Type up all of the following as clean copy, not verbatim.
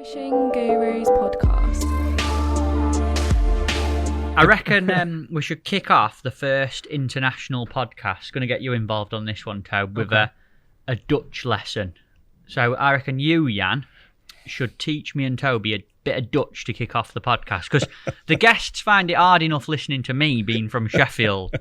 Fishing Gurus podcast. I reckon we should kick off the first international podcast. Going to get you involved on this one, Tobe, with a Dutch lesson. So I reckon you, Jan, should teach me and Toby a bit of Dutch to kick off the podcast, because the guests find it hard enough listening to me being from Sheffield.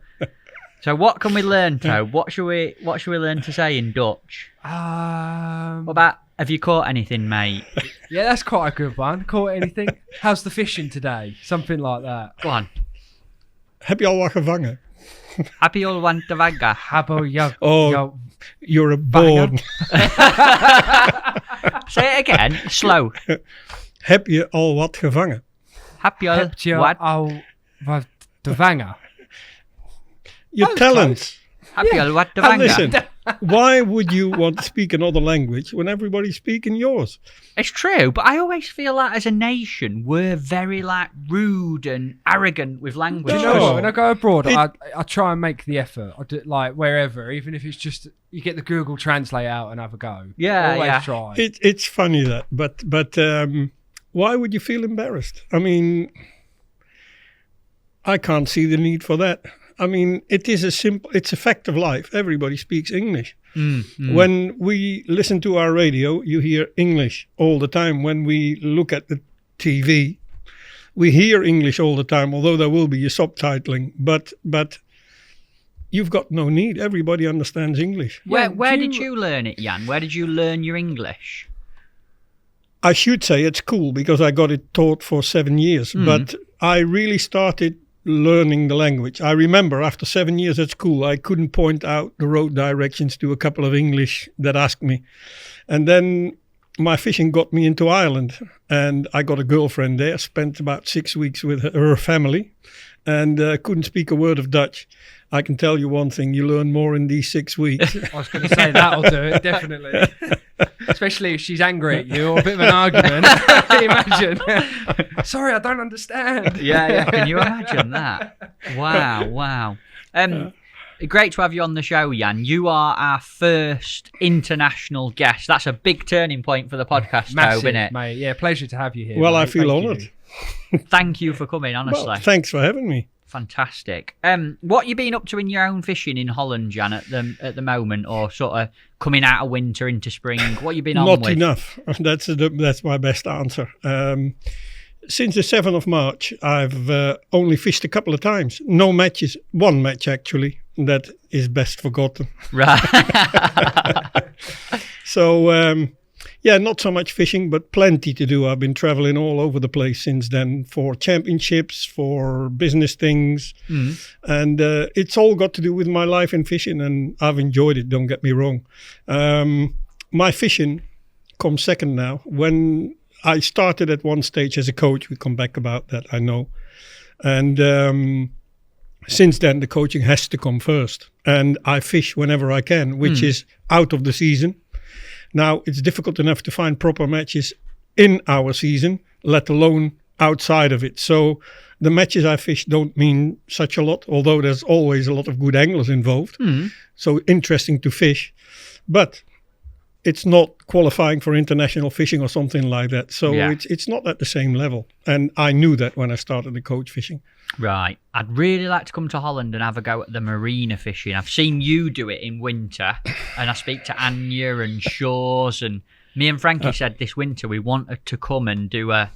So what can we learn, Tobe? What should we learn to say in Dutch? What about, have you caught anything, mate? Yeah, that's quite a good one. Caught anything? How's the fishing today? Something like that. Go on. Heb je al wat gevangen? Heb je al wat te vangen? Habbo ja. Oh, you're a board. Say it again, slow. Heb je al wat gevangen? Heb je Heb je wat? al wat te vangen? Your talent. Heb je al wat te And vangen? listen, why would you want to speak another language when everybody's speaking yours? It's true, but I always feel like as a nation we're very rude and arrogant with language. Do you know No. what? When I go abroad, I try and make the effort. I do, wherever, even if it's just you get the Google Translate out and have a go. Yeah, always yeah. try. It's funny that, but why would you feel embarrassed? I mean, I can't see the need for that. I mean, it's a fact of life. Everybody speaks English. When we listen to our radio, you hear English all the time. When we look at the TV, we hear English all the time, although there will be a subtitling. But you've got no need. Everybody understands English. Where did you learn it, Jan? Where did you learn your English? I should say at school, because I got it taught for 7 years. But I really started learning the language. I remember after 7 years at school, I couldn't point out the road directions to a couple of English that asked me. And then my fishing got me into Ireland, and I got a girlfriend there, spent about 6 weeks with her family, and couldn't speak a word of Dutch. I can tell you one thing, you learn more in these 6 weeks. I was going to say that'll do it, definitely. Especially if she's angry at you or a bit of an argument. Imagine. Sorry, I don't understand. Yeah. Can you imagine that? Wow. Great to have you on the show, Jan. You are our first international guest. That's a big turning point for the podcast, Massive, Tobe, isn't it? mate. Yeah, pleasure to have you here. Well, mate. I feel Thank honoured. you. Thank you for coming, honestly. Well, thanks for having me. Fantastic. What you been up to in your own fishing in Holland, Jan, at the moment, or sort of coming out of winter into spring? What you been on Not with? enough. That's my best answer. Since the 7th of March, I've only fished a couple of times. No matches. One match, actually. That is best forgotten. Right. So, not so much fishing, but plenty to do. I've been traveling all over the place since then for championships, for business things. And it's all got to do with my life in fishing, and I've enjoyed it, don't get me wrong. My fishing comes second now. When I started at one stage as a coach, we come back about that, I know. And since then, the coaching has to come first. And I fish whenever I can, which is out of the season. Now, it's difficult enough to find proper matches in our season, let alone outside of it. So the matches I fish don't mean such a lot, although there's always a lot of good anglers involved. So interesting to fish. But it's not qualifying for international fishing or something like that. So it's not at the same level. And I knew that when I started the coach fishing. Right. I'd really like to come to Holland and have a go at the marina fishing. I've seen you do it in winter, and I speak to Anya and Shores, and me and Frankie said this winter we wanted to come and do a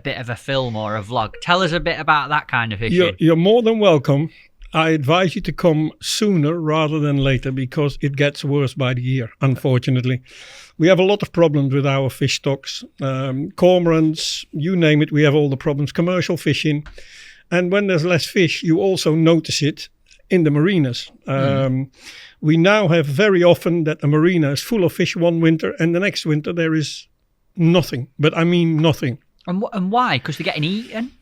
bit of a film or a vlog. Tell us a bit about that kind of fishing. You're more than welcome. I advise you to come sooner rather than later, because it gets worse by the year, unfortunately. We have a lot of problems with our fish stocks. Cormorants, you name it, we have all the problems. Commercial fishing. And when there's less fish, you also notice it in the marinas. We now have very often that a marina is full of fish one winter, and the next winter there is nothing. But I mean nothing. And why? Because they're getting eaten?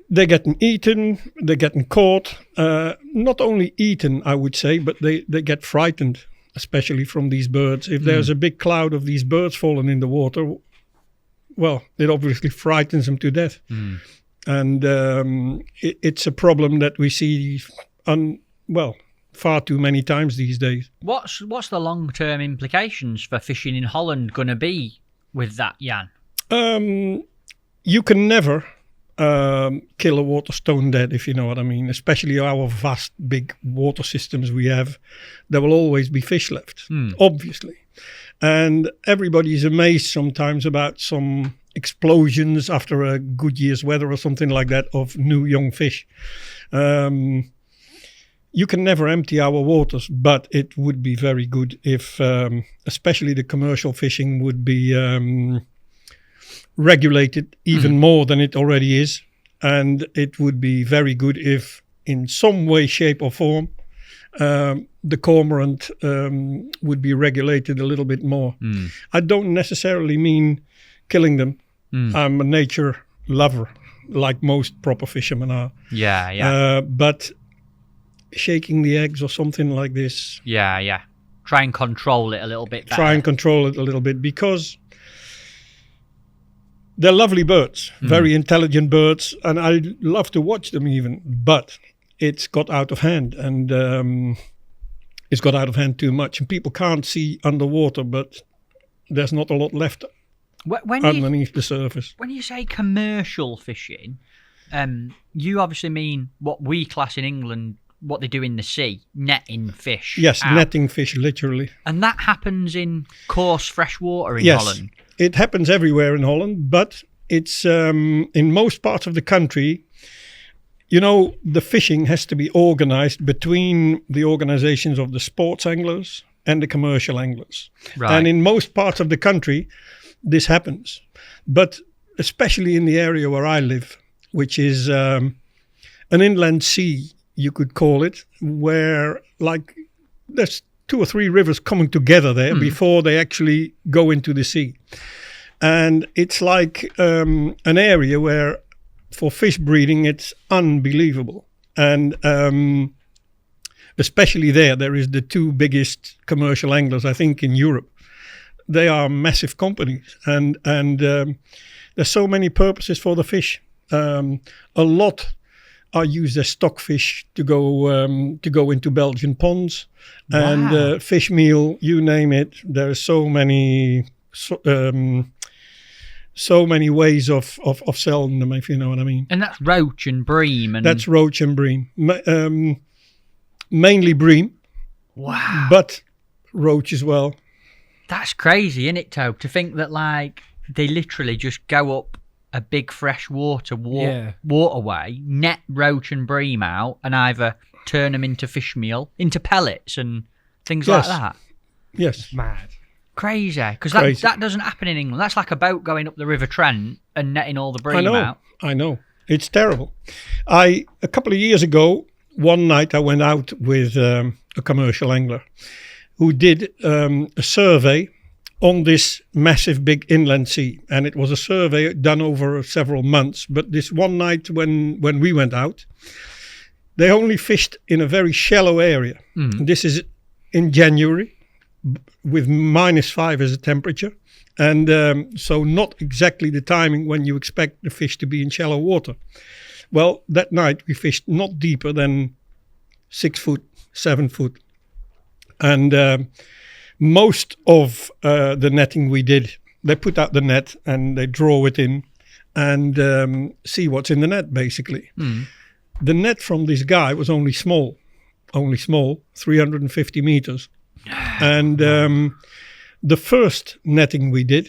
They're getting eaten, they're getting caught. Not only eaten, I would say, but they get frightened, especially from these birds. If there's a big cloud of these birds falling in the water, well, it obviously frightens them to death. And it's a problem that we see far too many times these days. What's the long-term implications for fishing in Holland going to be with that, Jan? You can never kill a water stone dead, if you know what I mean. Especially our vast, big water systems we have. There will always be fish left, obviously. And everybody is amazed sometimes about some explosions after a good year's weather or something like that of new young fish. You can never empty our waters, but it would be very good if, especially the commercial fishing, would be regulated even more than it already is. And it would be very good if, in some way, shape or form, the cormorant would be regulated a little bit more. I don't necessarily mean killing them. I'm a nature lover, like most proper fishermen are. But shaking the eggs or something like this. Try and control it a little bit better. Try and control it a little bit, because they're lovely birds, very intelligent birds, and I love to watch them even. But it's got out of hand, and it's got out of hand too much, and people can't see underwater, but there's not a lot left underneath the surface. When you say commercial fishing, you obviously mean what we class in England, what they do in the sea, netting fish. Yes, netting fish, literally. And that happens in coarse fresh water in Holland? It happens everywhere in Holland, but it's in most parts of the country. You know, the fishing has to be organized between the organizations of the sports anglers and the commercial anglers. Right. And in most parts of the country, this happens. But especially in the area where I live, which is an inland sea, you could call it, where like there's 2 or 3 rivers coming together there before they actually go into the sea. And it's like an area where for fish breeding, it's unbelievable. And especially there is the 2 biggest commercial anglers, I think, in Europe. They are massive companies, and there's so many purposes for the fish. A lot are used as stockfish to go into Belgian ponds, and fish meal, you name it. There are so many ways of selling them, if you know what I mean. And that's roach and bream. That's roach and bream. Mainly bream. Wow. But roach as well. That's crazy, isn't it, Tobe? To think that, like, they literally just go up a big fresh waterway, net roach and bream out, and either turn them into fish meal, into pellets and things like that. Yes. Mad. Crazy. Because that doesn't happen in England. That's like a boat going up the River Trent and netting all the bream out. I know. It's terrible. A couple of years ago, one night I went out with a commercial angler who did a survey on this massive big inland sea. And it was a survey done over several months. But this one night when we went out, they only fished in a very shallow area. This is in January with -5 as a temperature. And so not exactly the timing when you expect the fish to be in shallow water. Well, that night we fished not deeper than 6 foot, 7 foot. And most of the netting we did, they put out the net and they draw it in and see what's in the net, basically. The net from this guy was only small, 350 meters. And the first netting we did,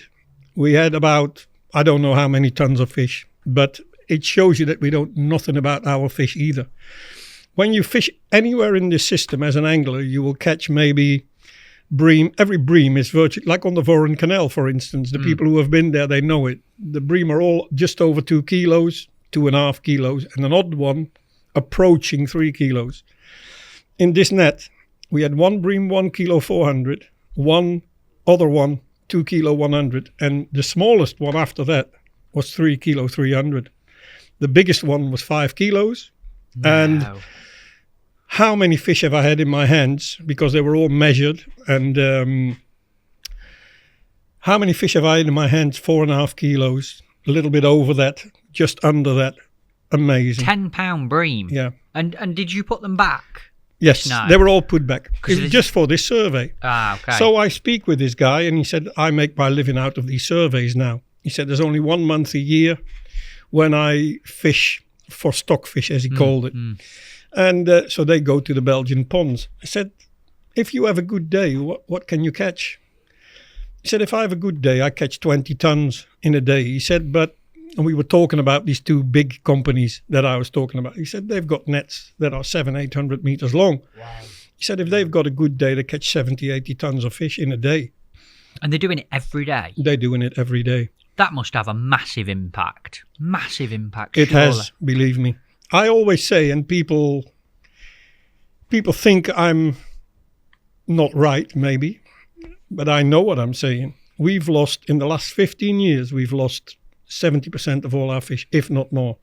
we had about, I don't know how many tons of fish, but it shows you that we don't know nothing about our fish either. When you fish anywhere in this system as an angler, you will catch maybe bream. Every bream is virtually, like on the Voren Canal, for instance. The people who have been there, they know it. The bream are all just over 2 kilos, 2.5 kilos, and an odd one approaching 3 kilos. In this net, we had one bream 1 kilo 400, one other one 2 kilo 100, and the smallest one after that was 3 kilo 300. The biggest one was 5 kilos. Wow. And how many fish have I had in my hands, because they were all measured, and how many fish have I had in my hands? 4.5 kilos, a little bit over that, just under that. Amazing. 10-pound bream. Yeah. And did you put them back? Yes, they were all put back. It was just for this survey. Ah, okay. So I speak with this guy and he said, I make my living out of these surveys now. He said, there's only 1 month a year when I fish for stockfish, as he called it. And so they go to the Belgian ponds. I said, if you have a good day, what can you catch? He said, if I have a good day, I catch 20 tons in a day. He said, and we were talking about these two big companies that I was talking about. He said, they've got nets that are 700-800 meters long. Wow. He said, if they've got a good day, they catch 70, 80 tons of fish in a day. And they're doing it every day? They're doing it every day. That must have a massive impact. Massive impact. It surely. has, believe me. I always say, and people think I'm not right, maybe, but I know what I'm saying. We've lost, in the last 15 years, we've lost 70% of all our fish, if not more.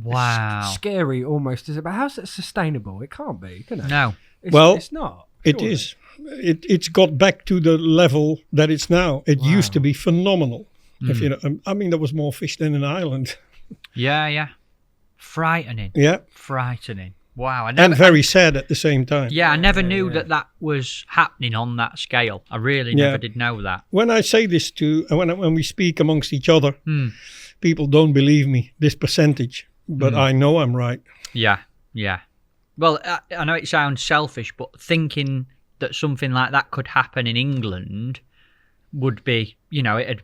Wow. It's scary almost, is it? But how's that sustainable? It can't be, can it? No. It's not. It surely. is. It's got back to the level that it's now. It used to be phenomenal. If you know, I mean, there was more fish than in Ireland. Yeah. Frightening. Yeah. Frightening. Wow. And very sad at the same time. Yeah, I never knew that was happening on that scale. I really never did know that. When I say this when we speak amongst each other, people don't believe me, this percentage. But I know I'm right. Yeah. Well, I know it sounds selfish, but thinking that something like that could happen in England would be, it'd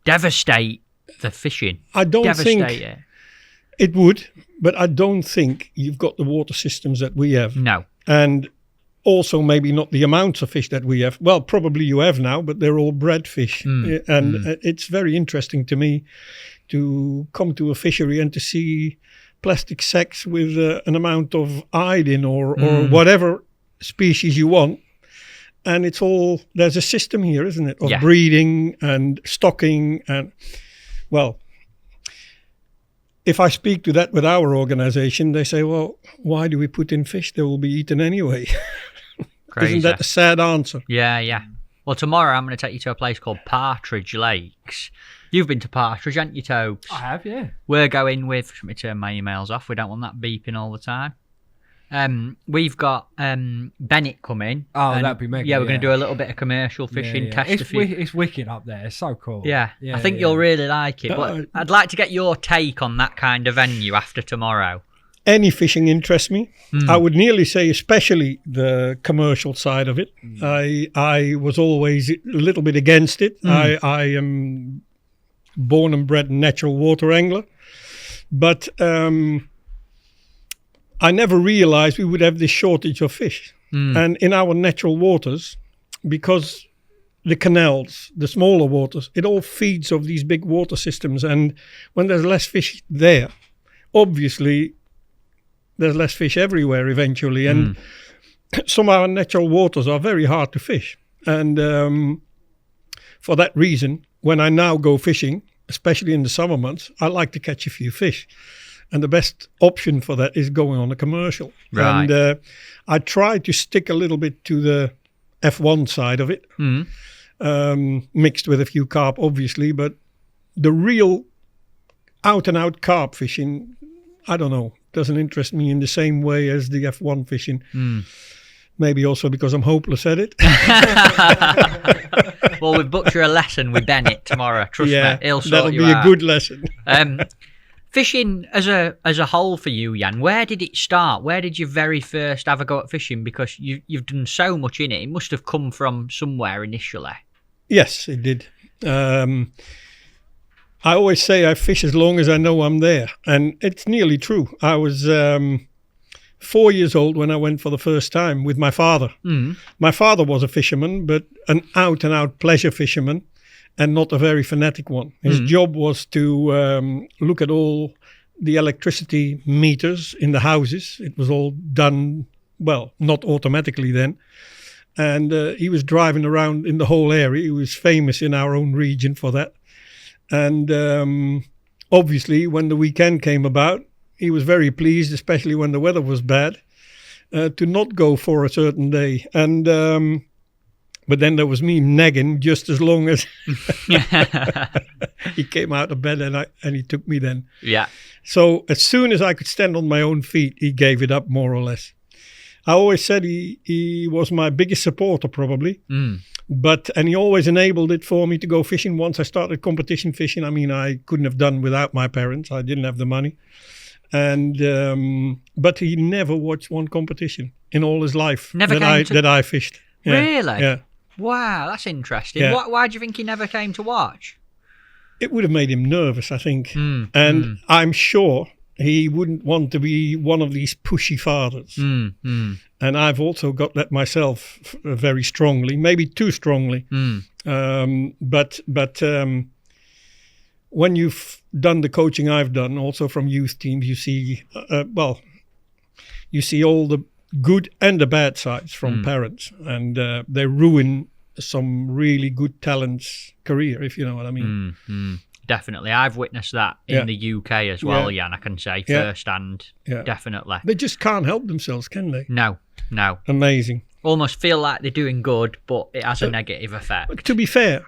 devastate the fishing. I don't devastate think it. It would, but I don't think you've got the water systems that we have. No. And also maybe not the amounts of fish that we have. Well, probably you have now, but they're all bred fish. And it's very interesting to me to come to a fishery and to see plastic sacks with an amount of iodine or whatever species you want. And it's all, there's a system here, isn't it? Of breeding and stocking and, well, if I speak to that with our organization, they say, well, why do we put in fish? They will be eaten anyway. Crazy. Isn't that a sad answer? Yeah. Well, tomorrow I'm going to take you to a place called Partridge Lakes. You've been to Partridge, haven't you, Tobes? I have, yeah. We're going with... Let me turn my emails off. We don't want that beeping all the time. We've got Bennett coming. Oh, that'd be mega. Yeah, we're going to do a little bit of commercial fishing, test a few. It's wicked up there. It's so cool. Yeah, I think you'll really like it. But I'd like to get your take on that kind of venue after tomorrow. Any fishing interests me. I would nearly say especially the commercial side of it. I was always a little bit against it. I am born and bred natural water angler. But... I never realized we would have this shortage of fish. And in our natural waters, because the canals, the smaller waters, it all feeds off these big water systems. And when there's less fish there, obviously there's less fish everywhere eventually. And some of our natural waters are very hard to fish. And for that reason, when I now go fishing, especially in the summer months, I like to catch a few fish. And the best option for that is going on a commercial. Right. And I try to stick a little bit to the F1 side of it, mixed with a few carp, obviously. But the real out-and-out carp fishing, I don't know, doesn't interest me in the same way as the F1 fishing. Maybe also because I'm hopeless at it. Well, we've booked you a lesson with Bennett tomorrow. Trust me, he'll sort that'll you be out. a good lesson. Fishing as a whole for you, Jan, where did it start? Where did you very first have a go at fishing? Because you've done so much in it. It must have come from somewhere initially. Yes, it did. I always say I fish as long as I know I'm there. And it's nearly true. I was 4 years old when I went for the first time with my father. My father was a fisherman, but an out-and-out pleasure fisherman. And not a very fanatic one. His job was to look at all the electricity meters in the houses. It was all done, well, not automatically then. And he was driving around in the whole area. He was famous in our own region for that. And obviously, when the weekend came about, he was very pleased, especially when the weather was bad, to not go for a certain day. And... but then there was me nagging just as long as he came out of bed and he took me then. Yeah. So as soon as I could stand on my own feet, he gave it up more or less. I always said he was my biggest supporter probably. And he always enabled it for me to go fishing. Once I started competition fishing, I mean, I couldn't have done without my parents. I didn't have the money. And but he never watched one competition in all his life that I fished. Yeah. Really? Yeah. Wow, that's interesting. Yeah. Why do you think he never came to watch? It would have made him nervous, I think. I'm sure he wouldn't want to be one of these pushy fathers. And I've also got that myself very strongly, maybe too strongly. But when you've done the coaching I've done, also from youth teams, you see, you see all the good and the bad sides from parents, and they ruin some really good talent's career, if you know what I mean. Definitely. I've witnessed that in the UK as well, Jan, I can say, firsthand. Yeah. Definitely. They just can't help themselves, can they? No. Amazing. Almost feel like they're doing good, but it has a negative effect. To be fair,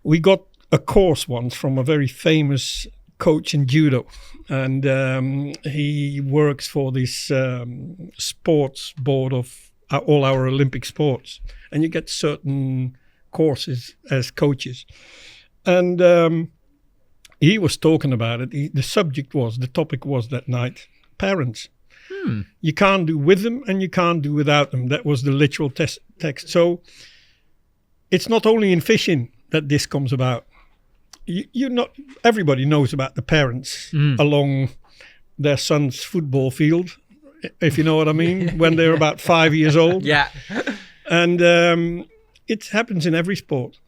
we got a course once from a very famous coach in judo, and he works for this sports board of all our Olympic sports, and you get certain courses as coaches. And he was talking about it. The topic was that night, parents. You can't do with them and you can't do without them. That was the literal text. So it's not only in fishing that this comes about. Everybody knows about the parents along their son's football field, if you know what I mean, when they're about 5 years old. Yeah. And it happens in every sport.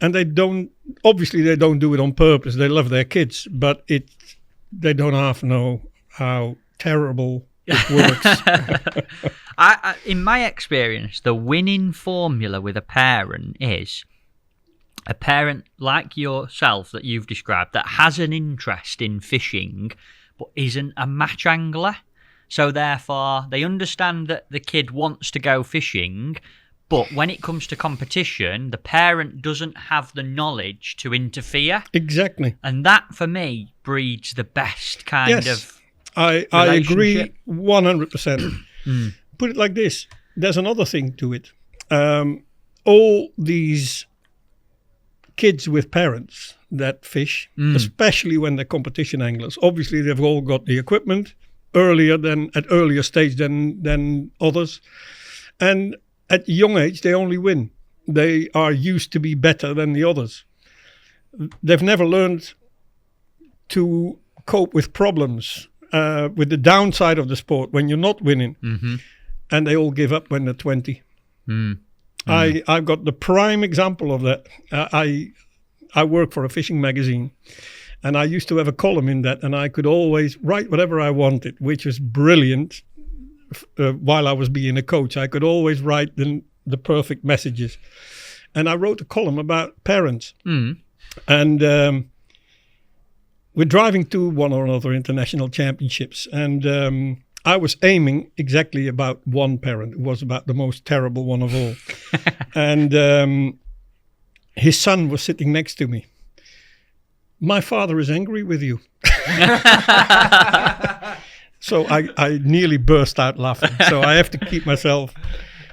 And they don't do it on purpose. They love their kids, but they don't half know how terrible it works. In my experience, the winning formula with a parent is a parent like yourself that you've described that has an interest in fishing but isn't a match angler. So therefore, they understand that the kid wants to go fishing, but when it comes to competition, the parent doesn't have the knowledge to interfere. Exactly. And that, for me, breeds the best kind of I agree 100%. Put it like this. There's another thing to it. All these kids with parents that fish, especially when they're competition anglers, obviously they've all got the equipment at earlier stage than others. And at a young age, they only win. They are used to be better than the others. They've never learned to cope with problems, with the downside of the sport when you're not winning. And they all give up when they're 20. I've got the prime example of that. I work for a fishing magazine, and I used to have a column in that, and I could always write whatever I wanted, which was brilliant. While I was being a coach, I could always write the perfect messages. And I wrote a column about parents. And we're driving to one or another international championships. And I was aiming exactly about one parent. It was about the most terrible one of all. And his son was sitting next to me. My father is angry with you. So I nearly burst out laughing. So I have to keep myself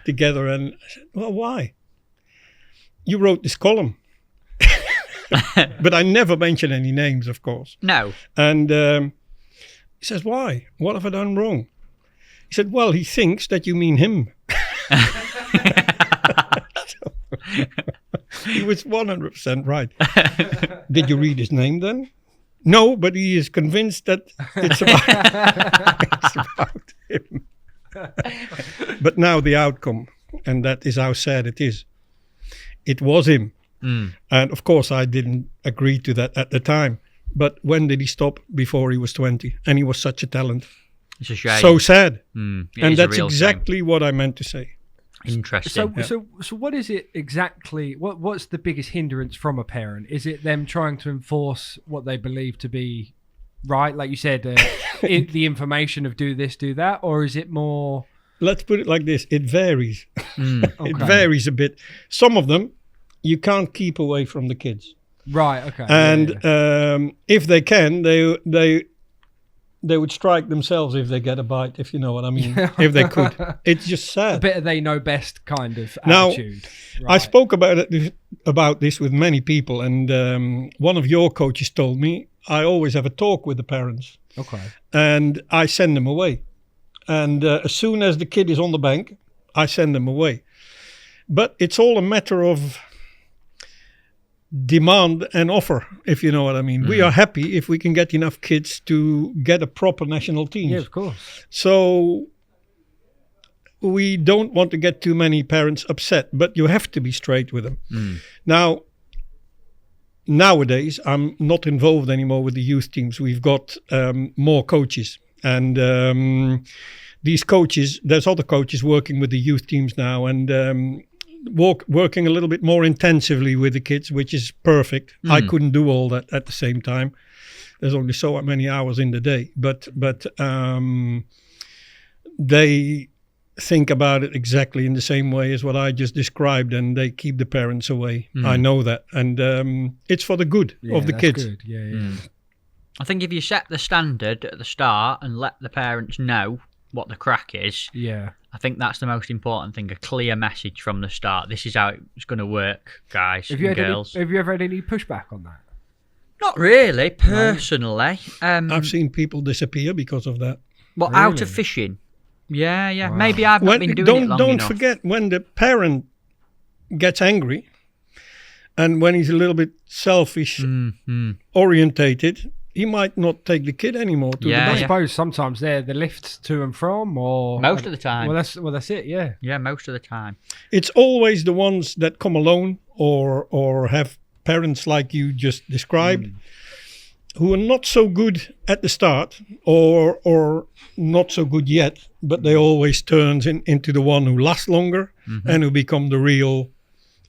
together. And I said, well, why? You wrote this column. But I never mention any names, of course. No. And he says, why? What have I done wrong? He said, well, he thinks that you mean him. So, he was 100% right. Did you read his name then? No, but he is convinced that it's about him. But now the outcome, and that is how sad it is. It was him. And of course, I didn't agree to that at the time. But when did he stop? Before he was 20. And he was such a talent. It's a shame. So sad. And that's exactly what I meant to say. Interesting. So what is it exactly? What's the biggest hindrance from a parent? Is it them trying to enforce what they believe to be right, like you said, the information of do this, do that, or is it more? Let's put it like this: it varies. It varies a bit. Some of them you can't keep away from the kids, right? Okay. And if they can, they they would strike themselves if they get a bite, if you know what I mean, if they could. It's just sad. A bit of they know best kind of Now, attitude. I spoke about this with many people, and one of your coaches told me I always have a talk with the parents. Okay. And I send them away. And as soon as the kid is on the bank, I send them away. But it's all a matter of demand and offer, if you know what I mean. We are happy if we can get enough kids to get a proper national team. Yeah, of course. So we don't want to get too many parents upset, but you have to be straight with them. Now, nowadays, I'm not involved anymore with the youth teams. We've got more coaches. And these coaches, there's other coaches working with the youth teams now, and working a little bit more intensively with the kids, which is perfect. I couldn't do all that at the same time. There's only so many hours in the day, but they think about it exactly in the same way as what I just described, and they keep the parents away. I know that, and it's for the good of the kids. Good. Yeah. I think if you set the standard at the start and let the parents know what the crack is, I think that's the most important thing, a clear message from the start. This is how it's going to work, guys and girls. Have you ever had any pushback on that? Not really, personally. I've seen people disappear because of that. What, out of fishing? Yeah. Wow. Maybe I've not been doing it long Don't enough. forget, when the parent gets angry and when he's a little bit selfish orientated, he might not take the kid anymore to the I bank. suppose sometimes they're the lifts to and from, or Most of the time. Well, that's it. Yeah. Yeah, most of the time. It's always the ones that come alone or have parents like you just described who are not so good at the start or not so good yet, but they always turns into the one who lasts longer and who become the real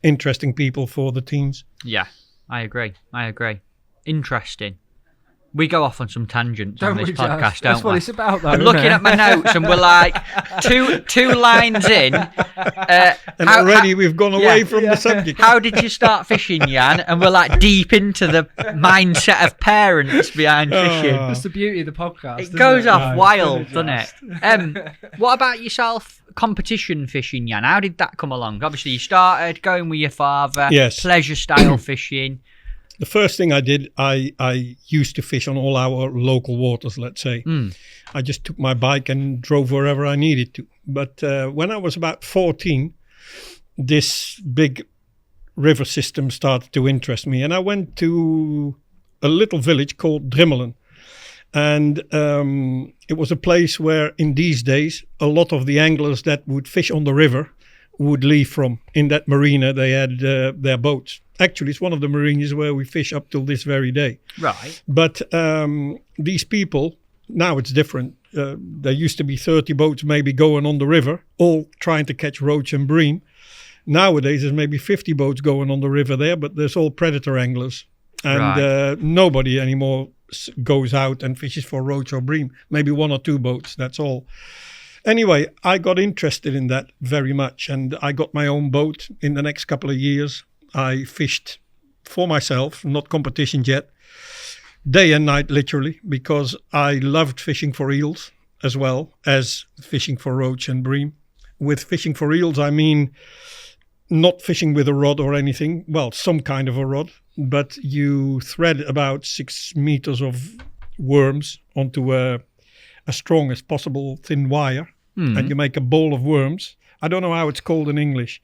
interesting people for the teams. Yeah, I agree. Interesting. We go off on some tangents on this podcast, don't we? That's what it's about, though. I'm looking at my notes and we're like two lines in. And already we've gone away from the subject. How did you start fishing, Jan? And we're like deep into the mindset of parents behind fishing. That's the beauty of the podcast. It goes off wild, doesn't it? What about yourself? Competition fishing, Jan? How did that come along? Obviously, you started going with your father. Yes. Pleasure style fishing. The first thing I did, I used to fish on all our local waters, let's say. I just took my bike and drove wherever I needed to. But when I was about 14, this big river system started to interest me. And I went to a little village called Drimmelen. And it was a place where in these days, a lot of the anglers that would fish on the river would leave from. In that marina, they had their boats. Actually, it's one of the marinas where we fish up till this very day. Right. But these people, now it's different. There used to be 30 boats maybe going on the river, all trying to catch roach and bream. Nowadays, there's maybe 50 boats going on the river there, but there's all predator anglers. And nobody anymore goes out and fishes for roach or bream. Maybe one or two boats, that's all. Anyway, I got interested in that very much, and I got my own boat in the next couple of years. I fished for myself, not competitions yet, day and night literally, because I loved fishing for eels as well as fishing for roach and bream. With fishing for eels, I mean not fishing with a rod or anything, well, some kind of a rod, but you thread about 6 meters of worms onto a strong as possible thin wire, and you make a ball of worms. I don't know how it's called in English.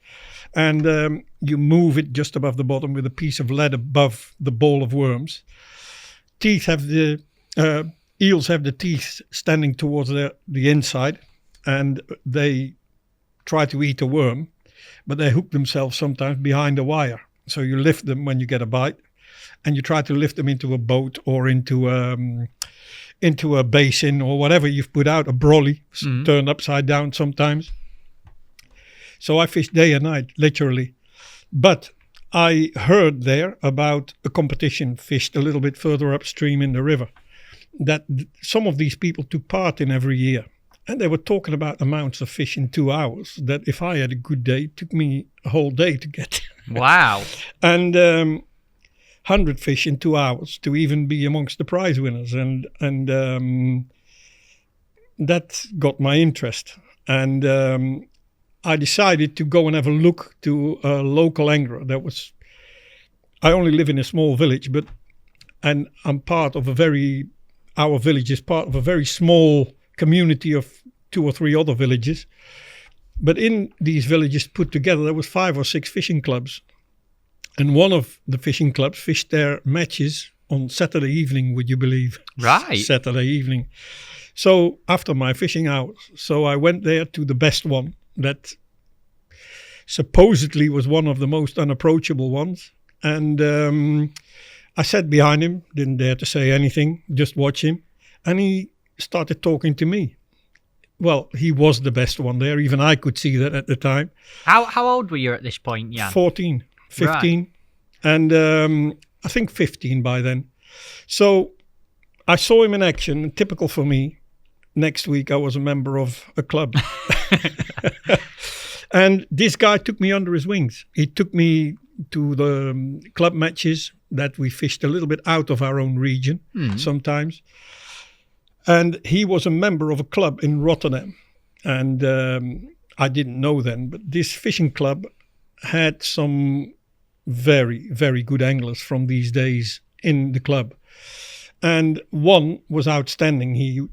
And you move it just above the bottom with a piece of lead above the ball of worms. Eels have the teeth standing towards the inside, and they try to eat a worm, but they hook themselves sometimes behind a wire. So you lift them when you get a bite, and you try to lift them into a boat or into a basin or whatever you've put out, a brolly, turned upside down sometimes. So I fished day and night, literally. But I heard there about a competition fished a little bit further upstream in the river that some of these people took part in every year. And they were talking about amounts of fish in 2 hours that if I had a good day, it took me a whole day to get. Wow. And 100 fish in 2 hours to even be amongst the prize winners. And that got my interest. And I decided to go and have a look to a local angler. I only live in a small village, and I'm part of our village is part of a very small community of 2 or 3 other villages. But in these villages put together, there was 5 or 6 fishing clubs. And one of the fishing clubs fished their matches on Saturday evening, would you believe? Right. Saturday evening. So after my fishing hours, I went there to the best one that supposedly was one of the most unapproachable ones. And I sat behind him, didn't dare to say anything, just watch him. And he started talking to me. Well, he was the best one there. Even I could see that at the time. How old were you at this point, Jan? 14, 15. Right. And I think 15 by then. So I saw him in action. Typical for me. Next week, I was a member of a club. And this guy took me under his wings. He took me to the club matches that we fished a little bit out of our own region sometimes. And he was a member of a club in Rotterdam. And I didn't know then, but this fishing club had some very, very good anglers from these days in the club. And one was outstanding. He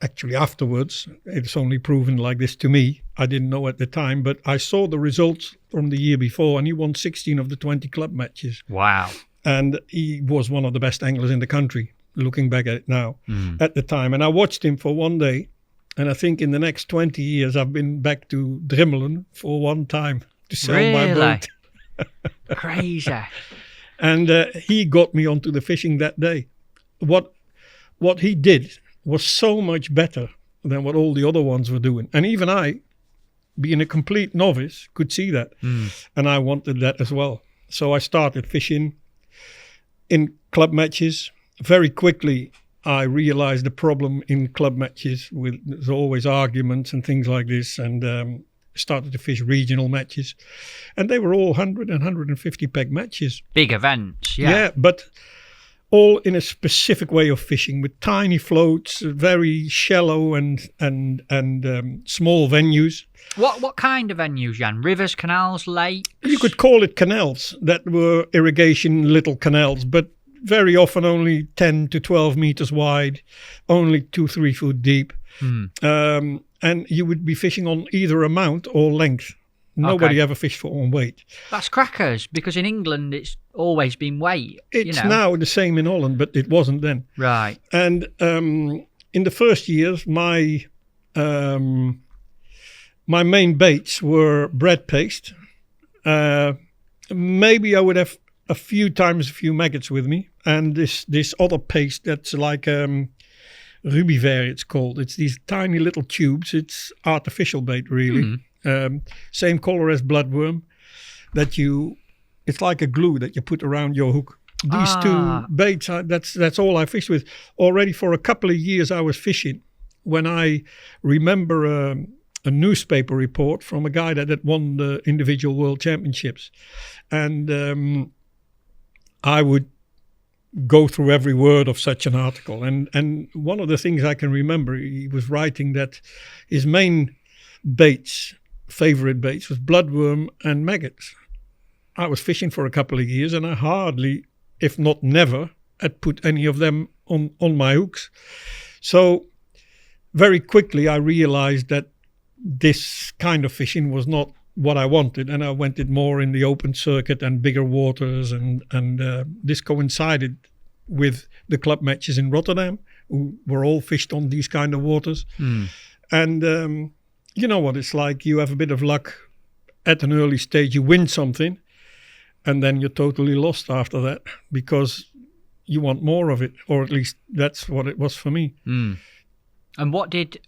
actually afterwards, it's only proven like this to me. I didn't know at the time, but I saw the results from the year before, and he won 16 of the 20 club matches. Wow. And he was one of the best anglers in the country, looking back at it now, at the time. And I watched him for one day, and I think in the next 20 years, I've been back to Drimmelen for one time to sell my boat. Crazy. And he got me onto the fishing that day. What he did was so much better than what all the other ones were doing. And even I, being a complete novice, could see that. And I wanted that as well. So I started fishing in club matches. Very quickly, I realized the problem in club matches there's always arguments and things like this, and started to fish regional matches. And they were all 100 and 150 peg matches. Big events, yeah. Yeah, but all in a specific way of fishing with tiny floats, very shallow and small venues. What kind of venues, Jan? Rivers, canals, lakes? You could call it canals that were irrigation little canals, but very often only 10 to 12 meters wide, only 2-3 foot deep. And you would be fishing on either amount or length. Nobody ever fished for on weight. That's crackers, because in England it's always been weight. It's now the same in Holland, but it wasn't then. Right. And in the first years, my main baits were bread paste. Maybe I would have a few maggots with me, and this other paste that's like rubiver, it's called. It's these tiny little tubes. It's artificial bait, really. Same color as bloodworm. It's like a glue that you put around your hook. These two baits, that's all I fished with. Already for a couple of years I was fishing when I remember a newspaper report from a guy that had won the individual world championships. And I would go through every word of such an article. And one of the things I can remember, he was writing that his main favorite baits was bloodworm and maggots. I was fishing for a couple of years and I hardly, if not never, had put any of them on my hooks. So very quickly I realized that this kind of fishing was not what I wanted, and I wanted more in the open circuit and bigger waters, and this coincided with the club matches in Rotterdam, who were all fished on these kind of waters. And you know what it's like, you have a bit of luck at an early stage, you win something, and then you're totally lost after that because you want more of it, or at least that's what it was for me. And what did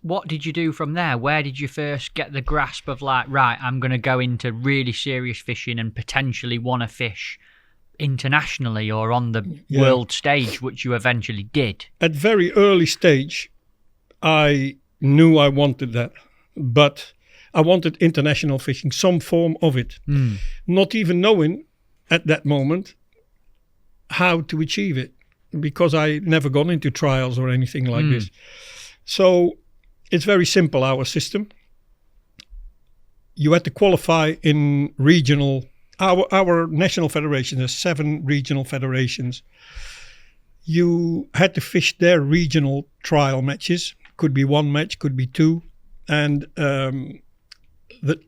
you do from there? Where did you first get the grasp of like, right, I'm going to go into really serious fishing and potentially want to fish internationally or on the world stage, which you eventually did? At very early stage, I knew I wanted that, but I wanted international fishing, some form of it, not even knowing at that moment how to achieve it, because I never gone into trials or anything like this. So it's very simple, our system. You had to qualify in regional. Our national federation, there's 7 regional federations. You had to fish their regional trial matches. Could be 1 match, could be 2. And the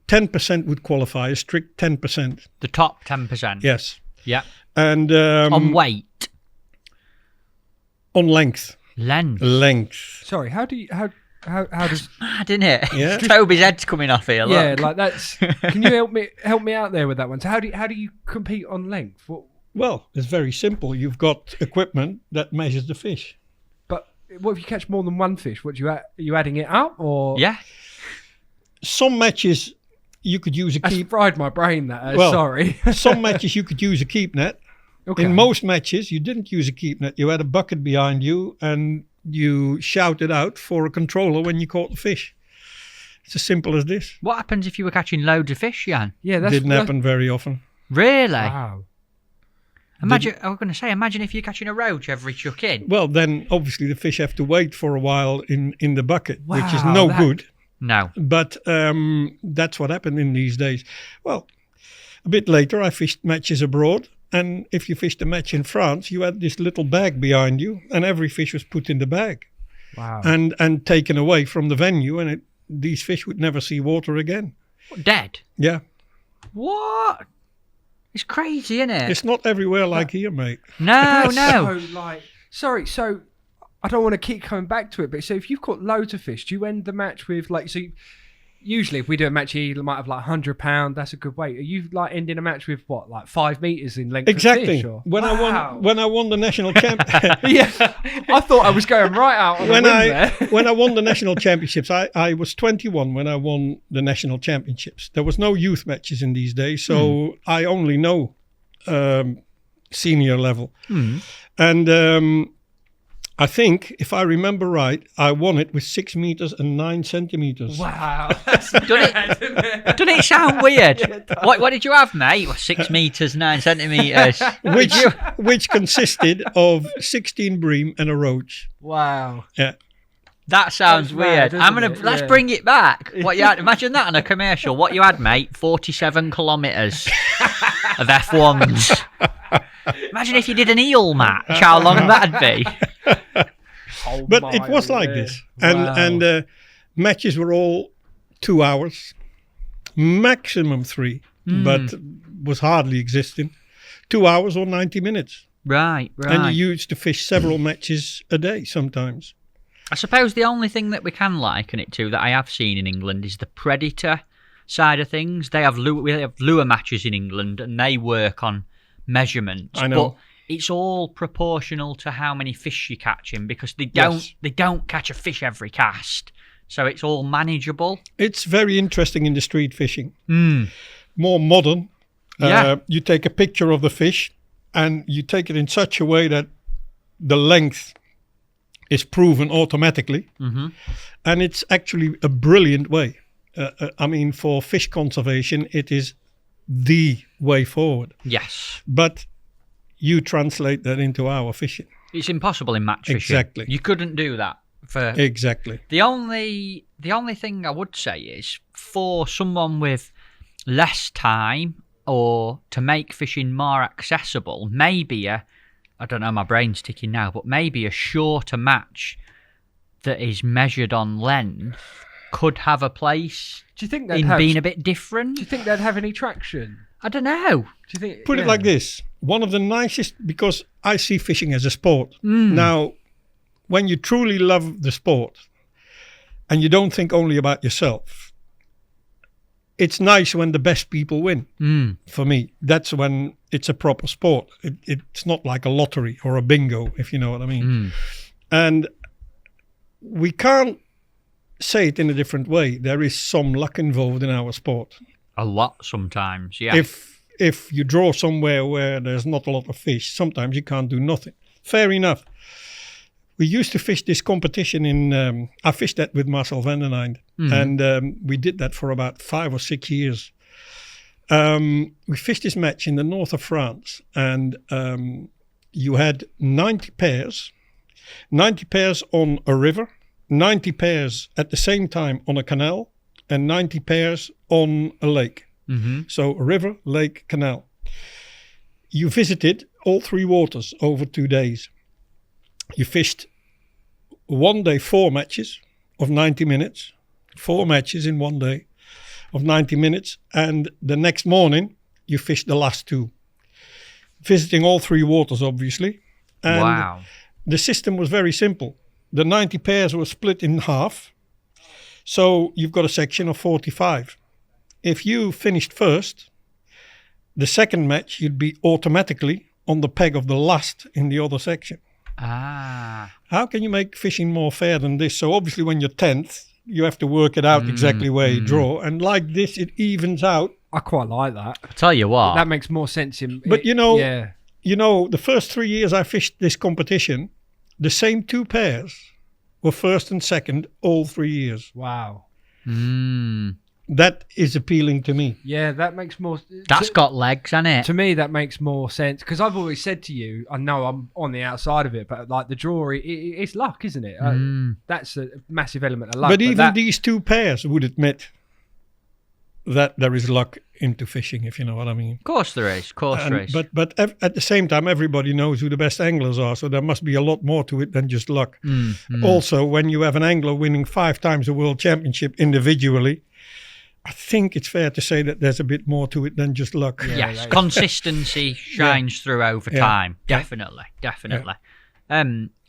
10% would qualify, a strict 10%. The top 10%. Yes. Yeah. And On weight. on length. Length. Sorry, how does Mad, isn't it? Yeah. Toby's head's coming off here. Look. yeah, like that's. Can you help me out there with that one? So how do you compete on length? Well, it's very simple. You've got equipment that measures the fish. But what if you catch more than one fish? What are you adding it up or? Yeah. Some matches you could use a That's keep. fried my brain. That Well, sorry. Some matches you could use a keep net. Okay. In most matches, you didn't use a keep net. You had a bucket behind you and you shouted out for a controller when you caught the fish. It's as simple as this. What happens if you were catching loads of fish, Jan? Yeah, Didn't happen very often. Really? Wow. Imagine. I was going to say, imagine if you're catching a roach every chuck in. Well, then obviously the fish have to wait for a while in the bucket, which is Wow, no that- good. No. But that's what happened in these days. Well, a bit later, I fished matches abroad. And if you fished a match in France, you had this little bag behind you, and every fish was put in the bag Wow. and taken away from the venue, and these fish would never see water again. Dead. Yeah, What? It's crazy, isn't it? it's not everywhere like here, mate. No, no. So, so I don't want to keep coming back to it, but so if you've caught loads of fish, do you end the match with usually if we do a match here, you might have like £100. That's a good weight. Are you like ending a match with what, like 5 meters in length? Exactly. Of fish, or? When I won the national champ. Yeah, I thought I was going right out on when the limb there. when I won the national championships, I was 21 when I won the national championships. There was no youth matches in these days, so I only know senior level. And I think, if I remember right, I won it with 6 meters and 9 centimeters. Wow. Doesn't it sound weird? What did you have, mate? 6 meters, 9 centimeters. Which consisted of 16 bream and a roach. Wow. Yeah. That sounds That's mad, weird. isn't it? Let's Yeah. bring it back. What you had? Imagine that on a commercial. What you had, mate? 47 kilometers of F1s. Imagine if you did an eel match. How long that'd be? Oh But my it was like word. this. Wow. And matches were all 2 hours, maximum 3, but was hardly existing. 2 hours or 90 minutes. Right. And you used to fish several matches a day sometimes. I suppose the only thing that we can liken it to that I have seen in England is the predator side of things. We have lure matches in England, and they work on measurements. I know. But it's all proportional to how many fish you're catching, because they don't catch a fish every cast. So it's all manageable. It's very interesting in the street fishing. Mm. More modern. Yeah. You take a picture of the fish and you take it in such a way that the length is proven automatically. Mm-hmm. And it's actually a brilliant way. I mean, for fish conservation, it is the way forward. Yes. But you translate that into our fishing. It's impossible in match fishing. Exactly. You couldn't do that. Exactly. The only thing I would say is, for someone with less time or to make fishing more accessible, maybe I don't know, my brain's ticking now, but maybe a shorter match that is measured on length could have a place. Do you think in being a bit different? Do you think they'd have any traction? I don't know. Do you think? Put it like this. One of the nicest, because I see fishing as a sport. Now, when you truly love the sport and you don't think only about yourself, it's nice when the best people win. For me, that's when it's a proper sport. It's not like a lottery or a bingo, if you know what I mean. And we can't say it in a different way. There is some luck involved in our sport. A lot sometimes, yeah. If you draw somewhere where there's not a lot of fish, sometimes you can't do nothing. Fair enough. We used to fish this competition in, I fished that with Marcel Den Eynde, and we did that for about 5 or 6 years. We fished this match in the north of France, and you had 90 pairs on a river, 90 pairs at the same time on a canal and 90 pairs on a lake. Mm-hmm. So a river, lake, canal. You visited all 3 waters over 2 days. You fished one day 4 matches of 90 minutes. 4 matches in one day of 90 minutes. And the next morning, you fished the last 2. Visiting all 3 waters, obviously. And Wow. the system was very simple. The 90 pairs were split in half. So you've got a section of 45. If you finished first, the second match, you'd be automatically on the peg of the last in the other section. Ah. How can you make fishing more fair than this? So obviously when you're 10th, you have to work it out exactly where you draw. And like this, it evens out. I quite like that. I tell you what. That makes more sense. But you know, yeah. the first 3 years I fished this competition, the same 2 pairs were first and second all 3 years. Wow. That is appealing to me. Yeah, that makes more. That's got legs, hasn't it? To me, that makes more sense because I've always said to you, I know I'm on the outside of it, but like the draw, it's luck, isn't it? That's a massive element of luck. But even these 2 pairs would admit that there is luck into fishing, if you know what I mean. Of course there is. Of course there is. But at the same time, everybody knows who the best anglers are, so there must be a lot more to it than just luck. Also, when you have an angler winning 5 times a world championship individually, I think it's fair to say that there's a bit more to it than just luck. Yes, consistency shines through over time. Definitely. I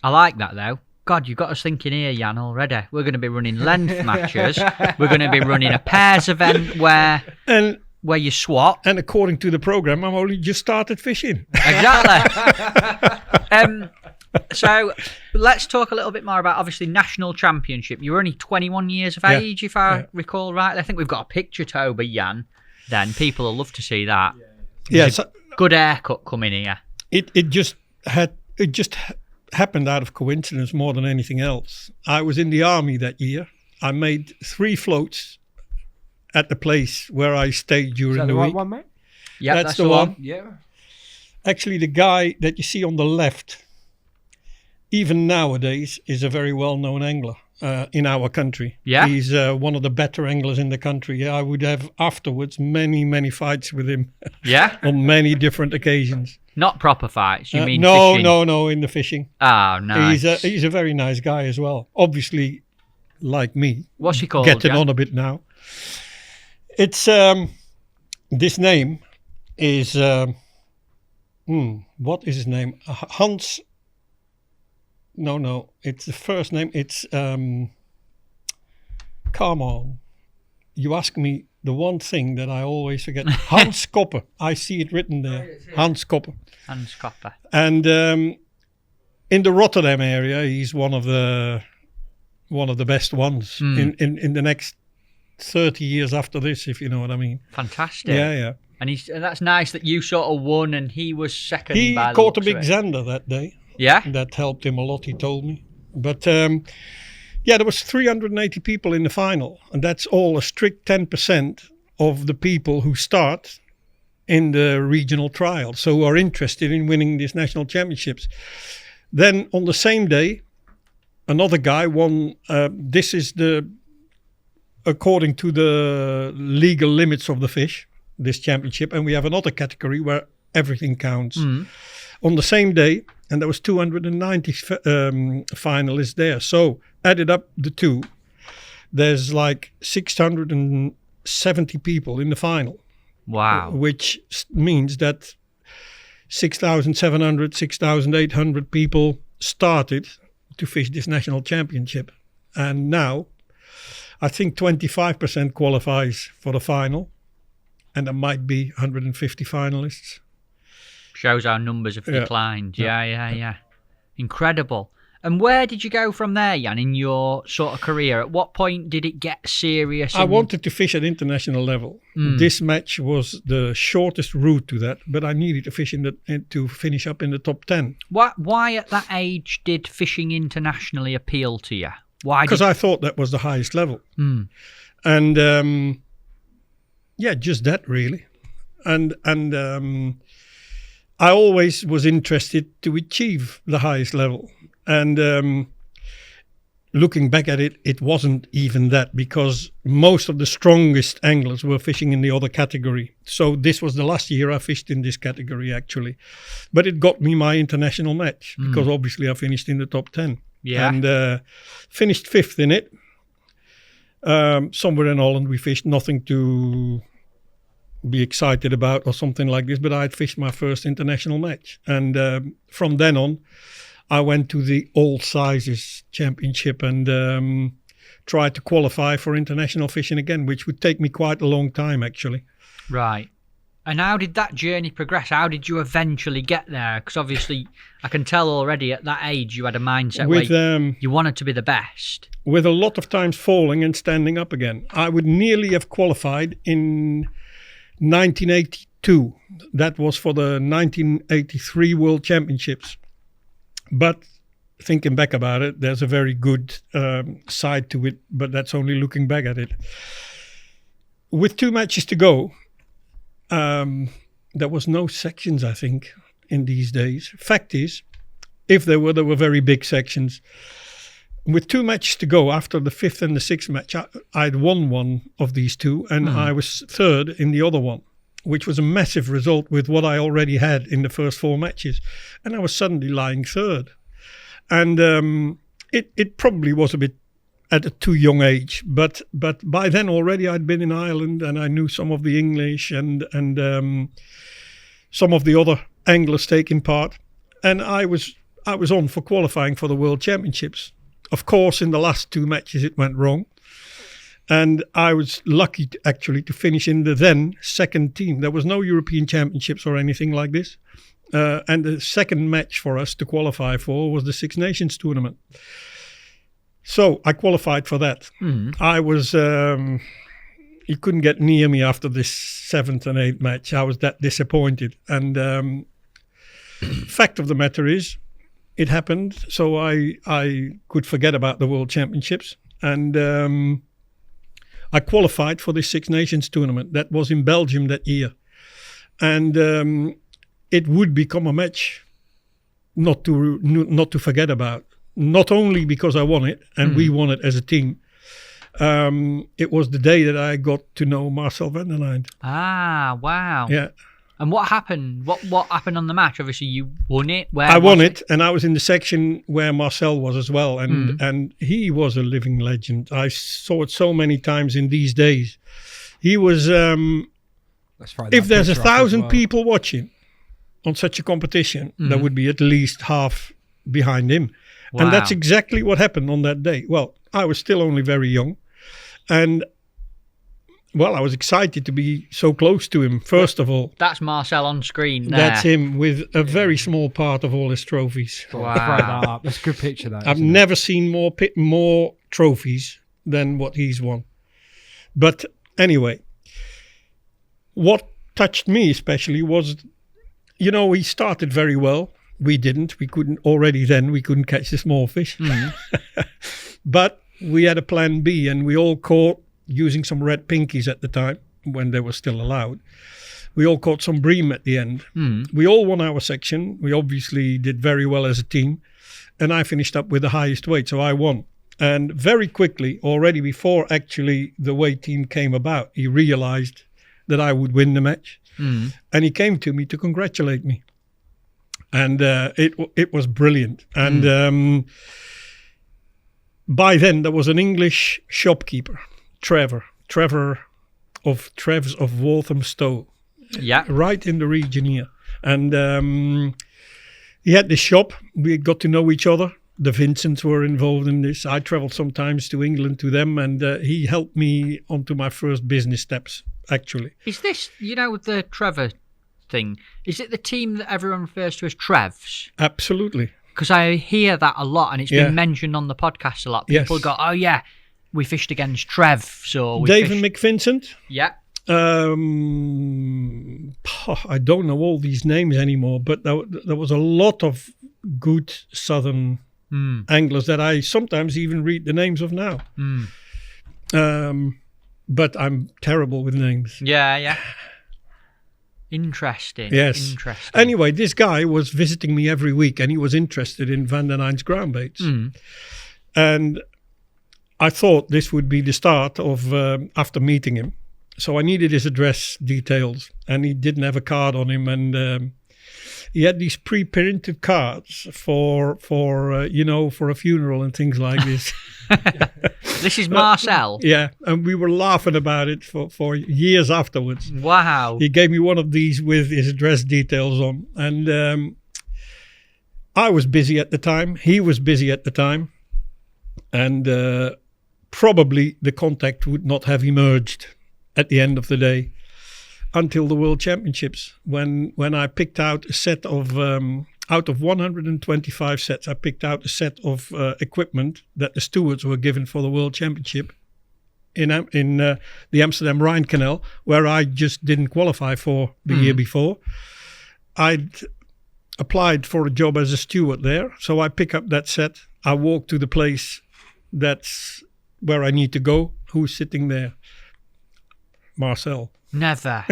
like that though. God, you've got us thinking here, Jan, already. We're going to be running length matches. We're going to be running a pairs event where you swap. And according to the program, I've only just started fishing. Exactly. So let's talk a little bit more about, obviously, national championship. You were only 21 years of age, if I recall rightly. I think we've got a picture, Toby, Jan. Then people will love to see that. Yes. Good haircut coming here. It just happened out of coincidence more than anything else. I was in the army that year. I made 3 floats at the place where I stayed during the week. Right one, mate? Yeah, that's the one. Yeah. Actually, the guy that you see on the left, even nowadays, is a very well-known angler in our country. Yeah? He's one of the better anglers in the country. I would have afterwards many, many fights with him. Yeah? On many different occasions. Not proper fights, you mean no, fishing? No, in the fishing. Oh, nice. He's a very nice guy as well. Obviously, like me. What's he called? Getting on a bit now. It's this name is what is his name? Hans. No, it's the first name. It's come on. You ask me the one thing that I always forget. Hans Kopper. I see it written there. Hans Kopper. Hans Kopper. And in the Rotterdam area, he's one of the best ones in the next 30 years after this, if you know what I mean. Fantastic. Yeah. And that's nice that you sort of won and he was second. He by the caught a looks big of it. Xander that day. Yeah. That helped him a lot, he told me. But there was 380 people in the final, and that's all a strict 10% of the people who start in the regional trial, so who are interested in winning these national championships. Then on the same day, another guy won. This is according to the legal limits of the fish, this championship, and we have another category where everything counts. On the same day, and there was 290 finalists there. So added up the two, there's like 670 people in the final. Wow. Which means that 6,700, 6,800 people started to fish this national championship. And now I think 25% qualifies for the final, and there might be 150 finalists. Shows how numbers have declined. Yeah. Incredible. And where did you go from there, Jan, in your sort of career? At what point did it get serious? I wanted to fish at international level. This match was the shortest route to that, but I needed to fish to finish up in the top 10. Why at that age did fishing internationally appeal to you? Why? Because I thought that was the highest level. And just that really. And I always was interested to achieve the highest level. And looking back at it, it wasn't even that, because most of the strongest anglers were fishing in the other category. So this was the last year I fished in this category, actually. But it got me my international match, because obviously I finished in the top 10. Yeah. And finished 5th in it. Somewhere in Holland we fished, nothing to be excited about or something like this, but I had fished my first international match. And from then on, I went to the all sizes championship and tried to qualify for international fishing again, which would take me quite a long time, actually. Right. And how did that journey progress? How did you eventually get there? Because obviously, I can tell already at that age you had a mindset where you wanted to be the best. With a lot of times falling and standing up again. I would nearly have qualified in 1982. That was for the 1983 World Championships. But thinking back about it, there's a very good side to it, but that's only looking back at it. With 2 matches to go, there was no sections, I think, in these days. Fact is, if there were very big sections. With 2 matches to go, after the 5th and the 6th match, I'd won one of these 2, and I was 3rd in the other one, which was a massive result with what I already had in the first 4 matches. And I was suddenly lying 3rd. And it probably was a bit at a too young age. But by then already I'd been in Ireland and I knew some of the English and some of the other anglers taking part. And I was on for qualifying for the World Championships. Of course, in the last 2 matches it went wrong. And I was lucky to finish in the then second team. There was no European Championships or anything like this. And the second match for us to qualify for was the Six Nations tournament. So I qualified for that. I was, you couldn't get near me after this 7th and 8th match. I was that disappointed. And fact of the matter is, it happened. So I could forget about the World Championships. And I qualified for the Six Nations tournament. That was in Belgium that year. And it would become a match not to forget about. Not only because I won it, and we won it as a team. It was the day that I got to know Marcel van den Eynde. Ah, wow. Yeah. And what happened? What happened on the match? Obviously, you won it. I won it, and I was in the section where Marcel was as well, and he was a living legend. I saw it so many times in these days. He was. If there's 1,000 people watching on such a competition, there would be at least half behind him. Wow. And that's exactly what happened on that day. Well, I was still only very young, and well, I was excited to be so close to him, first of all. That's Marcel on screen there. That's him with a very small part of all his trophies. Wow. That's a good picture, that. I've never seen more trophies than what he's won. But anyway, what touched me especially was, he started very well. We didn't. We couldn't catch the small fish. But we had a plan B, and we all caught, using some red pinkies at the time, when they were still allowed. We all caught some bream at the end. We all won our section. We obviously did very well as a team. And I finished up with the highest weight, so I won. And very quickly, already before actually the weight team came about, he realized that I would win the match. And he came to me to congratulate me. And it was brilliant. And by then, there was an English shopkeeper, Trevor of Trev's of Walthamstow. Yeah. Right in the region here. And he had this shop. We got to know each other. The Vincents were involved in this. I traveled sometimes to England to them, and he helped me onto my first business steps, actually. Is this, with the Trevor thing, is it the team that everyone refers to as Trevs? Absolutely. Because I hear that a lot, and it's been mentioned on the podcast a lot. People go, oh yeah, we fished against Trevs. Or David McVincent. Yeah. I don't know all these names anymore, but there was a lot of good southern anglers that I sometimes even read the names of now. But I'm terrible with names. Yeah. Interesting. Yes. Interesting. Anyway, this guy was visiting me every week, and he was interested in Van den Eynde's groundbaits. And I thought this would be the start of after meeting him. So I needed his address details, and he didn't have a card on him, and he had these pre-printed cards for a funeral and things like this. This is Marcel. Yeah, and we were laughing about it for years afterwards. Wow. He gave me one of these with his address details on, and I was busy at the time. He was busy at the time, and probably the contact would not have emerged at the end of the day until the World Championships, when I picked out a set of out of 125 sets, I picked out a set of equipment that the stewards were given for the World Championship in the Amsterdam Rhine Canal, where I just didn't qualify for the year before. I'd applied for a job as a steward there, so I pick up that set. I walk to the place that's where I need to go. Who's sitting there? Marcel. Never.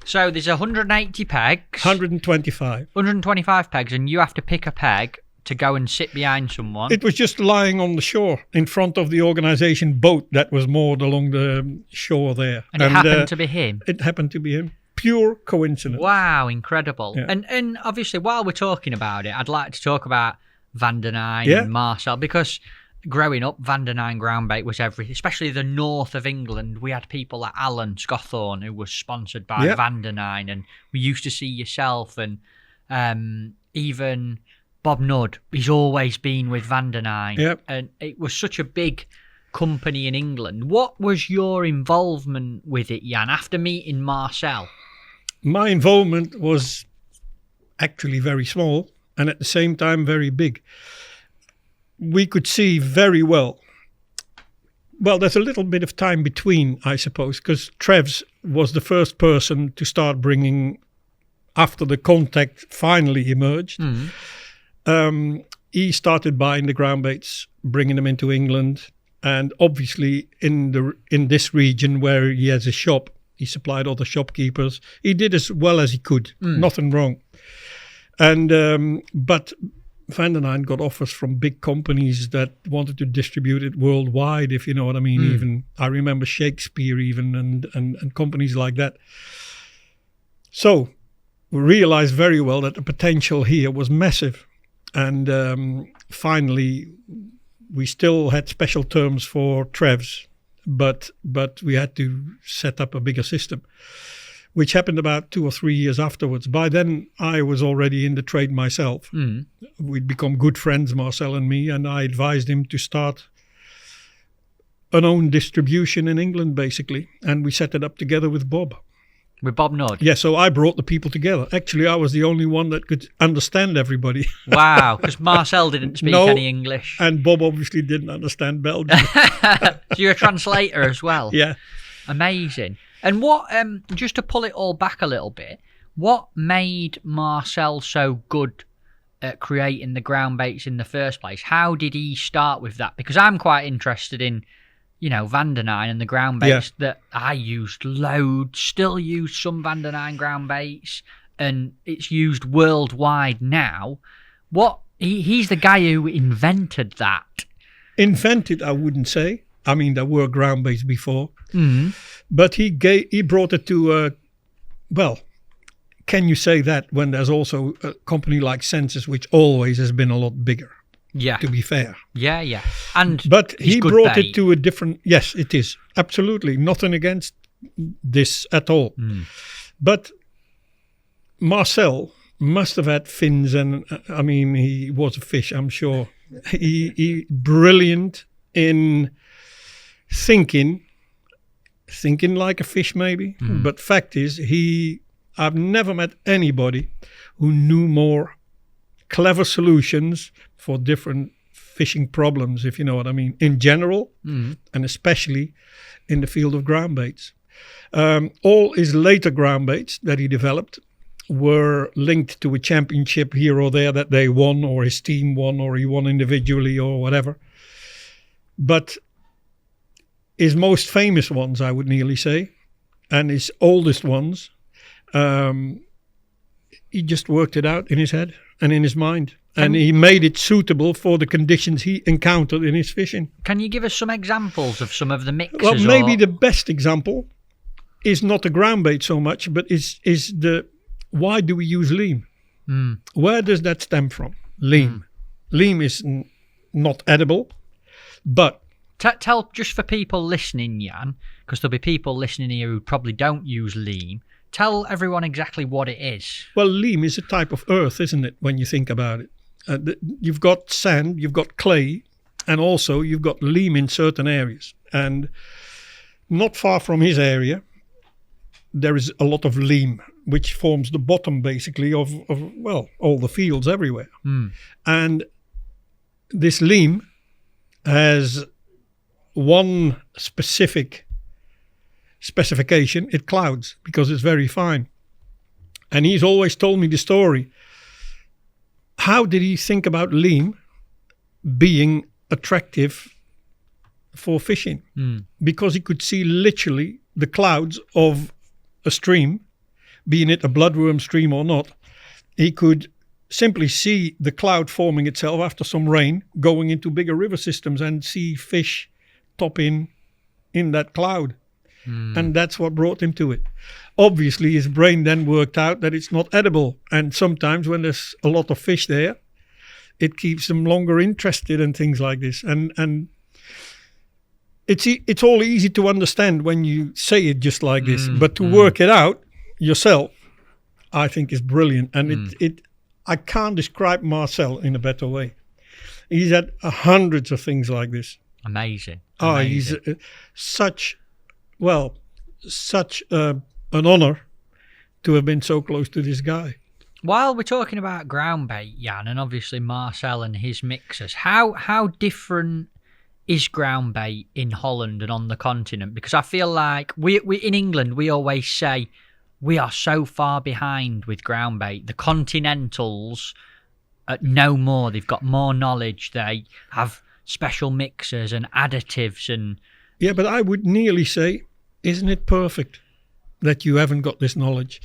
So there's 180 pegs. 125. 125 pegs, and you have to pick a peg to go and sit behind someone. It was just lying on the shore in front of the organisation boat that was moored along the shore there. And it happened to be him? It happened to be him. Pure coincidence. Wow, incredible. Yeah. And obviously, while we're talking about it, I'd like to talk about Van den Eynde and Marcel, because growing up, Van den Eynde Groundbait was everything, especially the north of England. We had people like Alan Scawthorne, who was sponsored by Van den Eynde, and we used to see yourself, and even Bob Nudd, he's always been with Van den Eynde. Yep. And it was such a big company in England. What was your involvement with it, Jan, after meeting Marcel? My involvement was actually very small and at the same time very big. We could see very well. Well, there's a little bit of time between, I suppose, because Trevs was the first person to start bringing, after the contact finally emerged. He started buying the groundbaits, bringing them into England, and obviously in this region where he has a shop, he supplied other shopkeepers. He did as well as he could, nothing wrong. And but Van den Eynde got offers from big companies that wanted to distribute it worldwide, if you know what I mean. Even I remember Shakespeare, even and companies like that. So we realized very well that the potential here was massive, and finally we still had special terms for Trevs, but we had to set up a bigger system, which happened about 2 or 3 years afterwards. By then, I was already in the trade myself. We'd become good friends, Marcel and me, and I advised him to start an own distribution in England, basically. And we set it up together with Bob. With Bob Nudd? Yeah, so I brought the people together. Actually, I was the only one that could understand everybody. Wow, because Marcel didn't speak any English. And Bob obviously didn't understand Belgian. So you're a translator as well? Yeah. Amazing. And what, just to pull it all back a little bit, what made Marcel so good at creating the ground baits in the first place? How did he start with that? Because I'm quite interested in, you know, Van den Eynde and the ground baits that I used loads, still use some Van den Eynde ground baits, and it's used worldwide now. He's the guy who invented that. Invented, I wouldn't say. I mean, there were ground baits before. But he brought it to, well, can you say that when there's also a company like Senses, which always has been a lot bigger? Yeah. To be fair. Yeah. But he brought bait. it to a different, yes, it is. Absolutely. Nothing against this at all. But Marcel must have had fins, and I mean, he was a fish, I'm sure. He brilliant in thinking like a fish maybe. But fact is, I've never met anybody who knew more clever solutions for different fishing problems, if you know what I mean, in general, and especially in the field of ground baits. All his later ground baits that he developed were linked to a championship here or there that they won, or his team won, or he won individually, or whatever. But his most famous ones, I would nearly say, and his oldest ones, he just worked it out in his head and in his mind. And he made it suitable for the conditions he encountered in his fishing. Can you give us some examples of some of the mixes? Well, maybe the best example is not the ground bait so much, but is the why do we use leam? Where does that stem from? Leam. Leam is not edible, but... Tell just for people listening, Jan, because there'll be people listening here who probably don't use leam. Tell everyone exactly what it is. Well, leam is a type of earth, isn't it, when you think about it? You've got sand, you've got clay, and also you've got leam in certain areas. And not far from his area, there is a lot of leam, which forms the bottom, basically, of all the fields everywhere. And this leam has one specific specification: it clouds because it's very fine. And he's always told me the story. How did he think about leam being attractive for fishing? Because he could see literally the clouds of a stream, being it a bloodworm stream or not. He could simply see the cloud forming itself after some rain, going into bigger river systems, and see fish top in that cloud. And that's what brought him to it. Obviously, his brain then worked out that it's not edible. And sometimes when there's a lot of fish there, it keeps them longer interested in things like this. And it's all easy to understand when you say it just like this. But to work it out yourself, I think is brilliant. And I can't describe Marcel in a better way. He's had hundreds of things like this. Amazing. He's such an honor to have been so close to this guy. While we're talking about Groundbait, Jan, and obviously Marcel and his mixers, how different is Groundbait in Holland and on the continent? Because I feel like we in England, we always say we are so far behind with Groundbait. The continentals know more. They've got more knowledge. They have special mixers and additives and... Yeah, but I would nearly say, isn't it perfect that you haven't got this knowledge?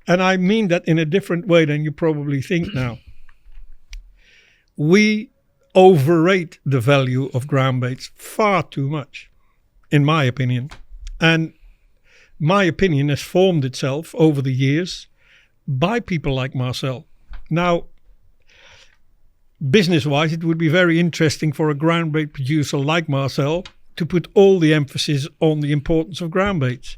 And I mean that in a different way than you probably think now. We overrate the value of ground baits far too much, in my opinion. And my opinion has formed itself over the years by people like Marcel. Now, business-wise, it would be very interesting for a ground bait producer like Marcel to put all the emphasis on the importance of ground baits.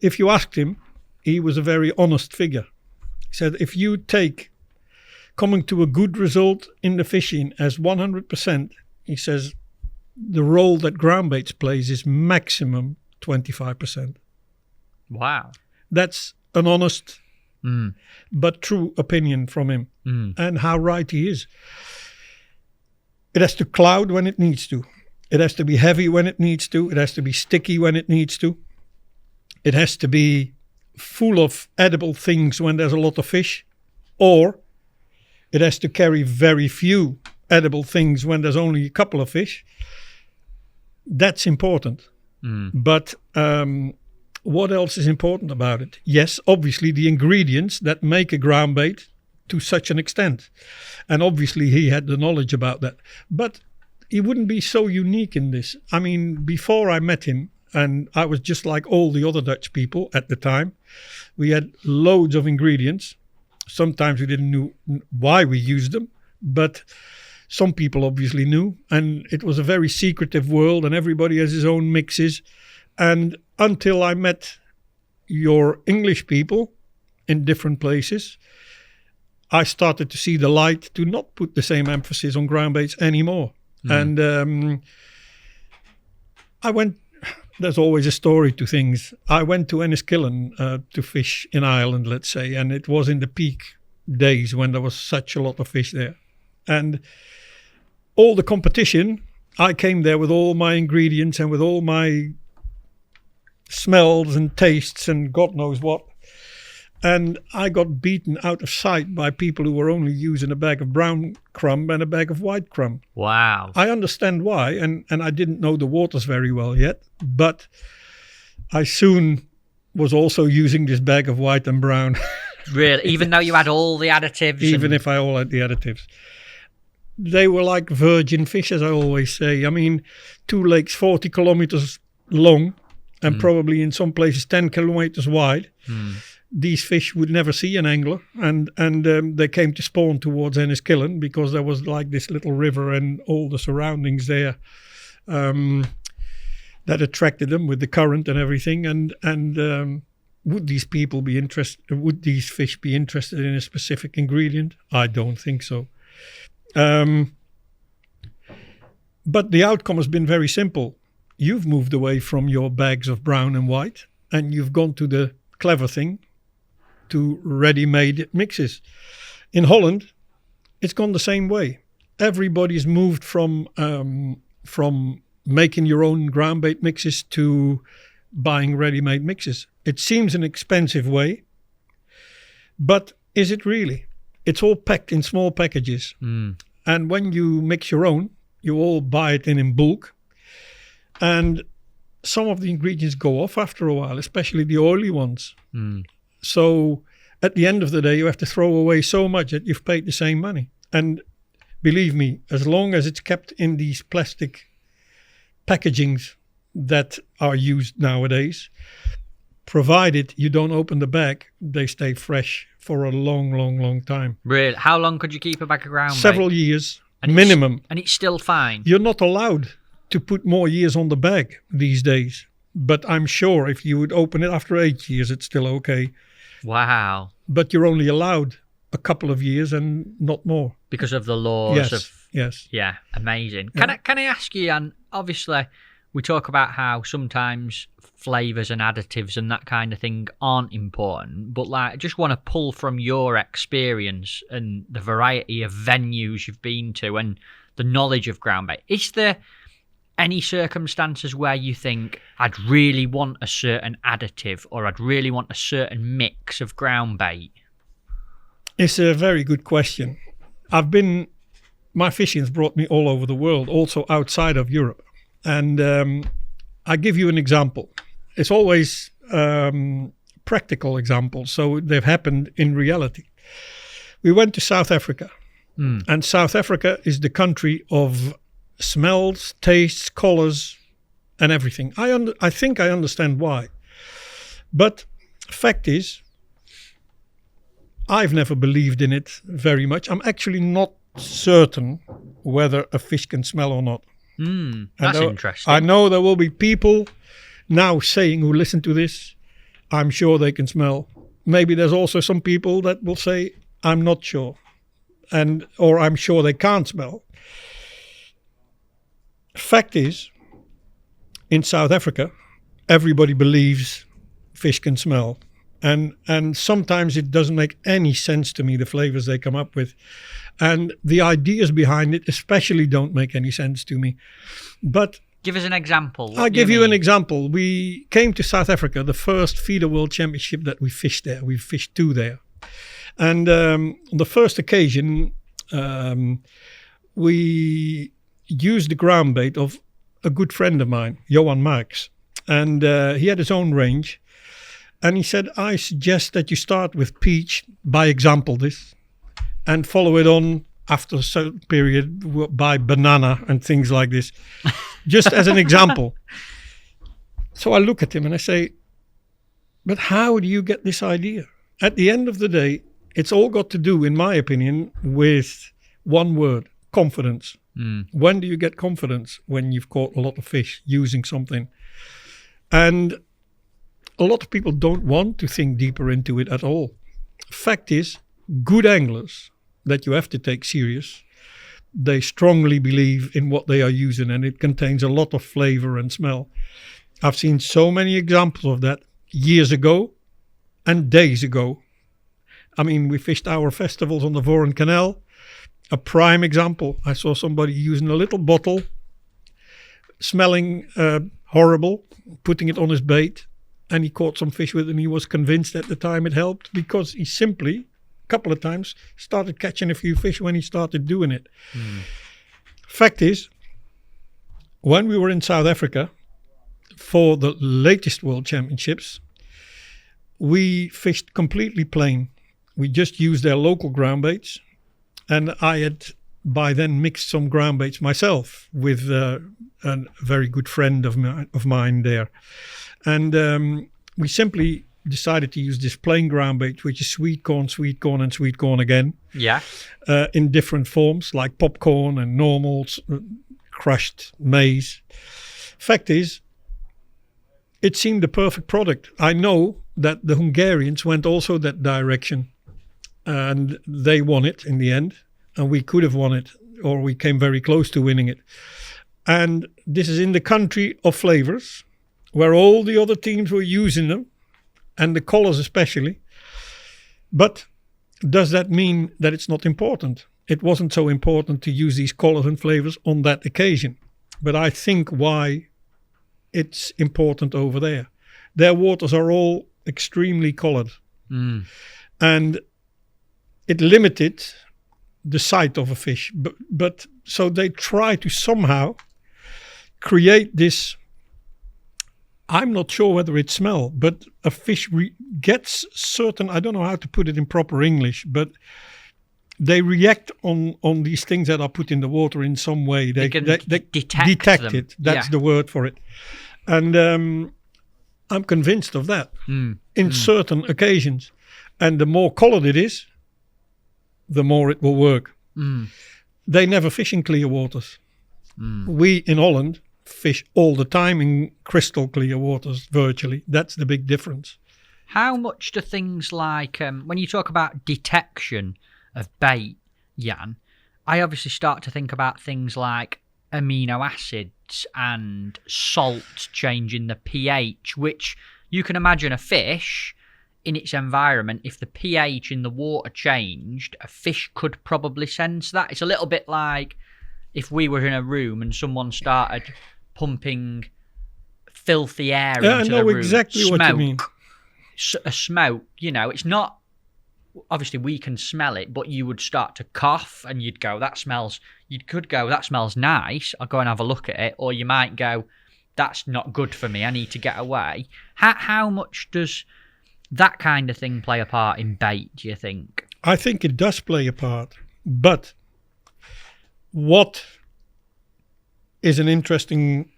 If you asked him, he was a very honest figure. He said, if you take coming to a good result in the fishing as 100%, he says, the role that ground baits plays is maximum 25%. Wow. That's an honest but true opinion from him. And how right he is. It has to cloud when it needs to. It has to be heavy when it needs to. It has to be sticky when it needs to. It has to be full of edible things when there's a lot of fish. Or it has to carry very few edible things when there's only a couple of fish. That's important. But what else is important about it? Yes, obviously the ingredients that make a ground bait to such an extent. And obviously he had the knowledge about that. But he wouldn't be so unique in this. I mean, before I met him, and I was just like all the other Dutch people at the time, we had loads of ingredients. Sometimes we didn't know why we used them, but some people obviously knew. And it was a very secretive world and everybody has his own mixes. And until I met your English people in different places, I started to see the light to not put the same emphasis on ground baits anymore. And I went, there's always a story to things. I went to Enniskillen to fish in Ireland, let's say, and it was in the peak days when there was such a lot of fish there. And all the competition, I came there with all my ingredients and with all my smells and tastes and God knows what. And I got beaten out of sight by people who were only using a bag of brown crumb and a bag of white crumb. Wow. I understand why, and I didn't know the waters very well yet, but I soon was also using this bag of white and brown. Really? Even though you had all the additives? Even if I all had the additives. They were like virgin fish, as I always say. I mean, 2 lakes 40 kilometers long and probably in some places 10 kilometers wide. These fish would never see an angler, and they came to spawn towards Enniskillen because there was like this little river and all the surroundings there that attracted them with the current and everything. And would these people be interested? Would these fish be interested in a specific ingredient? I don't think so. But the outcome has been very simple. You've moved away from your bags of brown and white, and you've gone to the clever thing, to ready-made mixes. In Holland, it's gone the same way. Everybody's moved from making your own groundbait mixes to buying ready-made mixes. It seems an expensive way, but is it really? It's all packed in small packages. And when you mix your own, you all buy it in bulk. And some of the ingredients go off after a while, especially the oily ones. So at the end of the day, you have to throw away so much that you've paid the same money. And believe me, as long as it's kept in these plastic packagings that are used nowadays, provided you don't open the bag, they stay fresh for a long, long, long time. Really? How long could you keep a bag of groundbait? Several years, and minimum. And it's still fine? You're not allowed to put more years on the bag these days. But I'm sure if you would open it after 8 years, it's still okay. Wow. But you're only allowed a couple of years and not more. Because of the laws of... Yes. Yeah, amazing. Yeah. Can I ask you, and obviously we talk about how sometimes flavours and additives and that kind of thing aren't important, but like I just want to pull from your experience and the variety of venues you've been to and the knowledge of groundbait. Is there any circumstances where you think I'd really want a certain additive or I'd really want a certain mix of groundbait? It's a very good question. My fishing's brought me all over the world, also outside of Europe. And I give you an example. It's always practical examples, so they've happened in reality. We went to South Africa, and South Africa is the country of smells, tastes, colors, and everything. I think I understand why. But fact is, I've never believed in it very much. I'm actually not certain whether a fish can smell or not. That's interesting. I know there will be people now saying, who listen to this, I'm sure they can smell. Maybe there's also some people that will say, I'm not sure, or I'm sure they can't smell. Fact is, in South Africa, everybody believes fish can smell. And sometimes it doesn't make any sense to me, the flavors they come up with. And the ideas behind it especially don't make any sense to me. But give us an example. I'll give you an example. We came to South Africa, the first Feeder World Championship that we fished there. We fished 2 there. And on the first occasion, we used the groundbait of a good friend of mine, Johan Marx. And he had his own range. And he said, I suggest that you start with peach, by example this, and follow it on after a certain period by banana and things like this, just as an example. So I look at him and I say, but how do you get this idea? At the end of the day, it's all got to do, in my opinion, with one word, confidence. When do you get confidence? When you've caught a lot of fish using something. And a lot of people don't want to think deeper into it at all. Fact is, good anglers that you have to take serious, they strongly believe in what they are using, and it contains a lot of flavor and smell. I've seen so many examples of that years ago and days ago. I mean, we fished our festivals on the Voren Canal. A prime example. I saw somebody using a little bottle, smelling horrible, putting it on his bait, and he caught some fish with it, and he was convinced at the time it helped because he simply, a couple of times, started catching a few fish when he started doing it. Fact is, when we were in South Africa for the latest World Championships, we fished completely plain. we just used their local ground baits, and I had by then mixed some ground baits myself with a very good friend of mine there, and we simply decided to use this plain ground bait, which is sweet corn, and sweet corn again. Yeah. In different forms like popcorn and normal crushed maize. Fact is, it seemed the perfect product. I know that the Hungarians went also that direction, and they won it in the end, and we could have won it, or we came very close to winning it. And this is in the country of flavors, where all the other teams were using them, and the colors especially. But does that mean that it's not important? It wasn't so important to use these colors and flavors on that occasion. But I think why it's important over there. Their waters are all extremely colored. And it limited the sight of a fish. But so they try to somehow create this, I'm not sure whether it's smell, but a fish gets certain, I don't know how to put it in proper English, but they react on these things that are put in the water in some way. They detect them. it. That's the word for it. And I'm convinced of that in certain occasions. And the more colored it is, the more it will work. They never fish in clear waters. We in Holland fish all the time in crystal clear waters, virtually. That's the big difference. How much do things like, when you talk about detection of bait, Jan, I obviously start to think about things like amino acids and salt changing the pH, which you can imagine a fish in its environment, if the pH in the water changed, a fish could probably sense that. It's a little bit like if we were in a room and someone started pumping filthy air into the room. I know exactly what you mean. A smoke, it's not, obviously we can smell it, but you would start to cough and you'd go, that smells nice, I'll go and have a look at it. Or you might go, that's not good for me, I need to get away. How much does that kind of thing play a part in bait, do you think? I think it does play a part, but what is an interesting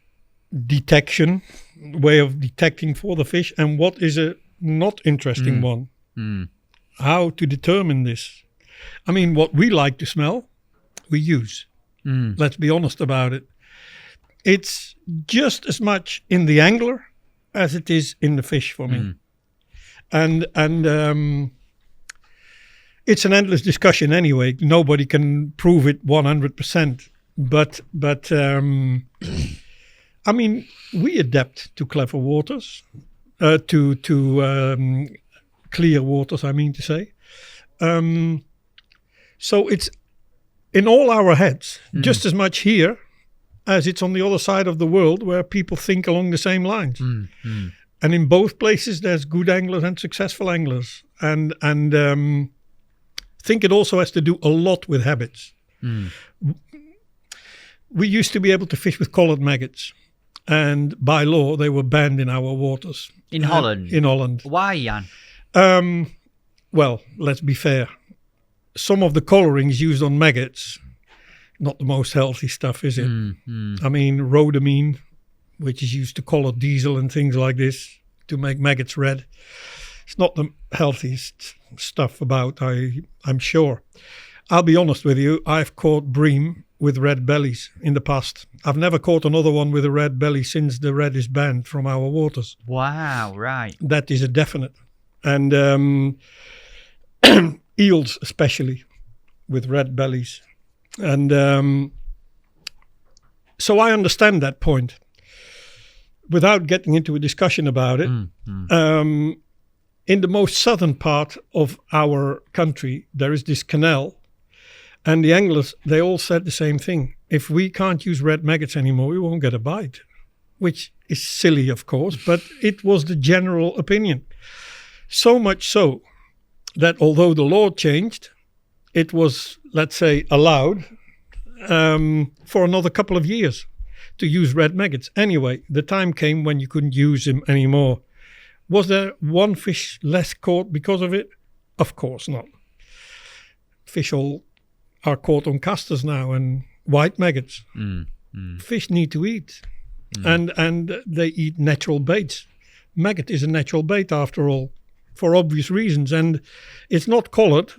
detection, way of detecting for the fish, and what is a not interesting one? How to determine this? I mean, what we like to smell, we use. Let's be honest about it. It's just as much in the angler as it is in the fish for me. And it's an endless discussion anyway. Nobody can prove it 100%. But I mean, we adapt to clever waters, to clear waters, I mean to say. So it's in all our heads, just as much here as it's on the other side of the world where people think along the same lines. And in both places, there's good anglers and successful anglers. And I think it also has to do a lot with habits. We used to be able to fish with collared maggots. And by law, they were banned in our waters. In Holland? In Holland. Why, Jan? Well, let's be fair. Some of the colorings used on maggots, not the most healthy stuff, is it? I mean, rhodamine, which is used to color diesel and things like this to make maggots red. It's not the healthiest stuff about, I'm sure. I'll be honest with you, I've caught bream with red bellies in the past. I've never caught another one with a red belly since the red is banned from our waters. Wow, right. That is a definite. And eels especially with red bellies. And so I understand that point. Without getting into a discussion about it, in the most southern part of our country, there is this canal. And the anglers, they all said the same thing. If we can't use red maggots anymore, we won't get a bite. Which is silly, of course, but it was the general opinion. So much so that although the law changed, it was, let's say, allowed for another couple of years to use red maggots. Anyway, the time came when you couldn't use them anymore. Was there one fish less caught because of it? Of course not. Fish all are caught on casters now and white maggots. Fish need to eat, and they eat natural baits. Maggot is a natural bait after all, for obvious reasons, and it's not collared.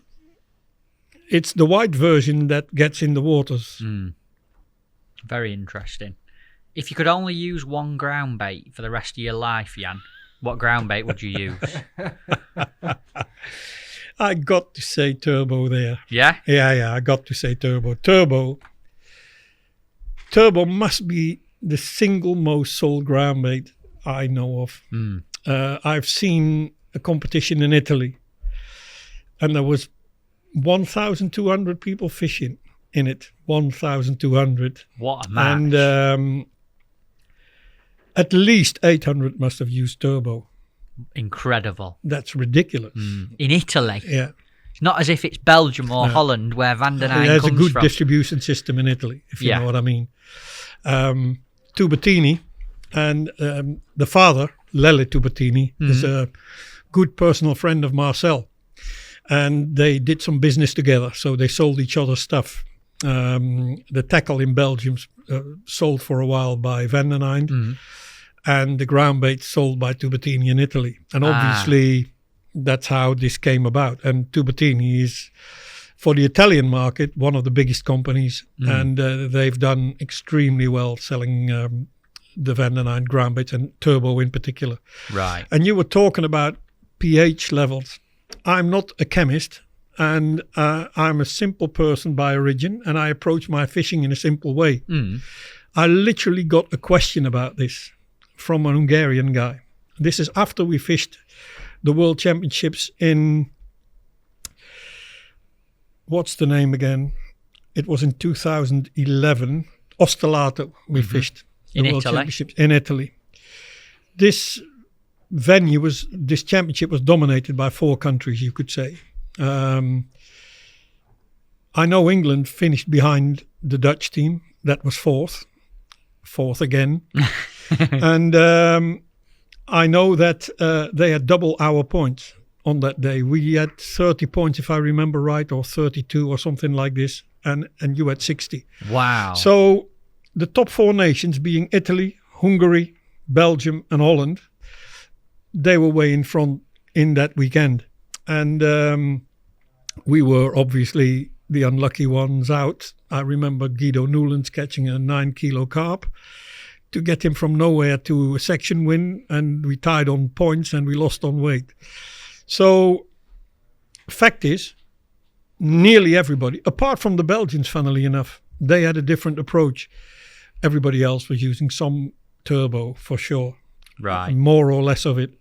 It's the white version that gets in the waters. Very interesting. If you could only use one ground bait for the rest of your life, Jan, what ground bait would you use? I got to say turbo there. Yeah? Yeah, I got to say turbo. Turbo must be the single most sold ground bait I know of. I've seen a competition in Italy, and there was 1,200 people fishing in it. 1,200. What a match. And at least 800 must have used turbo. Incredible. That's ridiculous. In Italy. Yeah. It's not as if it's Belgium or Holland where Van den Eynde There's comes a good from. distribution system in Italy, if you know what I mean. Tubettini and the father, Lele Tubettini, is a good personal friend of Marcel. And they did some business together, so they sold each other stuff. The tackle in Belgium sold for a while by Van den Eynde, and the ground bait sold by Tubettini in Italy. And obviously, that's how this came about. And Tubettini is, for the Italian market, one of the biggest companies, and they've done extremely well selling the Van den Eynde ground baits and turbo in particular. Right. And you were talking about pH levels. I'm not a chemist, and I'm a simple person by origin, and I approach my fishing in a simple way. I literally got a question about this from an Hungarian guy. This is after we fished the World Championships in, what's the name again? It was in 2011. Ostellato we fished the In World Italy? Championships in Italy. This championship was dominated by 4 countries, you could say. I know England finished behind the Dutch team. That was fourth again. And I know that they had double our points on that day. We had 30 points, if I remember right, or 32 or something like this. And you had 60. Wow. So the top 4 nations, being Italy, Hungary, Belgium and Holland, they were way in front in that weekend. And we were obviously the unlucky ones out. I remember Guido Newlands catching a 9-kilo carp to get him from nowhere to a section win, and we tied on points and we lost on weight. So fact is, nearly everybody, apart from the Belgians, funnily enough, they had a different approach. Everybody else was using some turbo for sure. Right. More or less of it.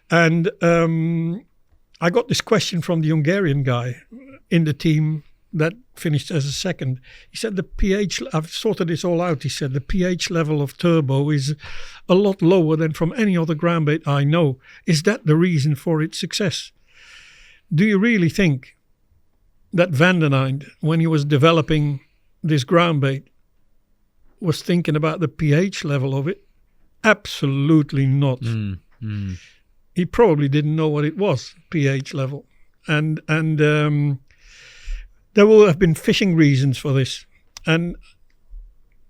And I got this question from the Hungarian guy in the team that finished as a second. He said the pH, I've sorted this all out, he said the pH level of turbo is a lot lower than from any other ground bait I know. Is that the reason for its success? Do you really think that Van den Eynde, when he was developing this ground bait, was thinking about the pH level of it? Absolutely not. He probably didn't know what it was, pH level. And there will have been fishing reasons for this. And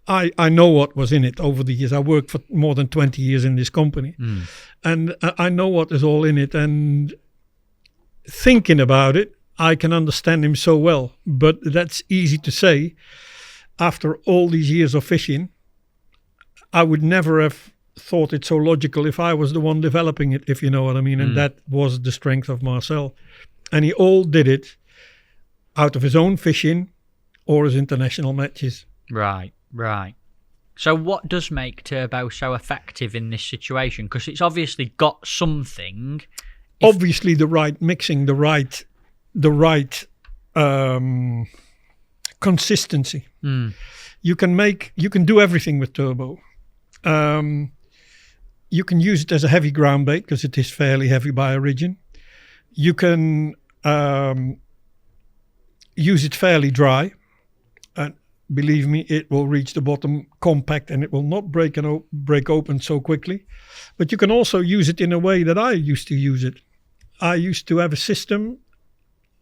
I know what was in it over the years. I worked for more than 20 years in this company. And I know what is all in it. And thinking about it, I can understand him so well. But that's easy to say. After all these years of fishing, I would never have thought it so logical if I was the one developing it, if you know what I mean. And that was the strength of Marcel. And he all did it out of his own fishing or his international matches. Right. So what does make turbo so effective in this situation? Because it's obviously got something. Obviously the right mixing, the right consistency. You can do everything with turbo. You can use it as a heavy ground bait because it is fairly heavy by origin. You can use it fairly dry, and believe me, it will reach the bottom compact and it will not break open so quickly. But you can also use it in a way that I used to use it. I used to have a system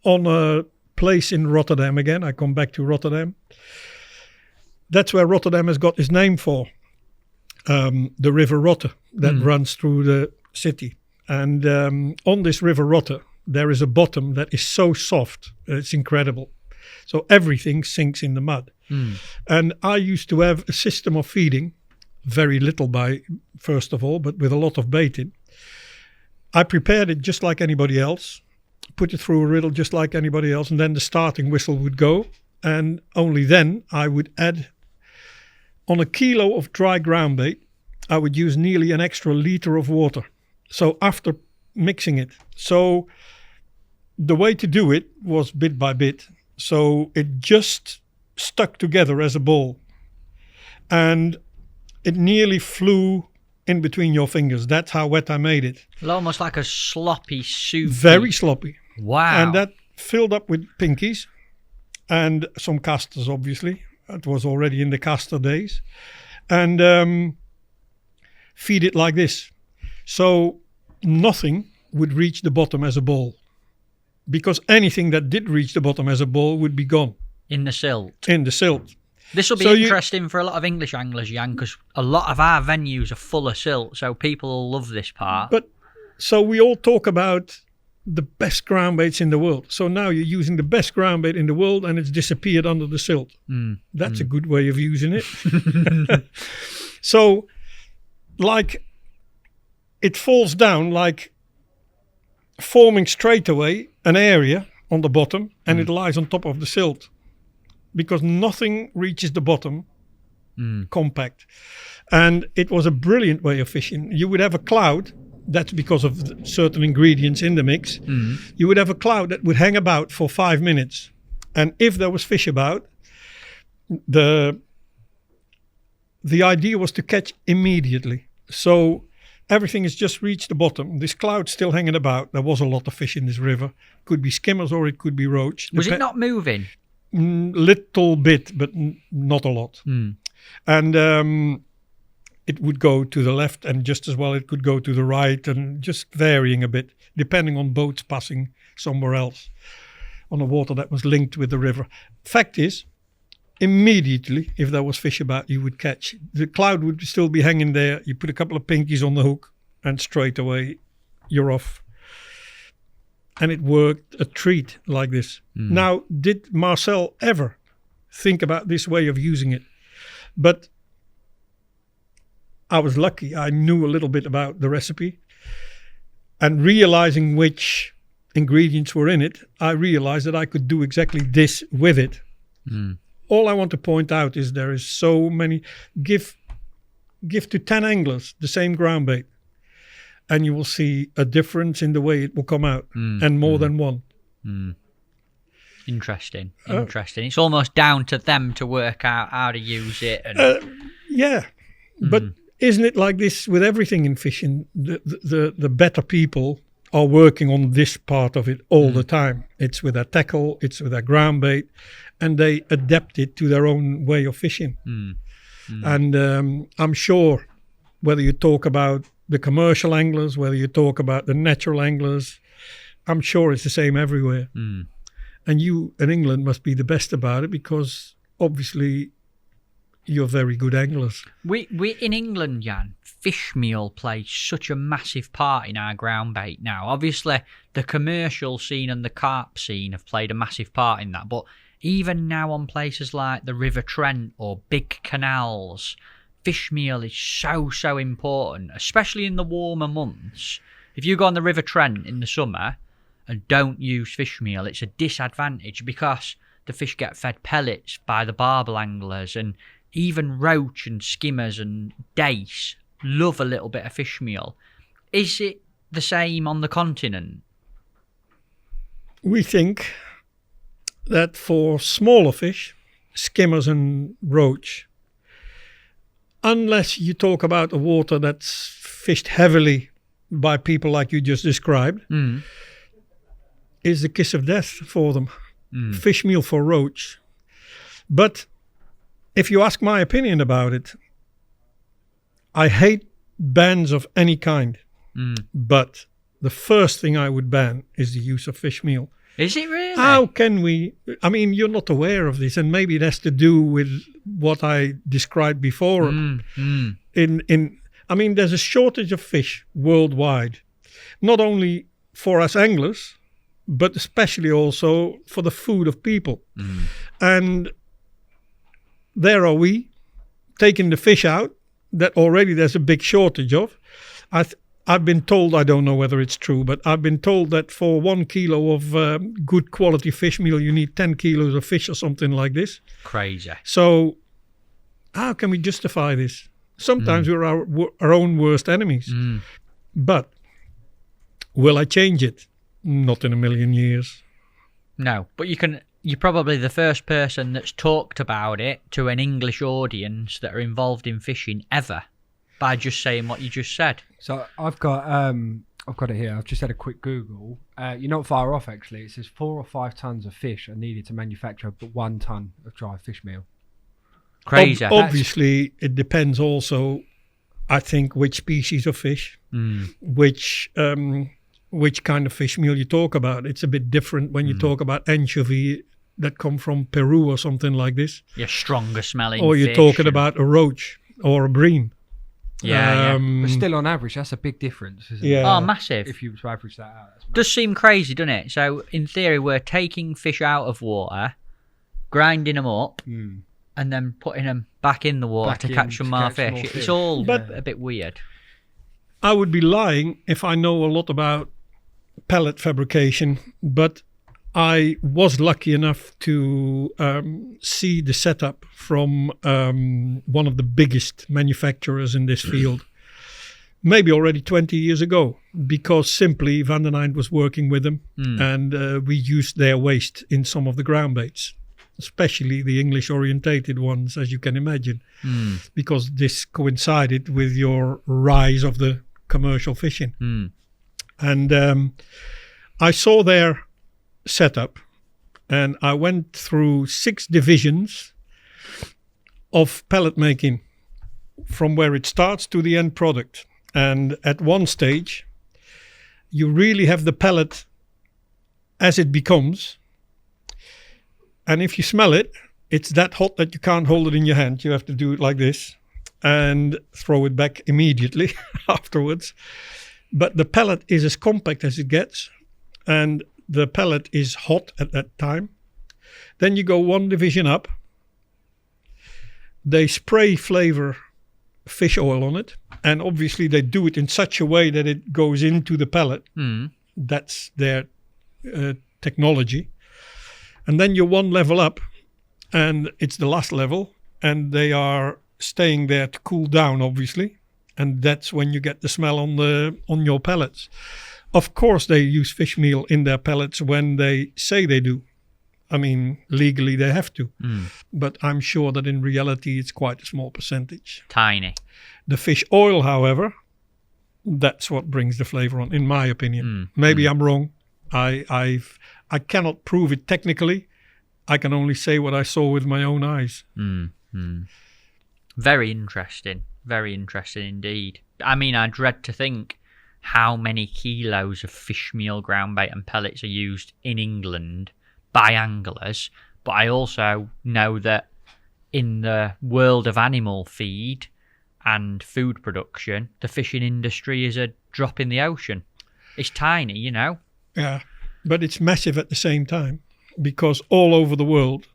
on a place in Rotterdam again. I come back to Rotterdam. That's where Rotterdam has got its name for. The River Rotte that runs through the city. And on this River Rotte, there is a bottom that is so soft. It's incredible. So everything sinks in the mud. And I used to have a system of feeding, very little first of all, but with a lot of bait in. I prepared it just like anybody else, put it through a riddle just like anybody else, and then the starting whistle would go. And only then I would add, on a kilo of dry ground bait, I would use nearly an extra liter of water. So after mixing it. So the way to do it was bit by bit. So it just stuck together as a ball. And it nearly flew in between your fingers. That's how wet I made it. Almost like a sloppy soup. Very sloppy. Wow. And that filled up with pinkies and some casters, obviously. It was already in the caster days. And feed it like this. So nothing would reach the bottom as a ball. Because anything that did reach the bottom as a ball would be gone. In the silt. In the silt. This will be interesting for a lot of English anglers, Jan, because a lot of our venues are full of silt, so people will love this part. But so we all talk about the best ground baits in the world. So now you're using the best ground bait in the world and it's disappeared under the silt. That's a good way of using it. So, like, it falls down, like forming straight away an area on the bottom, and it lies on top of the silt. Because nothing reaches the bottom compact. And it was a brilliant way of fishing. You would have a cloud, that's because of certain ingredients in the mix. You would have a cloud that would hang about for 5 minutes. And if there was fish about, the idea was to catch immediately. So everything has just reached the bottom. This cloud's still hanging about. There was a lot of fish in this river. Could be skimmers or it could be roach. Was it not moving? Little bit, but not a lot. And it would go to the left, and just as well it could go to the right, and just varying a bit depending on boats passing somewhere else on a water that was linked with the river. Fact is, immediately if there was fish about, you would catch. The cloud would still be hanging there. You put a couple of pinkies on the hook and straight away you're off. And it worked a treat like this. Now, did Marcel ever think about this way of using it? But I was lucky. I knew a little bit about the recipe. And realizing which ingredients were in it, I realized that I could do exactly this with it. All I want to point out is there is so many. Give to 10 anglers the same ground bait, and you will see a difference in the way it will come out, and more than one. Interesting. It's almost down to them to work out how to use it. And... But isn't it like this with everything in fishing? The better people are working on this part of it all the time. It's with their tackle, it's with their ground bait, and they adapt it to their own way of fishing. And I'm sure whether you talk about the commercial anglers, whether you talk about the natural anglers, I'm sure it's the same everywhere. And you in England must be the best about it, because obviously you're very good anglers. We in England, Jan, fish meal plays such a massive part in our ground bait now. Obviously, the commercial scene and the carp scene have played a massive part in that. But even now on places like the River Trent or big canals, fish meal is so important, especially in the warmer months. If you go on the River Trent in the summer and don't use fish meal, it's a disadvantage, because the fish get fed pellets by the barbel anglers, and even roach and skimmers and dace love a little bit of fish meal. Is it the same on the continent? We think that for smaller fish, skimmers and roach, unless you talk about a water that's fished heavily by people like you just described, is the kiss of death for them. Fish meal for roach. But if you ask my opinion about it, I hate bans of any kind. But the first thing I would ban is the use of fish meal. Is it really? How can we? I mean, you're not aware of this, and maybe it has to do with what I described before. I mean, there's a shortage of fish worldwide, not only for us anglers, but especially also for the food of people. And there are we taking the fish out that already there's a big shortage of. I've been told, I don't know whether it's true, but I've been told that for 1 kilo of good quality fish meal, you need 10 kilos of fish or something like this. Crazy. So how can we justify this? Sometimes we're our own worst enemies. But will I change it? Not in a million years. No, but you're probably the first person that's talked about it to an English audience that are involved in fishing ever by just saying what you just said. So I've got it here. I've just had a quick Google. You're not far off, actually. It says 4 or 5 tons of fish are needed to manufacture but 1 ton of dry fish meal. Crazy. Obviously, it depends also, I think, which species of fish, which kind of fish meal you talk about. It's a bit different when you talk about anchovy that come from Peru or something like this. Yeah, stronger smelling or you're fish talking about a roach or a bream. Yeah. But still, on average, that's a big difference, isn't it? Yeah. Oh, massive. If you were to average that out. That's Does seem crazy, doesn't it? So, in theory, we're taking fish out of water, grinding them up, and then putting them back in the water to catch some more fish. It's all a bit weird. I would be lying if I know a lot about pellet fabrication, but I was lucky enough to see the setup from one of the biggest manufacturers in this field, maybe already 20 years ago, because simply Van den Eynde was working with them, and we used their waste in some of the ground baits, especially the English orientated ones, as you can imagine, because this coincided with your rise of the commercial fishing. And I saw their setup, and I went through 6 divisions of pellet making from where it starts to the end product. And at one stage, you really have the pellet as it becomes. And if you smell it, it's that hot that you can't hold it in your hand. You have to do it like this and throw it back immediately afterwards. But the pellet is as compact as it gets, and the pellet is hot at that time. Then you go 1 division up. They spray flavor fish oil on it, and obviously they do it in such a way that it goes into the pellet. That's their technology. And then you're 1 level up, and it's the last level, and they are staying there to cool down, obviously. And that's when you get the smell on your pellets. Of course, they use fish meal in their pellets when they say they do. I mean, legally they have to. But I'm sure that in reality it's quite a small percentage. Tiny. The fish oil, however, that's what brings the flavor on, in my opinion. Maybe I'm wrong. I cannot prove it technically. I can only say what I saw with my own eyes. Very interesting. Very interesting indeed. I mean, I dread to think how many kilos of fish meal, ground bait and pellets are used in England by anglers. But I also know that in the world of animal feed and food production, the fishing industry is a drop in the ocean. It's tiny, you know. Yeah, but it's massive at the same time, because all over the world,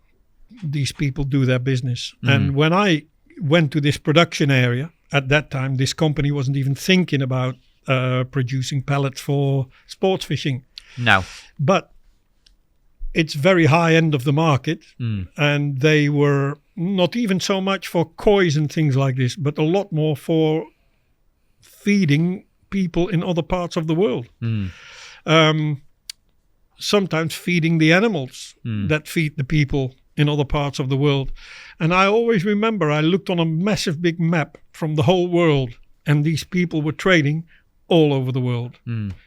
these people do their business. And when I went to this production area, at that time, this company wasn't even thinking about producing pellets for sports fishing. No. But it's very high end of the market, and they were not even so much for kois and things like this, but a lot more for feeding people in other parts of the world. Sometimes feeding the animals that feed the people in other parts of the world. And I always remember I looked on a massive big map from the whole world, and these people were trading all over the world.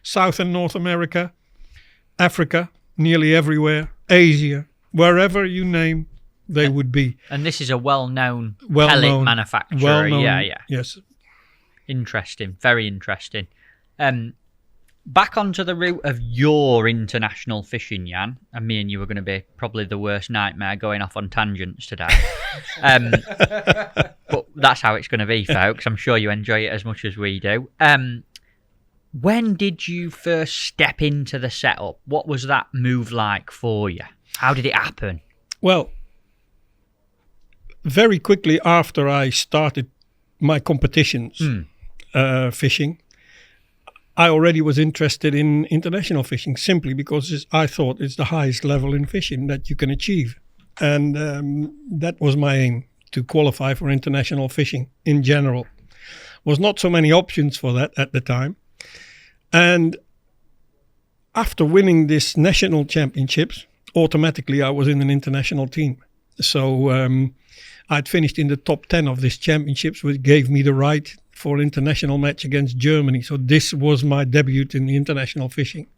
South and North America, Africa, nearly everywhere, Asia, wherever you name, they would be. And this is a well-known pellet manufacturer. Yeah. Yes. Interesting. Very interesting. back onto the route of your international fishing, Jan, and me and you are going to be probably the worst nightmare going off on tangents today. But that's how it's going to be, folks. I'm sure you enjoy it as much as we do. When did you first step into the setup? What was that move like for you? How did it happen? Well, very quickly after I started my competitions fishing, I already was interested in international fishing simply because I thought it's the highest level in fishing that you can achieve. And that was my aim, to qualify for international fishing in general. Was not so many options for that at the time. And after winning this national championships, automatically I was in an international team. So I'd finished in the top 10 of this championships, which gave me the right for an international match against Germany. So this was my debut in the international fishing.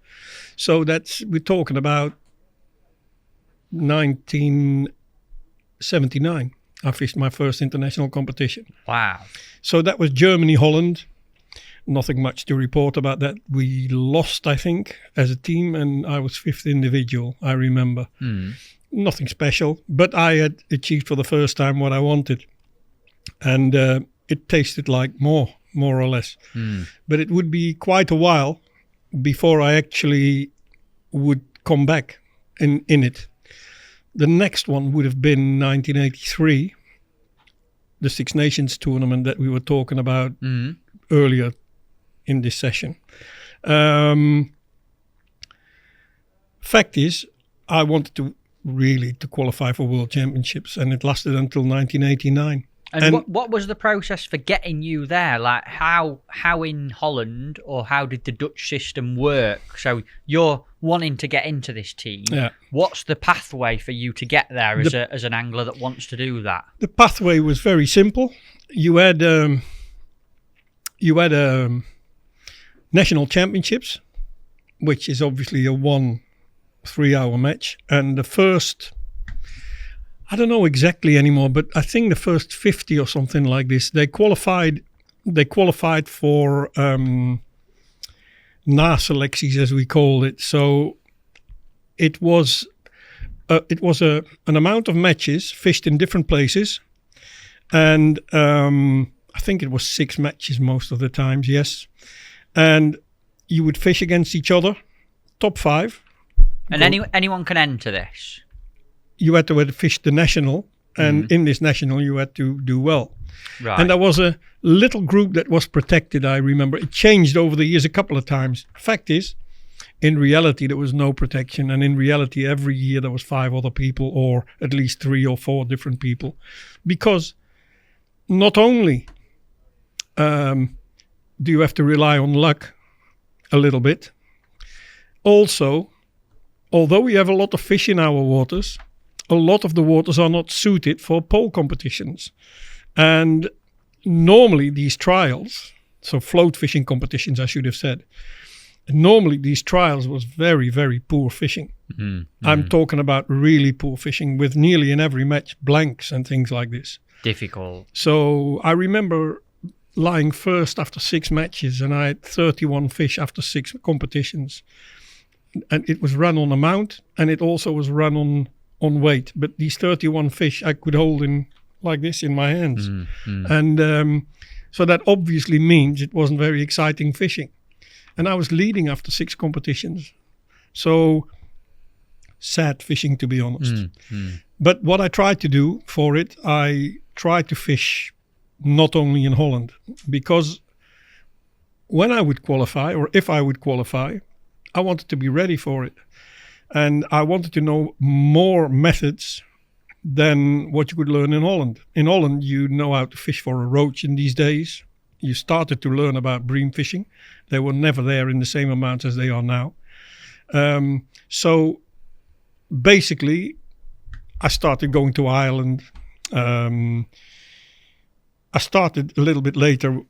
So we're talking about 1979. I fished my first international competition. Wow. So that was Germany, Holland. Nothing much to report about that. We lost, I think, as a team, and I was fifth individual, I remember. Nothing special, but I had achieved for the first time what I wanted. And it tasted like more or less. But it would be quite a while before I actually would come back in it. The next one would have been 1983, the Six Nations tournament that we were talking about earlier in this session. Fact is, I wanted to qualify for World Championships, and it lasted until 1989. And what was the process for getting you there? Like how in Holland, or how did the Dutch system work? So you're wanting to get into this team. Yeah. What's the pathway for you to get there as an angler that wants to do that? The pathway was very simple. You had national championships, which is obviously a 3-hour match, and the first, I don't know exactly anymore, but I think the first 50 or something like this, they qualified for na-selecties, as we call it. So it was an amount of matches fished in different places, and I think it was 6 matches most of the times, yes. And you would fish against each other, top 5. And anyone can enter this? You had to fish the national, and in this national you had to do well. Right. And there was a little group that was protected, I remember. It changed over the years a couple of times. Fact is, in reality there was no protection, and in reality every year there was 5 other people, or at least 3 or 4 different people. Because not only do you have to rely on luck a little bit, also, although we have a lot of fish in our waters, a lot of the waters are not suited for pole competitions. And normally these trials, so float fishing competitions I should have said, normally these trials was very, very poor fishing. I'm talking about really poor fishing, with nearly in every match blanks and things like this. Difficult. So I remember lying first after 6 matches, and I had 31 fish after 6 competitions. And it was run on amount, and it also was run on weight. But these 31 fish I could hold in like this in my hands. And so that obviously means it wasn't very exciting fishing. And I was leading after 6 competitions. So sad fishing, to be honest. But what I tried to do for it, I tried to fish not only in Holland. Because when I would qualify, or if I would qualify, I wanted to be ready for it. And I wanted to know more methods than what you could learn in Holland. In Holland, you know how to fish for a roach in these days. You started to learn about bream fishing. They were never there in the same amount as they are now. So basically, I started going to Ireland. I started a little bit later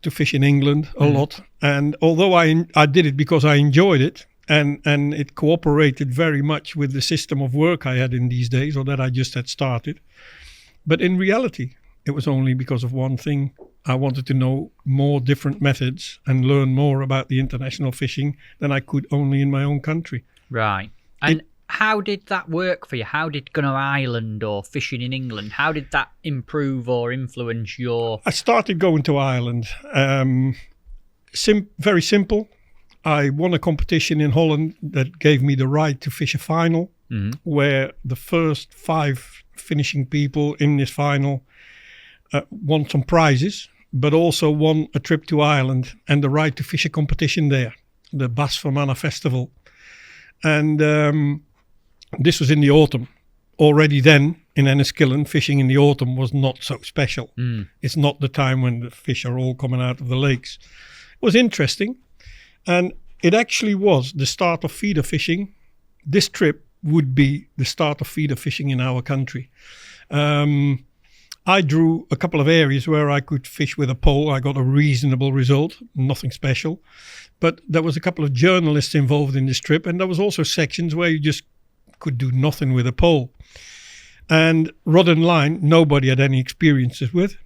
to fish in England a lot. And although I did it because I enjoyed it, and it cooperated very much with the system of work I had in these days, or that I just had started. But in reality, it was only because of one thing. I wanted to know more different methods and learn more about the international fishing than I could only in my own country. Right. And how did that work for you? How did going to Ireland or fishing in England, how did that improve or influence your... I started going to Ireland. Very simple. I won a competition in Holland that gave me the right to fish a final, where the first 5 finishing people in this final won some prizes, but also won a trip to Ireland and the right to fish a competition there, the Basfermanna Festival. And this was in the autumn. Already then, in Enniskillen, fishing in the autumn was not so special. It's not the time when the fish are all coming out of the lakes. It was interesting, and it actually was the start of feeder fishing. This trip would be the start of feeder fishing in our country. I drew a couple of areas where I could fish with a pole. I got a reasonable result, nothing special. But there was a couple of journalists involved in this trip, and there was also sections where you just could do nothing with a pole. And rod and line, nobody had any experiences with,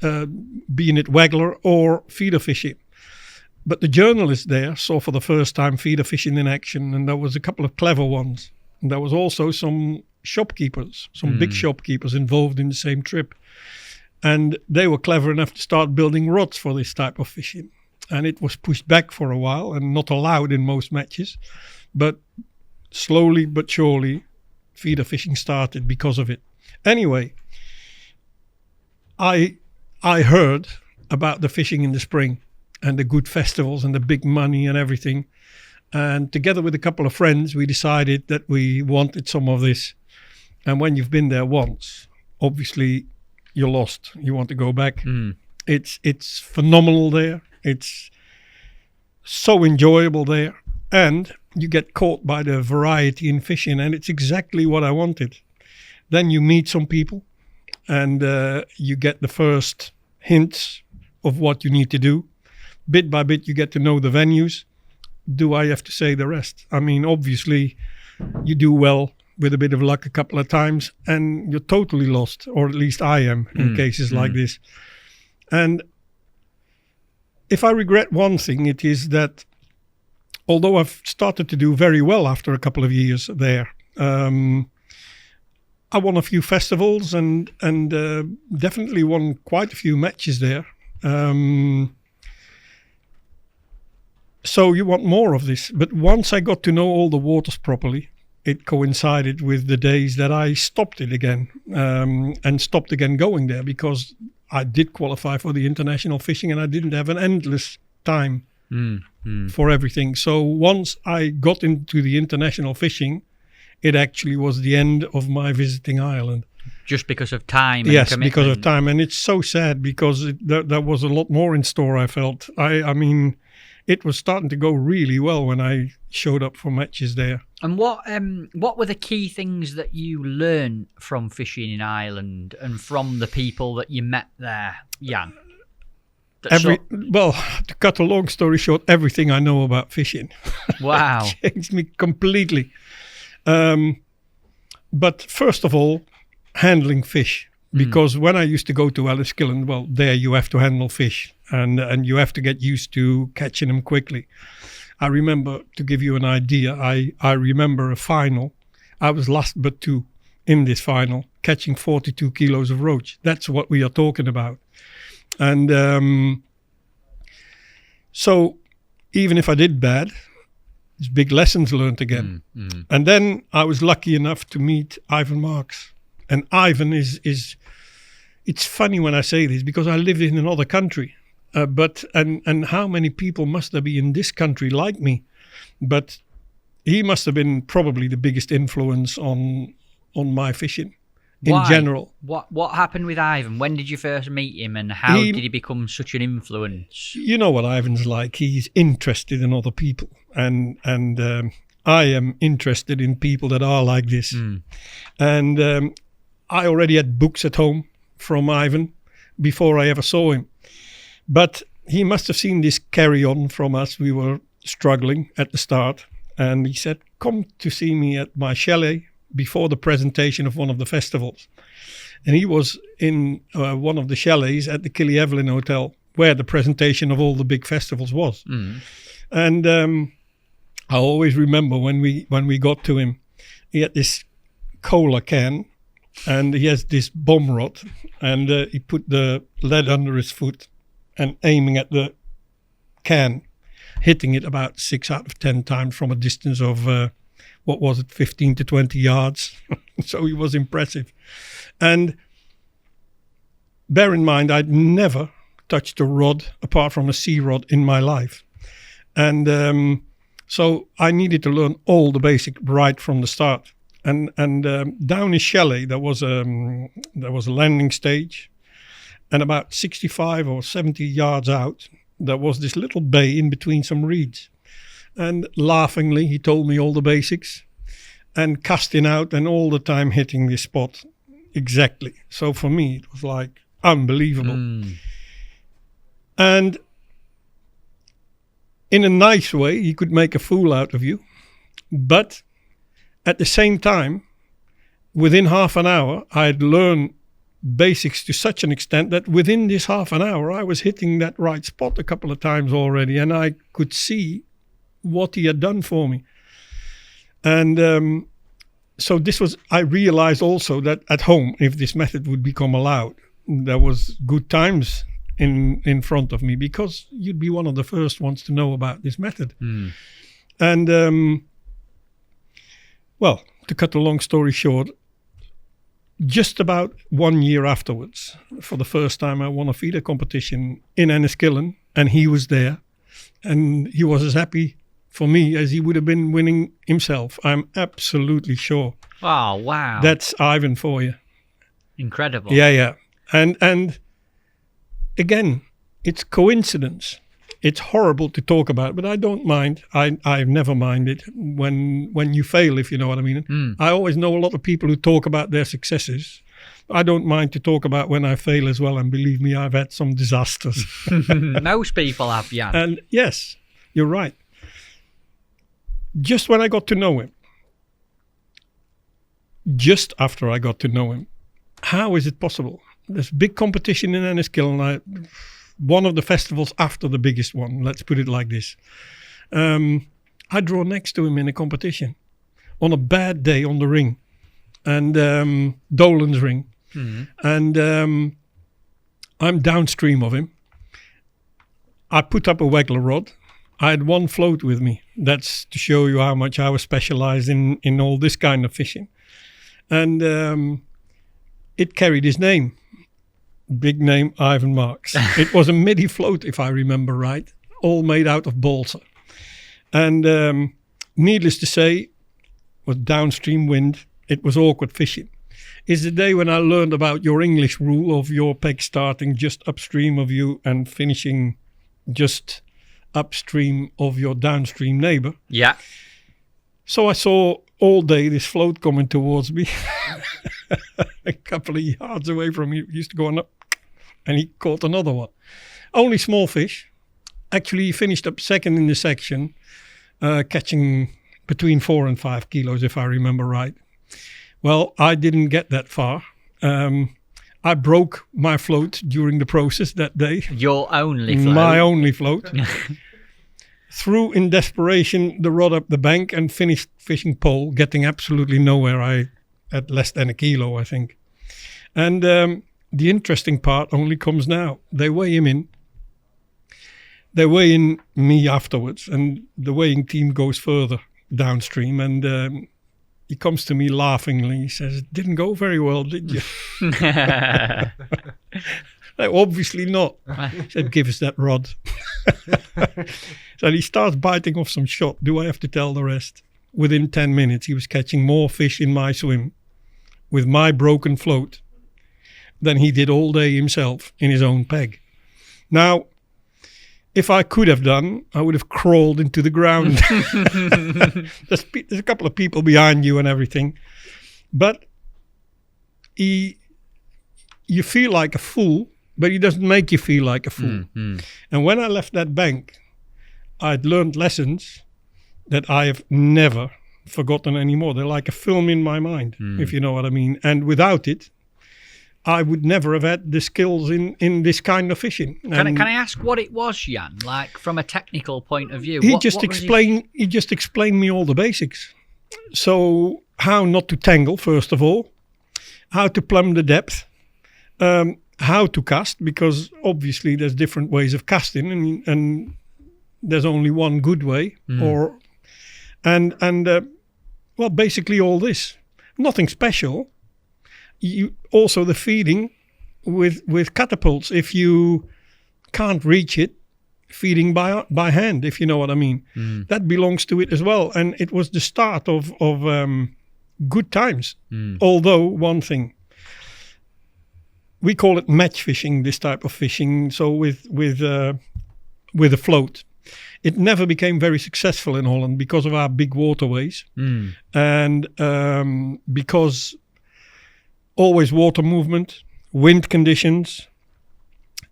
being it waggler or feeder fishing. But the journalists there saw for the first time feeder fishing in action, and there was a couple of clever ones. And there was also some shopkeepers, some big shopkeepers involved in the same trip. And they were clever enough to start building rods for this type of fishing. And it was pushed back for a while and not allowed in most matches. But slowly but surely, feeder fishing started because of it. Anyway, I heard about the fishing in the spring and the good festivals and the big money and everything. And together with a couple of friends, we decided that we wanted some of this. And when you've been there once, obviously you're lost. You want to go back. It's phenomenal there. It's so enjoyable there. And you get caught by the variety in fishing, and it's exactly what I wanted. Then you meet some people, and you get the first hints of what you need to do. Bit by bit, you get to know the venues. Do I have to say the rest? I mean, obviously, you do well with a bit of luck a couple of times, and you're totally lost, or at least I am in cases like this. And if I regret one thing, it is that although I've started to do very well after a couple of years there, I won a few festivals and definitely won quite a few matches there. So you want more of this. But once I got to know all the waters properly, it coincided with the days that I stopped it again and stopped again going there, because I did qualify for the international fishing and I didn't have an endless time for everything. So once I got into the international fishing, it actually was the end of my visiting Ireland. Just because of time and yes, commitment. because of time. And it's so sad because there was a lot more in store, I felt. I mean, it was starting to go really well when I showed up for matches there. And what were the key things that you learned from fishing in Ireland and from the people that you met there, Jan? Well, to cut a long story short, everything I know about fishing. Wow. Changed me completely. But first of all, handling fish. Because when I used to go to Enniskillen, well, there you have to handle fish and you have to get used to catching them quickly. I remember, to give you an idea, I remember a final. I was last but 2 in this final, catching 42 kilos of roach. That's what we are talking about. And so even if I did bad, it's big lessons learned again. And then I was lucky enough to meet Ivan Marks. And Ivan is it's funny when I say this because I live in another country. But how many people must there be in this country like me? But he must have been probably the biggest influence on my fishing in general. What happened with Ivan? When did you first meet him, and how did he become such an influence? You know what Ivan's like. He's interested in other people, and I am interested in people that are like this. And I already had books at home from Ivan before I ever saw him. But he must have seen this carry on from us. We were struggling at the start. And he said, come to see me at my chalet before the presentation of one of the festivals. And he was in one of the chalets at the Killy-Evelyn Hotel, where the presentation of all the big festivals was. And I always remember when we got to him, he had this cola can, and he has this bomb rod, and he put the lead under his foot and aiming at the can, hitting it about 6 out of 10 times from a distance of 15 to 20 yards. So he was impressive. And bear in mind, I'd never touched a rod apart from a sea rod in my life. And so I needed to learn all the basic right from the start. And down his chalet, there was a landing stage. And about 65 or 70 yards out, there was this little bay in between some reeds. And laughingly, he told me all the basics and casting out and all the time hitting this spot exactly. So for me, it was like unbelievable. And in a nice way, he could make a fool out of you. But at the same time, within half an hour, I had learned basics to such an extent that within this half an hour, I was hitting that right spot a couple of times already. And I could see what he had done for me. And so I realized also that at home, if this method would become allowed, there was good times in front of me, because you'd be one of the first ones to know about this method. And well, to cut a long story short, just about 1 year afterwards, for the first time, I won a feeder competition in Enniskillen, and he was there, and he was as happy for me as he would have been winning himself. I'm absolutely sure. Oh, wow. That's Ivan for you. Incredible. Yeah. And again, it's coincidence. It's horrible to talk about, but I don't mind. I've never minded when you fail, if you know what I mean. I always know a lot of people who talk about their successes. I don't mind to talk about when I fail as well, and believe me, I've had some disasters. Most people have, yeah. And yes, you're right. Just when I got to know him, just after I got to know him, how is it possible? There's big competition in Enniskillen, one of the festivals after the biggest one, let's put it like this. I draw next to him in a competition on a bad day on the ring, and Dolan's ring. And I'm downstream of him. I put up a Wegler rod. I had one float with me. That's to show you how much I was specialized in all this kind of fishing. And it carried his name. Big name, Ivan Marks. It was a midi float, if I remember right, all made out of balsa. And needless to say, with downstream wind, it was awkward fishing. It's the day when I learned about your English rule of your peg starting just upstream of you and finishing just upstream of your downstream neighbor. Yeah. So I saw all day this float coming towards me. A couple of yards away from me, used to go on up, and he caught another one. Only small fish. Actually, he finished up second in the section, catching between 4 and 5 kilos, if I remember right. Well, I didn't get that far. I broke my float during the process that day. Your only float? My only float. Threw in desperation the rod up the bank and finished fishing pole, getting absolutely nowhere. I at less than a kilo, I think. And the interesting part only comes now. They weigh him in. They weigh in me afterwards, and the weighing team goes further downstream, and he comes to me laughingly. He says, "It didn't go very well, did you?" No, obviously not. He said, "Give us that rod." So he starts biting off some shot. Do I have to tell the rest? Within 10 minutes, he was catching more fish in my swim with my broken float than he did all day himself in his own peg. Now, if I could have done, I would have crawled into the ground. There's a couple of people behind you and everything. But you feel like a fool, but he doesn't make you feel like a fool. And when I left that bank, I'd learned lessons that I have never forgotten anymore. They're like a film in my mind, if you know what I mean. And without it, I would never have had the skills in this kind of fishing. Can I ask what it was, Jan? Like from a technical point of view, He just explained me all the basics. So how not to tangle, first of all, how to plumb the depth, how to cast, because obviously there's different ways of casting, and there's only one good way, well, basically all this, nothing special. You also the feeding with catapults. If you can't reach it, feeding by hand, if you know what I mean, that belongs to it as well. And it was the start of good times. Although one thing, we call it match fishing, this type of fishing. So with a float, it never became very successful in Holland because of our big waterways, and because always water movement, wind conditions.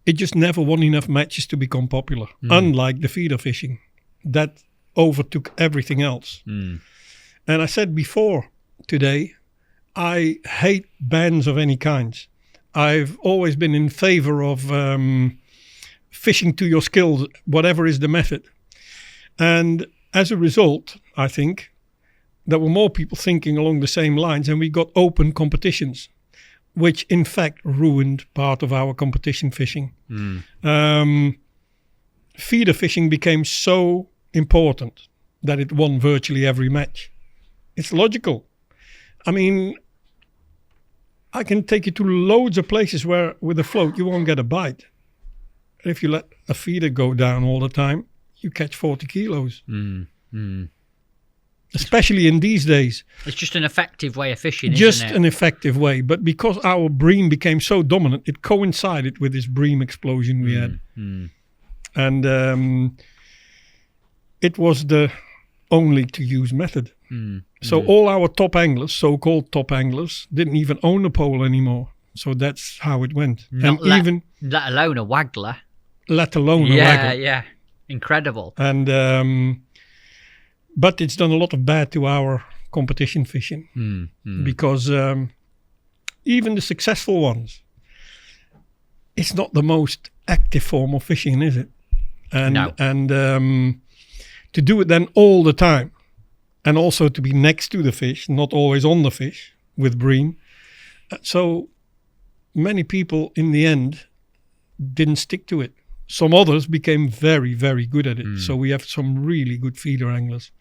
It just never won enough matches to become popular. Unlike the feeder fishing, that overtook everything else. And I said before today, I hate bans of any kinds. I've always been in favor of fishing to your skills, whatever is the method. And as a result, I think there were more people thinking along the same lines, and we got open competitions, which in fact ruined part of our competition fishing. Feeder fishing became so important that it won virtually every match. It's logical. I mean, I can take you to loads of places where with a float you won't get a bite. If you let a feeder go down all the time, you catch 40 kilos. Especially in these days. It's just an effective way of fishing, just isn't it? an effective way. But because our bream became so dominant, it coincided with this bream explosion we had. And it was the only to use method. So all our top anglers, so-called top anglers, didn't even own a pole anymore. So that's how it went. Let alone a waggler. Let alone a waggler. Yeah. Incredible. And but it's done a lot of bad to our competition fishing because even the successful ones, it's not the most active form of fishing, is it? And to do it then all the time, and also to be next to the fish, not always on the fish with bream. So many people in the end didn't stick to it. Some others became very, very good at it. So we have some really good feeder anglers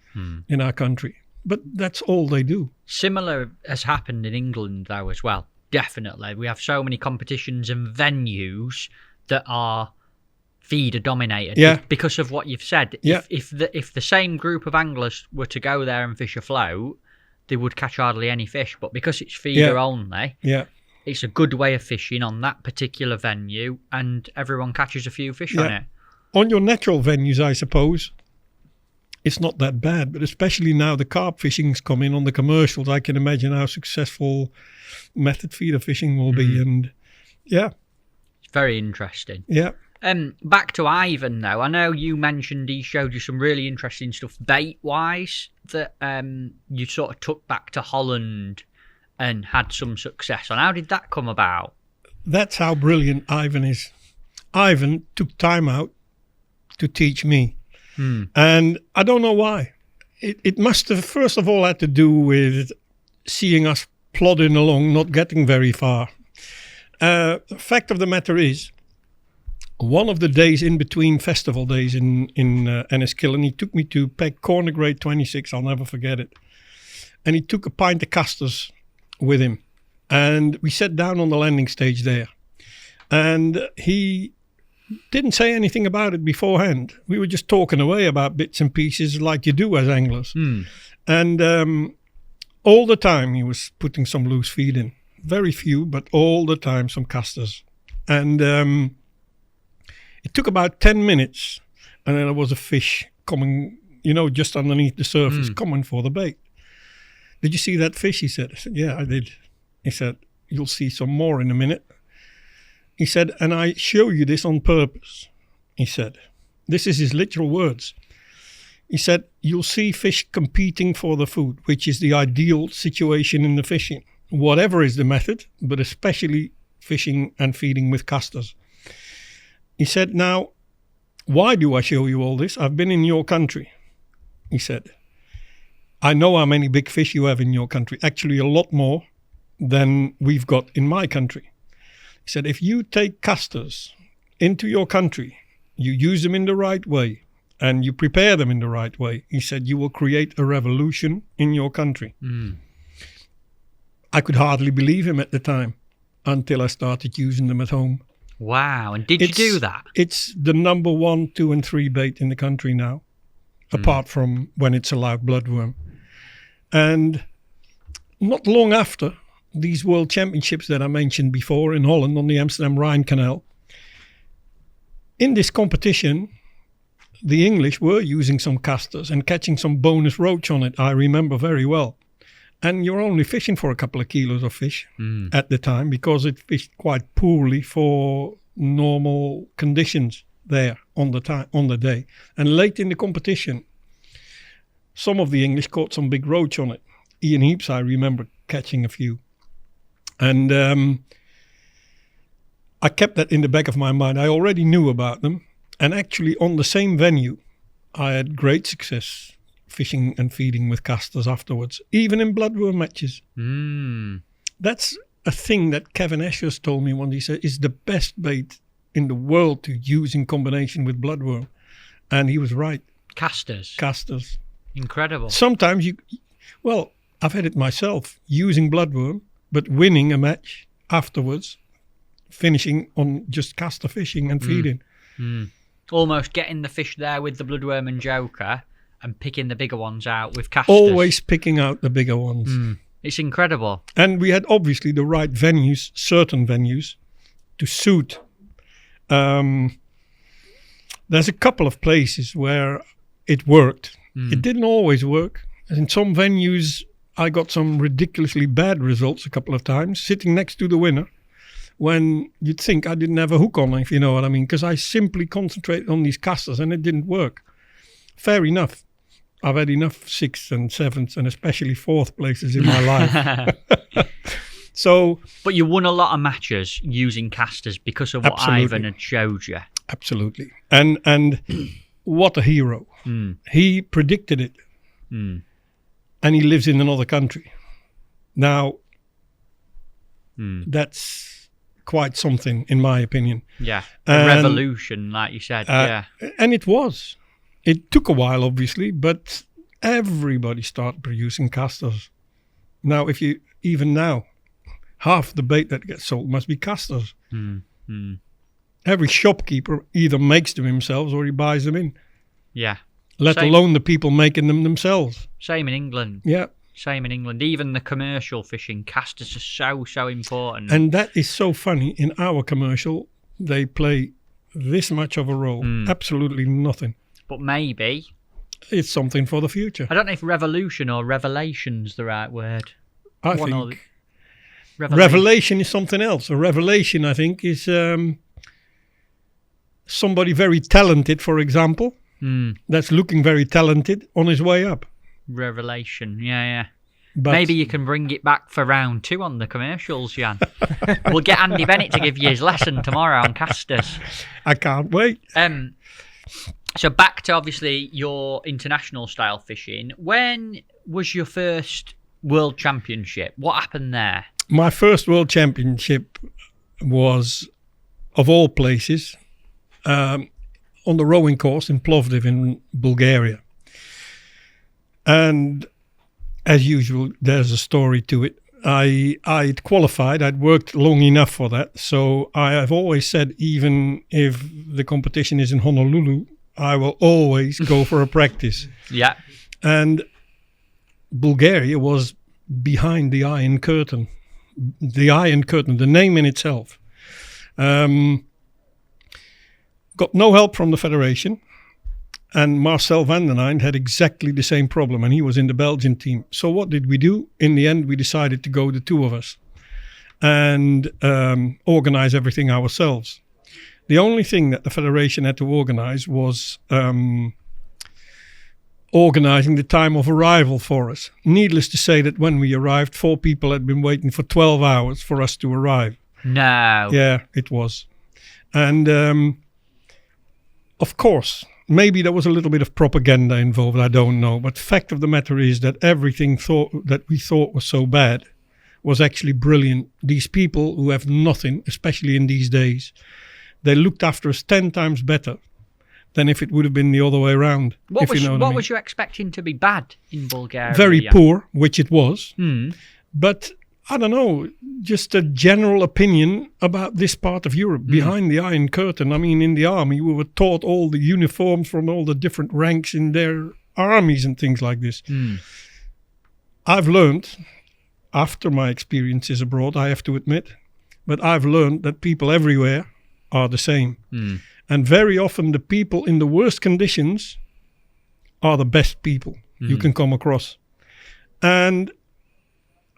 in our country. But that's all they do. Similar has happened in England, though, as well. Definitely. We have so many competitions and venues that are feeder dominated because of what you've said. If the same group of anglers were to go there and fish a float, they would catch hardly any fish. But because it's feeder only, it's a good way of fishing on that particular venue, and everyone catches a few fish on it. On your natural venues, I suppose, it's not that bad. But especially now the carp fishing's come in on the commercials, I can imagine how successful method feeder fishing will be. And it's very interesting. Yeah. Back to Ivan, though. I know you mentioned he showed you some really interesting stuff bait-wise that you sort of took back to Holland and had some success on. How did that come about? That's how brilliant Ivan is. Ivan took time out to teach me. And I don't know why. It must have, first of all, had to do with seeing us plodding along, not getting very far. The fact of the matter is, one of the days in between festival days in Enniskillen, he took me to peg corner grade 26. I'll never forget it. And he took a pint of casters with him. And we sat down on the landing stage there. And he didn't say anything about it beforehand. We were just talking away about bits and pieces like you do as anglers. And all the time he was putting some loose feed in. Very few, but all the time some casters. And it took about 10 minutes. And then there was a fish coming, just underneath the surface, coming for the bait. Did you see that fish? He said. I said, yeah, I did. He said, you'll see some more in a minute. He said, and I show you this on purpose. He said, this is his literal words. He said, you'll see fish competing for the food, which is the ideal situation in the fishing. Whatever is the method, but especially fishing and feeding with casters. He said, now, why do I show you all this? I've been in your country, he said. I know how many big fish you have in your country, actually a lot more than we've got in my country. He said, if you take casters into your country, you use them in the right way, and you prepare them in the right way, he said, you will create a revolution in your country. I could hardly believe him at the time until I started using them at home. Wow. And did you do that? It's the number 1, 2 and 3 bait in the country now, apart from when it's allowed bloodworm. And not long after these World Championships that I mentioned before in Holland on the Amsterdam-Rhine Canal, in this competition, the English were using some casters and catching some bonus roach on it, I remember very well. And you're only fishing for a couple of kilos of fish at the time, because it fished quite poorly for normal conditions there on the day. And late in the competition, some of the English caught some big roach on it. Ian Heaps, I remember catching a few. And I kept that in the back of my mind. I already knew about them. And actually on the same venue, I had great success fishing and feeding with casters afterwards, even in bloodworm matches. That's a thing that Kevin Ashurst told me when he said is the best bait in the world to use in combination with bloodworm. And he was right. Casters. Incredible. Sometimes I've had it myself, using bloodworm, but winning a match afterwards, finishing on just caster fishing and feeding. Almost getting the fish there with the bloodworm and joker and picking the bigger ones out with casters. Always picking out the bigger ones. It's incredible. And we had obviously the right venues, certain venues, to suit. There's a couple of places where it worked. It didn't always work. In some venues, I got some ridiculously bad results a couple of times, sitting next to the winner, when you'd think I didn't have a hook on, if you know what I mean, because I simply concentrated on these casters and it didn't work. Fair enough. I've had enough 6th and 7th and especially 4th places in my life. But you won a lot of matches using casters because of what Ivan had showed you. Absolutely. And what a hero. He predicted it. And he lives in another country. Now, that's quite something, in my opinion. Yeah, a revolution, like you said. And it was. It took a while, obviously, but everybody started producing casters. Now, half the bait that gets sold must be casters. Every shopkeeper either makes them himself or he buys them in. Yeah. Let alone the people making them themselves. Same in England. Yeah. Same in England. Even the commercial fishing, casters are so important. And that is so funny. In our commercial, they play this much of a role. Absolutely nothing. But maybe it's something for the future. I don't know if revolution or revelation's the right word. I think revelation is something else. A revelation, I think, is somebody very talented, for example, that's looking very talented on his way up. Revelation, yeah. But maybe you can bring it back for round 2 on the commercials, Jan. We'll get Andy Bennett to give you his lesson tomorrow on casters. I can't wait. So back to obviously your international style fishing. When was your first World Championship? What happened there? My first World Championship was, of all places, on the rowing course in Plovdiv in Bulgaria. And as usual, there's a story to it. I'd qualified. I'd worked long enough for that. So I have always said, even if the competition is in Honolulu, I will always go for a practice. Yeah. And Bulgaria was behind the Iron Curtain. The Iron Curtain, the name in itself. Got no help from the federation. And Marcel van den Eynde had exactly the same problem, and he was in the Belgian team. So what did we do? In the end, we decided to go the 2 of us and organize everything ourselves. The only thing that the federation had to organize was organizing the time of arrival for us. Needless to say that when we arrived, 4 people had been waiting for 12 hours for us to arrive. No. Yeah, it was. And of course, maybe there was a little bit of propaganda involved, I don't know. But fact of the matter is that everything that we thought was so bad was actually brilliant. These people who have nothing, especially in these days, they looked after us 10 times better than if it would have been the other way around. What What was you expecting to be bad in Bulgaria? Very poor, which it was. Mm. But I don't know, just a general opinion about this part of Europe, behind the Iron Curtain. I mean, in the army, we were taught all the uniforms from all the different ranks in their armies and things like this. Mm. I've learned, after my experiences abroad, I have to admit, but I've learned that people everywhere are the same. Mm. And very often the people in the worst conditions are the best people you can come across. And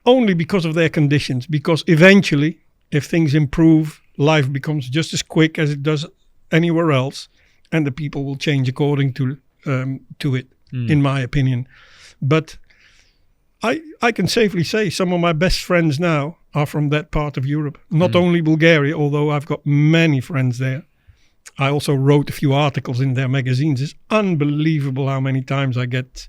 only because of their conditions, because eventually, if things improve, life becomes just as quick as it does anywhere else, and the people will change according to it, in my opinion. But I can safely say some of my best friends now are from that part of Europe. Not only Bulgaria, although I've got many friends there. I also wrote a few articles in their magazines. It's unbelievable how many times I get,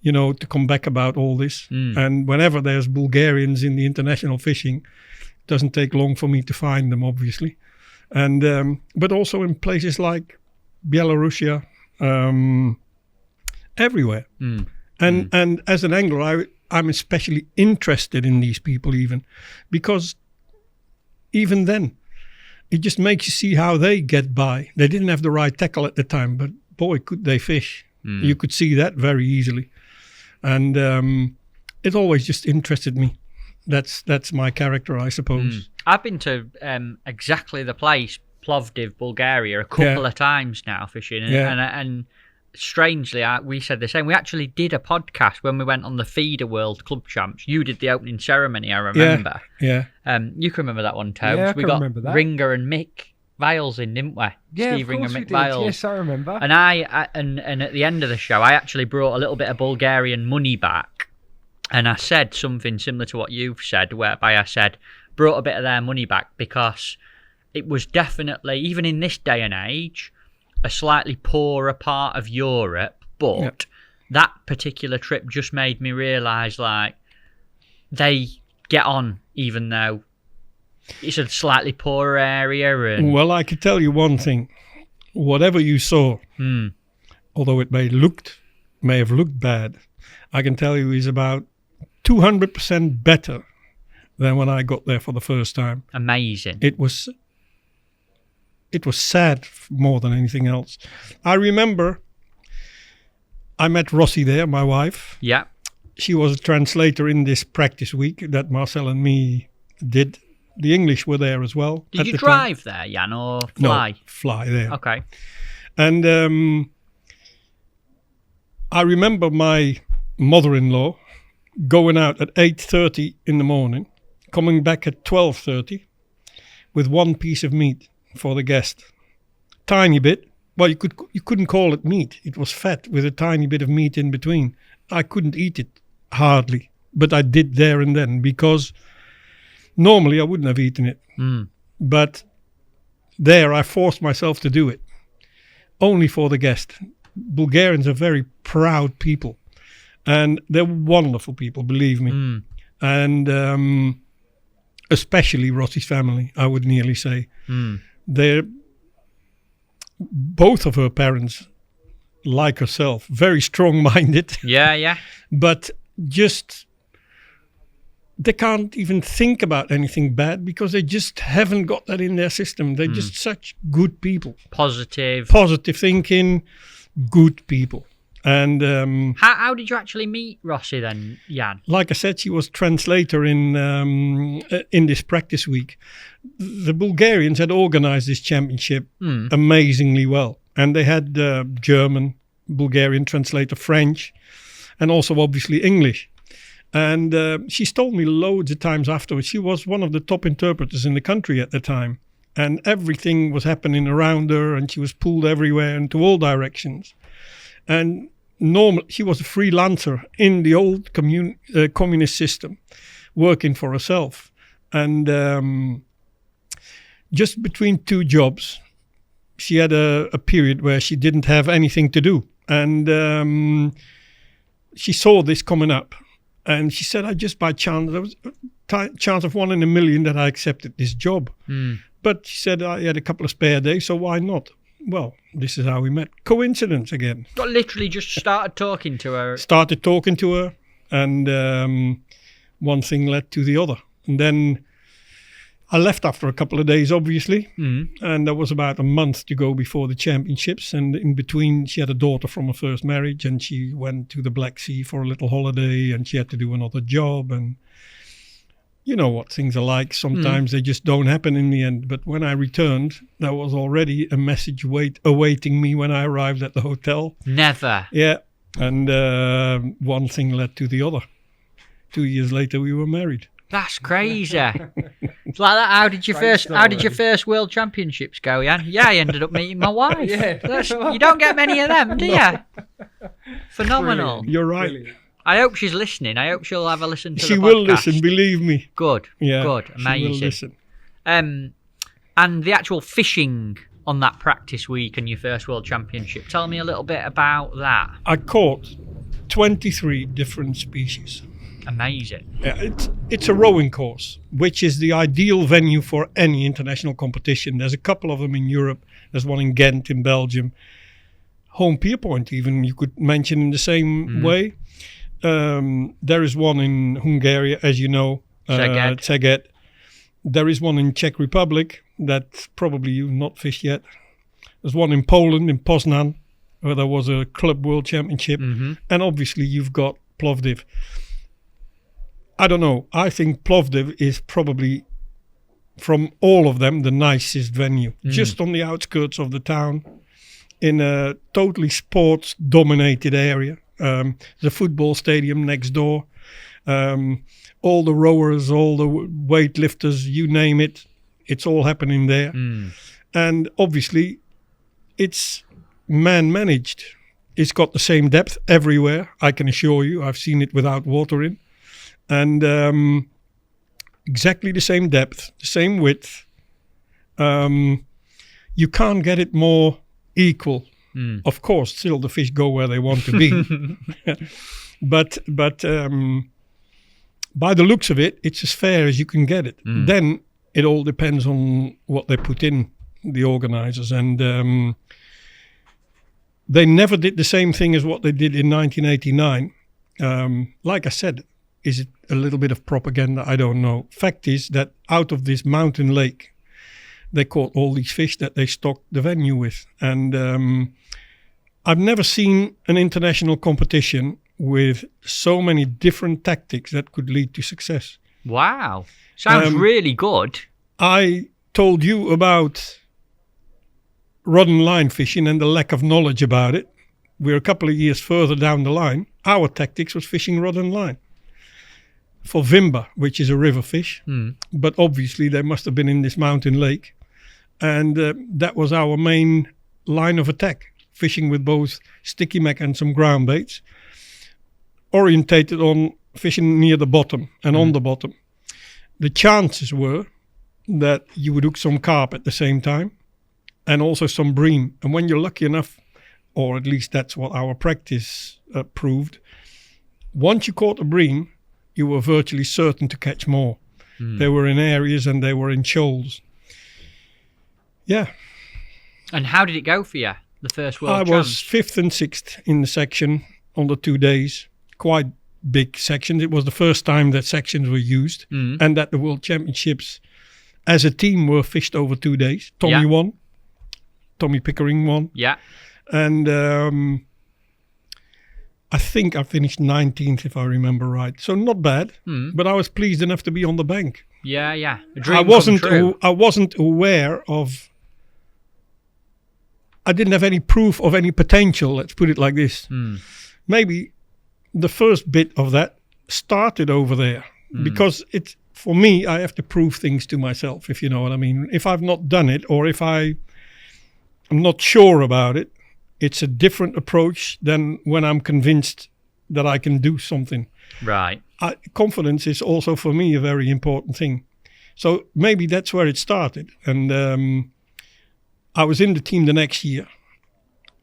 to come back about all this. And whenever there's Bulgarians in the international fishing, it doesn't take long for me to find them, obviously. And but also in places like Belarusia, everywhere. And as an angler, I'm especially interested in these people even, because even then, it just makes you see how they get by. They didn't have the right tackle at the time, but boy, could they fish. You could see that very easily. And it always just interested me. That's my character, I suppose. I've been to exactly the place, Plovdiv, Bulgaria, a couple of times now fishing. And strangely, we said the same. We actually did a podcast when we went on the Feeder World Club Champs. You did the opening ceremony, I remember. Yeah. You can remember that one, Tobes. Yeah, I we can got remember that. Ringer and Mick Viles in, didn't we? Yeah, Steve of Ringer, course we Mick did. Viles. Yes, I remember. And and at the end of the show, I actually brought a little bit of Bulgarian money back. And I said something similar to what you've said, whereby I said, brought a bit of their money back because it was definitely, even in this day and age, a slightly poorer part of Europe. But that particular trip just made me realise, like, they get on, even though it's a slightly poorer area. And Well, I could tell you one thing. Whatever you saw, although it may have looked bad, I can tell you is about 200% better than when I got there for the first time. amazing. It was sad more than anything else. I remember I met Rossi there, my wife. Yeah. She was a translator in this practice week that Marcel and me did. The English were there as well. Did you drive there, Jan, or fly? No, fly there. Okay. And I remember my mother-in-law going out at 8:30 in the morning, coming back at 12:30 with one piece of meat for the guest. Tiny bit. Well, you couldn't call it meat. It was fat with a tiny bit of meat in between. I couldn't eat it, hardly. But I did there and then, because normally I wouldn't have eaten it. But there I forced myself to do it, only for the guest. Bulgarians are very proud people. And they're wonderful people, believe me. And especially Rossi's family, I would nearly say. They're both of her parents, like herself, very strong-minded. Yeah. But just, they can't even think about anything bad because they just haven't got that in their system. They're just such good people. Positive thinking, good people. And how did you actually meet Rossi then, Jan? like I said, she was translator in this practice week. The Bulgarians had organized this championship amazingly well. And they had German, Bulgarian translator, French, and also obviously English. And she's told me loads of times afterwards, she was one of the top interpreters in the country at the time. And everything was happening around her, and she was pulled everywhere into all directions. And normally, she was a freelancer in the old communist system, working for herself. And just between two jobs, she had a period where she didn't have anything to do. And she saw this coming up. And she said, I just by chance, there was a chance of 1 in a million that I accepted this job. But she said, I had a couple of spare days, so why not? Well, this is how we met. Coincidence again. But literally just started talking to her. Started talking to her, and one thing led to the other. And then I left after a couple of days, obviously. And there was about a month to go before the championships. And in between, she had a daughter from her first marriage, and she went to the Black Sea for a little holiday, and she had to do another job. And you know what things are like. Sometimes they just don't happen in the end. But when I returned, there was already a message awaiting me when I arrived at the hotel. Never. Yeah. And one thing led to the other. 2 years later, we were married. That's crazy. It's like that. How did your first World Championships go, Jan? Yeah, I ended up meeting my wife. You don't get many of them, do you? Phenomenal. Brilliant. You're right. Brilliant. I hope she's listening. I hope she'll have a listen to the podcast. She will listen, believe me. Good. Yeah, Good. Amazing. She will listen. And the actual fishing on that practice week and your first World Championship. Tell me a little bit about that. I caught 23 different species. Amazing. Yeah, it's a rowing course, which is the ideal venue for any international competition. There's a couple of them in Europe. There's one in Ghent in Belgium. Home Pierpoint even, you could mention in the same way. There is one in Hungary, as you know, Szeged. There is one in Czech Republic that probably you've not fished yet. There's one in Poland, in Poznan, where there was a Club World Championship. And obviously you've got Plovdiv. I don't know. I think Plovdiv is probably, from all of them, the nicest venue. Just on the outskirts of the town, in a totally sports-dominated area. The football stadium next door. All the rowers, all the weightlifters, you name it. It's all happening there. And obviously, it's man-managed. It's got the same depth everywhere, I can assure you. I've seen it without water in. And exactly the same depth, the same width. You can't get it more equal. Of course, still the fish go where they want to be. but by the looks of it, it's as fair as you can get it. Then it all depends on what they put in, the organizers. And they never did the same thing as what they did in 1989. Like I said, is it a little bit of propaganda? I don't know. Fact is that out of this mountain lake, they caught all these fish that they stocked the venue with. And I've never seen an international competition with so many different tactics that could lead to success. Wow. Sounds really good. I told you about rod and line fishing and the lack of knowledge about it. We're a couple of years further down the line. Our tactics was fishing rod and line for vimba, which is a river fish. But obviously they must have been in this mountain lake. And that was our main line of attack, fishing with both sticky mac and some ground baits, orientated on fishing near the bottom and on the bottom. The chances were that you would hook some carp at the same time and also some bream. And when you're lucky enough, or at least that's what our practice proved, once you caught a bream, you were virtually certain to catch more. They were in areas and they were in shoals. Yeah. And how did it go for you, the first World I Champs? was 5th and 6th in the section on the 2 days. Quite big sections. It was the first time that sections were used and that the World Championships as a team were fished over 2 days. Tommy won. Tommy Pickering won. Yeah. And I think I finished 19th, if I remember right. So not bad, but I was pleased enough to be on the bank. Yeah, yeah. A dream come true. I wasn't aware of... I didn't have any proof of any potential, let's put it like this. Maybe the first bit of that started over there. Because it's, for me, I have to prove things to myself, if you know what I mean. If I've not done it, or if I'm not sure about it, it's a different approach than when I'm convinced that I can do something. Right. Confidence is also for me a very important thing. So maybe that's where it started. And I was in the team the next year,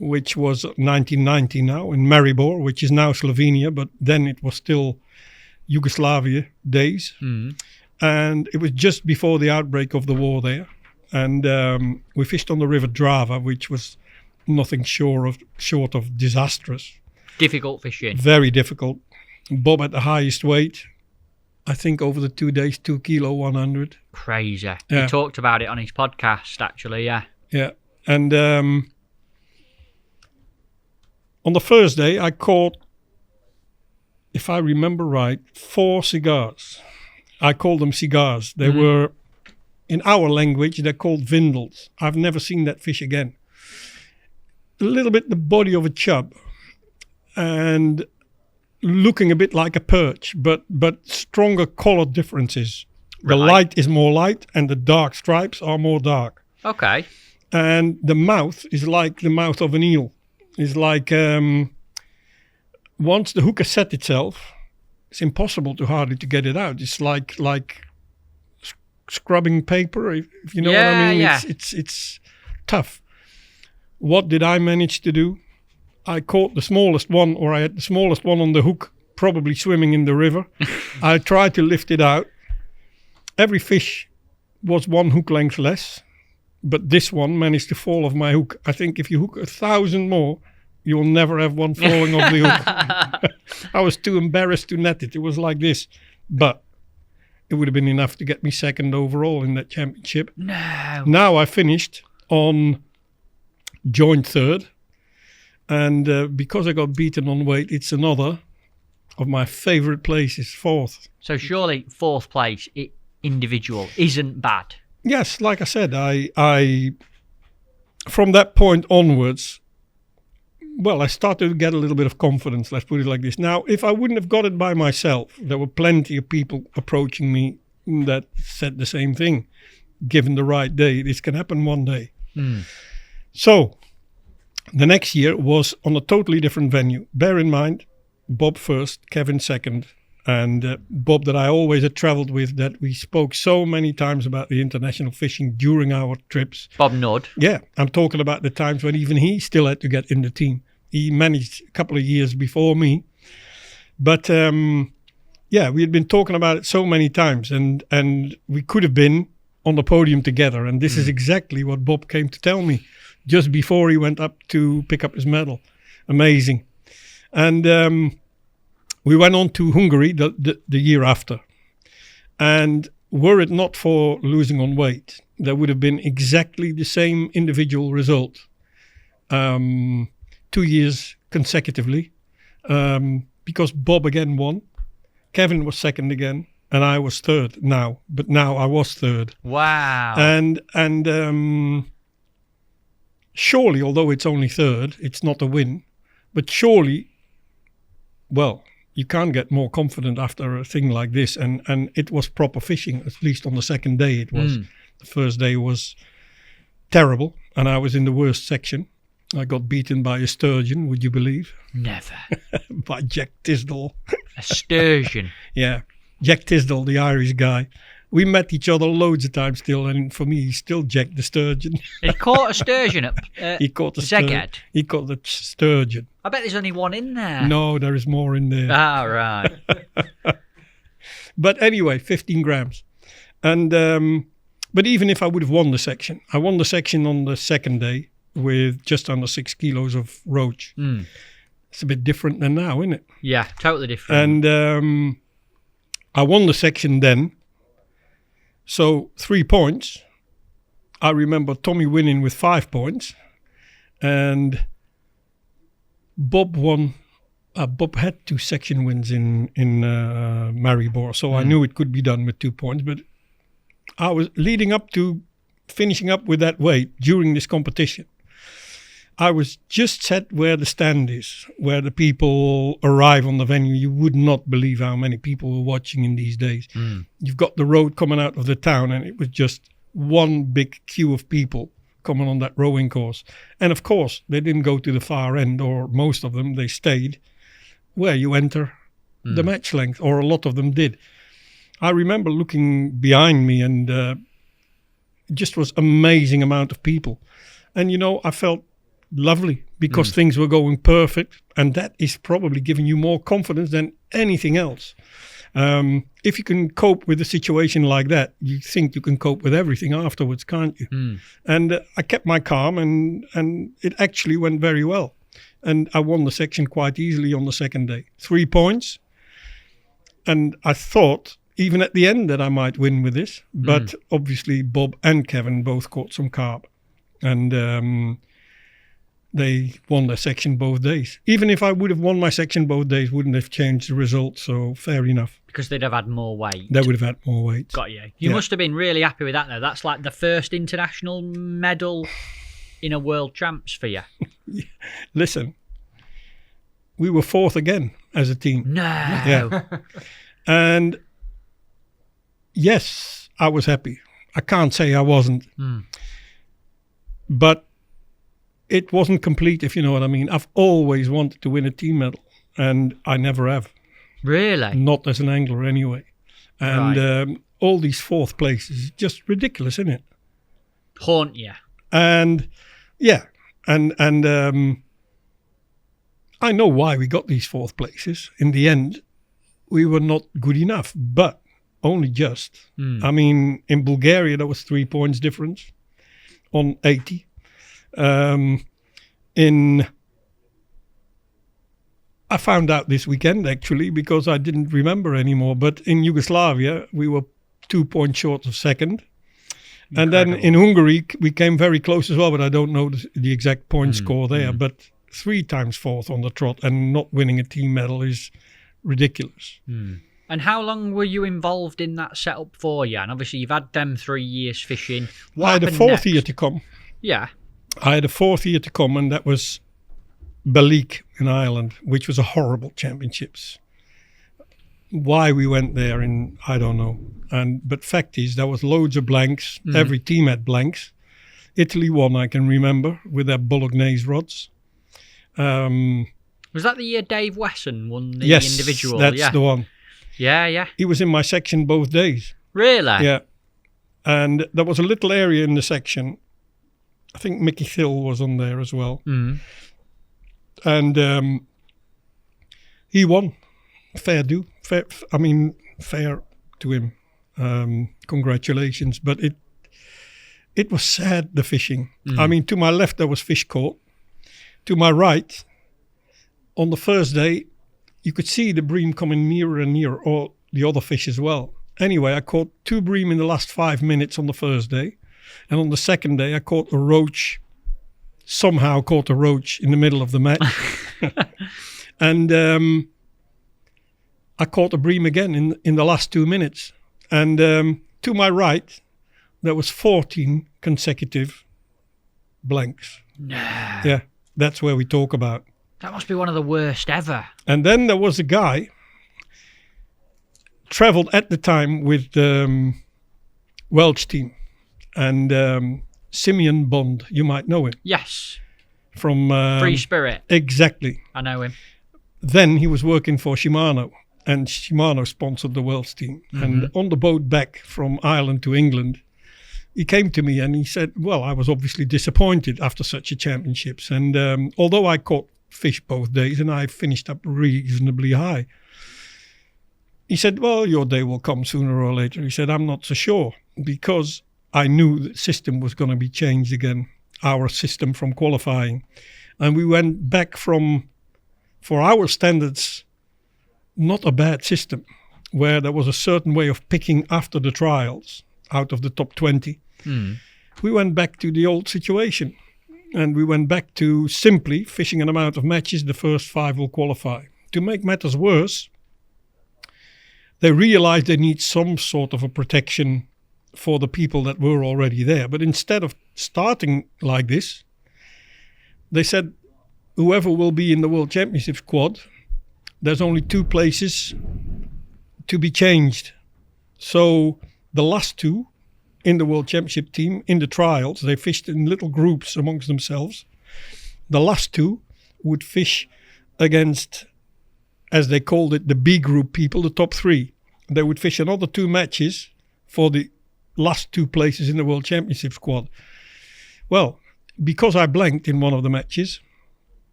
which was 1990 now, in Maribor, which is now Slovenia, but then it was still Yugoslavia days. And it was just before the outbreak of the war there. And we fished on the River Drava, which was nothing short of disastrous. Difficult fishing. Very difficult. Bob at the highest weight. I think over the 2 days, 2 kilo 100. Crazy. Yeah. He talked about it on his podcast, actually, yeah. Yeah. And on the first day, I caught, if I remember right, 4 cigars. I called them cigars. They were, in our language, they're called vindels. I've never seen that fish again. A little bit the body of a chub. And looking a bit like a perch, but stronger color differences. The light is more light and the dark stripes are more dark. Okay. And the mouth is like the mouth of an eel. It's like once the hook has set itself, it's impossible to hardly to get it out. It's like scrubbing paper, if you know what I mean. Yeah. It's tough. What did I manage to do? I caught the smallest one, or I had the smallest one on the hook, probably swimming in the river. I tried to lift it out. Every fish was 1 hook length less, but this one managed to fall off my hook. I think if you hook 1,000 more, you will never have one falling off the hook. I was too embarrassed to net it. It was like this. But it would have been enough to get me second overall in that championship. No. Now I finished on joint third. And because I got beaten on weight, it's another of my favorite places, fourth. So surely 4th place individual isn't bad. Yes, like I said, I from that point onwards, well, I started to get a little bit of confidence, let's put it like this. Now, if I wouldn't have got it by myself, there were plenty of people approaching me that said the same thing. Given the right day, this can happen one day. So the next year was on a totally different venue. Bear in mind, Bob first, Kevin second, and Bob that I always had traveled with, that we spoke so many times about the international fishing during our trips. Bob Nudd. Yeah, I'm talking about the times when even he still had to get in the team. He managed a couple of years before me. But yeah, we had been talking about it so many times, and we could have been on the podium together. And this is exactly what Bob came to tell me just before he went up to pick up his medal. Amazing. And we went on to Hungary the year after. And were it not for losing on weight, there would have been exactly the same individual result. 2 years consecutively. Because Bob again won. Kevin was second again. And I was third now. But now I was third. Wow. And surely, although it's only third, it's not a win. But surely, well, you can't get more confident after a thing like this. And it was proper fishing, at least on the second day it was. The first day was terrible, and I was in the worst section. I got beaten by a sturgeon, would you believe? Never. By Jack Tisdall. A sturgeon. Yeah, Jack Tisdall, the Irish guy. We met each other loads of times still, and for me, he's still Jack the Sturgeon. He caught a sturgeon at He caught the Zeged. He caught the sturgeon. I bet there's only one in there. No, there is more in there. Ah, right. But anyway, 15 grams. And but even if I would have won the section, I won the section on the second day with just under 6 kilos of roach. It's a bit different than now, isn't it? Yeah, totally different. And I won the section then. So 3 points. I remember Tommy winning with 5 points. And Bob won. Bob had 2 section wins in Maribor. So I knew it could be done with 2 points. But I was leading up to finishing up with that weight during this competition. I was just set where the stand is, where the people arrive on the venue. You would not believe how many people were watching in these days. You've got the road coming out of the town, and it was just one big queue of people coming on that rowing course. And of course, they didn't go to the far end, or most of them, they stayed where you enter the match length, or a lot of them did. I remember looking behind me, and it just was amazing amount of people. And, I felt lovely because things were going perfect. And that is probably giving you more confidence than anything else. If you can cope with a situation like that, you think you can cope with everything afterwards, can't you? And I kept my calm, and it actually went very well. And I won the section quite easily on the second day. 3 points. And I thought, even at the end, that I might win with this. But obviously, Bob and Kevin both caught some carp. And they won their section both days. Even if I would have won my section both days, wouldn't have changed the result. So fair enough. Because they'd have had more weight. They would have had more weight. Got you. You must have been really happy with that, though. That's like the first international medal in a World Champs for you. Listen, we were fourth again as a team. No. Yeah. And yes, I was happy. I can't say I wasn't. But it wasn't complete, if you know what I mean. I've always wanted to win a team medal, and I never have. Really? Not as an angler, anyway. And all these fourth places, just ridiculous, isn't it? Haunt you. And yeah, and I know why we got these fourth places. In the end, we were not good enough, but only just. I mean, in Bulgaria, there was 3 points difference on 80. I found out this weekend, actually, because I didn't remember anymore. But in Yugoslavia, we were 2 points short of second. And then in Hungary, we came very close as well, but I don't know the exact point score there. But 3 times fourth on the trot and not winning a team medal is ridiculous. And how long were you involved in that setup for, Jan? Obviously, you've had them 3 years fishing. What I had a happened fourth next? year to come. Yeah. I had a fourth year to come, and that was Balik in Ireland, which was a horrible championships. Why we went there, I don't know. But fact is, there was loads of blanks. Every team had blanks. Italy won, I can remember, with their Bolognese rods. Was that the year Dave Wesson won the individual? That's the one. Yeah. He was in my section both days. Really? Yeah. And there was a little area in the section. I think Mickey Thill was on there as well. And he won. Fair to him. Congratulations. But it was sad, the fishing. I mean, to my left there was fish caught. To my right, on the first day, you could see the bream coming nearer and nearer, or the other fish as well. Anyway, I caught 2 bream in the last 5 minutes on the first day. And on the second day, I caught a roach. Somehow caught a roach in the middle of the match. And I caught a bream again in the last 2 minutes. And to my right, there was 14 consecutive blanks. No. Yeah, that's where we talk about. That must be one of the worst ever. And then there was a guy, traveled at the time with the Welsh team. And Simeon Bond, you might know him. Yes. From Free Spirit. Exactly. I know him. Then he was working for Shimano, and Shimano sponsored the Welsh team. And on the boat back from Ireland to England, he came to me and he said, well, I was obviously disappointed after such a championships. And although I caught fish both days and I finished up reasonably high, he said, well, your day will come sooner or later. He said, I'm not so sure, because I knew the system was going to be changed again, our system from qualifying. And we went back from, for our standards, not a bad system, where there was a certain way of picking after the trials out of the top 20. We went back to the old situation. And we went back to simply fishing an amount of matches, the first 5 will qualify. To make matters worse, they realized they need some sort of a protection for the people that were already there. But instead of starting like this, they said, whoever will be in the World Championship squad, there's only 2 places to be changed. So the last 2 in the World Championship team, in the trials, they fished in little groups amongst themselves. The last 2 would fish against, as they called it, the B group people, the top 3. they would fish another 2 matches for the last 2 places in the World Championship squad. Well, because I blanked in one of the matches,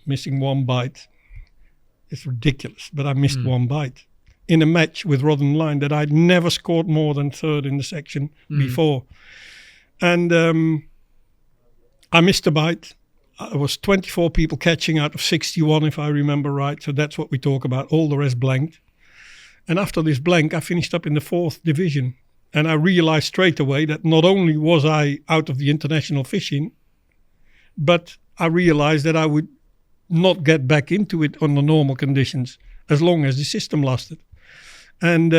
missing 1 bite, it's ridiculous, but I missed 1 bite in a match with rod and line that I'd never scored more than 3rd in the section before. And I missed a bite. It was 24 people catching out of 61, if I remember right. So that's what we talk about. All the rest blanked. And after this blank, I finished up in the 4th division. And I realized straight away that not only was I out of the international fishing, but I realized that I would not get back into it on the normal conditions as long as the system lasted. And,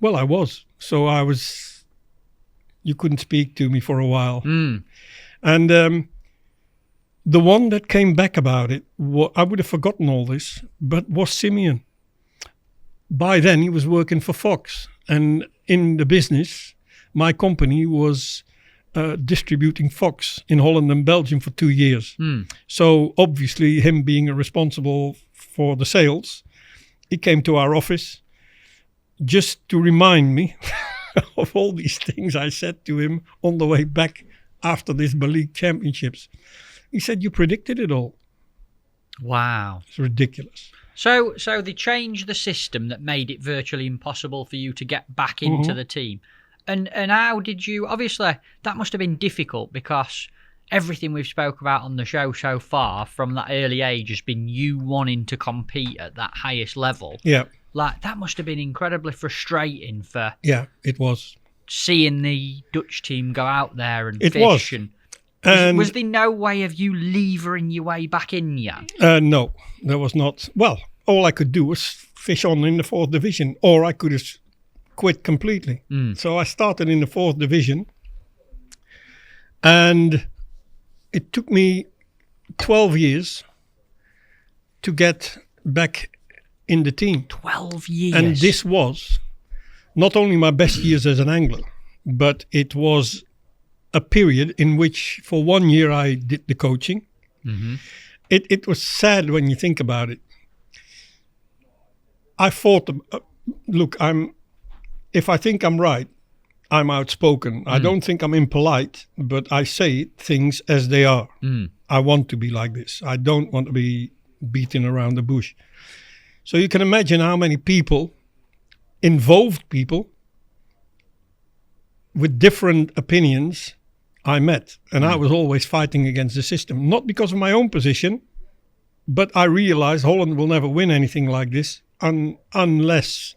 well, I was. So I was, you couldn't speak to me for a while. And the one that came back about it, I would have forgotten all this, but was Simeon. By then, he was working for Fox. And in the business, my company was distributing Fox in Holland and Belgium for 2 years. So obviously, him being responsible for the sales, he came to our office just to remind me of all these things I said to him on the way back after this League Championships. He said, "You predicted it all." Wow. It's ridiculous. So they changed the system that made it virtually impossible for you to get back into the team. And how did you... Obviously, that must have been difficult because everything we've spoke about on the show so far from that early age has been you wanting to compete at that highest level. Yeah. Like, that must have been incredibly frustrating for... Yeah, it was. Seeing the Dutch team go out there and it fish. Was. And was there no way of you levering your way back in, Jan? No, there was not. Well, all I could do was fish on in the 4th division, or I could have quit completely. So I started in the 4th division, and it took me 12 years to get back in the team. 12 years? And this was not only my best years as an angler, but it was a period in which for 1 year I did the coaching. It was sad when you think about it. I thought, look, if I think I'm right, I'm outspoken. I don't think I'm impolite, but I say things as they are. I want to be like this. I don't want to be beating around the bush. So you can imagine how many people, involved people, with different opinions I met. And I was always fighting against the system. Not because of my own position, but I realized Holland will never win anything like this unless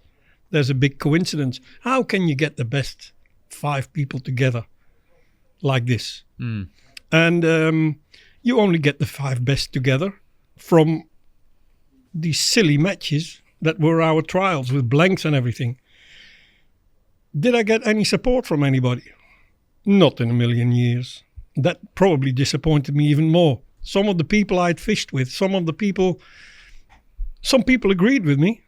there's a big coincidence. How can you get the best 5 people together like this? And you only get the 5 best together from these silly matches that were our trials with blanks and everything. Did I get any support from anybody? Not in a million years. That probably disappointed me even more. Some of the people I'd fished with, some people agreed with me.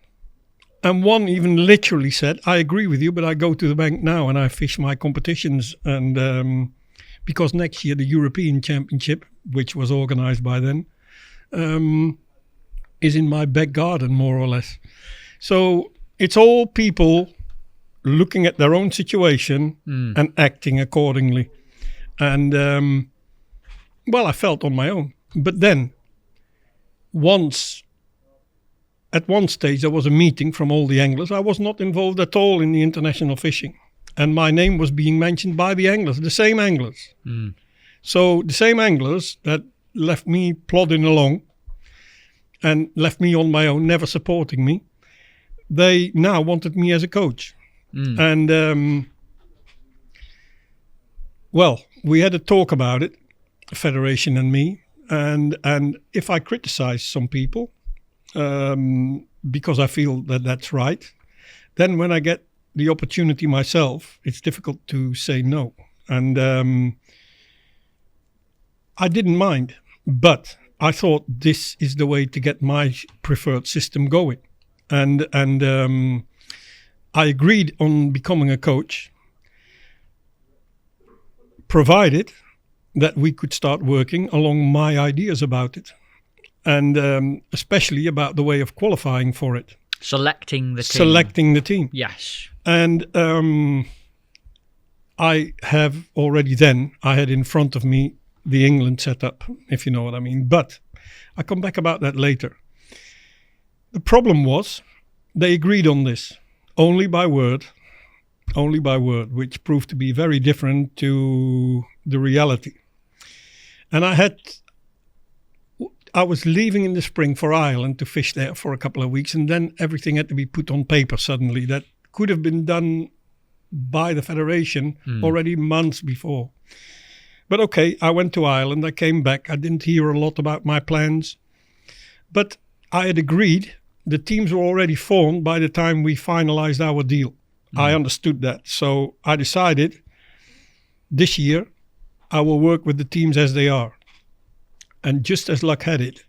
And one even literally said, "I agree with you, but I go to the bank now and I fish my competitions." And because next year the European Championship, which was organized by then, is in my back garden, more or less. So it's all people looking at their own situation and acting accordingly. And, well, I felt on my own. But then, at one stage, there was a meeting from all the anglers. I was not involved at all in the international fishing. And my name was being mentioned by the anglers, the same anglers. So the same anglers that left me plodding along and left me on my own, never supporting me, they now wanted me as a coach. And, well, we had a talk about it, the Federation and me. And if I criticize some people, because I feel that that's right, then when I get the opportunity myself, it's difficult to say no. And I didn't mind, but I thought this is the way to get my preferred system going. And I agreed on becoming a coach, provided that we could start working along my ideas about it. And especially about the way of qualifying for it. Selecting the team. Selecting the team. Yes. And I have already then, I had in front of me the England setup, if you know what I mean. But I come back about that later. The problem was they agreed on this only by word, which proved to be very different to the reality. And I was leaving in the spring for Ireland to fish there for a couple of weeks, and then everything had to be put on paper suddenly. That could have been done by the Federation already months before. But okay, I went to Ireland, I came back, I didn't hear a lot about my plans. But I had agreed, the teams were already formed by the time we finalized our deal. I understood that. So I decided this year I will work with the teams as they are. And just as luck had it,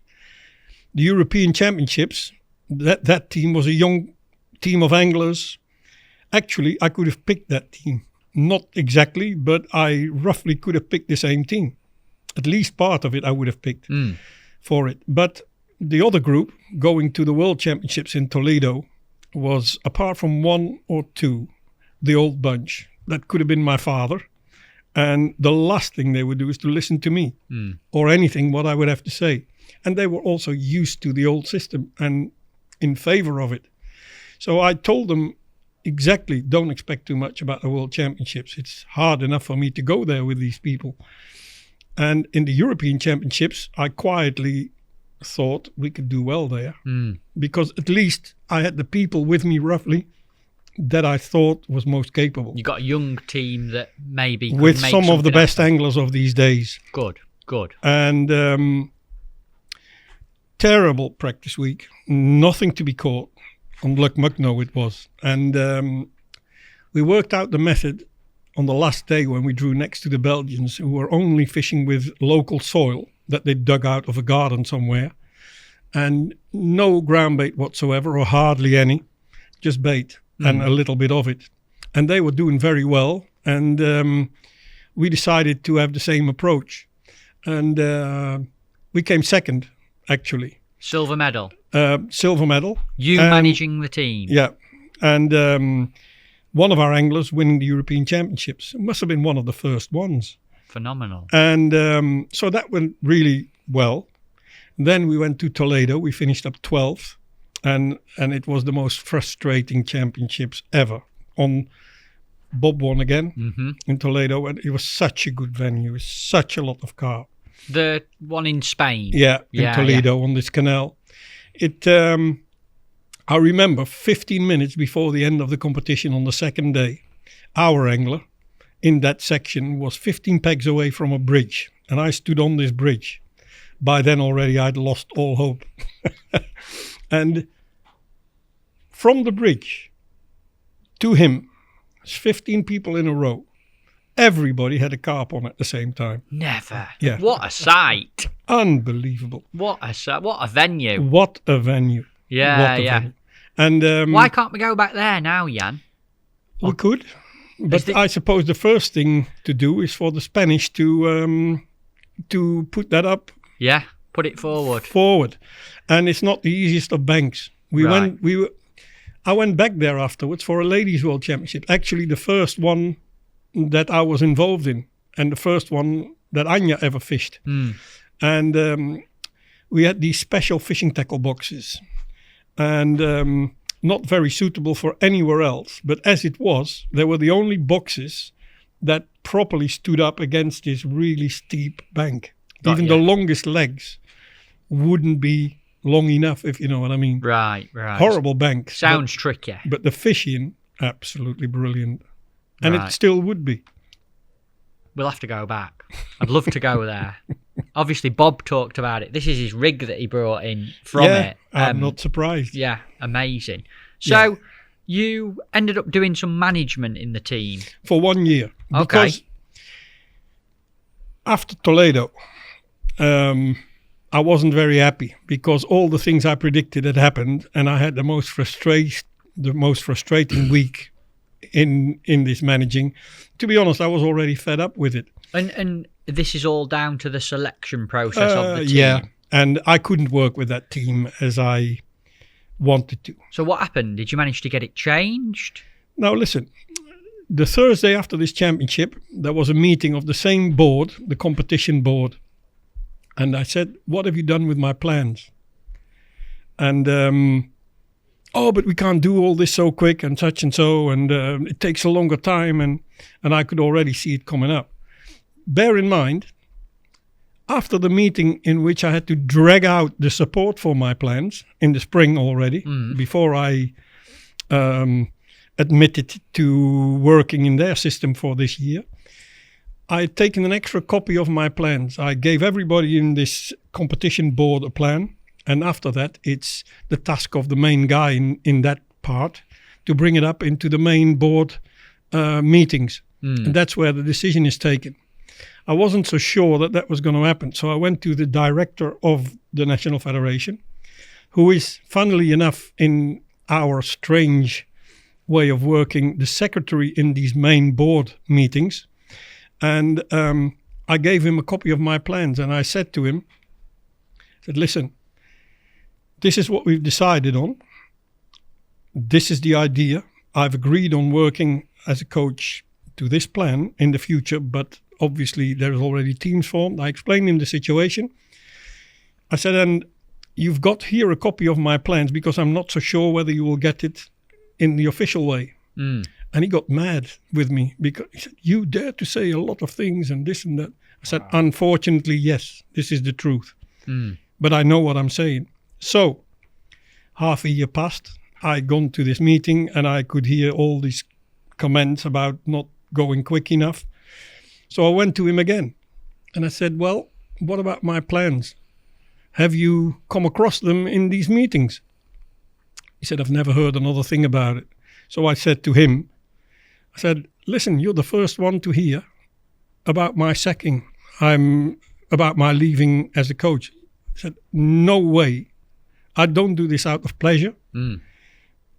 the European Championships, that team was a young team of anglers. Actually, I could have picked that team. Not exactly, but I roughly could have picked the same team. At least part of it I would have picked for it. But the other group going to the World Championships in Toledo was, apart from one or two, the old bunch. That could have been my father. And the last thing they would do is to listen to me or anything what I would have to say. And they were also used to the old system and in favor of it. So I told them exactly, don't expect too much about the World Championships. It's hard enough for me to go there with these people. And in the European Championships, I quietly thought we could do well there. Because at least I had the people with me roughly that I thought was most capable. You got a young team that maybe could with make some of the something best happen. anglers of these days. Good. And terrible practice week. Nothing to be caught. On Loch Mucknow it was. And we worked out the method on the last day when we drew next to the Belgians, who were only fishing with local soil that they dug out of a garden somewhere. And no ground bait whatsoever, or hardly any. Just bait and a little bit of it. And they were doing very well. And we decided to have the same approach. And we came second, actually. Silver medal. Silver medal. You managing the team. Yeah. And one of our anglers winning the European Championships. It must have been one of the first ones. Phenomenal. And so that went really well. Then we went to Toledo. We finished up 12th. And it was the most frustrating championships ever. Bob won again in Toledo. And it was such a good venue. Such a lot of carp. The one in Spain. Yeah, in Toledo on this canal. I remember 15 minutes before the end of the competition on the second day, our angler in that section was 15 pegs away from a bridge. And I stood on this bridge. By then already I'd lost all hope. And from the bridge to him, 15 people in a row. Everybody had a carp on at the same time. Never. Yeah. What a sight. Unbelievable. What a venue. What a venue. Yeah, Venue. And why can't we go back there now, Jan? We could. But I suppose the first thing to do is for the Spanish to put that up. Yeah, put it forward. And it's not the easiest of banks. I went back there afterwards for a ladies' world championship. Actually, the first one that I was involved in, and the first one that Anja ever fished. And we had these special fishing tackle boxes, and not very suitable for anywhere else. But as it was, they were the only boxes that properly stood up against this really steep bank. Even the longest legs wouldn't be long enough, if you know what I mean. Right. Horrible bank. Sounds tricky. But the fishing, absolutely brilliant. And it still would be. We'll have to go back. I'd love to go there. Obviously, Bob talked about it. This is his rig that he brought in from it. I'm not surprised. Yeah, amazing. So you ended up doing some management in the team. For 1 year. Okay. Because after Toledo, I wasn't very happy because all the things I predicted had happened, and I had the most frustrating week in this managing. To be honest, I was already fed up with it. And this is all down to the selection process of the team. Yeah, and I couldn't work with that team as I wanted to. So what happened? Did you manage to get it changed? Now listen, the Thursday after this championship, there was a meeting of the same board, the competition board. And I said, what have you done with my plans? And, but we can't do all this so quick and such and so, and it takes a longer time, and I could already see it coming up. Bear in mind, after the meeting in which I had to drag out the support for my plans in the spring already, before I admitted to working in their system for this year, I had taken an extra copy of my plans. I gave everybody in this competition board a plan. And after that, it's the task of the main guy in that part to bring it up into the main board meetings. And that's where the decision is taken. I wasn't so sure that was going to happen. So I went to the director of the National Federation, who is, funnily enough, in our strange way of working, the secretary in these main board meetings. And I gave him a copy of my plans. And I said to him, listen, this is what we've decided on. This is the idea. I've agreed on working as a coach to this plan in the future, but obviously there's already teams formed. I explained him the situation. I said, and you've got here a copy of my plans because I'm not so sure whether you will get it in the official way. And he got mad with me because he said, you dare to say a lot of things and this and that. I said, unfortunately, yes, this is the truth. But I know what I'm saying. So, half a year passed, I'd gone to this meeting and I could hear all these comments about not going quick enough. So I went to him again and I said, well, what about my plans? Have you come across them in these meetings? He said, I've never heard another thing about it. So I said to him, I said, listen, you're the first one to hear about my sacking. About my leaving as a coach. He said, no way. I don't do this out of pleasure.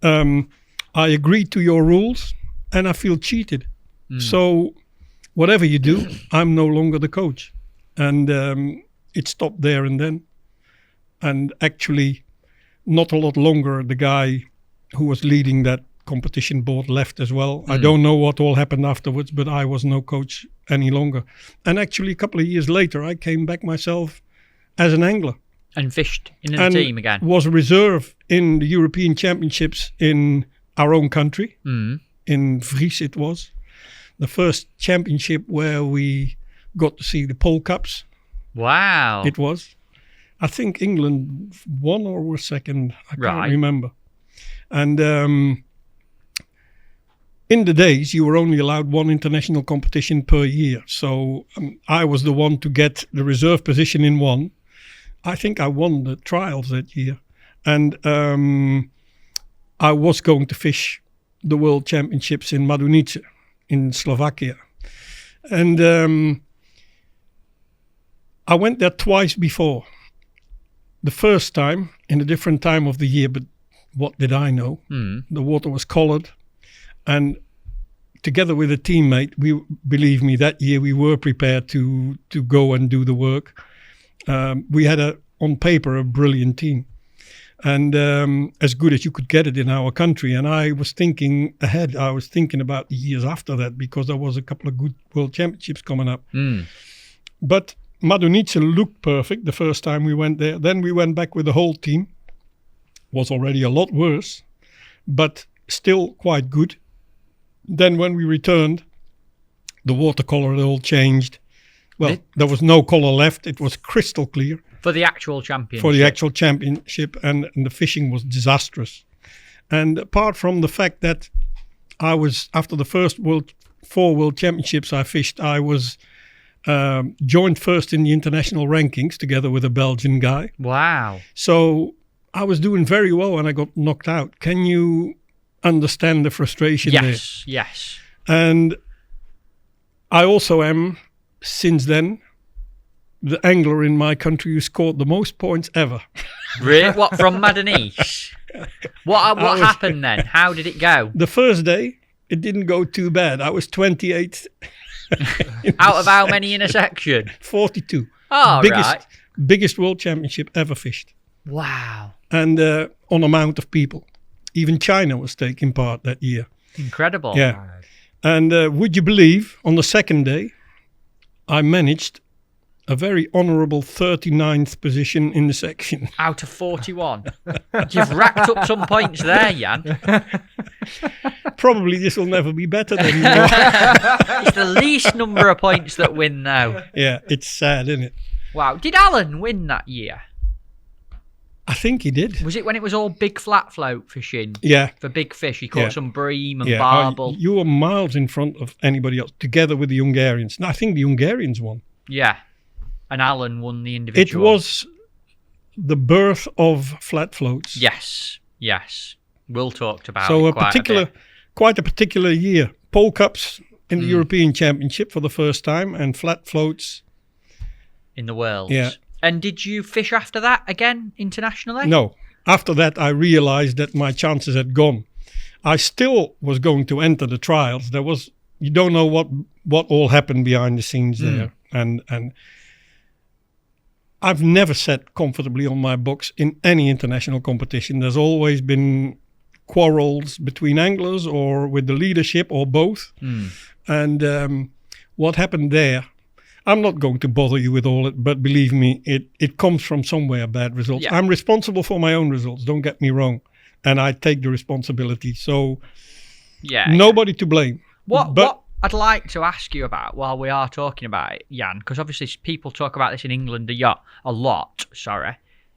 I agreed to your rules and I feel cheated. So whatever you do, I'm no longer the coach. And it stopped there and then. And actually, not a lot longer, the guy who was leading that competition board left as well. I don't know what all happened afterwards, but I was no coach any longer. And actually, a couple of years later, I came back myself as an angler. And fished in the team again. Was reserve in the European Championships in our own country. In Vries it was. The first championship where we got to see the pole cups. Wow. It was. I think England won or were second. I can't remember. And in the days, you were only allowed one international competition per year. So I was the one to get the reserve position in one. I think I won the trials that year. And I was going to fish the World Championships in Madunice in Slovakia. And I went there twice before. The first time in a different time of the year, but what did I know? The water was coloured. And together with a teammate, believe me, that year we were prepared to go and do the work. We had on paper a brilliant team and as good as you could get it in our country. And I was thinking ahead. I was thinking about the years after that because there was a couple of good World Championships coming up. But Madunice looked perfect the first time we went there. Then we went back with the whole team. Was already a lot worse, but still quite good. Then when we returned, the watercolor had all changed. Well, there was no color left. It was crystal clear. For the actual championship. And the fishing was disastrous. And apart from the fact that I was, after the first 4 World Championships I fished, I was joined first in the international rankings together with a Belgian guy. Wow. So I was doing very well and I got knocked out. Can you understand the frustration there? Yes. And I also am, since then, the angler in my country who scored the most points ever. Really? What, from Madunice? What happened then? How did it go? The first day, it didn't go too bad. I was 28th. Out of how many in a section? 42. Oh, biggest World Championship ever fished. Wow. And on amount of people. Even China was taking part that year. Incredible. Yeah. And would you believe, on the second day, I managed a very honourable 39th position in the section. Out of 41. You've racked up some points there, Jan. Probably this will never be better anymore. It's the least number of points that win now. Yeah, it's sad, isn't it? Wow. Did Alan win that year? I think he did. Was it when it was all big flat float fishing? Yeah. For big fish, he caught some bream and Yeah. barbel. You were miles in front of anybody else, together with the Hungarians. No, I think the Hungarians won. Yeah. And Alan won the It individual. was the birth of flat floats. Yes. Will talked about So it quite a particular year. Pole cups in the Mm. European Championship for the first time, and flat floats. in the world. Yeah. And did you fish after that again internationally? No. After that, I realized that my chances had gone. I still was going to enter the trials. You don't know what all happened behind the scenes there. And I've never sat comfortably on my box in any international competition. There's always been quarrels between anglers or with the leadership or both. And what happened there, I'm not going to bother you with all it, but believe me, it comes from somewhere, bad results. Yeah. I'm responsible for my own results, don't get me wrong. And I take the responsibility. So nobody to blame. What I'd like to ask you about while we are talking about it, Jan, because obviously people talk about this in England a lot,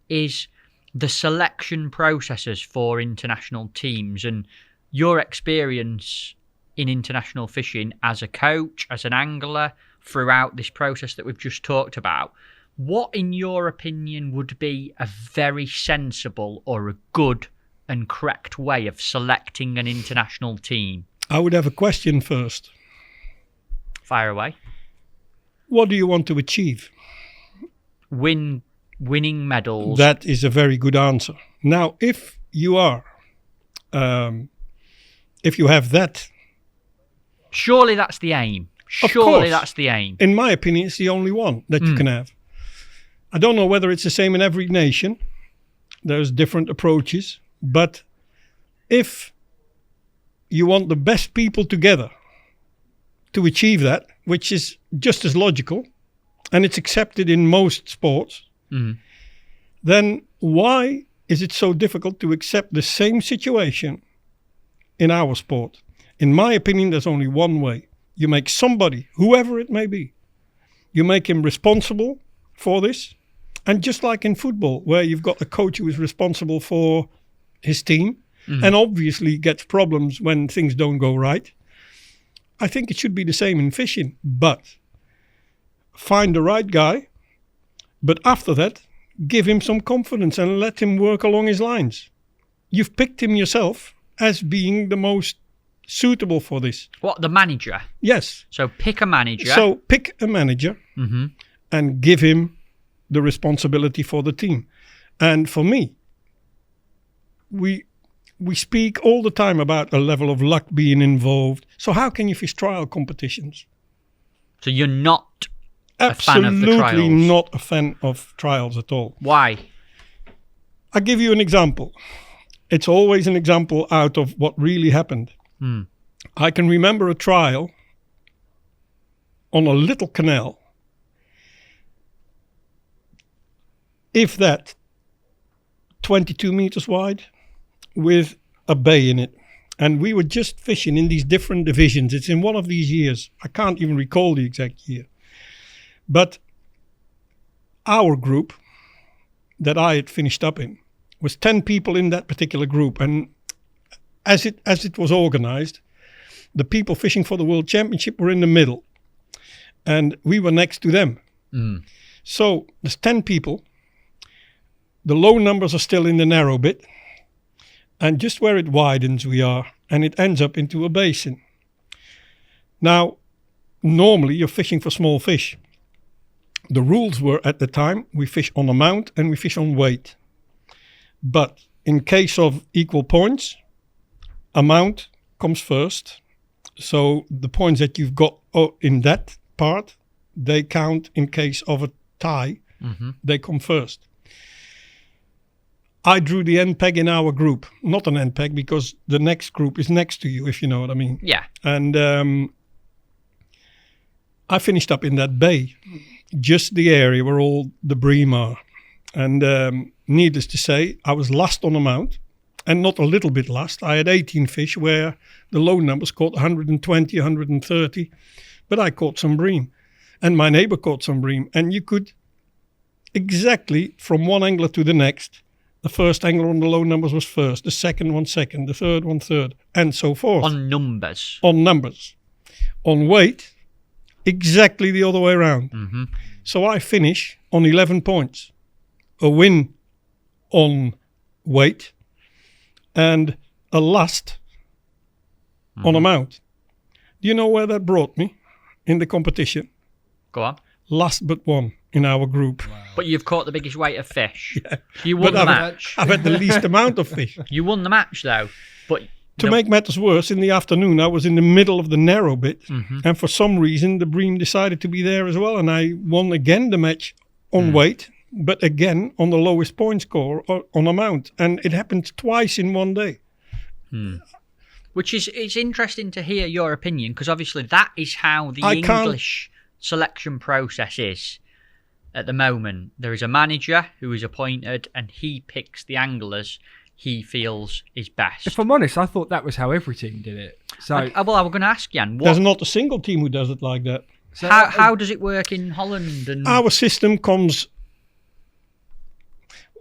is the selection processes for international teams and your experience in international fishing as a coach, as an angler, throughout this process that we've just talked about. What, in your opinion, would be a very sensible or a good and correct way of selecting an international team? I would have a question first. Fire away. What do you want to achieve? Winning medals. That is a very good answer. Now, if you are, if you have that, surely that's the aim. Of Surely course. that's the aim. In my opinion, it's the only one that you can have. I don't know whether it's the same in every nation. There's different approaches. But if you want the best people together to achieve that, which is just as logical, and it's accepted in most sports, then why is it so difficult to accept the same situation in our sport? In my opinion, there's only one way. You make somebody, whoever it may be, you make him responsible for this. And just like in football, where you've got a coach who is responsible for his team and obviously gets problems when things don't go right, I think it should be the same in fishing. But find the right guy, but after that, give him some confidence and let him work along his lines. You've picked him yourself as being the most suitable for this. What, the manager? Yes. So pick a manager. So pick a manager and give him the responsibility for the team. And for me, we speak all the time about a level of luck being involved. So how can you fish trial competitions? So you're not a fan of the trials? Absolutely not a fan of trials at all. Why? I'll give you an example. It's always an example out of what really happened. I can remember a trial on a little canal, if that, 22 meters wide, with a bay in it. And we were just fishing in these different divisions. It's in one of these years. I can't even recall the exact year. But our group that I had finished up in was 10 people in that particular group. And as it was organized, the people fishing for the World Championship were in the middle. And we were next to them. So there's 10 people. The low numbers are still in the narrow bit. And just where it widens we are. And it ends up into a basin. Now, normally you're fishing for small fish. The rules were at the time, we fish on amount and we fish on weight. But in case of equal points, amount comes first. So the points that you've got in that part, they count in case of a tie. They come first. I drew the end peg in our group. Not an end peg because the next group is next to you, if you know what I mean. Yeah. And I finished up in that bay, just the area where all the bream are. And needless to say, I was last on the mount, and not a little bit last. I had 18 fish where the low numbers caught 120, 130, but I caught some bream. And my neighbor caught some bream. And you could exactly from one angler to the next, the first angler on the low numbers was first, the second one second, the third one third, and so forth. On numbers. On numbers. On weight, exactly the other way around. Mm-hmm. So I finish on 11 points. A win on weight and a last on amount. Do you know where that brought me in the competition? Go on. Last but one in our group. Wow. But you've caught the biggest weight of fish. Yeah. You won But the match. I've had the least amount of fish. You won the match, though. But To make matters worse, in the afternoon, I was in the middle of the narrow bit. Mhm. And for some reason, the bream decided to be there as well. And I won again the match on weight, but again on the lowest point score on amount. And it happened twice in one day. Which is, it's interesting to hear your opinion, because obviously that is how the I can't- English selection process is at the moment. There is a manager who is appointed and he picks the anglers he feels is best. If I'm honest, I thought that was how every team did it. So, Well, I was going to ask Jan, There's what, not a single team who does it like that. how does it work in Holland? And Our system comes...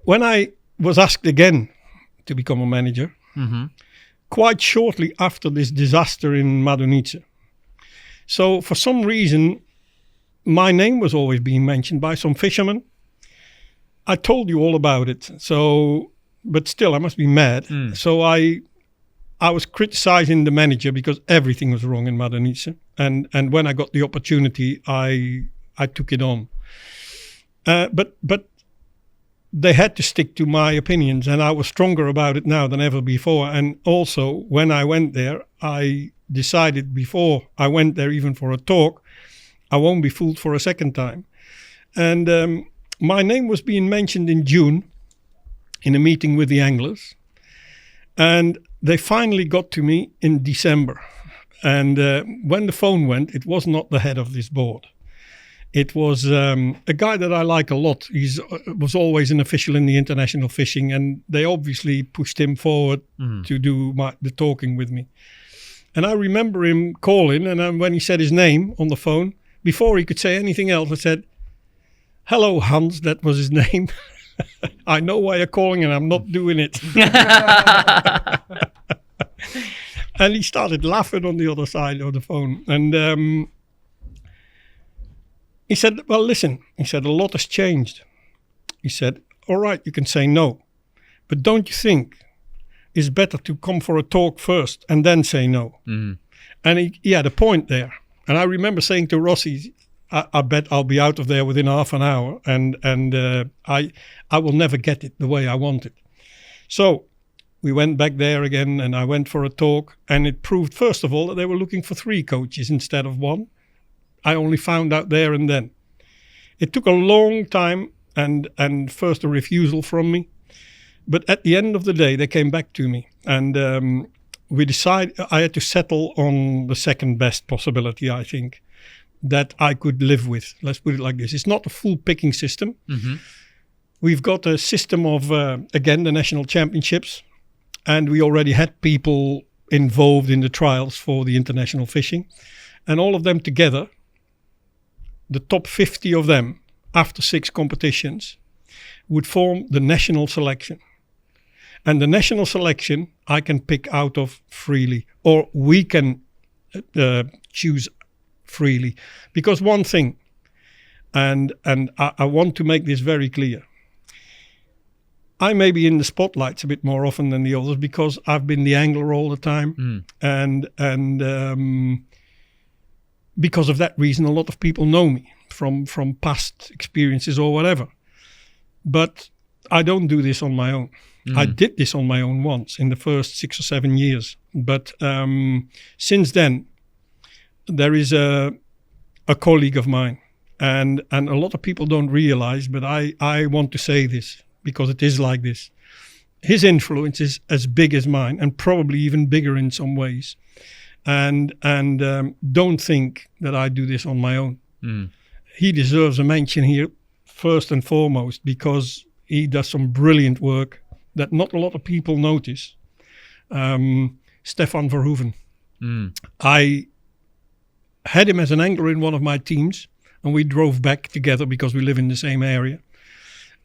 When I was asked again to become a manager, Mhm. quite shortly after this disaster in Madonice. So for some reason, my name was always being mentioned by some fishermen. I told you all about it. So, but still, I must be mad. So I was criticizing the manager because everything was wrong in Madonice. And when I got the opportunity, I took it on. But they had to stick to my opinions, and I was stronger about it now than ever before. And also, when I went there, I decided before I went there, even for a talk, I won't be fooled for a second time. And my name was being mentioned in June in a meeting with the anglers. And they finally got to me in December. And when the phone went, it was not the head of this board. It was a guy that I like a lot. He was always an official in the international fishing, and they obviously pushed him forward to do the talking with me. And I remember him calling, and when he said his name on the phone, before he could say anything else, I said, "Hello, Hans," that was his name. "I know why you're calling, and I'm not doing it." And he started laughing on the other side of the phone. And he said, "Well, listen," he said, "a lot has changed." He said, "All right, you can say no. But don't you think it's better to come for a talk first and then say no?" And he had a point there. And I remember saying to Rossi, I bet I'll be out of there within half an hour. And I will never get it the way I want it. So we went back there again, and I went for a talk. And it proved, first of all, that they were looking for 3 coaches instead of 1. I only found out there and then. It took a long time and first a refusal from me. But at the end of the day, they came back to me. And we decided I had to settle on the second best possibility, I think, that I could live with. Let's put it like this. It's not a full picking system. We've got a system of, again, the national championships. And we already had people involved in the trials for the international fishing. And all of them together, the top 50 of them, after 6 competitions, would form the national selection. And the national selection I can pick out of freely, or we can choose freely. Because one thing, and I want to make this very clear, I may be in the spotlights a bit more often than the others because I've been the angler all the time. And because of that reason, a lot of people know me from past experiences or whatever. But I don't do this on my own. I did this on my own once in the first 6 or 7 years. But since then, there is a colleague of mine. And a lot of people don't realize, but I want to say this because it is like this. his influence is as big as mine, and probably even bigger in some ways. And don't think that I do this on my own. He deserves a mention here first and foremost, because he does some brilliant work that not a lot of people notice. Stefan Verhoeven. I had him as an angler in one of my teams, and we drove back together because we live in the same area.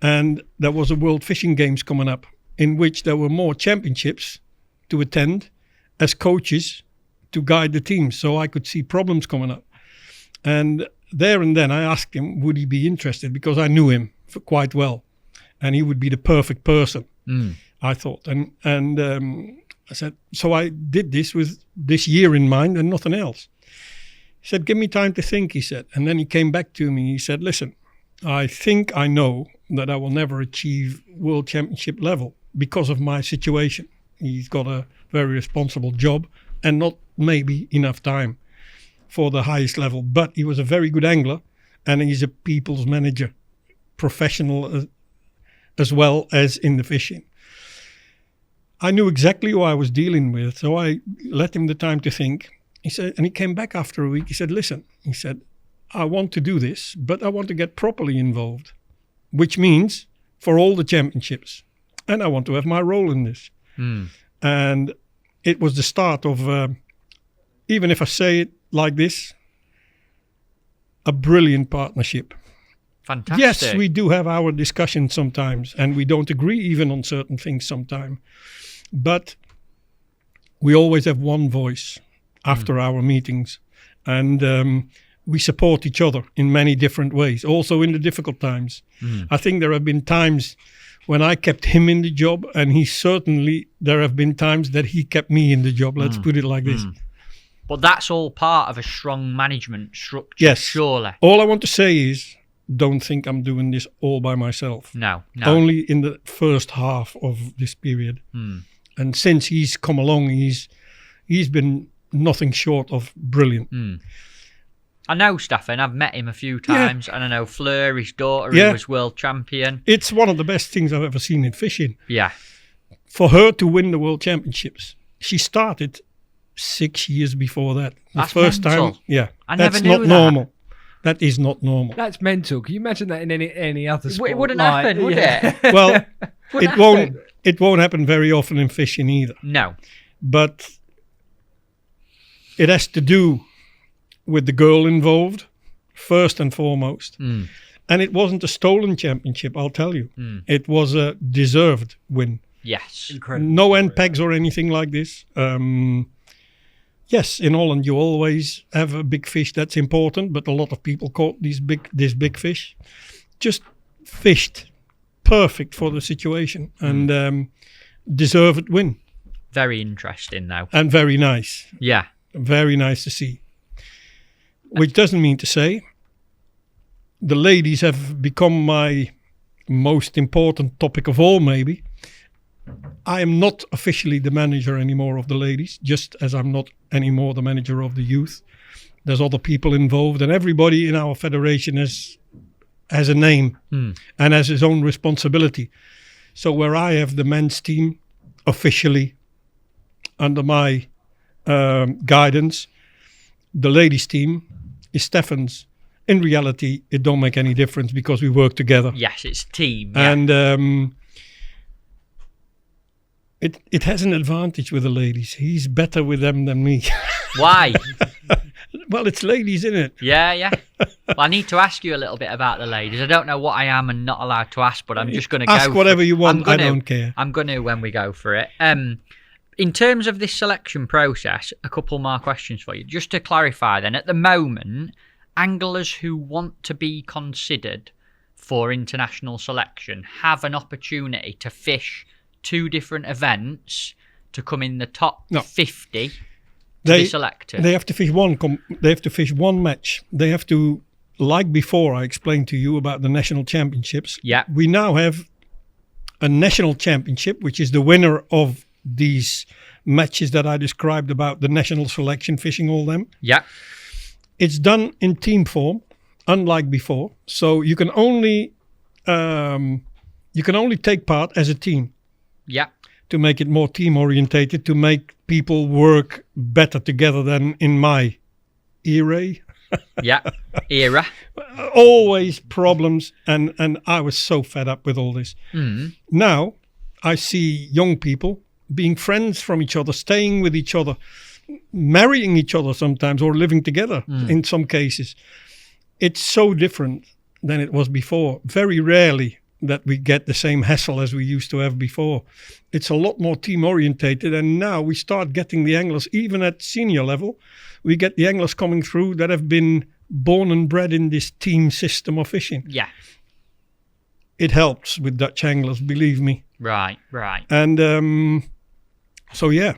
And there was a World Fishing Games coming up, in which there were more championships to attend as coaches to guide the team, so I could see problems coming up. And there and then I asked him, would he be interested, because I knew him quite well, and he would be the perfect person, I thought. And I said, so I did this with this year in mind and nothing else. He said, give me time to think, he said. And then he came back to me, he said, listen, I think I know that I will never achieve world championship level because of my situation. He's got a very responsible job and not maybe enough time for the highest level. But he was a very good angler, and he's a people's manager, professional as well as in the fishing. I knew exactly who I was dealing with, so I let him the time to think. He said, and he came back after a week. He said, listen, he said, I want to do this, but I want to get properly involved, which means for all the championships. And I want to have my role in this. And it was the start of, even if I say it like this, a brilliant partnership. Fantastic. Yes, we do have our discussions sometimes, and we don't agree even on certain things sometimes. But we always have one voice after our meetings. And we support each other in many different ways, also in the difficult times. I think there have been times when I kept him in the job, and there have been times that he kept me in the job. Let's put it like this. But that's all part of a strong management structure, Yes. surely. All I want to say is, don't think I'm doing this all by myself. No. Only in the first half of this period. And since he's come along, he's been nothing short of brilliant. I know Stefan, I've met him a few times, and I know Fleur, his daughter, Yeah. who was world champion. It's one of the best things I've ever seen in fishing. Yeah. For her to win the world championships, she started 6 years before that. That's the first mental. time, yeah. I That's never knew not that. normal. That is not normal. That's mental. Can you imagine that in any other sport? It wouldn't happen, would it? Well, Wouldn't it won't. It won't happen very often in fishing either. No. But it has to do with the girl involved, first and foremost. And it wasn't a stolen championship, I'll tell you. It was a deserved win. Yes. Incredible. No end pegs or anything like this. Yes, in Holland you always have a big fish, that's important, but a lot of people caught this big fish. Just fished perfect for the situation, and deserved win. Very interesting, though. And very nice. Yeah. Very nice to see. Which doesn't mean to say the ladies have become my most important topic of all, maybe. I am not officially the manager anymore of the ladies, just as I'm not anymore the manager of the youth. There's other people involved, and everybody in our federation has a name and has his own responsibility. So where I have the men's team officially under my guidance, the ladies team is Stefan's. In reality, it don't make any difference because we work together. Yes, it's team. Yeah. And it has an advantage with the ladies. He's better with them than me. Why? Well, it's ladies, isn't it? Yeah. Well, I need to ask you a little bit about the ladies. I don't know what I am and not allowed to ask, but I'm just going to go. Ask whatever you want. I don't care. I'm going to when we go for it. In terms of this selection process, a couple more questions for you. Just to clarify then, at the moment, anglers who want to be considered for international selection have an opportunity to fish 2 different events to come in the top 50 to be selected. They have to fish one. They have to fish one match. They have to, like before, I explained to you about the national championships. Yeah. We now have a national championship, which is the winner of these matches that I described about the national selection, fishing all them. Yeah. It's done in team form, unlike before. So you can only take part as a team. Yeah. to make it more team orientated, to make people work better together than in my era. Era. Always problems, and I was so fed up with all this. Now I see young people being friends from each other, staying with each other, marrying each other sometimes, or living together in some cases. It's so different than it was before. Very rarely that we get the same hassle as we used to have before. It's a lot more team orientated, and now we start getting the anglers, even at senior level, we get the anglers coming through that have been born and bred in this team system of fishing. Yeah. It helps with Dutch anglers, believe me. Right. And so, yeah.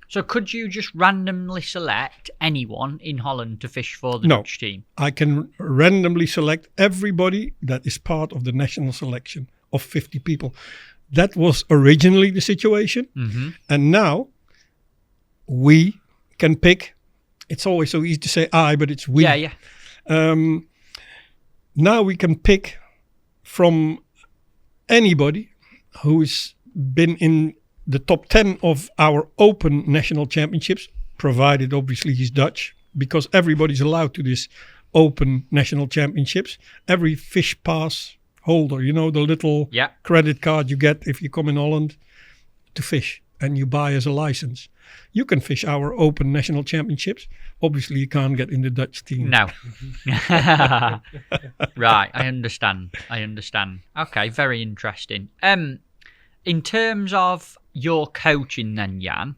So could you just randomly select anyone in Holland to fish for the No. Dutch team? I can randomly select everybody that is part of the national selection of 50 people. That was originally the situation. And now we can pick. It's always so easy to say I, but it's we. Yeah. Now we can pick from anybody who's been in the top 10 of our open national championships, provided obviously he's Dutch, because everybody's allowed to this open national championships. Every fish pass holder, you know, the little credit card you get if you come in Holland to fish and you buy as a license. You can fish our open national championships. Obviously, you can't get in the Dutch team. No. Right, I understand. Okay, very interesting. In terms of your coaching then, Jan,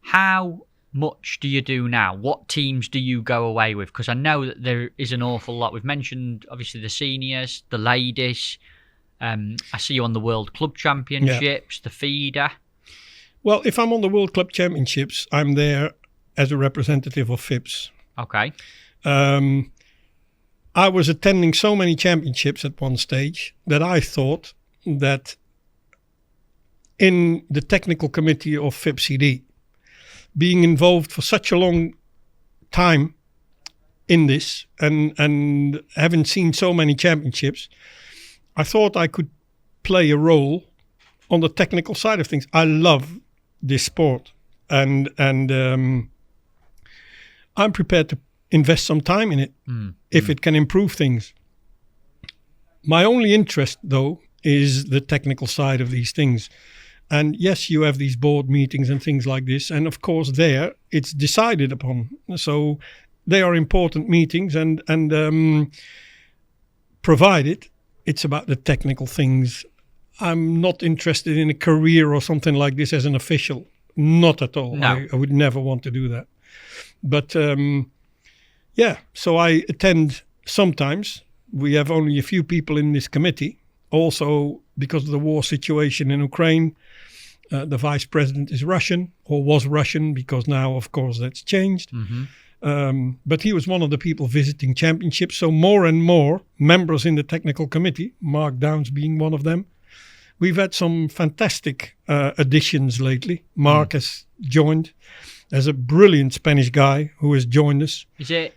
how much do you do now? What teams do you go away with? Because I know that there is an awful lot. We've mentioned, obviously, the seniors, the ladies. I see you on the World Club Championships, the feeder. Well, if I'm on the World Club Championships, I'm there as a representative of FIPS. Okay. I was attending so many championships at one stage that I thought that in the technical committee of FIPS-CD, being involved for such a long time in this and having seen so many championships, I thought I could play a role on the technical side of things. I love this sport, and I'm prepared to invest some time in it if it can improve things. My only interest, though, is the technical side of these things. And yes, you have these board meetings and things like this. And of course, there it's decided upon. So they are important meetings, and provided it's about the technical things. I'm not interested in a career or something like this as an official. Not at all. No. I would never want to do that. But yeah, so I attend sometimes. We have only a few people in this committee. Also, because of the war situation in Ukraine, the vice president is Russian, or was Russian, because now, of course, that's changed. But he was one of the people visiting championships. So more and more members in the technical committee, Mark Downs being one of them. We've had some fantastic additions lately. Mark has joined. There's a brilliant Spanish guy who has joined us. Is it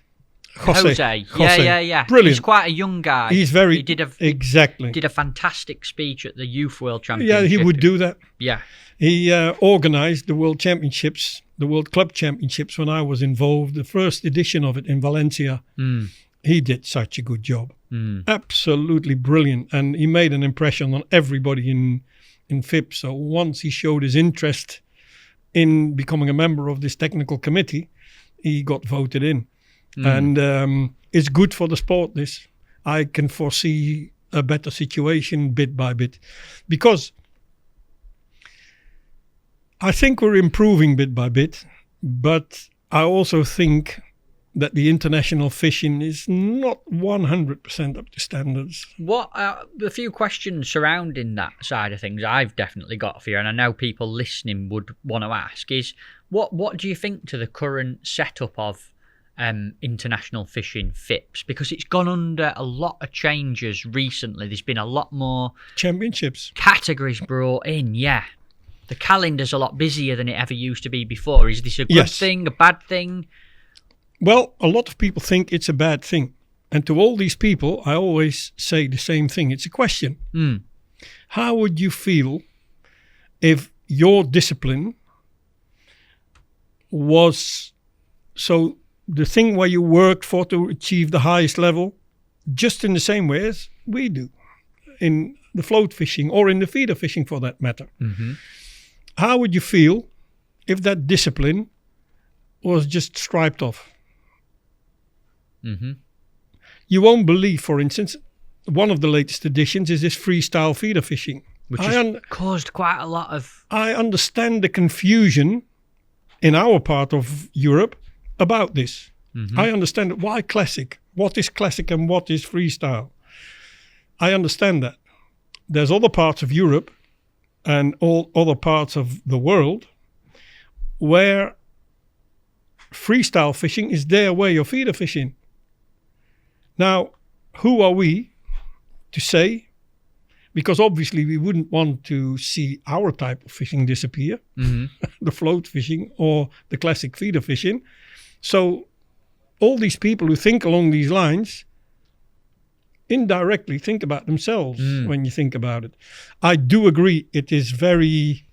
Jose. Yeah. Brilliant. He's quite a young guy. He's very He did exactly. a fantastic speech at the Youth World Championship. Yeah, he would do that. Yeah. He organized the World Championships, the World Club Championships when I was involved. The first edition of it in Valencia. He did such a good job. Absolutely brilliant. And he made an impression on everybody in FIPS. So once he showed his interest in becoming a member of this technical committee, he got voted in. And it's good for the sport, this. I can foresee a better situation bit by bit. Because I think we're improving bit by bit. But I also think that the international fishing is not 100% up to standards. What a few questions surrounding that side of things I've definitely got for you, and I know people listening would want to ask, is what do you think to the current setup of international fishing FIPS? Because it's gone under a lot of changes recently. There's been a lot more championships categories brought in. Yeah, the calendar's a lot busier than it ever used to be before. Is this a good thing, a bad thing? Well, a lot of people think it's a bad thing. And to all these people, I always say the same thing. It's a question. How would you feel if your discipline was so the thing where you worked for to achieve the highest level, just in the same way as we do in the float fishing or in the feeder fishing for that matter. Mm-hmm. How would you feel if that discipline was just striped off? Mm-hmm. You won't believe, for instance, one of the latest additions is this freestyle feeder fishing. Which has caused quite a lot of... I understand the confusion in our part of Europe about this. Mm-hmm. I understand why classic. What is classic and what is freestyle? I understand that. There's other parts of Europe and all other parts of the world where freestyle fishing is their way of feeder fishing. Now, who are we to say? Because obviously we wouldn't want to see our type of fishing disappear, Mm-hmm. the float fishing or the classic feeder fishing. So all these people who think along these lines indirectly think about themselves when you think about it. I do agree it is very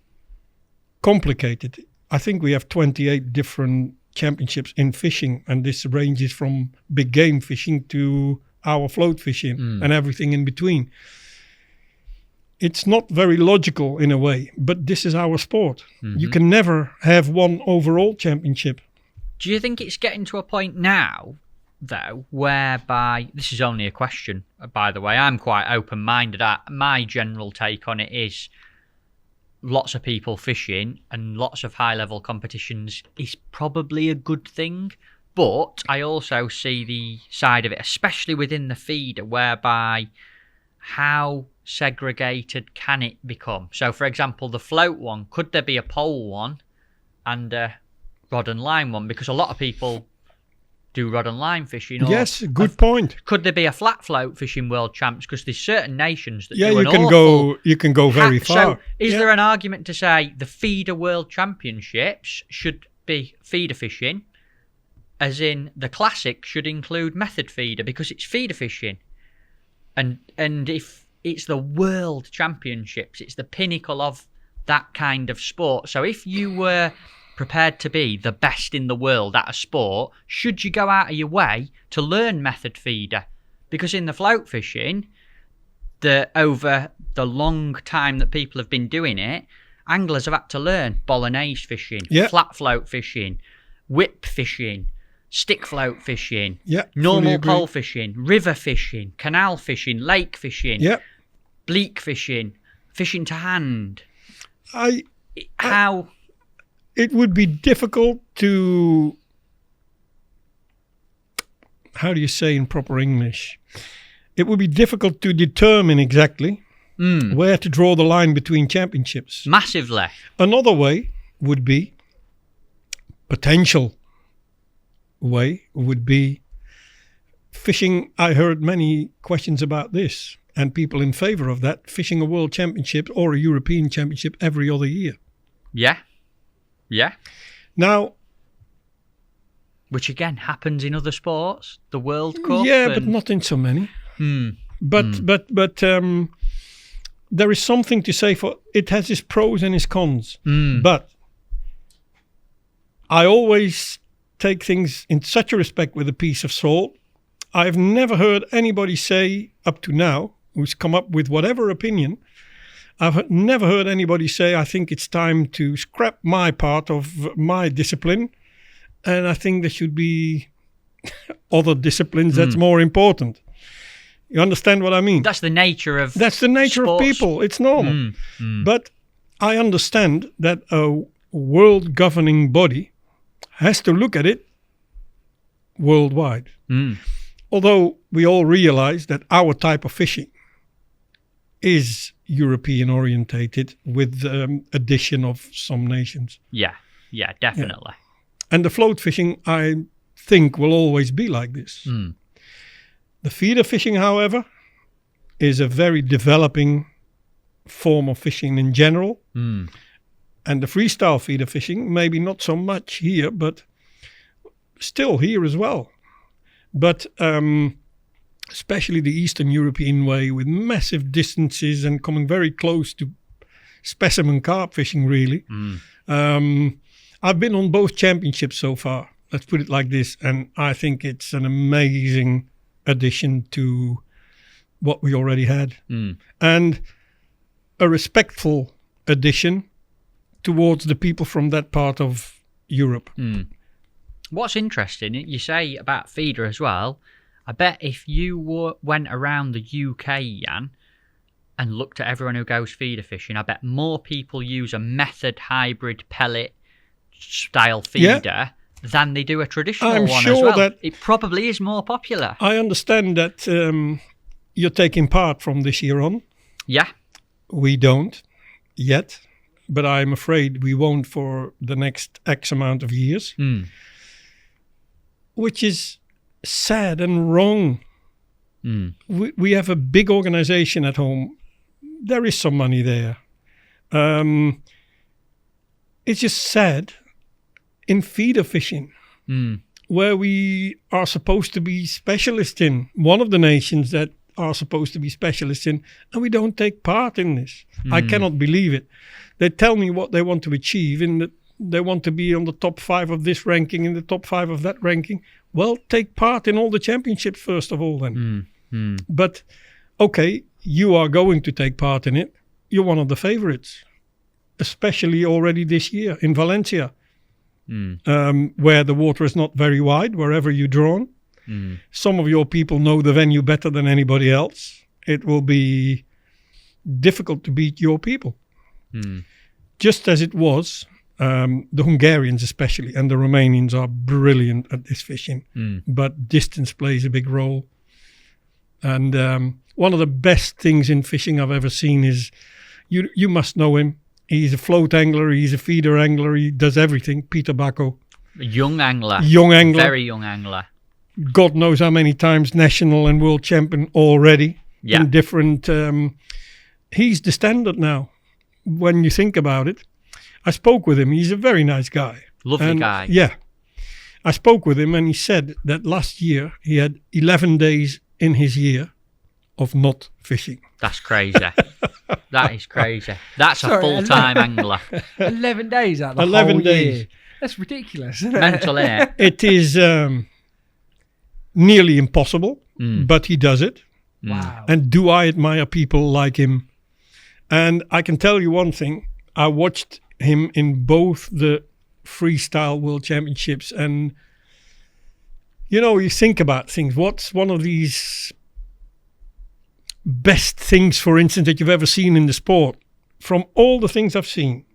complicated. I think we have 28 different championships in fishing, and this ranges from big game fishing to our float fishing and everything in between. It's not very logical in a way, but this is our sport. Mm-hmm. You can never have one overall championship. Do you think it's getting to a point now, though, whereby... This is only a question, by the way. I'm quite open-minded. My general take on it is lots of people fishing and lots of high-level competitions is probably a good thing. But I also see the side of it, especially within the feeder, whereby how segregated can it become? So, for example, the float one, could there be a pole one and a rod and line one? Because a lot of people do rod and line fishing. Or Yes, good point. Could there be a flat float fishing world champs? Because there's certain nations that do You an can awful... You can go very far. So, is there an argument to say the feeder world championships should be feeder fishing, as in the classic should include method feeder because it's feeder fishing, and if it's the world championships, it's the pinnacle of that kind of sport. So if you were prepared to be the best in the world at a sport, should you go out of your way to learn method feeder? Because in the float fishing, over the long time that people have been doing it, anglers have had to learn bolognese fishing, flat float fishing, whip fishing, stick float fishing, normal pole fishing, river fishing, canal fishing, lake fishing, bleak fishing, fishing to hand. It would be difficult to, how do you say in proper English? It would be difficult to determine exactly where to draw the line between championships. Massively. Another way would be, potential way would be fishing. I heard many questions about this and people in favor of that, fishing a world championship or a European championship every other year. Yeah. Now, which again happens in other sports, the World Cup. Yeah, but not in so many. But there is something to say for it. Has its pros and its cons. But I always take things in such a respect with a piece of salt. I've never heard anybody say up to now, who's come up with whatever opinion, I've never heard anybody say, I think it's time to scrap my part of my discipline, and I think there should be other disciplines that's more important. You understand what I mean? That's the nature of of people. It's normal. But I understand that a world governing body has to look at it worldwide. Although we all realize that our type of fishing is European orientated with addition of some nations. Yeah, definitely. Yeah. And the float fishing, I think, will always be like this. The feeder fishing, however, is a very developing form of fishing in general. And the freestyle feeder fishing, maybe not so much here, but still here as well. But especially the Eastern European way with massive distances and coming very close to specimen carp fishing, really. I've been on both championships so far. Let's put it like this. And I think it's an amazing addition to what we already had. And a respectful addition towards the people from that part of Europe. What's interesting, you say about feeder as well. I bet if you went around the UK, Jan, and looked at everyone who goes feeder fishing, I bet more people use a method hybrid pellet style feeder than they do a traditional I'm one sure as well. that It probably is more popular. I understand that you're taking part from this year on. Yeah. We don't yet, but I'm afraid we won't for the next X amount of years, which is sad and wrong. We have a big organization at home. There is some money there. It's just sad in feeder fishing, where we are supposed to be specialists in, one of the nations that are supposed to be specialists in, and we don't take part in this. I cannot believe it. They tell me what they want to achieve, in that they want to be on the top 5 of this ranking, in the top 5 of that ranking. Well, take part in all the championships first of all then. But, okay, you are going to take part in it. You're one of the favorites, especially already this year in Valencia, where the water is not very wide, wherever you're drawn. Some of your people know the venue better than anybody else. It will be difficult to beat your people. Just as it was, the Hungarians especially, and the Romanians are brilliant at this fishing. But distance plays a big role. And one of the best things in fishing I've ever seen is, you must know him. He's a float angler, he's a feeder angler, he does everything. Peter Bacco. Young angler. Young angler. Very young angler. God knows how many times national and world champion already. In different... he's the standard now, when you think about it. I spoke with him. He's a very nice guy. Lovely guy. Yeah. I spoke with him and he said that last year he had 11 days in his year of not fishing. That's crazy. That is crazy. That's a full-time angler. 11 days out of the 11 whole days. year. That's ridiculous, isn't it? Mental, innit? It is nearly impossible, but he does it. Wow. And do I admire people like him? And I can tell you one thing. I watched him in both the freestyle world championships, and you think about things. What's one of these best things, for instance, that you've ever seen in the sport? From all the things I've seen,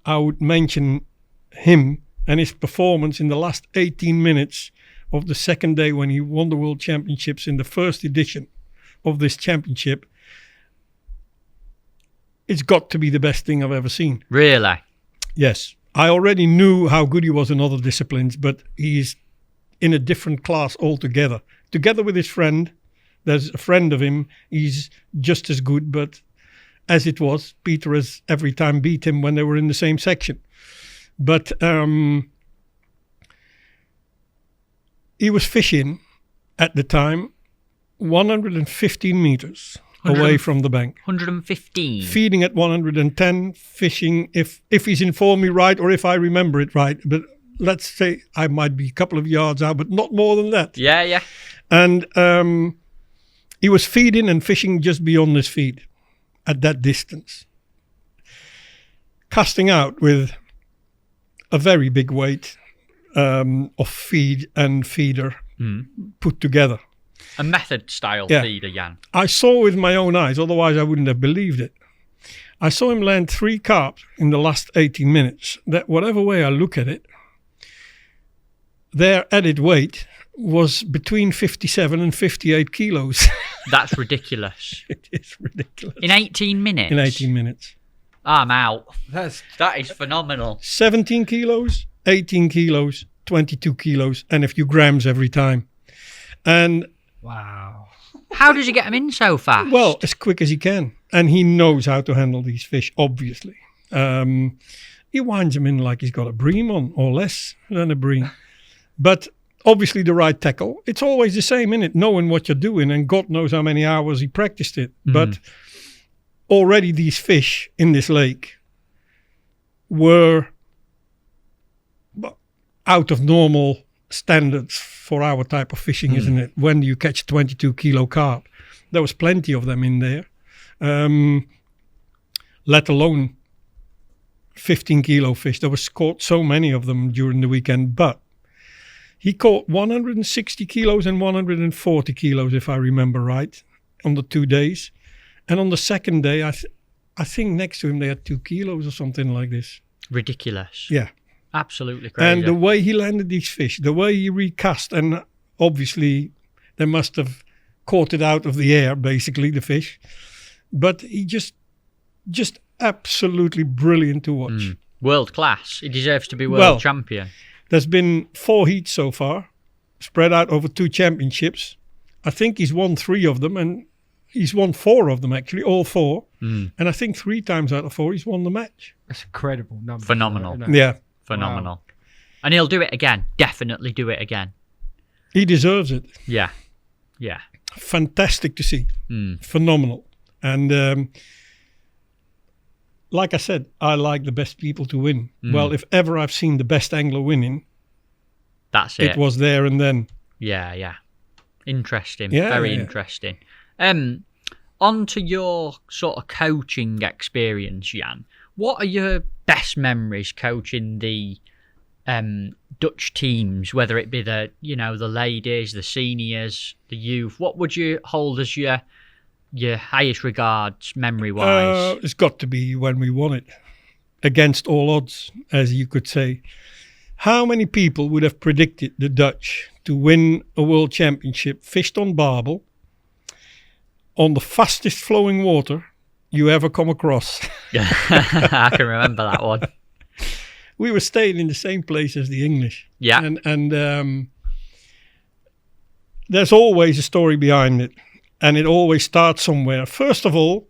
I would mention him and his performance in the last 18 minutes of the second day when he won the world championships in the first edition of this championship. It's got to be the best thing I've ever seen. Really? Yes. I already knew how good he was in other disciplines, but he's in a different class altogether. Together with his friend, there's a friend of him, he's just as good, but as it was, Peter has every time beat him when they were in the same section. But he was fishing at the time 115 meters away from the bank. 115. Feeding at 110, fishing, if he's informed me right or if I remember it right. But let's say I might be a couple of yards out, but not more than that. Yeah. And he was feeding and fishing just beyond his feed at that distance. Casting out with a very big weight of feed and feeder put together. A method style feeder, Jan. I saw with my own eyes, otherwise I wouldn't have believed it. I saw him land 3 carp in the last 18 minutes. That whatever way I look at it, their added weight was between 57 and 58 kilos. That's ridiculous. It is ridiculous. In 18 minutes? In 18 minutes. I'm out. That is phenomenal. 17 kilos, 18 kilos, 22 kilos, and a few grams every time. And wow. How does he get them in so fast? Well, as quick as he can. And he knows how to handle these fish, obviously. He winds them in like he's got a bream on, or less than a bream. But obviously the right tackle. It's always the same, innit? Knowing what you're doing, and God knows how many hours he practiced it. But already these fish in this lake were out of normal standards for our type of fishing, isn't it? When you catch 22 kilo carp, there was plenty of them in there, let alone 15 kilo fish. There was caught so many of them during the weekend, but he caught 160 kilos and 140 kilos, if I remember right, on the 2 days. And on the second day, I think next to him they had 2 kilos or something like this. Ridiculous. Yeah. Absolutely crazy. And the way he landed these fish, the way he recast, and obviously they must have caught it out of the air, basically, the fish. But he just absolutely brilliant to watch. World class. He deserves to be world champion. There's been 4 heats so far, spread out over 2 championships. I think he's won 3 of them, and he's won 4 of them, actually, all 4. And I think 3 times out of 4 he's won the match. That's incredible number. Phenomenal. Yeah. Phenomenal. Wow. And he'll do it again. Definitely do it again. He deserves it. Yeah. Yeah. Fantastic to see. Phenomenal. And like I said, I like the best people to win. Well, if ever I've seen the best angler winning, that's it. It was there and then. Yeah, yeah. Interesting. Yeah, Very yeah. interesting. On to your sort of coaching experience, Jan. What are your best memories coaching the Dutch teams, whether it be the ladies, the seniors, the youth? What would you hold as your highest regards memory-wise? It's got to be when we won it. Against all odds, as you could say. How many people would have predicted the Dutch to win a world championship fished on Barbel on the fastest flowing water you ever come across? I can remember that one. We were staying in the same place as the English. Yeah. And there's always a story behind it. And it always starts somewhere. First of all,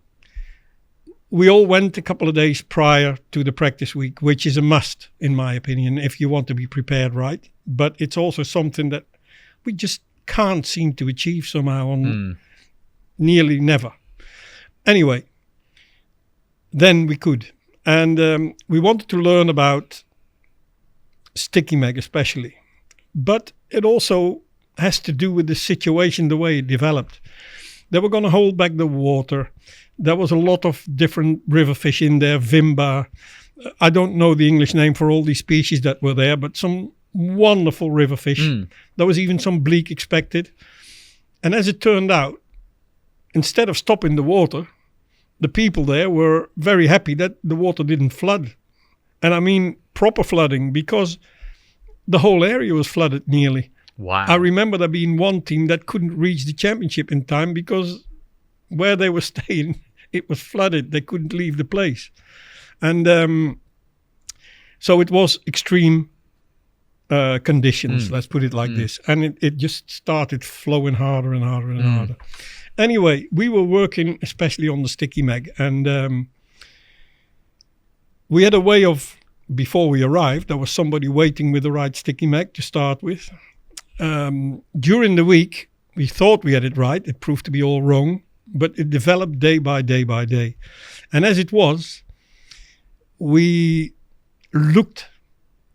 we all went a couple of days prior to the practice week, which is a must, in my opinion, if you want to be prepared right. But it's also something that we just can't seem to achieve somehow on nearly never. Anyway, then we could. And we wanted to learn about sticky mag especially. But it also has to do with the situation, the way it developed. They were going to hold back the water. There was a lot of different river fish in there, vimba. I don't know the English name for all these species that were there, but some wonderful river fish. There was even some bleak expected. And as it turned out, instead of stopping the water, the people there were very happy that the water didn't flood. And I mean proper flooding, because the whole area was flooded nearly. Wow. I remember there being one team that couldn't reach the championship in time because where they were staying, it was flooded. They couldn't leave the place. And so it was extreme conditions, let's put it like this. And it just started flowing harder and harder and harder. Anyway, we were working especially on the sticky mag. And we had a way of, before we arrived, there was somebody waiting with the right sticky mag to start with. During the week, we thought we had it right. It proved to be all wrong, but it developed day by day by day. And as it was, we looked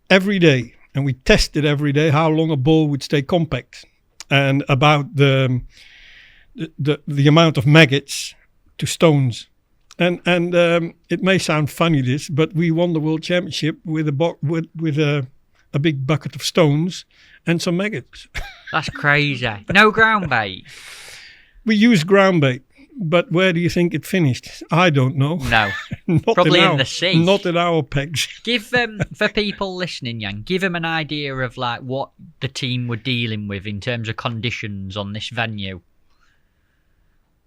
every day and we tested every day how long a ball would stay compact and about the amount of maggots to stones. And it may sound funny this, but we won the world championship with a big bucket of stones and some maggots. That's crazy. No ground bait. We used Groundbait, but where do you think it finished? I don't know. No. Not Probably in the sea. Not in our pegs. Give for people listening, Jan, give them an idea of like what the team were dealing with in terms of conditions on this venue.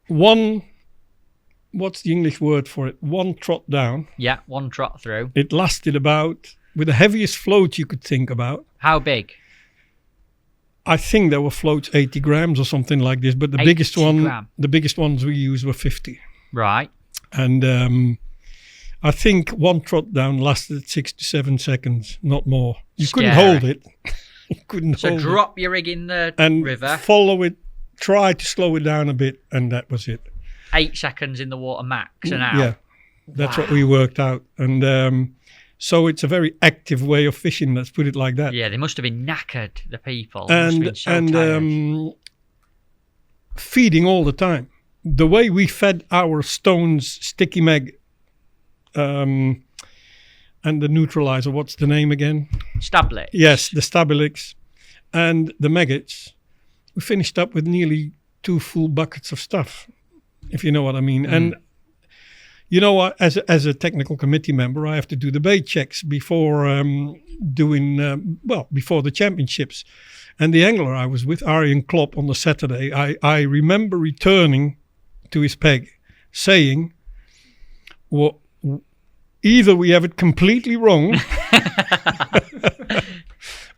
What's the English word for it? One trot down. Yeah, one trot through. It lasted about, with the heaviest float you could think about. How big? I think there were floats 80 grams or something like this, but the biggest ones we used were 50. Right. And I think one trot down lasted 6 to 7 seconds, not more. You couldn't hold it. You couldn't hold it. So drop your rig in the and river. Follow it, try to slow it down a bit, and that was it. 8 seconds in the water max and out. Yeah, that's what we worked out. And so it's a very active way of fishing, let's put it like that. Yeah, they must have been knackered, the people. They must have been so tired. Feeding all the time. The way we fed our stones, sticky mag, and the neutralizer, what's the name again? Stablix. Yes, the Stabilix and the maggots. We finished up with nearly 2 full buckets of stuff, if you know what I mean. And you know what? As a technical committee member, I have to do the bait checks before before the championships. And the angler I was with, Arjen Klopp, on the Saturday, I remember returning to his peg, saying, "Well, either we have it completely wrong,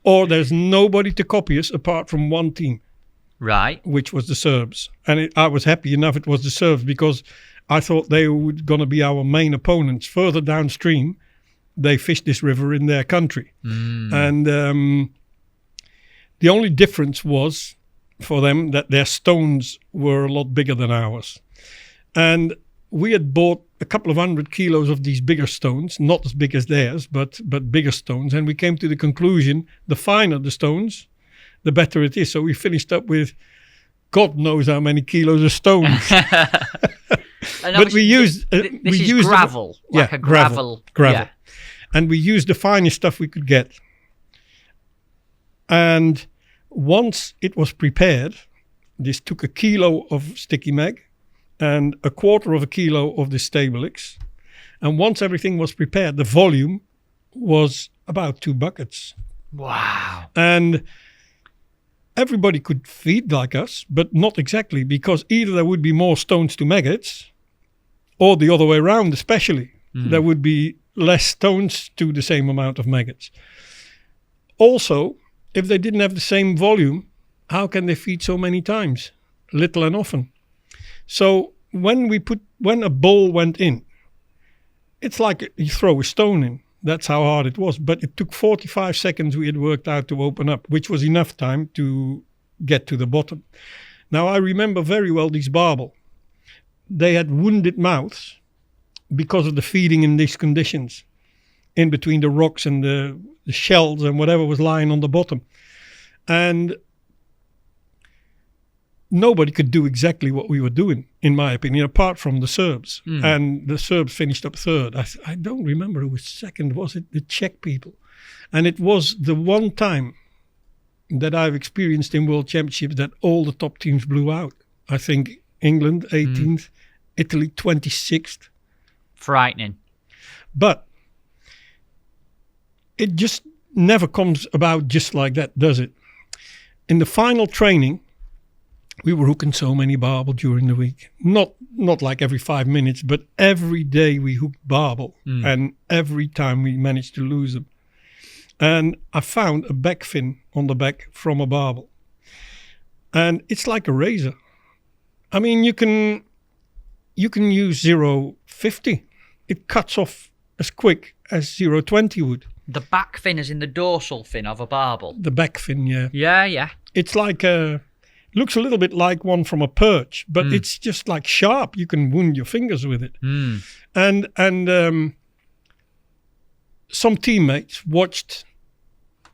or there's nobody to copy us apart from one team." Right. Which was the Serbs. And I was happy enough it was the Serbs, because I thought they were going to be our main opponents. Further downstream, they fished this river in their country. And the only difference was for them that their stones were a lot bigger than ours. And we had bought a couple of 100 kilos of these bigger stones, not as big as theirs, but bigger stones. And we came to the conclusion, the finer the stones, the better it is. So we finished up with God knows how many kilos of stones. But we used this is gravel, like a gravel. Yeah. And we used the finest stuff we could get. And once it was prepared, this took 1 kilo of sticky mag and 1/4 kilo of the Stabilix. And once everything was prepared, the volume was about 2 buckets. Wow. And everybody could feed like us, but not exactly, because either there would be more stones to maggots, or the other way around, especially. There would be less stones to the same amount of maggots. Also, if they didn't have the same volume, how can they feed so many times? Little and often. So when a ball went in, it's like you throw a stone in. That's how hard it was. But it took 45 seconds we had worked out to open up, which was enough time to get to the bottom. Now, I remember very well these Barbel. They had wounded mouths because of the feeding in these conditions, in between the rocks and the shells and whatever was lying on the bottom. And nobody could do exactly what we were doing, in my opinion, apart from the Serbs. And the Serbs finished up third. I don't remember who was second. Was it the Czech people? And it was the one time that I've experienced in World Championships that all the top teams blew out. I think England 18th, Italy 26th. Frightening. But it just never comes about just like that, does it? In the final training, we were hooking so many Barbel during the week. Not like every 5 minutes, but every day we hooked Barbel. And every time we managed to lose them. And I found a back fin on the back from a Barbel. And it's like a razor. I mean, you can use 0.50. It cuts off as quick as 0.20 would. The back fin is in the dorsal fin of a Barbel. The back fin, yeah. Yeah. It's like looks a little bit like one from a perch, but it's just like sharp. You can wound your fingers with it. And some teammates watched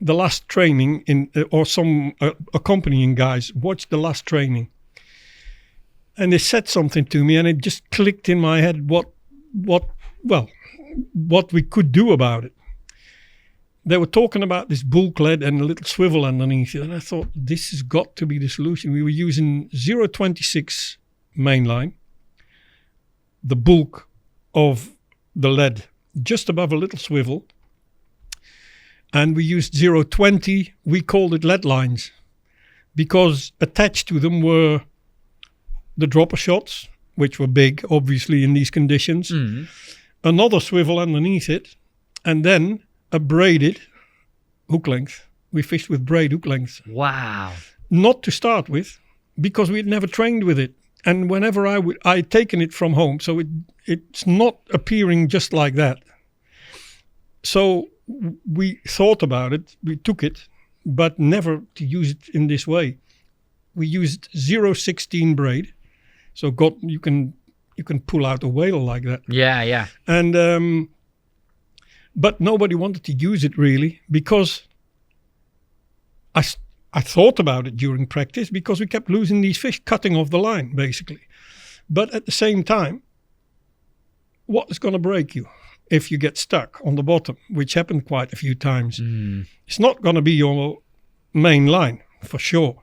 the last training or some accompanying guys watched the last training, and they said something to me, and it just clicked in my head what we could do about it. They were talking about this bulk lead and a little swivel underneath it, and I thought, this has got to be the solution. We were using 0.26 mainline, the bulk of the lead just above a little swivel, and we used 0.20. We called it lead lines because attached to them were the dropper shots, which were big, obviously, in these conditions, another swivel underneath it, and then a braided hook length. We fished with braid hook lengths. Wow. Not to start with, because we had never trained with it. And whenever I'd taken it from home, so it's not appearing just like that. So we thought about it, we took it, but never to use it in this way. We used 0.16 braid. So you can you can pull out a whale like that. Yeah. And but nobody wanted to use it really, because I thought about it during practice, because we kept losing these fish, cutting off the line basically. But at the same time, what is going to break you if you get stuck on the bottom, which happened quite a few times? It's not going to be your main line for sure.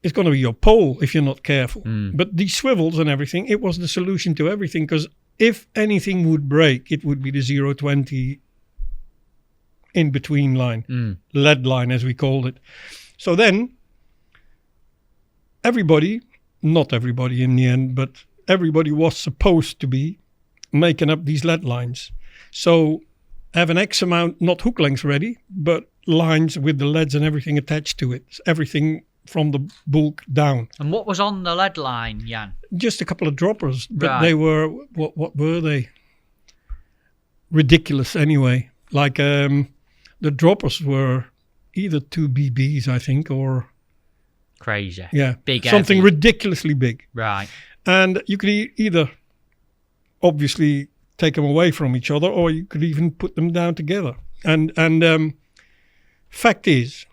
It's going to be your pole if you're not careful. But these swivels and everything, it was the solution to everything, because if anything would break, it would be the 0.20 in between line, lead line as we called it. So then everybody, not everybody in the end, but everybody was supposed to be making up these lead lines. So have an X amount, not hook lengths ready, but lines with the leads and everything attached to it. Everything from the bulk down. And what was on the lead line, Jan? Just a couple of droppers, but Right. they were, what were they? Ridiculous anyway. Like the droppers were either 2 BBs, I think, or Crazy. yeah, Big, something heavy. ridiculously big. Right. And you could either obviously take them away from each other, or you could even put them down together. And fact is,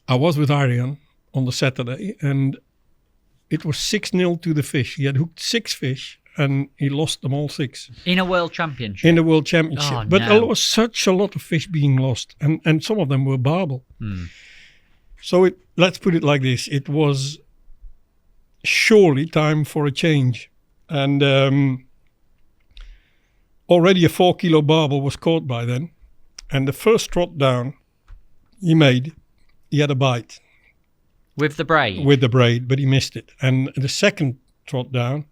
I was with Arjan on the Saturday, and it was 6-0 to the fish. He had hooked 6 fish, and he lost them all 6 In a world championship. in the World Championship. Oh, But no. there was such a lot of fish being lost, and some of them were barbel. So let's put it like this: it was surely time for a change, and already a 4 kilo barbel was caught by then, and the first trot down he made, he had a bite With the braid. with the braid, but he missed it. And the second trot down,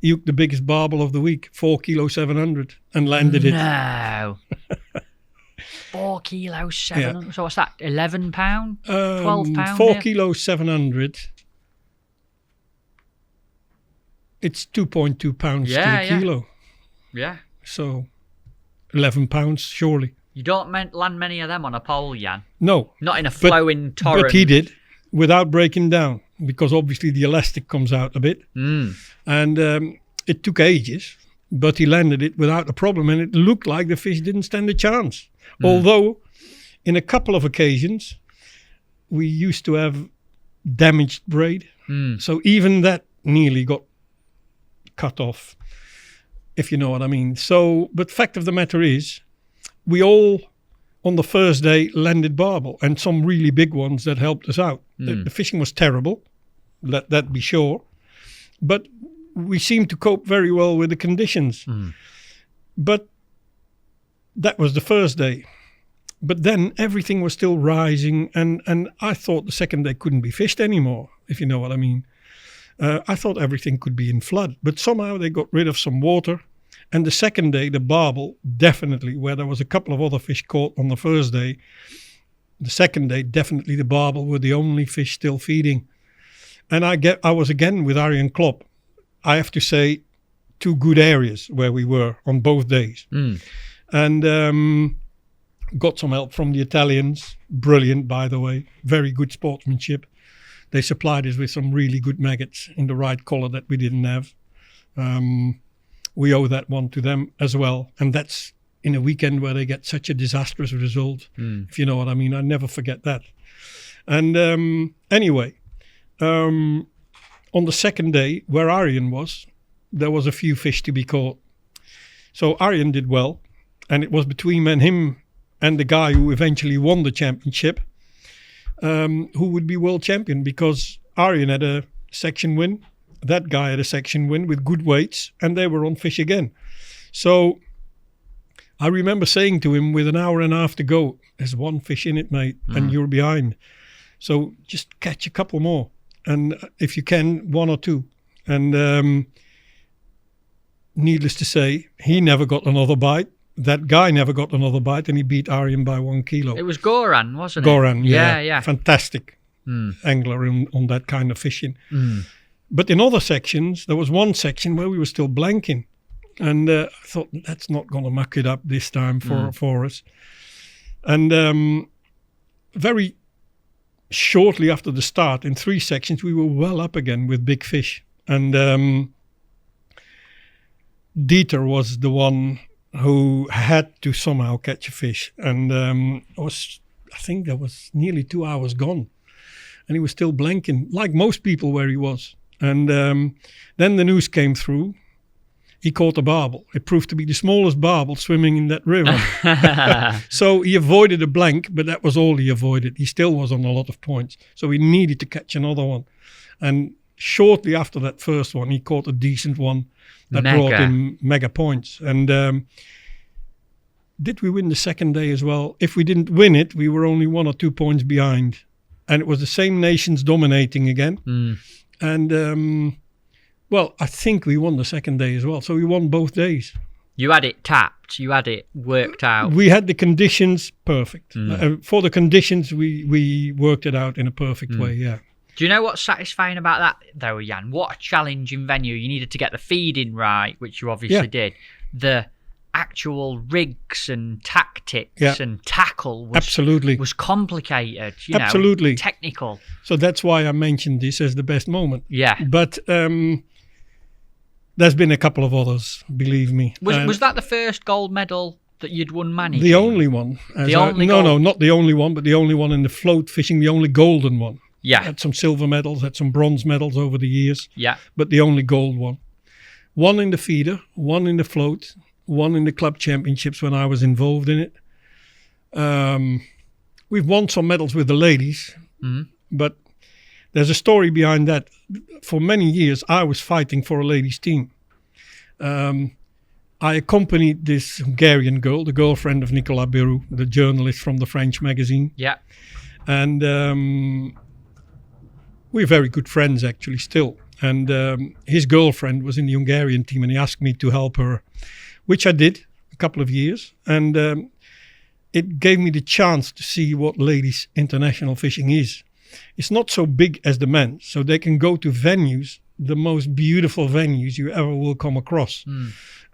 he hooked the biggest barbel of the week, 4 kilo 700, and landed it. No. 4 kilos, 700. So what's that? £11? £12? 4 yeah? kilo 700. It's 2.2 pounds to Yeah, the yeah. kilo. Yeah. So 11 pounds, surely. You don't land many of them on a pole, Jan. No, Not in a flowing torrent. but he did without breaking down, because obviously the elastic comes out a bit. And it took ages, but he landed it without a problem, and it looked like the fish didn't stand a chance. Although in a couple of occasions we used to have damaged braid, so even that nearly got cut off, if you know what I mean. So, but fact of the matter is, we all on the first day landed barbel, and some really big ones that helped us out. The fishing was terrible, let that be sure, but we seemed to cope very well with the conditions. But that was the first day. But then everything was still rising, and I thought the second day couldn't be fished anymore, if you know what I mean. I thought everything could be in flood, but somehow they got rid of some water. And the second day, the barbel, definitely, where there was a couple of other fish caught on the first day, the second day, definitely the barbel were the only fish still feeding. And I was again with Arjen Klopp. I have to say, 2 good areas where we were on both days. And got some help from the Italians. Brilliant, by the way. Very good sportsmanship. They supplied us with some really good maggots in the right color that we didn't have. We owe that one to them as well. And that's in a weekend where they get such a disastrous result, if you know what I mean. I never forget that. And anyway, on the second day, where Arjen was, there was a few fish to be caught. So Arjen did well. And it was between him and the guy who eventually won the championship, who would be world champion, because Arjen had a section win. That guy had a section win with good weights, and they were on fish again. So I remember saying to him with an hour and a half to go, there's 1 fish in it, mate, and you're behind. So just catch a couple more. And if you can, 1 or 2. And needless to say, he never got another bite. That guy never got another bite, and he beat Arjen by 1 kilo. It was Goran, wasn't it? Goran, Yeah. Fantastic angler on that kind of fishing. But in other sections, there was one section where we were still blanking. And I thought, that's not going to muck it up this time for us. And very shortly after the start, in 3 sections, we were well up again with big fish. And Dieter was the one who had to somehow catch a fish. And I think that was nearly 2 hours gone. And he was still blanking, like most people where he was. And then the news came through. He caught a barbel. It proved to be the smallest barbel swimming in that river. So he avoided a blank, but that was all he avoided. He still was on a lot of points. So he needed to catch another one. And shortly after that first one, he caught a decent one that brought him mega points. And did we win the second day as well? If we didn't win it, we were only 1 or 2 points behind. And it was the same nations dominating again. And, well, I think we won the second day as well. So we won both days. You had it tapped. You had it worked out. We had the conditions perfect. For the conditions, we worked it out in a perfect way, yeah. Do you know what's satisfying about that, though, Jan? What a challenging venue. You needed to get the feeding right, which you obviously did. The actual rigs and tactics and tackle was complicated, you know, technical. So that's why I mentioned this as the best moment. Yeah. But there's been a couple of others, believe me. Was that the first gold medal that you'd won managing? The only one. No, not the only one, but the only one in the float fishing, the only golden one. Yeah. Had some silver medals, had some bronze medals over the years. Yeah. But the only gold one. One in the feeder, one in the float, one in the club championships when I was involved in it. We've won some medals with the ladies, but there's a story behind that. For many years, I was fighting for a ladies' team. I accompanied this Hungarian girl, the girlfriend of Nicolas Beroux, the journalist from the French magazine. Yeah. And we're very good friends, actually, still. And his girlfriend was in the Hungarian team, and he asked me to help her, which I did a couple of years. And it gave me the chance to see what ladies' international fishing is. It's not so big as the men, so they can go to venues, the most beautiful venues you ever will come across.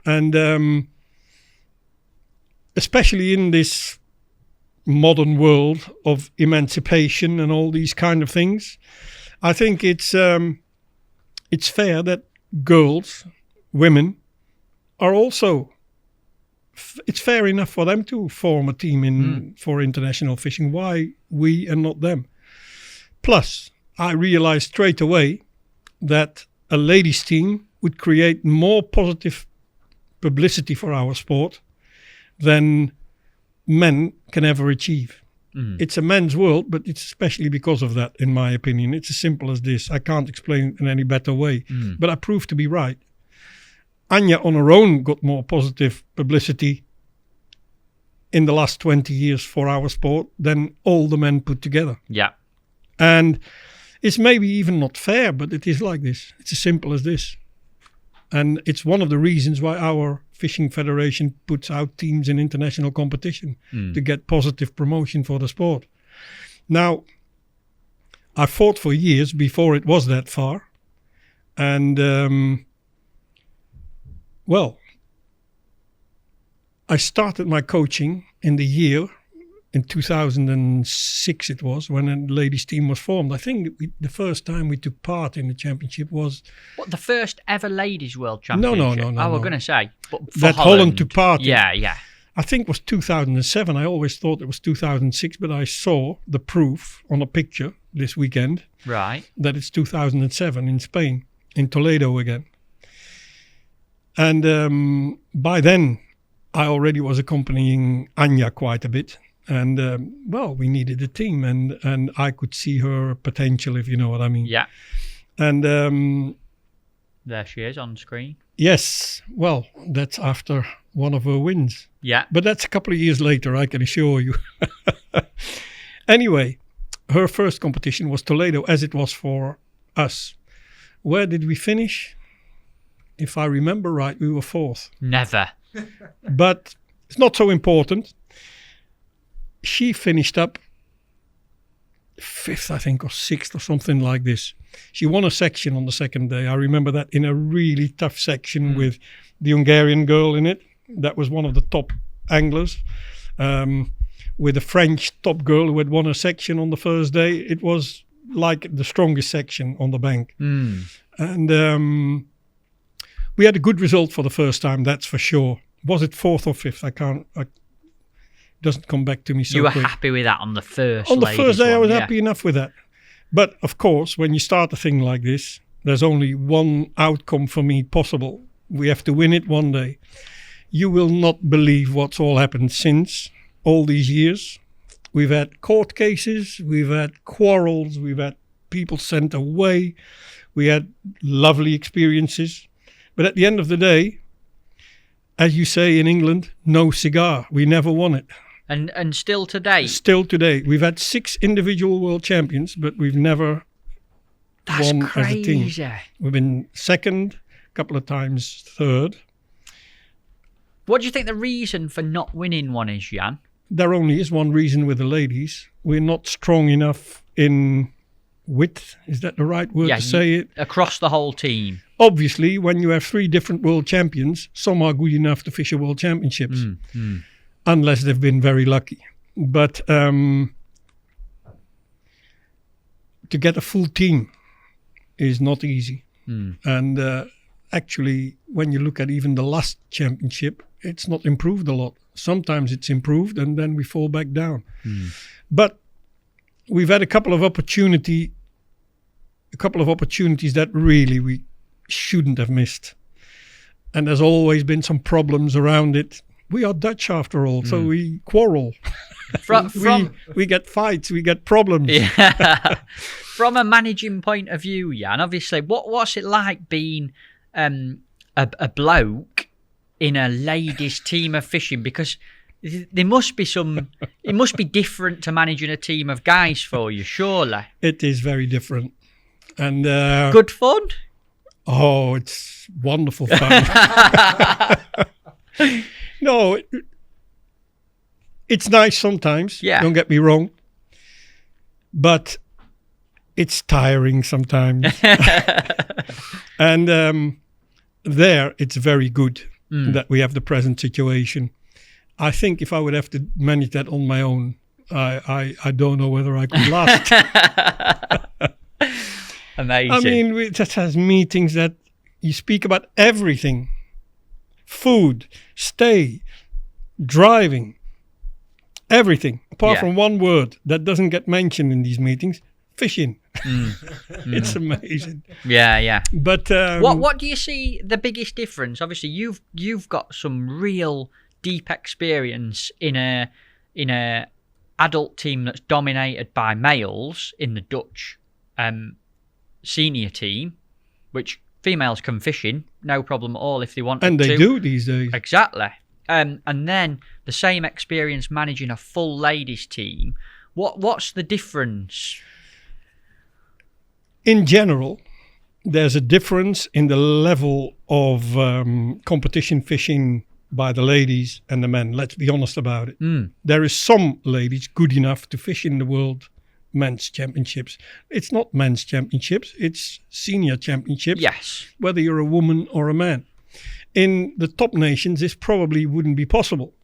And especially in this modern world of emancipation and all these kind of things, I think it's fair that girls, women, are also. It's fair enough for them to form a team for international fishing. Why we and not them? Plus, I realized straight away that a ladies' team would create more positive publicity for our sport than men can ever achieve. It's a men's world, but it's especially because of that, in my opinion. It's as simple as this. I can't explain it in any better way, but I proved to be right. Anja on her own got more positive publicity in the last 20 years for our sport than all the men put together. Yeah. And it's maybe even not fair, but it is like this. It's as simple as this. And it's one of the reasons why our fishing federation puts out teams in international competition to get positive promotion for the sport. Now, I fought for years before it was that far. And, well, I started my coaching in the year, in 2006 it was, when a ladies team was formed. I think the first time we took part in the championship was... What, the first ever ladies world championship? No. I was going to say. But for that Holland took part in. Yeah. I think it was 2007. I always thought it was 2006, but I saw the proof on a picture this weekend. Right. That it's 2007 in Spain, in Toledo again. And by then, I already was accompanying Anja quite a bit. And, well, we needed a team, and I could see her potential, if you know what I mean. Yeah. And... there she is on screen. Yes. Well, that's after one of her wins. Yeah. But that's a couple of years later, I can assure you. Anyway, her first competition was Toledo, as it was for us. Where did we finish? If I remember right, we were fourth. Never. But it's not so important. She finished up fifth, I think, or sixth or something like this. She won a section on the second day. I remember that, in a really tough section with the Hungarian girl in it. That was one of the top anglers. With a French top girl who had won a section on the first day. It was like the strongest section on the bank. And we had a good result for the first time, that's for sure. Was it 4th or 5th? It doesn't come back to me so You were quick. happy with that on the first On the ladies first day, I one, was yeah. happy enough with that. But of course, when you start a thing like this, there's only one outcome for me possible. We have to win it one day. You will not believe what's all happened since all these years. We've had court cases, we've had quarrels, we've had people sent away, we had lovely experiences. But at the end of the day, as you say in England, no cigar. We never won it. And still today, Still today. We've had 6 individual world champions, but we've never that's won as a team. crazy. We've been second, a couple of times third. What do you think the reason for not winning one is, Jan? There only is one reason with the ladies. We're not strong enough in width. Is that the right word to say it? Across the whole team. Obviously, when you have 3 different world champions, some are good enough to fish a world championships, unless they've been very lucky. But to get a full team is not easy. And actually, when you look at even the last championship, it's not improved a lot. Sometimes it's improved and then we fall back down. But we've had a couple of opportunities that really we shouldn't have missed. And there's always been some problems around it. We are Dutch after all, so we quarrel. We get fights, we get problems. Yeah. From a managing point of view, Jan, obviously, what's it like being a bloke in a ladies' team of fishing? Because there must be it must be different to managing a team of guys for you, surely. It is very different. And Good fun? oh, it's wonderful fun. No, it's nice sometimes. Yeah. Don't get me wrong. But it's tiring sometimes. And there, it's very good that we have the present situation. I think if I would have to manage that on my own, I don't know whether I could last. Amazing. I mean, we just has meetings that you speak about everything. Food, stay, driving, everything. Apart from one word that doesn't get mentioned in these meetings, fishing. It's amazing. Yeah. But What do you see the biggest difference? Obviously, you've got some real deep experience in a adult team that's dominated by males in the Dutch senior team, which females can fish in, no problem at all if they want to. and they do these days. Exactly. And then the same experience managing a full ladies team. What's the difference? In general, there's a difference in the level of competition fishing by the ladies and the men. Let's be honest about it. There is some ladies good enough to fish in the world men's championships. It's not men's championships, it's senior championships. Yes. Whether you're a woman or a man. In the top nations, this probably wouldn't be possible.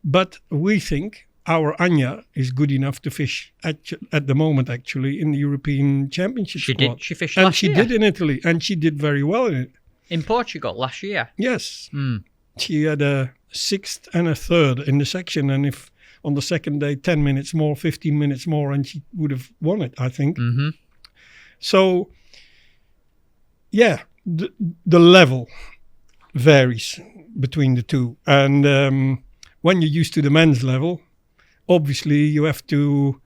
But we think our Anja is good enough to fish at the moment, actually, in the European Championship squad. She fished and last she year. did in Italy, and she did very well in it. In Portugal last year. Yes. She had a 6th and a 3rd in the section, and if on the second day 10 minutes more, 15 minutes more, and she would have won it, I think. So, yeah, the level varies between the two. And when you're used to the men's level, obviously you have to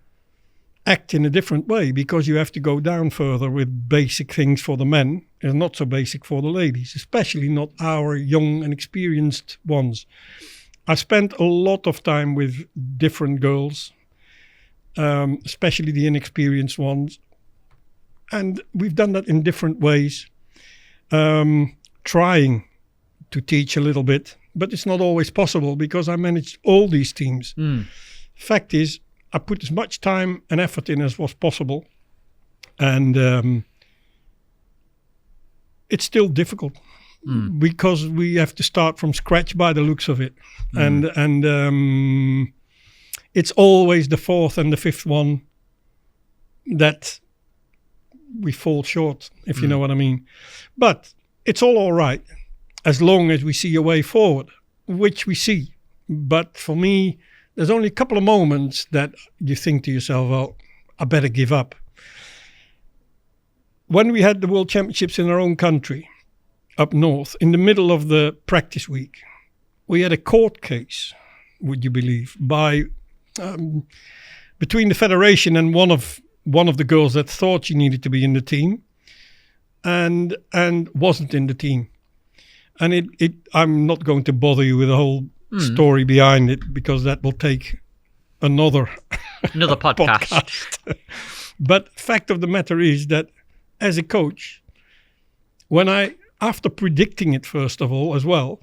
act in a different way because you have to go down further with basic things for the men and not so basic for the ladies, especially not our young and experienced ones. I spent a lot of time with different girls, especially the inexperienced ones. And we've done that in different ways, trying to teach a little bit, but it's not always possible because I managed all these teams. Fact is, I put as much time and effort in as was possible. And it's still difficult. Because we have to start from scratch by the looks of it. And it's always the 4th and the 5th one that we fall short, if you know what I mean. But it's all right. as long as we see a way forward, which we see. But for me, there's only a couple of moments that you think to yourself, well, I better give up. When we had the World Championships in our own country, up north, in the middle of the practice week, we had a court case, would you believe, by between the federation and one of the girls that thought she needed to be in the team and wasn't in the team. And I'm not going to bother you with the whole story behind it, because that will take another podcast. But fact of the matter is that as a coach, after predicting it first of all as well,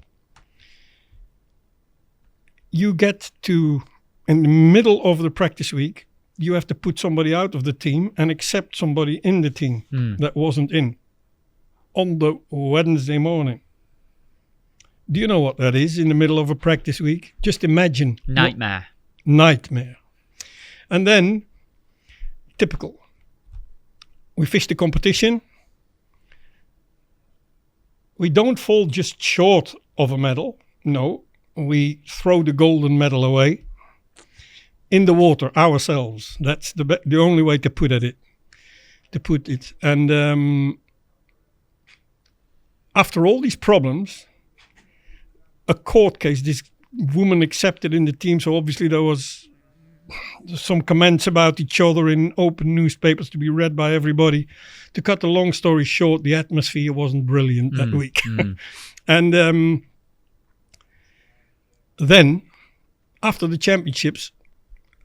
you get to, in the middle of the practice week, you have to put somebody out of the team and accept somebody in the team that wasn't in on the Wednesday morning. Do you know what that is in the middle of a practice week? Just imagine. Nightmare. And then, typical. We fish the competition. We don't fall just short of a medal. No, we throw the golden medal away in the water ourselves. That's the only way to put it. And after all these problems, a court case, this woman accepted in the team, so obviously there was some comments about each other in open newspapers to be read by everybody. To cut the long story short, the atmosphere wasn't brilliant that week. And then, after the championships,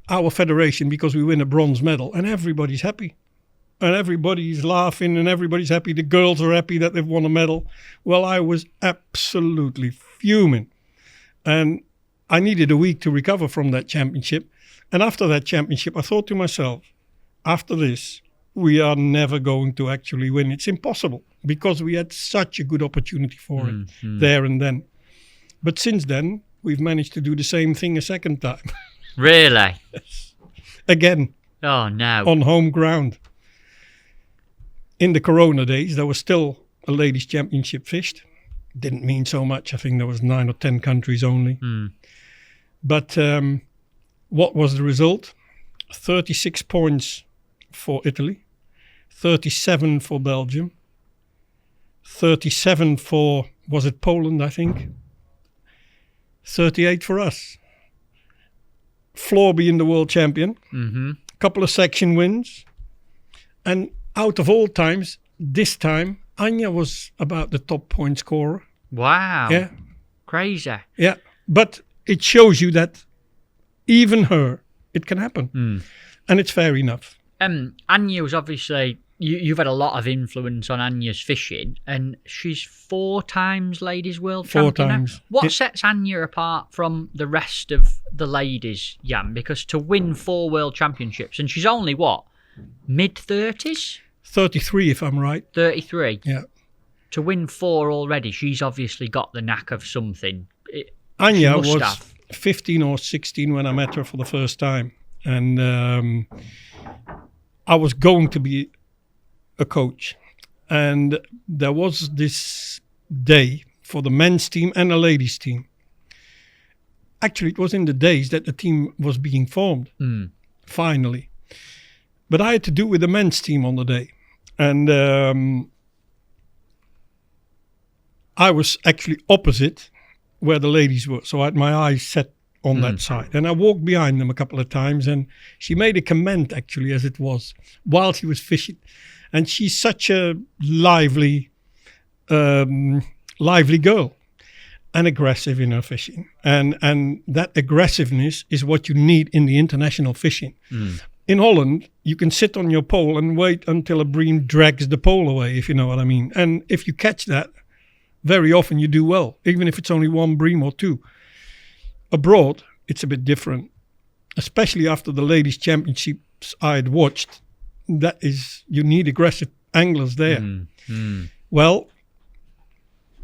our federation, because we win a bronze medal, and everybody's happy. And everybody's laughing and everybody's happy. The girls are happy that they've won a medal. Well, I was absolutely fuming. And I needed a week to recover from that championship. And after that championship, I thought to myself, after this, we are never going to actually win. It's impossible, because we had such a good opportunity for it there and then. But since then, we've managed to do the same thing a second time. Really? Yes. Again. Oh, no. On home ground. In the Corona days, there was still a ladies' championship fished. Didn't mean so much. I think there was 9 or 10 countries only. But what was the result? 36 points for Italy, 37 for Belgium, 37 for, was it Poland, I think? 38 for us. Floor being the world champion, couple of section wins. And out of all times, this time, Anja was about the top point scorer. Wow. Yeah. Crazy. Yeah. But it shows you that even her, it can happen. And it's fair enough. Anja was obviously, you've had a lot of influence on Anja's fishing, and she's 4 times ladies world champion. 4 times. What sets Anja apart from the rest of the ladies, Jan? Because to win 4 world championships, and she's only what? Mid-30s? 33, if I'm right. 33? Yeah. To win 4 already, she's obviously got the knack of something. Anja was 15 or 16 when I met her for the first time. And I was going to be a coach. And there was this day for the men's team and the ladies' team. Actually, it was in the days that the team was being formed, finally. But I had to do with the men's team on the day. And I was actually opposite where the ladies were. So I had my eyes set on that side. And I walked behind them a couple of times. And she made a comment, actually, as it was, while she was fishing. And she's such a lively girl. And aggressive in her fishing. And that aggressiveness is what you need in the international fishing. In Holland, you can sit on your pole and wait until a bream drags the pole away, if you know what I mean. And if you catch that, very often you do well, even if it's only 1 bream or 2. Abroad, it's a bit different, especially after the ladies' championships I had watched. That is, you need aggressive anglers there. Well,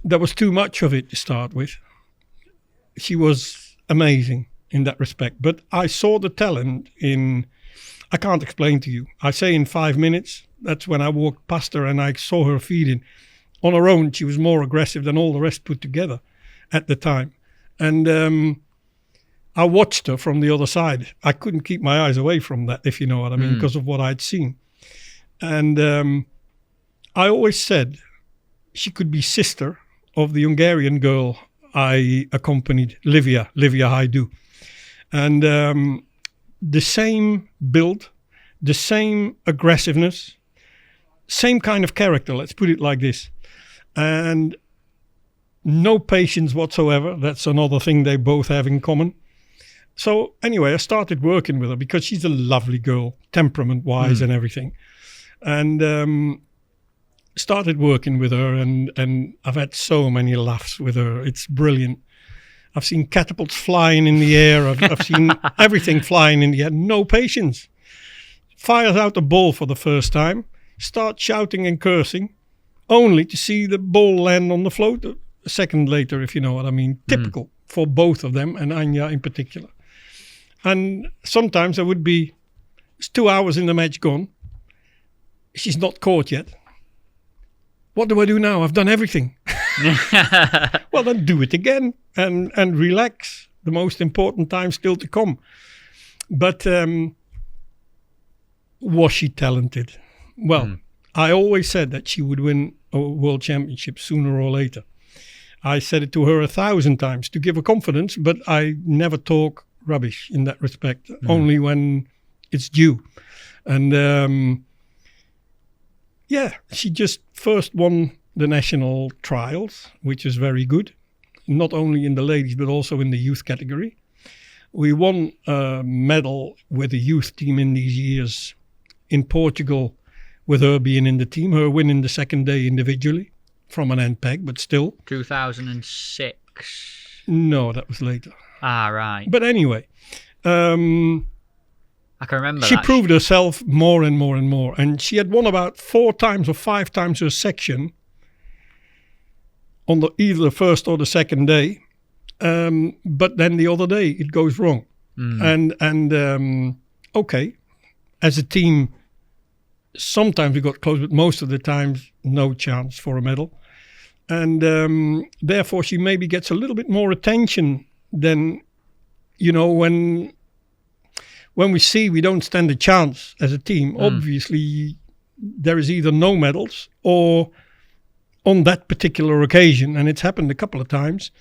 there was too much of it to start with. She was amazing in that respect. But I saw the talent in, I can't explain to you. I say in 5 minutes, that's when I walked past her and I saw her feeding. on her own, she was more aggressive than all the rest put together at the time. And I watched her from the other side. I couldn't keep my eyes away from that, if you know what I mean, because of what I'd seen. And I always said she could be sister of the Hungarian girl I accompanied, Livia Haidu. And the same build, the same aggressiveness, same kind of character, let's put it like this. And no patience whatsoever. That's another thing they both have in common. So anyway, I started working with her because she's a lovely girl, temperament-wise and everything. And started working with her, and I've had so many laughs with her. It's brilliant. I've seen catapults flying in the air. I've seen everything flying in the air. No patience. Fires out a ball for the first time, starts shouting and cursing, only to see the ball land on the float a second later, if you know what I mean. Typical for both of them, and Anja in particular. And sometimes there would be, it's 2 hours in the match gone. She's not caught yet. What do I do now? I've done everything. Well, then do it again and relax. The most important time still to come. But was she talented? Well, I always said that she would win a world championship sooner or later. I said it to her 1,000 times to give her confidence, but I never talk rubbish in that respect, only when it's due. And she just first won the national trials, which is very good, not only in the ladies, but also in the youth category. We won a medal with the youth team in these years in Portugal, with her being in the team, her winning the second day individually from an end peg, but still. 2006? No, that was later. Ah, right. But anyway, I can remember she that. proved herself more and more and more. And she had won about 4 times or 5 times her section on either the first or the second day. But then the other day it goes wrong. And okay, as a team, sometimes we got close, but most of the times no chance for a medal. And therefore she maybe gets a little bit more attention than, you know, when we see we don't stand a chance as a team. Obviously there is either no medals or on that particular occasion, and it's happened a couple of times,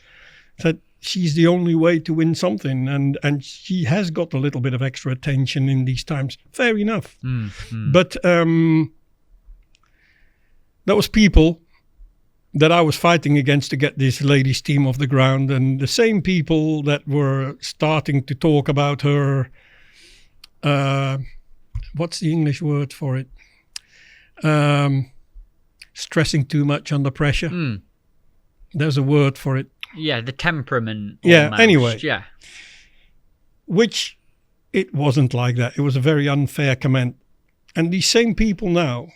that she's the only way to win something, and she has got a little bit of extra attention in these times. Fair enough. But there was people that I was fighting against to get this ladies team off the ground, and the same people that were starting to talk about her, what's the English word for it? Stressing too much under pressure. There's a word for it. Yeah, the temperament. Yeah, almost. anyway. Yeah. Which it wasn't like that. It was a very unfair comment. And these same people now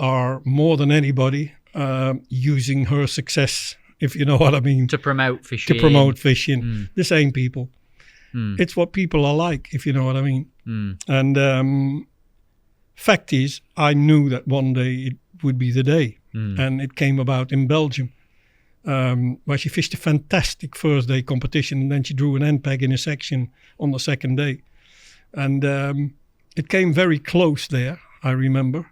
are more than anybody using her success, if you know what I mean. To promote fishing. The same people. It's what people are like, if you know what I mean. And fact is, I knew that one day it would be the day. And it came about in Belgium, where she fished a fantastic first day competition, and then she drew an end peg in a section on the second day. And it came very close there, I remember.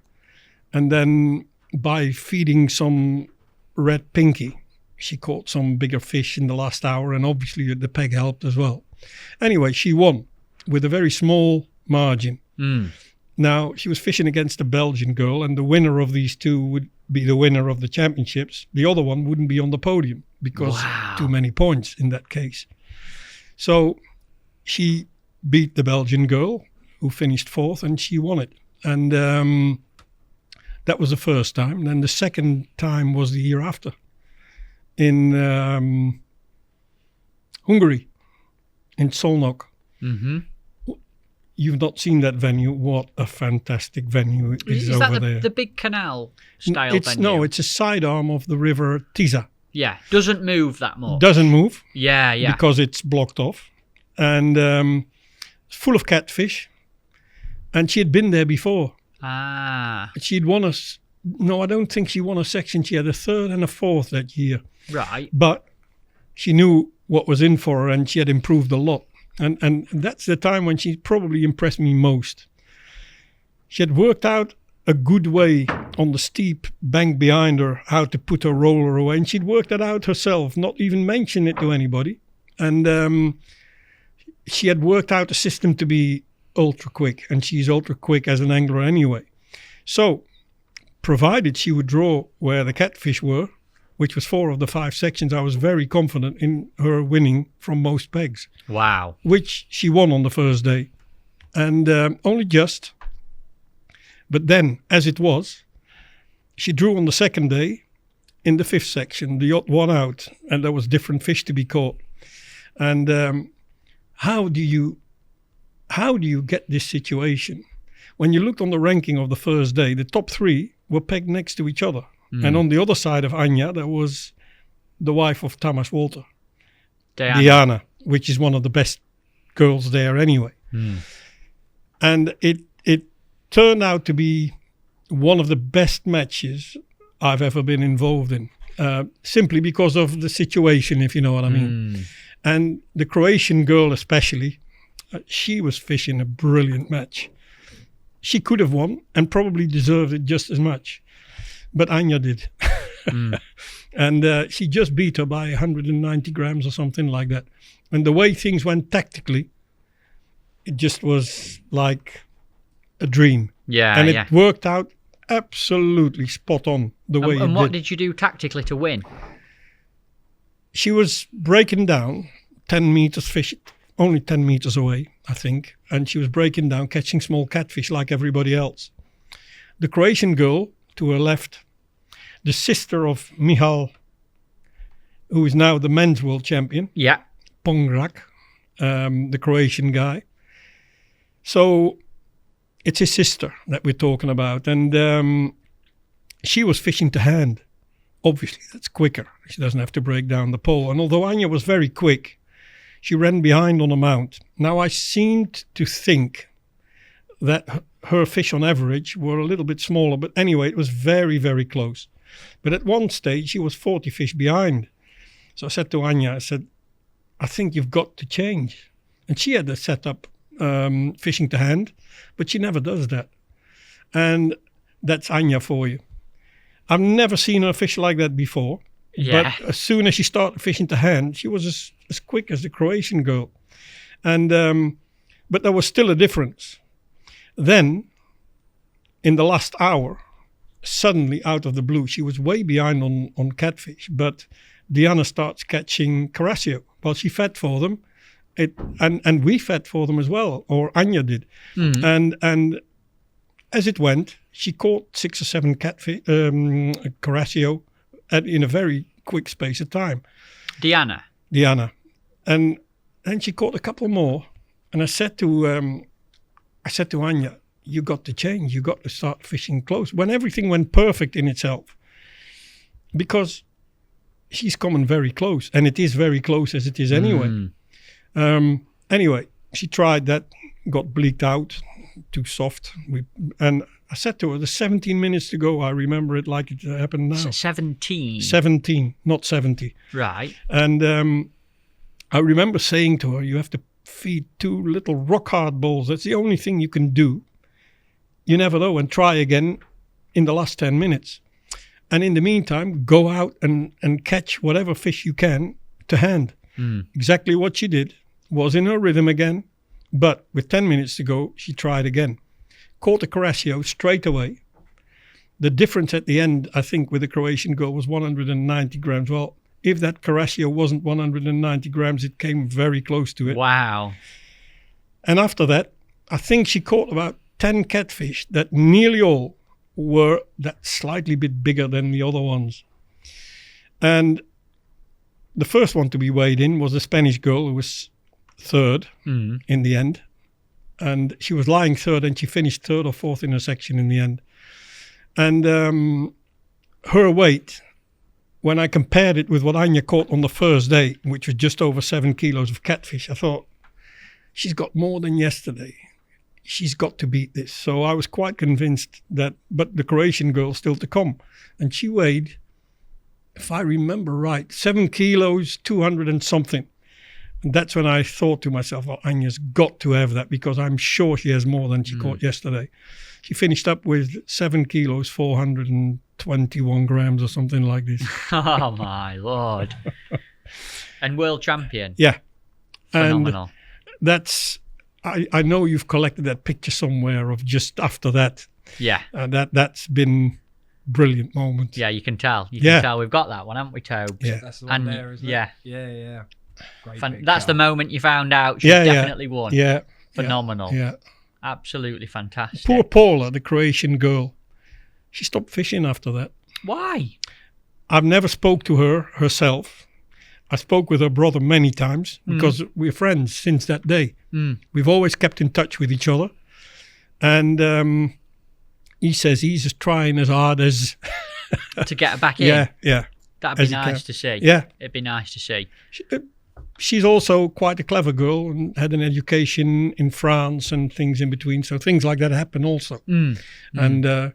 And then by feeding some red pinky, she caught some bigger fish in the last hour, and obviously the peg helped as well. Anyway, she won with a very small margin. Now, she was fishing against a Belgian girl, and the winner of these two would be the winner of the championships. The other one wouldn't be on the podium because too many points in that case. So she beat the Belgian girl, who finished 4th, and she won it. And that was the first time. Then the second time was the year after in Hungary, in Szolnok. You've not seen that venue. What a fantastic venue it is over that there. the big canal style venue? No, it's a sidearm of the river Tisza. Yeah, doesn't move that much. Doesn't move. Yeah. Because it's blocked off. And full of catfish. And she had been there before. She had won No, I don't think she won a section. She had a third and a fourth that year. Right. But she knew what was in for her, and she had improved a lot. And that's the time when she probably impressed me most. She had worked out a good way on the steep bank behind her how to put her roller away, and she'd worked that out herself, not even mention it to anybody. And she had worked out a system to be ultra quick, and she's ultra quick as an angler anyway. So, provided she would draw where the catfish were, which was 4 of the 5 sections, I was very confident in her winning from most pegs. Wow. Which she won on the first day. And only just. But then, as it was, she drew on the second day in the 5th section, the odd one out, and there was different fish to be caught. And how do you get this situation? When you looked on the ranking of the first day, the top 3 were pegged next to each other. And on the other side of Anja, there was the wife of Thomas Walter, Diana, which is one of the best girls there anyway. And it turned out to be one of the best matches I've ever been involved in, simply because of the situation, if you know what I mean. And the Croatian girl especially, she was fishing a brilliant match. She could have won and probably deserved it just as much. But Anja did. And she just beat her by 190 grams or something like that. And the way things went tactically, it just was like a dream. Yeah, and it worked out absolutely spot on the way it did. And what did you do tactically to win? She was breaking down 10 meters fish, only 10 meters away, I think. And she was breaking down, catching small catfish like everybody else. The Croatian girl to her left, the sister of Mihal, who is now the men's world champion. Yeah. Pongrak, the Croatian guy. So it's his sister that we're talking about. And she was fishing to hand. Obviously, that's quicker. She doesn't have to break down the pole. And although Anja was very quick, she ran behind on a mount. Now, I seemed to think that her fish on average were a little bit smaller. But anyway, it was very, very close. But at one stage, she was 40 fish behind. So I said to Anja, I said, I think you've got to change. And she had a setup fishing to hand, but she never does that. And that's Anja for you. I've never seen her fish like that before. Yeah. But as soon as she started fishing to hand, she was as quick as the Croatian girl. And but there was still a difference. Then, in the last hour, suddenly out of the blue, she was way behind on catfish, but Diana starts catching Carasio. Well, she fed for them, and we fed for them as well, or Anja did. And as it went, she caught 6 or 7 catfish, Carasio, in a very quick space of time. Diana. And then she caught a couple more, and I said to Anja, you got to change. You got to start fishing close. When everything went perfect in itself, because she's coming very close, and it is very close as it is anyway. Anyway, she tried that, got bleaked out, too soft. And I said to her, there's 17 minutes to go. I remember it like it happened now. 17? 17, not 70. Right. And I remember saying to her, you have to feed 2 little rock-hard balls. That's the only thing you can do. You never know, and try again in the last 10 minutes. And in the meantime, go out and catch whatever fish you can to hand. Exactly what she did, was in her rhythm again. But with 10 minutes to go, she tried again. Caught a Carasio straight away. The difference at the end, I think, with the Croatian girl was 190 grams. Well, if that Carasio wasn't 190 grams, it came very close to it. Wow. And after that, I think she caught about 10 catfish that nearly all were that slightly bit bigger than the other ones. And the first one to be weighed in was a Spanish girl who was third in the end. And she was lying third, and she finished third or fourth in her section in the end. And her weight, when I compared it with what Anja caught on the first day, which was just over 7 kilos of catfish, I thought, she's got more than yesterday. she's got to beat this. So I was quite convinced that, but the Croatian girl still to come. And she weighed, if I remember right, 7 kilos, 200 and something. And that's when I thought to myself, well, Anja's got to have that, because I'm sure she has more than she caught yesterday. She finished up with 7 kilos, 421 grams or something like this. Oh, my Lord. And world champion. Yeah. Phenomenal. And that's, I know you've collected that picture somewhere of just after that. Yeah. That's been brilliant moment. Yeah, you can tell. You can tell. We've got that one, haven't we, Tobe? Yeah. That's the one there, isn't it? Yeah. Yeah. Great That's the moment you found out she definitely won. Yeah. Phenomenal. Yeah. Absolutely fantastic. Poor Paula, the Croatian girl. She stopped fishing after that. Why? I've never spoke to her herself. I spoke with her brother many times because we're friends since that day. We've always kept in touch with each other. And he says he's just trying as hard as... to get her back in? Yeah. That'd be nice to see. Yeah. It'd be nice to see. She's also quite a clever girl and had an education in France and things in between. So things like that happen also. And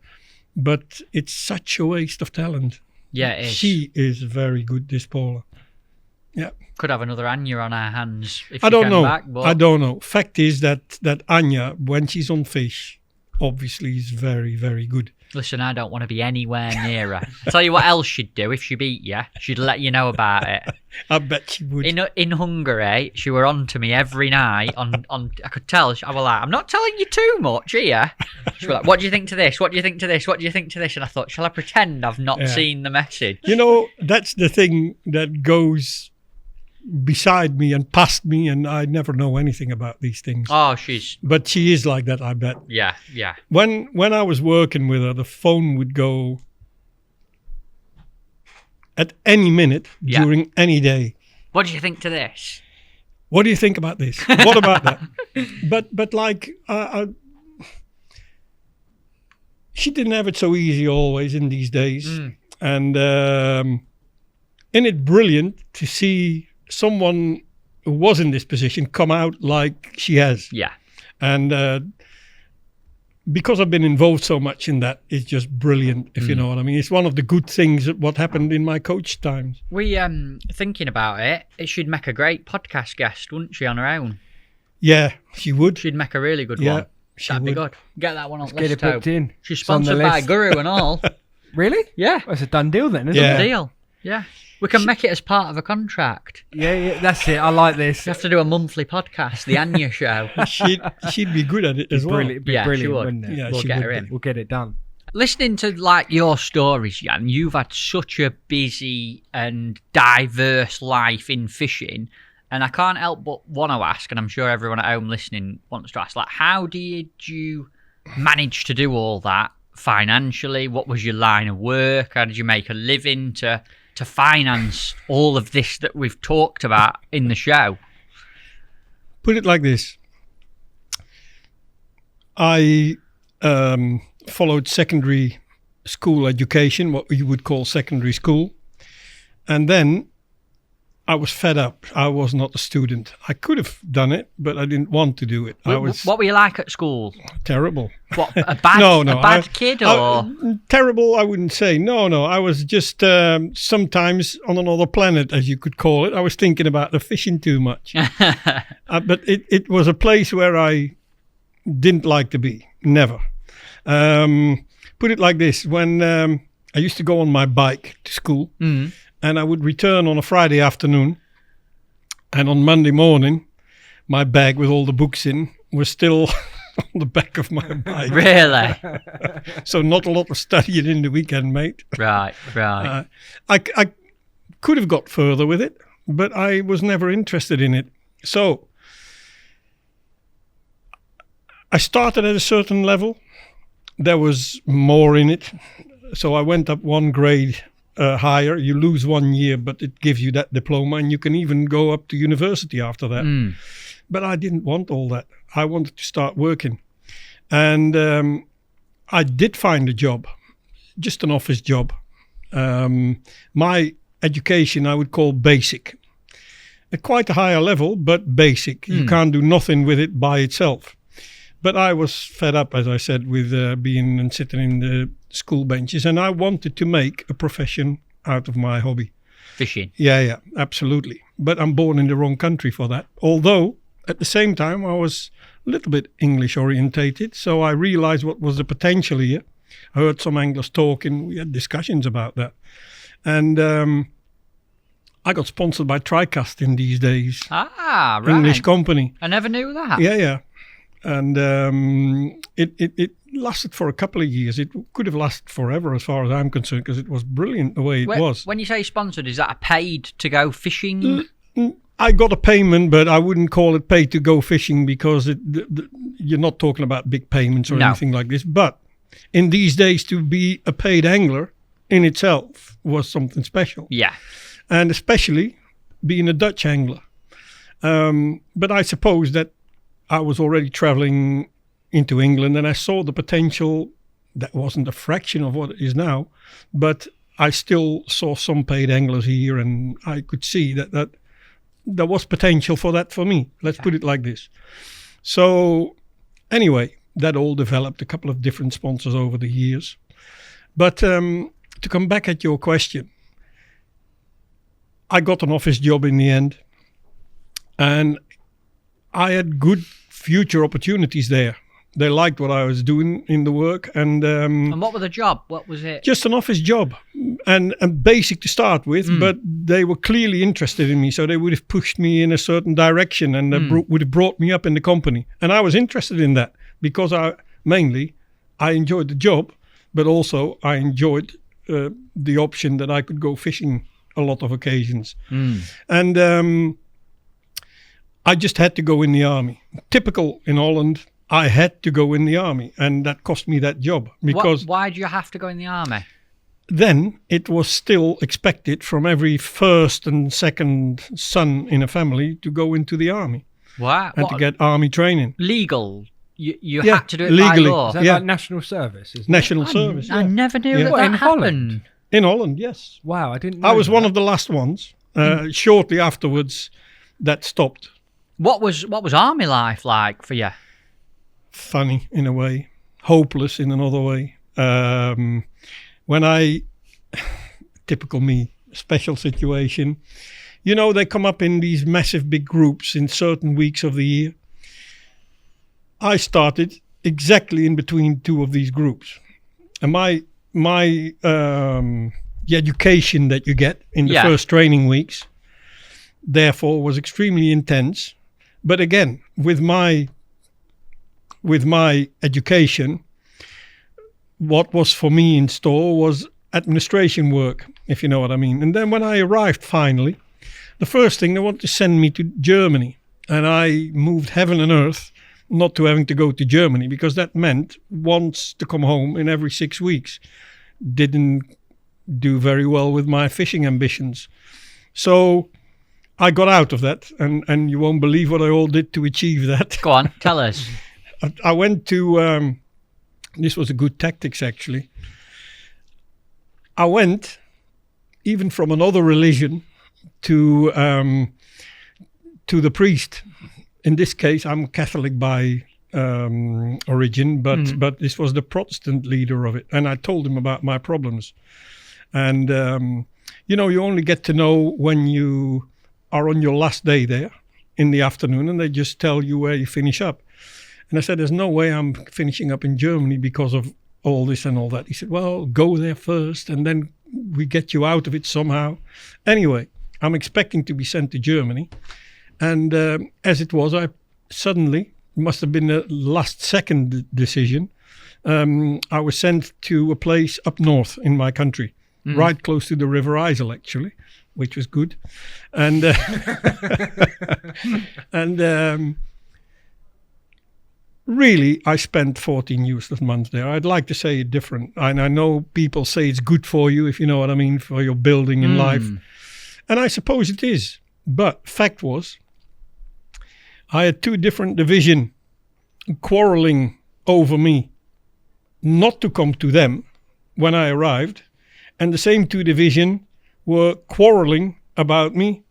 but it's such a waste of talent. Yeah, it is. She is very good, this Paula. Yeah. Could have another Anja on our hands if I she don't came know. back. But I don't know. Fact is that Anja, when she's on fish, obviously is very, very good. Listen, I don't want to be anywhere near her. I'll tell you what else she'd do if she beat you. She'd let you know about it. I bet she would. In Hungary, she were on to me every night. On I could tell. I was like, I'm not telling you too much here. She was like, what do you think to this? What do you think to this? What do you think to this? And I thought, shall I pretend I've not seen the message? You know, that's the thing that goes beside me and past me, and I never know anything about these things. Oh, But she is like that, I bet. Yeah. When I was working with her, the phone would go at any minute during any day. What do you think to this? What do you think about this? What about that? But like, she didn't have it so easy always in these days. And isn't it brilliant to see someone who was in this position come out like she has? Yeah. And because I've been involved so much in that, it's just brilliant, if you know what I mean. It's one of the good things that what happened in my coach times. We, thinking about it, she'd make a great podcast guest, wouldn't she, on her own? Yeah, she would. She'd make a really good one. That'd be good. Get that one on the Get it booked in. She's It's on the sponsored by list. Guru and all. Really? Yeah. Well, it's a done deal then, isn't Yeah. it? Deal. Yeah. We can make it as part of a contract. Yeah, that's it. I like this. We have to do a monthly podcast, the Anya Show. She'd be good at it as well. Brilliant, Yeah, she brilliant, would. wouldn't it? Yeah, We'll she get would her be. in. We'll get it done. Listening to like your stories, Jan, you've had such a busy and diverse life in fishing, and I can't help but want to ask, and I'm sure everyone at home listening wants to ask, like, how did you manage to do all that financially? What was your line of work? How did you make a living to finance all of this that we've talked about in the show? Put it like this. I followed secondary school education, what you would call secondary school. And then I was fed up. I was not a student. I could have done it, but I didn't want to do it. I was What were you like at school? terrible. What, a bad, No, a bad kid, or? Terrible, I wouldn't say. No. I was just sometimes on another planet, as you could call it. I was thinking about the fishing too much. But it was a place where I didn't like to be. Never. Put it like this. When I used to go on my bike to school, and I would return on a Friday afternoon, and on Monday morning, my bag with all the books in was still on the back of my bike. Really? So not a lot of studying in the weekend, mate. Right. I could have got further with it, but I was never interested in it. So I started at a certain level. There was more in it. So I went up one grade higher. You lose 1 year, but it gives you that diploma, and you can even go up to university after that. But I didn't want all that. I wanted to start working. And I did find a job, just an office job. My education I would call basic. At quite a higher level, but basic. You can't do nothing with it by itself. But I was fed up, as I said, with being and sitting in the school benches, and I wanted to make a profession out of my hobby. Fishing. Yeah, absolutely. But I'm born in the wrong country for that. Although, at the same time, I was a little bit English orientated, so I realized what was the potential here. I heard some anglers talking, we had discussions about that. And I got sponsored by TriCast in these days. Ah, right. English company. I never knew that. Yeah. And it lasted for a couple of years. It could have lasted forever as far as I'm concerned, because it was brilliant the way it was. When you say sponsored, is that a paid to go fishing? I got a payment, but I wouldn't call it pay to go fishing, because you're not talking about big payments or anything like this. But in these days, to be a paid angler in itself was something special. Yeah. And especially being a Dutch angler. But I suppose that I was already traveling into England, and I saw the potential. That wasn't a fraction of what it is now, but I still saw some paid anglers here, and I could see that there was potential for that for me. Let's put it like this. So anyway, that all developed, a couple of different sponsors over the years. But to come back at your question, I got an office job in the end, and I had good future opportunities there. They liked what I was doing in the work. And what was the job? What was it? Just an office job, and basic to start with, but they were clearly interested in me, so they would have pushed me in a certain direction, and would have brought me up in the company. And I was interested in that, because I enjoyed the job, but also I enjoyed the option that I could go fishing a lot of occasions. And I just had to go in the army. Typical in Holland, I had to go in the army, and that cost me that job. Because why do you have to go in the army? Then it was still expected from every first and second son in a family to go into the army. Wow. And to get army training. Legal? You had to do it legally. by law? Is that like national service? National service, I never knew that in happened. Holland? In Holland, yes. Wow, I didn't know I was that. one of the last ones. Shortly afterwards, that stopped. What was army life like for you? Funny in a way, hopeless in another way. When typical me, special situation, they come up in these massive big groups in certain weeks of the year. I started exactly in between two of these groups, and my the education that you get in the first training weeks, therefore, was extremely intense. But again, with my education, what was for me in store was administration work, if you know what I mean. And then when I arrived finally, the first thing, they wanted to send me to Germany. And I moved heaven and earth not to having to go to Germany, because that meant once to come home in every 6 weeks. Didn't do very well with my fishing ambitions. So I got out of that, and you won't believe what I all did to achieve that. Go on, tell us. I went to, this was a good tactics actually. I went even from another religion to the priest. In this case, I'm Catholic by origin, but this was the Protestant leader of it. And I told him about my problems. And, you only get to know when you are on your last day there in the afternoon, and they just tell you where you finish up. And I said, there's no way I'm finishing up in Germany because of all this and all that. He said, well, go there first, and then we get you out of it somehow. Anyway, I'm expecting to be sent to Germany. And as it was, I suddenly, must have been a last second decision, I was sent to a place up north in my country, right close to the River Isel, actually, which was good. And really, I spent 14 useless months there. I'd like to say it different. And I know people say it's good for you, if you know what I mean, for your building in life. And I suppose it is. But fact was, I had two different divisions quarreling over me not to come to them when I arrived. And the same two divisions were quarreling about me,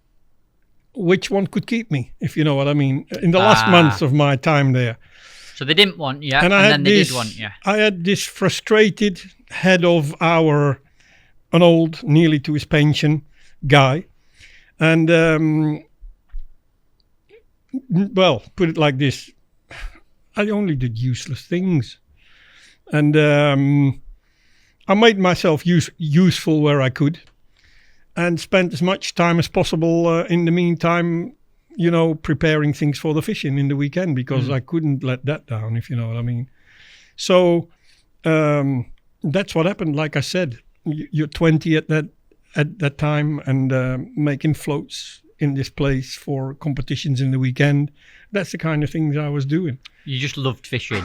which one could keep me, if you know what I mean, in the last months of my time there. So they didn't want you, And then they did want you. I had this frustrated head of an old, nearly to his pension guy. And, well, put it like this. I only did useless things. And I made myself useful where I could. And spent as much time as possible in the meantime, preparing things for the fishing in the weekend, because I couldn't let that down, if you know what I mean. So that's what happened. Like I said, you're 20 at that time, and making floats in this place for competitions in the weekend. That's the kind of things I was doing. You just loved fishing.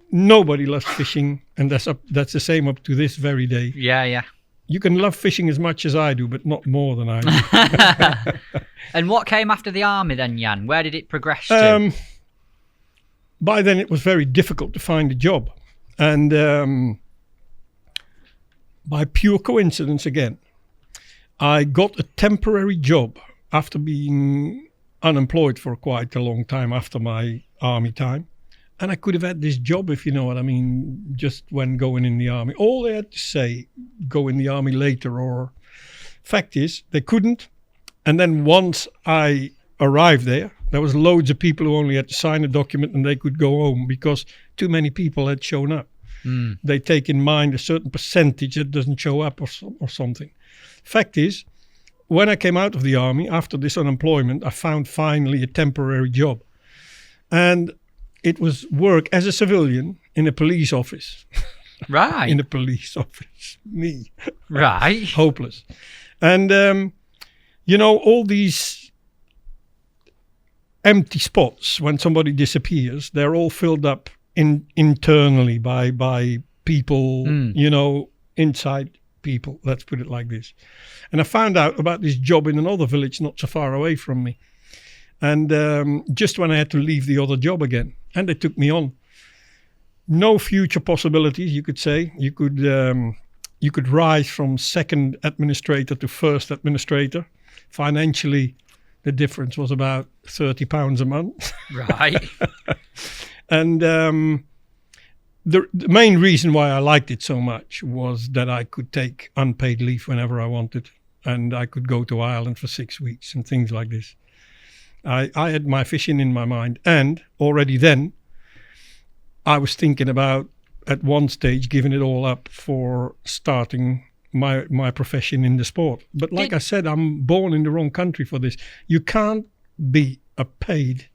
Nobody loves fishing, and that's the same up to this very day. Yeah. You can love fishing as much as I do, but not more than I do. And what came after the army then, Jan? Where did it progress to? By then, it was very difficult to find a job. And by pure coincidence again, I got a temporary job after being unemployed for quite a long time after my army time. And I could have had this job, if you know what I mean, just when going in the army. All they had to say, go in the army later, or fact is, they couldn't. And then once I arrived there was loads of people who only had to sign a document and they could go home because too many people had shown up. They take in mind a certain percentage that doesn't show up or something. Fact is, when I came out of the army after this unemployment, I found finally a temporary job. And it was work as a civilian in a police office. Right. In a police office. Me. Right. Hopeless. And, all these empty spots when somebody disappears, they're all filled up internally by people, inside people. Let's put it like this. And I found out about this job in another village not so far away from me. And just when I had to leave the other job again. And they took me on. No future possibilities, you could say. You could rise from second administrator to first administrator. Financially, the difference was about £30 a month. Right. And the main reason why I liked it so much was that I could take unpaid leave whenever I wanted. And I could go to Ireland for 6 weeks and things like this. I had my fishing in my mind, and already then I was thinking about, at one stage, giving it all up for starting my profession in the sport. But like I said, I'm born in the wrong country for this. You can't be a paid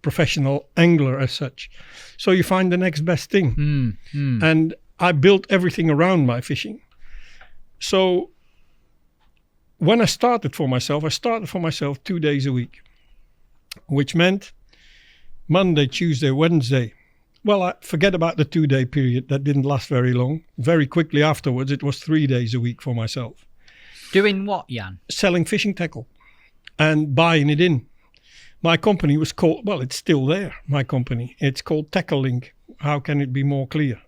professional angler as such. So you find the next best thing. And I built everything around my fishing. So when I started for myself 2 days a week. Which meant Monday, Tuesday, Wednesday. Well, I forget about the 2-day period. That didn't last very long. Very quickly afterwards, it was 3 days a week for myself. Doing what, Jan? Selling fishing tackle and buying it in. My company was called, well, it's still there, my company. It's called Tackle Link. How can it be more clear?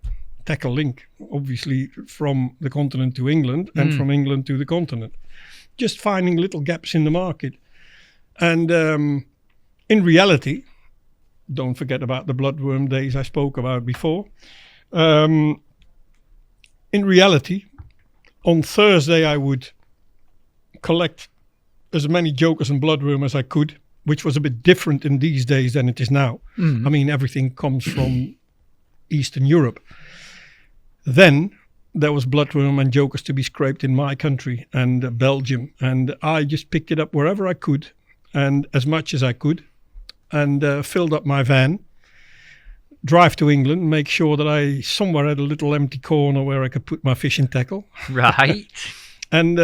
Tackle Link, obviously from the continent to England and from England to the continent. Just finding little gaps in the market. And in reality, don't forget about the bloodworm days I spoke about before. In reality, on Thursday I would collect as many jokers and bloodworm as I could, which was a bit different in these days than it is now. I mean, everything comes from Eastern Europe. Then there was bloodworm and jokers to be scraped in my country and Belgium. And I just picked it up wherever I could and as much as I could. And filled up my van, drive to England, make sure that I somewhere had a little empty corner where I could put my fishing tackle. Right. And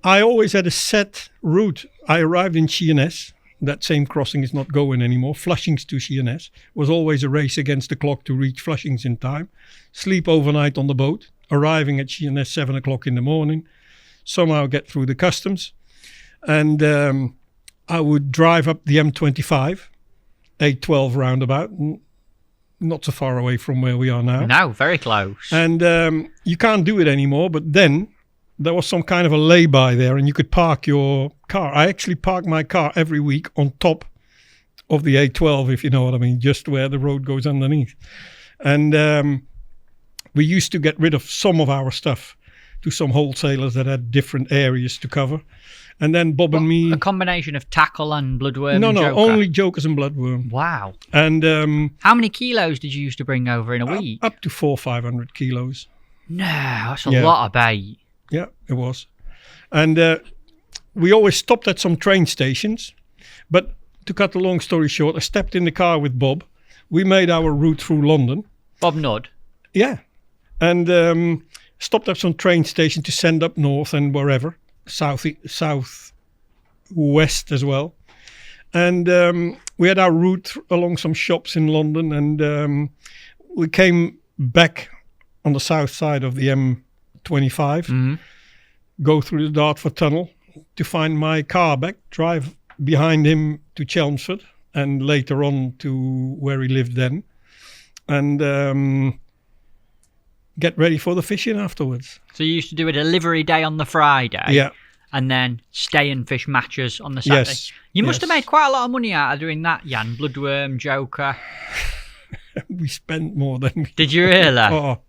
I always had a set route. I arrived in Sheerness. That same crossing is not going anymore. Flushings to Sheerness was always a race against the clock to reach Flushings in time. Sleep overnight on the boat, arriving at Sheerness 7 o'clock in the morning. Somehow get through the customs. And I would drive up the M25, 812 roundabout, not so far away from where we are now. No, very close. And you can't do it anymore, but then there was some kind of a lay-by there and you could park your car. I actually parked my car every week on top of the A12, if you know what I mean, just where the road goes underneath. And we used to get rid of some of our stuff to some wholesalers that had different areas to cover. And then Bob and me... A combination of tackle and bloodworm No, and joker? only jokers and bloodworm. Wow. And how many kilos did you used to bring over in a week? Up to 400-500 kilos. No, that's a lot of bait. Yeah, it was. And we always stopped at some train stations. But to cut the long story short, I stepped in the car with Bob. We made our route through London. Bob Nudd? Yeah. And stopped at some train station to send up north and wherever. South west as well. And we had our route along some shops in London. And we came back on the south side of the M25. Go through the Dartford Tunnel to find my car back, drive behind him to Chelmsford and later on to where he lived then, and get ready for the fishing afterwards. So you used to do a delivery day on the Friday, yeah, and then stay and fish matches on the Saturday. Yes. You must have made quite a lot of money out of doing that, Jan. Bloodworm, joker. We spent more than we... Did you really? Oh,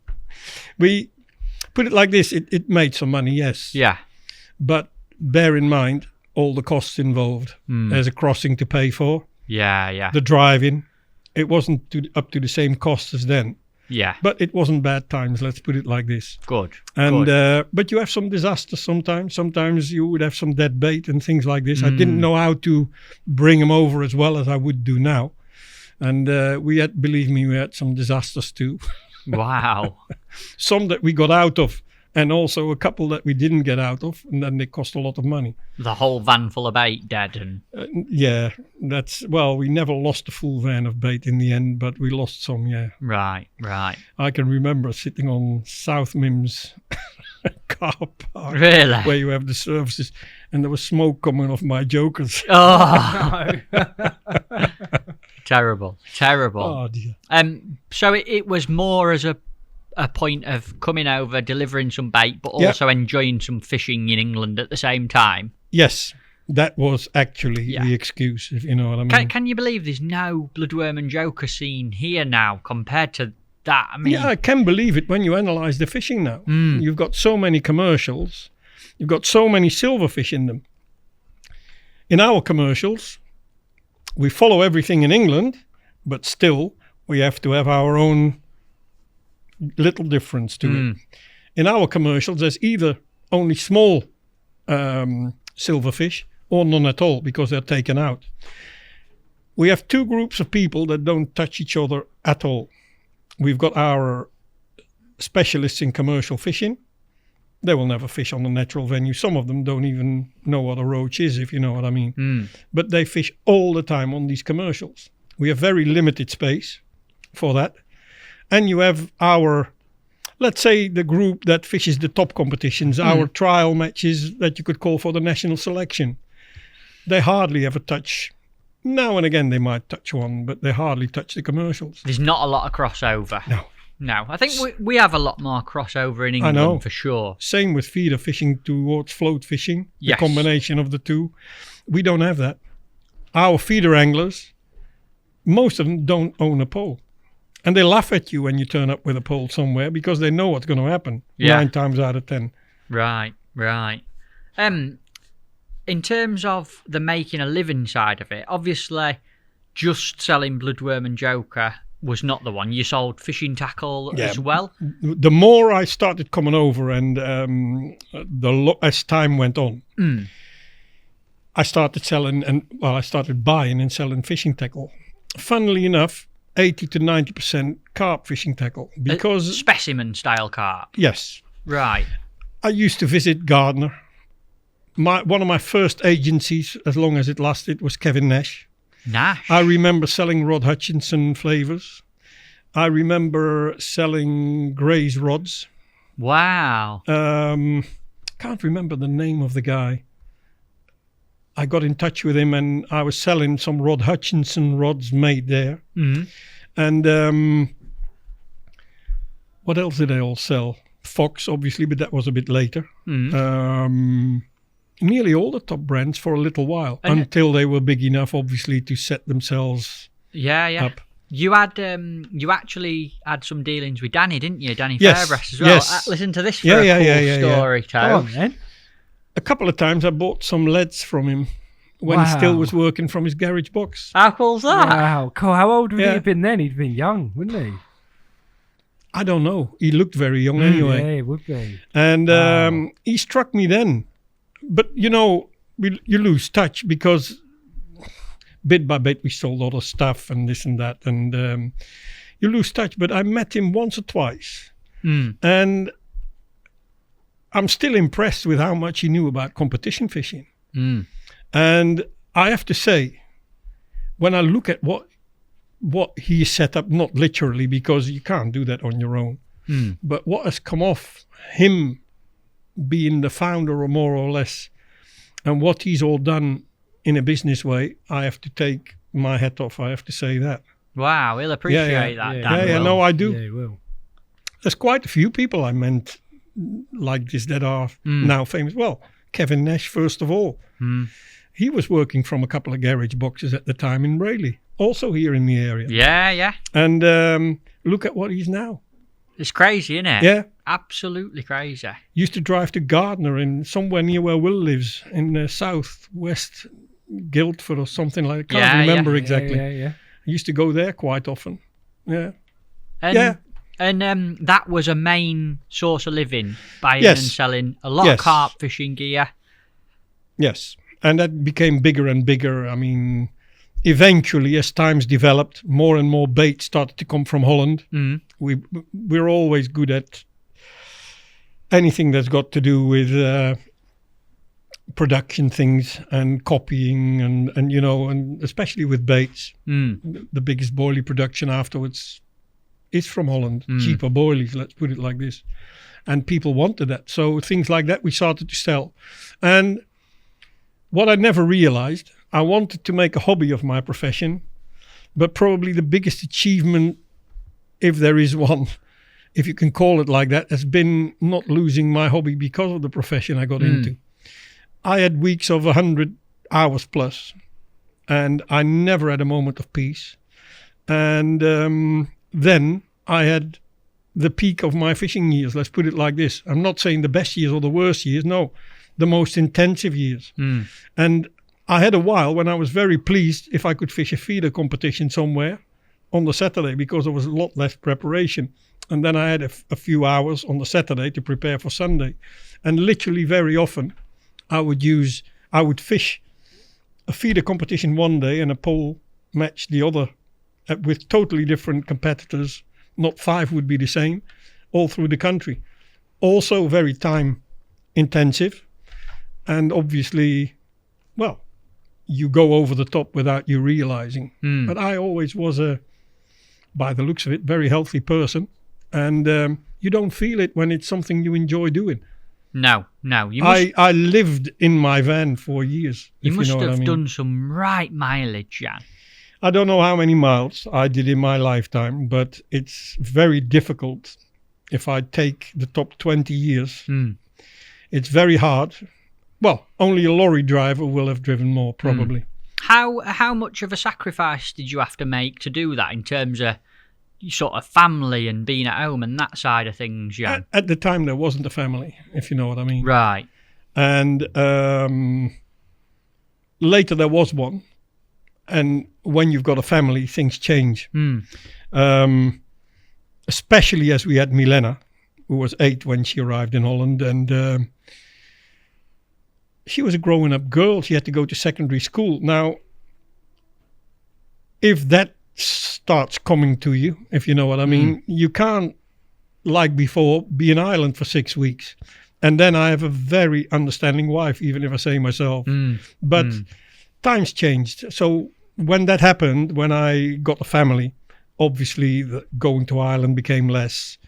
we put it like this: it made some money, yes. Yeah. But bear in mind all the costs involved. There's a crossing to pay for. Yeah. The driving, it wasn't up to the same cost as then. Yeah. But it wasn't bad times, let's put it like this. Good. And good. But you have some disasters sometimes. Sometimes you would have some dead bait and things like this. I didn't know how to bring them over as well as I would do now. And believe me, we had some disasters too. Wow. Some that we got out of, and also a couple that we didn't get out of, and then they cost a lot of money. The whole van full of bait dead and... Yeah, we never lost a full van of bait in the end, but we lost some, yeah. Right. I can remember sitting on South Mims car park. Really? Where you have the services, and there was smoke coming off my jokers. Oh, no. Terrible. Oh, dear. So it was more as a point of coming over, delivering some bait, but also enjoying some fishing in England at the same time. Yes, that was actually the excuse, if you know what I mean. Can you believe there's no bloodworm and joker scene here now compared to that? I mean, yeah, I can believe it when you analyse the fishing now. You've got so many commercials, you've got so many silverfish in them. In our commercials, we follow everything in England, but still we have to have our own little difference to it. In our commercials, there's either only small silverfish or none at all because they're taken out. We have two groups of people that don't touch each other at all. We've got our specialists in commercial fishing. They will never fish on a natural venue. Some of them don't even know what a roach is, if you know what I mean. But they fish all the time on these commercials. We have very limited space for that. And you have our, let's say, the group that fishes the top competitions, our trial matches that you could call for the national selection. They hardly ever touch. Now and again they might touch one, but they hardly touch the commercials. There's not a lot of crossover. No, I think we have a lot more crossover in England for sure. Same with feeder fishing towards float fishing, yes. The combination of the two. We don't have that. Our feeder anglers, most of them don't own a pole. And they laugh at you when you turn up with a pole somewhere because they know what's going to happen 9 times out of 10. Right. In terms of the making a living side of it, obviously just selling bloodworm and joker was not the one. You sold fishing tackle as well? The more I started coming over and as time went on, I started I started buying and selling fishing tackle. Funnily enough, 80 to 90% carp fishing tackle. Because specimen style carp? Yes. Right. I used to visit Gardner. One of my first agencies, as long as it lasted, was Kevin Nash. I remember selling Rod Hutchinson flavors. I remember selling Gray's rods. Wow. Can't remember the name of the guy. I got in touch with him and I was selling some Rod Hutchinson rods made there. And what else did they all sell? Fox, obviously, but that was a bit later. nearly all the top brands for a little while, until they were big enough, obviously, to set themselves up. You actually had some dealings with Danny, didn't you? Danny Yes, Fairbress as well. yes. Listen to this for a cool story, Go Toe. on, then. A couple of times I bought some leads from him when he still was working from his garage box. How cool's that? Wow, cool. How old would he have been then? He'd been young, wouldn't he? I don't know. He looked very young anyway. Yeah, he would be. And he struck me then. But, you lose touch because bit by bit we sold other stuff and this and that. And you lose touch. But I met him once or twice. And I'm still impressed with how much he knew about competition fishing. And I have to say, when I look at what he set up, not literally, because you can't do that on your own, but what has come off him being the founder, or more or less, and what he's all done in a business way, I have to take my hat off. I have to say that. Wow, he'll appreciate that, Dan. Yeah, no, I do. Yeah, he will. There's quite a few people I meant like this that are now famous. Well, Kevin Nash, first of all. He was working from a couple of garage boxes at the time in Rayleigh, also here in the area. Yeah. And look at what he's now. It's crazy, isn't it? Yeah. Absolutely crazy. Used to drive to Gardner in somewhere near where Will lives in southwest Guildford or something like that. Can't remember exactly. Yeah. I used to go there quite often. Yeah. And that was a main source of living, buying and selling a lot of carp fishing gear. Yes. And that became bigger and bigger. I mean, eventually, as times developed, more and more bait started to come from Holland. We're always good at anything that's got to do with production things and copying and especially with baits. The biggest boilie production afterwards is from Holland. Cheaper boilies, let's put it like this. And people wanted that. So things like that we started to sell. And what I never realized, I wanted to make a hobby of my profession, but probably the biggest achievement, if there is one, if you can call it like that, has been not losing my hobby because of the profession I got into. I had weeks of 100 hours plus, and I never had a moment of peace. And then I had the peak of my fishing years, let's put it like this. I'm not saying the best years or the worst years, no. The most intensive years. And I had a while when I was very pleased if I could fish a feeder competition somewhere on the Saturday, because there was a lot less preparation. And then I had a few hours on the Saturday to prepare for Sunday. And literally very often I would fish a feeder competition one day and a pole match the other with totally different competitors. Not 5 would be the same all through the country. Also very time intensive. And obviously, well, you go over the top without you realizing. But I always was by the looks of it, very healthy person. And you don't feel it when it's something you enjoy doing. No. I lived in my van for years. You must know have done some right mileage, Jan. I don't know how many miles I did in my lifetime, but it's very difficult. If I take the top 20 years, it's very hard. Well, only a lorry driver will have driven more, probably. How much of a sacrifice did you have to make to do that in terms of sort of family and being at home and that side of things, Jan? At the time, there wasn't a family, if you know what I mean. Right. And later there was one. And when you've got a family, things change. Especially as we had Milena, who was 8 when she arrived in Holland. And she was a growing up girl. She had to go to secondary school. Now, if that starts coming to you, if you know what I mean, you can't, like before, be an island for 6 weeks. And then I have a very understanding wife, even if I say myself. But times changed. So when that happened, when I got a family, obviously going to Ireland became less.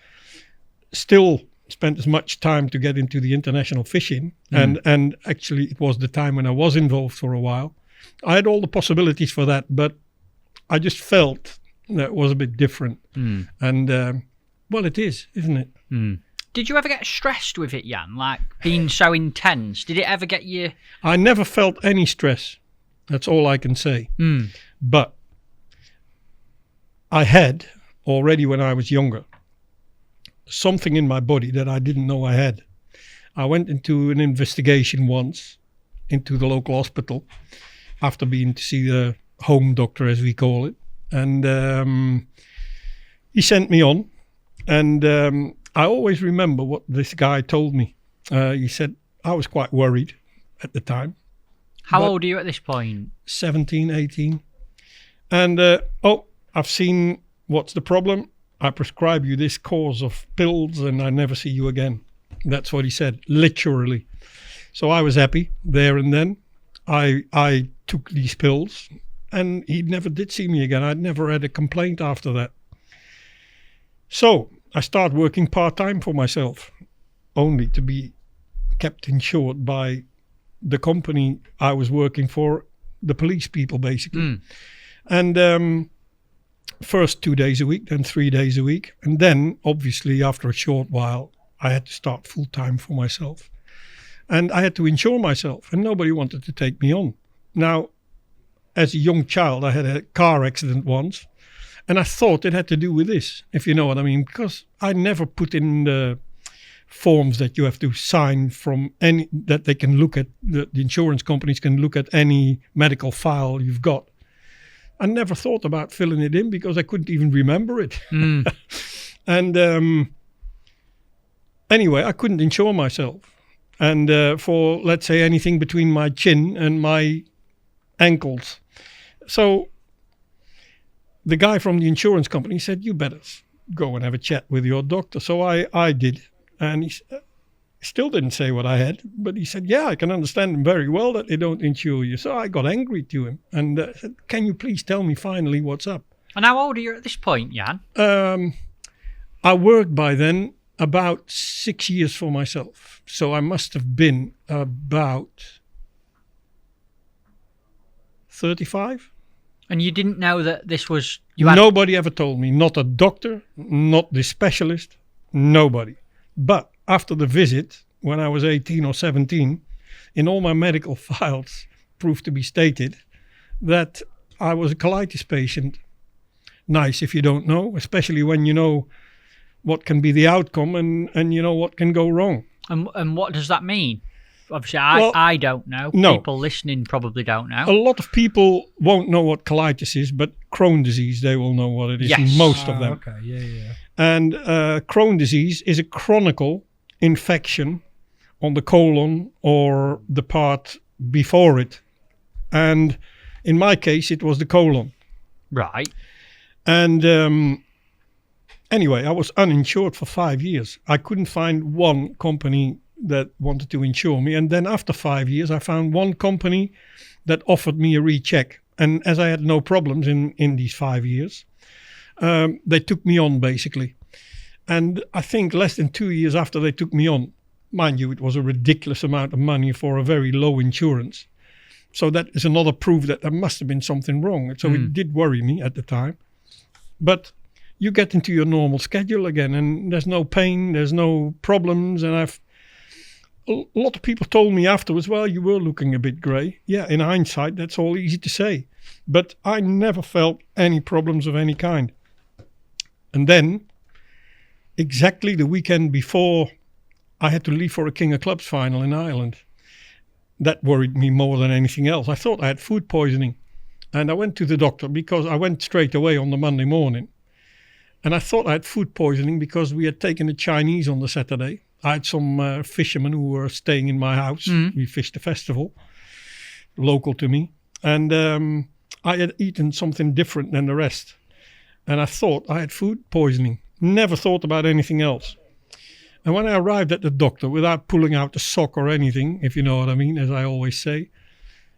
Still spent as much time to get into the international fishing. And actually it was the time when I was involved for a while. I had all the possibilities for that, but I just felt that it was a bit different. And well, it is, isn't it? Did you ever get stressed with it, Jan? Like being so intense? Did it ever get you? I never felt any stress. That's all I can say. But I had already when I was younger something in my body that I didn't know I had. I went into an investigation once into the local hospital after being to see the home doctor, as we call it. And he sent me on. And I always remember what this guy told me. He said, I was quite worried at the time. How old are you at this point? 17, 18. And, I've seen what's the problem. I prescribe you this course of pills and I never see you again. That's what he said, literally. So I was happy there and then. I took these pills and he never did see me again. I'd never had a complaint after that. So I started working part-time for myself, only to be kept insured by the company I was working for, the police people basically. And first 2 days a week, then 3 days a week. And then obviously after a short while, I had to start full-time for myself. And I had to insure myself and nobody wanted to take me on. Now, as a young child, I had a car accident once. And I thought it had to do with this, if you know what I mean, because I never put in the forms that you have to sign from any, that they can look at, the insurance companies can look at any medical file you've got. I never thought about filling it in because I couldn't even remember it. And anyway, I couldn't insure myself. And for, let's say, anything between my chin and my ankles. So the guy from the insurance company said, you better go and have a chat with your doctor. So I did. And he still didn't say what I had. But he said, yeah, I can understand them very well that they don't insure you. So I got angry to him and said, can you please tell me finally what's up? And how old are you at this point, Jan? I worked by then about 6 years for myself. So I must have been about 35. And you didn't know that this was... Nobody ever told me. Not a doctor, not the specialist, nobody. But after the visit, when I was 18 or 17, in all my medical files proved to be stated that I was a colitis patient. Nice if you don't know, especially when you know what can be the outcome and you know what can go wrong. And what does that mean? Obviously, I don't know. No. People listening probably don't know. A lot of people won't know what colitis is, but Crohn's disease, they will know what it is. Yes. Most of them. Okay, yeah. And Crohn's disease is a chronic infection on the colon or the part before it. And in my case, it was the colon. Right. And anyway, I was uninsured for 5 years. I couldn't find one company that wanted to insure me. And then after 5 years, I found one company that offered me a recheck. And as I had no problems in these 5 years, they took me on basically. And I think less than 2 years after they took me on, mind you, it was a ridiculous amount of money for a very low insurance. So that is another proof that there must have been something wrong. So it did worry me at the time. But you get into your normal schedule again and there's no pain, there's no problems. And a lot of people told me afterwards, well, you were looking a bit grey. Yeah, in hindsight, that's all easy to say. But I never felt any problems of any kind. And then, exactly the weekend before I had to leave for a King of Clubs final in Ireland, that worried me more than anything else. I thought I had food poisoning. And I went to the doctor because I went straight away on the Monday morning. And I thought I had food poisoning because we had taken the Chinese on the Saturday. I had some fishermen who were staying in my house. We fished a festival, local to me. And I had eaten something different than the rest. And I thought I had food poisoning. Never thought about anything else. And when I arrived at the doctor, without pulling out a sock or anything, if you know what I mean, as I always say,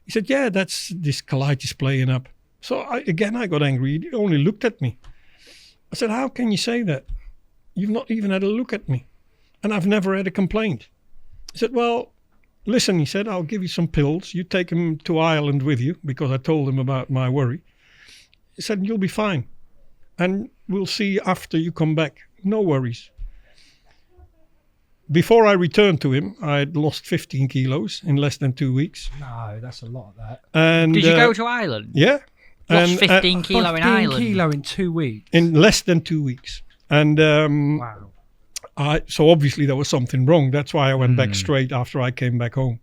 he said, yeah, that's this colitis playing up. So I got angry. He only looked at me. I said, how can you say that? You've not even had a look at me. And I've never had a complaint. He said, well, listen, he said, I'll give you some pills. You take them to Ireland with you, because I told him about my worry. He said, you'll be fine. And we'll see after you come back. No worries. before I returned to him, I had lost 15 kilos in less than 2 weeks. No, that's a lot of that. And Did you go to Ireland? Yeah. Lost And, 15 kilo in 15 Ireland. kilo in 2 weeks. in less than 2 weeks. And Wow. so obviously there was something wrong. That's why I went back straight after I came back home.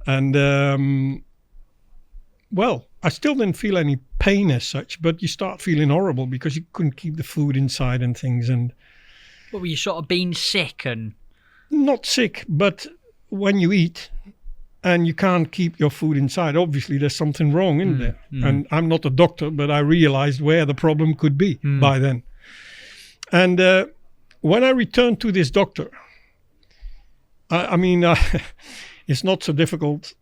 And well, I still didn't feel any pain as such, but you start feeling horrible because you couldn't keep the food inside and things. And What were you sort of being sick and? not sick, but when you eat and you can't keep your food inside, obviously there's something wrong in there. And I'm not a doctor, but I realized where the problem could be by then. And when I returned to this doctor, I mean, it's not so difficult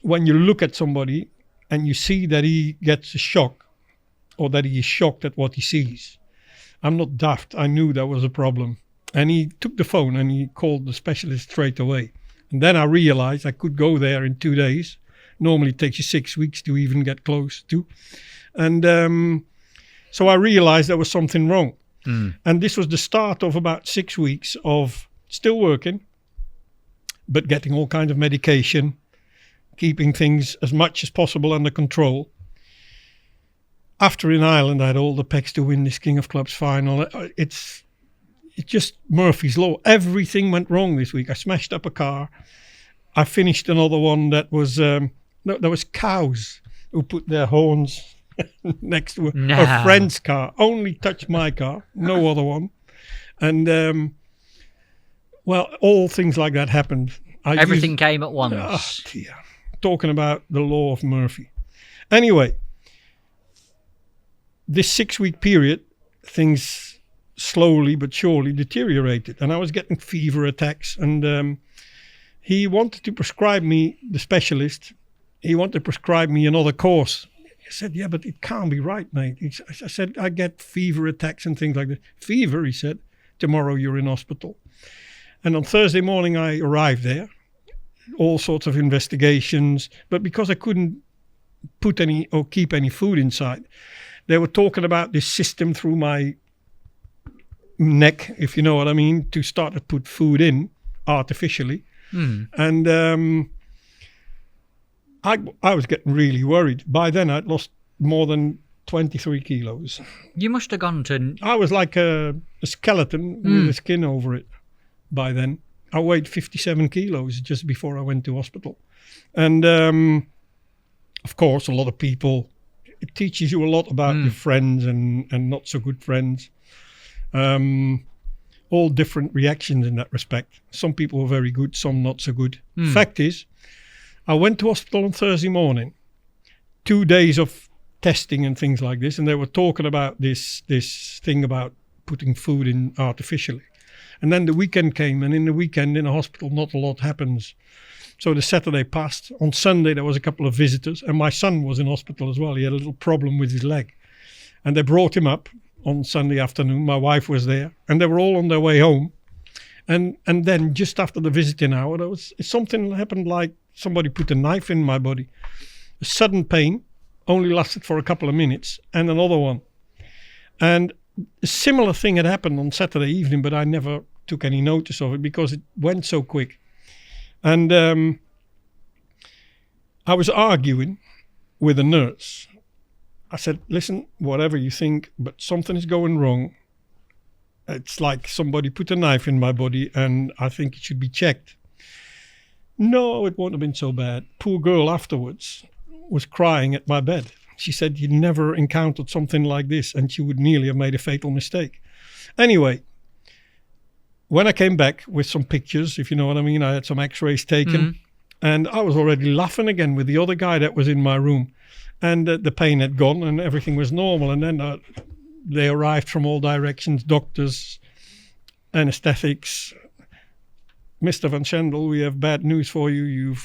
when you look at somebody and you see that he gets a shock or that he is shocked at what he sees. I'm not daft. I knew there was a problem. And he took the phone and he called the specialist straight away. And then I realized I could go there in 2 days. Normally it takes you 6 weeks to even get close to. And so I realized there was something wrong. And this was the start of about 6 weeks of still working, but getting all kinds of medication, keeping things as much as possible under control. After in Ireland, I had all the pecs to win this King of Clubs final. It's just Murphy's Law. Everything went wrong this week. I smashed up a car. I finished another one that was, there was cows who put their horns next to a friend's car. Only touched my car, no other one. And, well, all things like that happened. Everything came at once. Oh, dear. Talking about the law of Murphy. Anyway, this 6 week period, things slowly but surely deteriorated. And I was getting fever attacks. And he wanted to prescribe me, the specialist, he wanted to prescribe me another course. I said, yeah, but it can't be right, mate. I said, I get fever attacks and things like that. Fever, he said, tomorrow you're in hospital. And on Thursday morning, I arrived there. All sorts of investigations. But because I couldn't put any or keep any food inside, they were talking about this system through my neck, if you know what I mean, to start to put food in artificially. And I was getting really worried. By then, I'd lost more than 23 kilos. You must have gone to... I was like a skeleton with the skin over it by then. I weighed 57 kilos just before I went to hospital. And, of course, a lot of people... It teaches you a lot about your friends and not so good friends. All different reactions in that respect. Some people were very good, some not so good. Fact is, I went to hospital on Thursday morning. 2 days of testing and things like this. And they were talking about this thing about putting food in artificially. And then the weekend came. And in the weekend in a hospital, not a lot happens. So the Saturday passed. On Sunday, there was a couple of visitors. And my son was in hospital as well. He had a little problem with his leg. And they brought him up on Sunday afternoon. My wife was there. And they were all on their way home. And then just after the visiting hour, there was something happened like somebody put a knife in my body. A sudden pain, only lasted for a couple of minutes. And another one. And a similar thing had happened on Saturday evening, but I never took any notice of it because it went so quick. And I was arguing with a nurse. I said, listen, whatever you think, but something is going wrong. It's like somebody put a knife in my body and I think it should be checked. No, it won't have been so bad. Poor girl afterwards was crying at my bed. She said you never encountered something like this and she would nearly have made a fatal mistake. Anyway, when I came back with some pictures, if you know what I mean, I had some x-rays taken and I was already laughing again with the other guy that was in my room. And the pain had gone and everything was normal. And then they arrived from all directions, doctors, anesthetics. Mr. Van Schendel, we have bad news for you.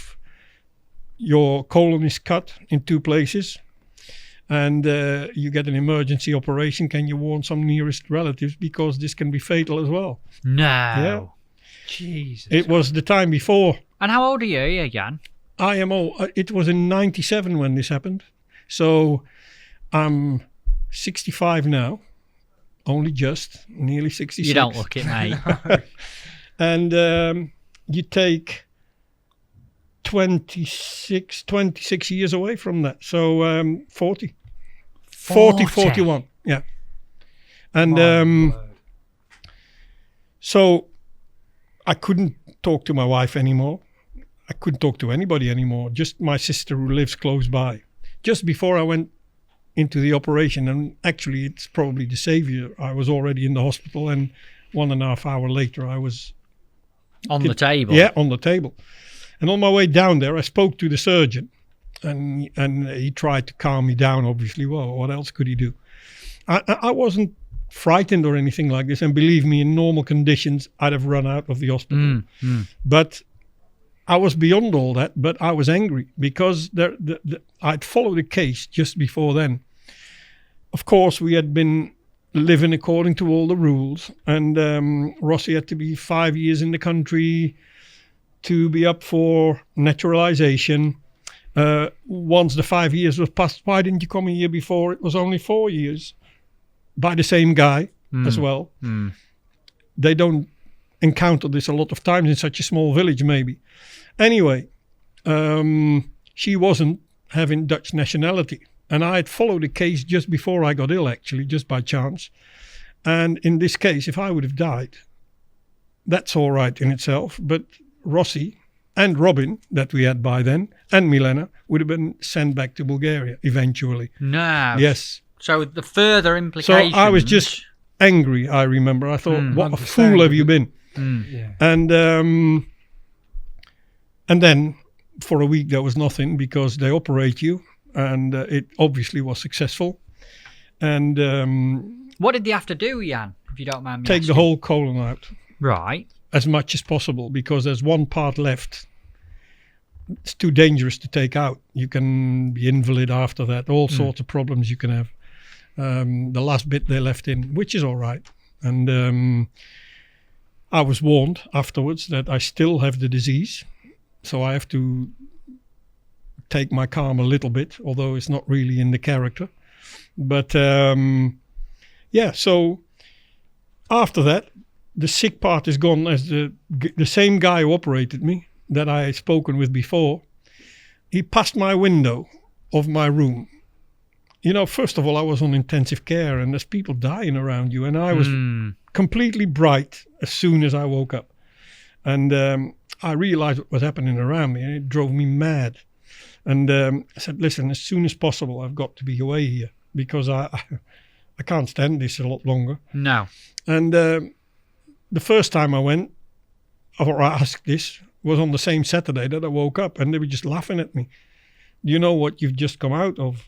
Your colon is cut in 2 places. And you get an emergency operation. Can you warn some nearest relatives? Because this can be fatal as well. No. Yeah. Jesus. It was the time before. And how old are you, Jan? I am old. It was in 97 when this happened. So I'm 65 now. Only just. Nearly 66. You don't look it, mate. And you take 26 years away from that. So 40, 41. Yeah. And so I couldn't talk to my wife anymore. I couldn't talk to anybody anymore. Just my sister who lives close by. Just before I went into the operation, and actually it's probably the savior, I was already in the hospital, and 1.5 hours later I was on the table. Yeah, on the table. And on my way down there, I spoke to the surgeon, and he tried to calm me down, obviously. Well, what else could he do? I wasn't frightened or anything like this, and believe me, in normal conditions I'd have run out of the hospital. But I was beyond all that, but I was angry because I'd followed a case just before then. Of course, we had been living according to all the rules, and Rossi had to be 5 years in the country to be up for naturalization. Once the 5 years was passed, why didn't you come a year before? It was only 4 years by the same guy as well. They don't encounter this a lot of times in such a small village, maybe. Anyway, she wasn't having Dutch nationality, and I had followed a case just before I got ill, actually, just by chance. And in this case, if I would have died, that's all right in itself, but Rossi and Robin, that we had by then, and Milena, would have been sent back to Bulgaria eventually. No. Yes. So the further implications... So I was just angry, I remember. I thought, what a fool have you been? Yeah. And then for a week there was nothing because they operate you, and it obviously was successful. And what did they have to do, Jan, if you don't mind me take asking? the whole colon out. Right. As much as possible, because there's one part left. It's too dangerous to take out. You can be invalid after that. All sorts of problems you can have. The last bit they left in, which is all right. And I was warned afterwards that I still have the disease. So I have to take my calm a little bit, although it's not really in the character. But so after that, the sick part is gone, as the same guy who operated me that I had spoken with before. He passed my window of my room. You know, first of all, I was on intensive care and there's people dying around you. And I was completely bright as soon as I woke up. And I realized what was happening around me, and it drove me mad. And I said, listen, as soon as possible, I've got to be away here because I can't stand this a lot longer. No. And the first time I went, or I asked this, was on the same Saturday that I woke up, and they were just laughing at me. Do you know what you've just come out of?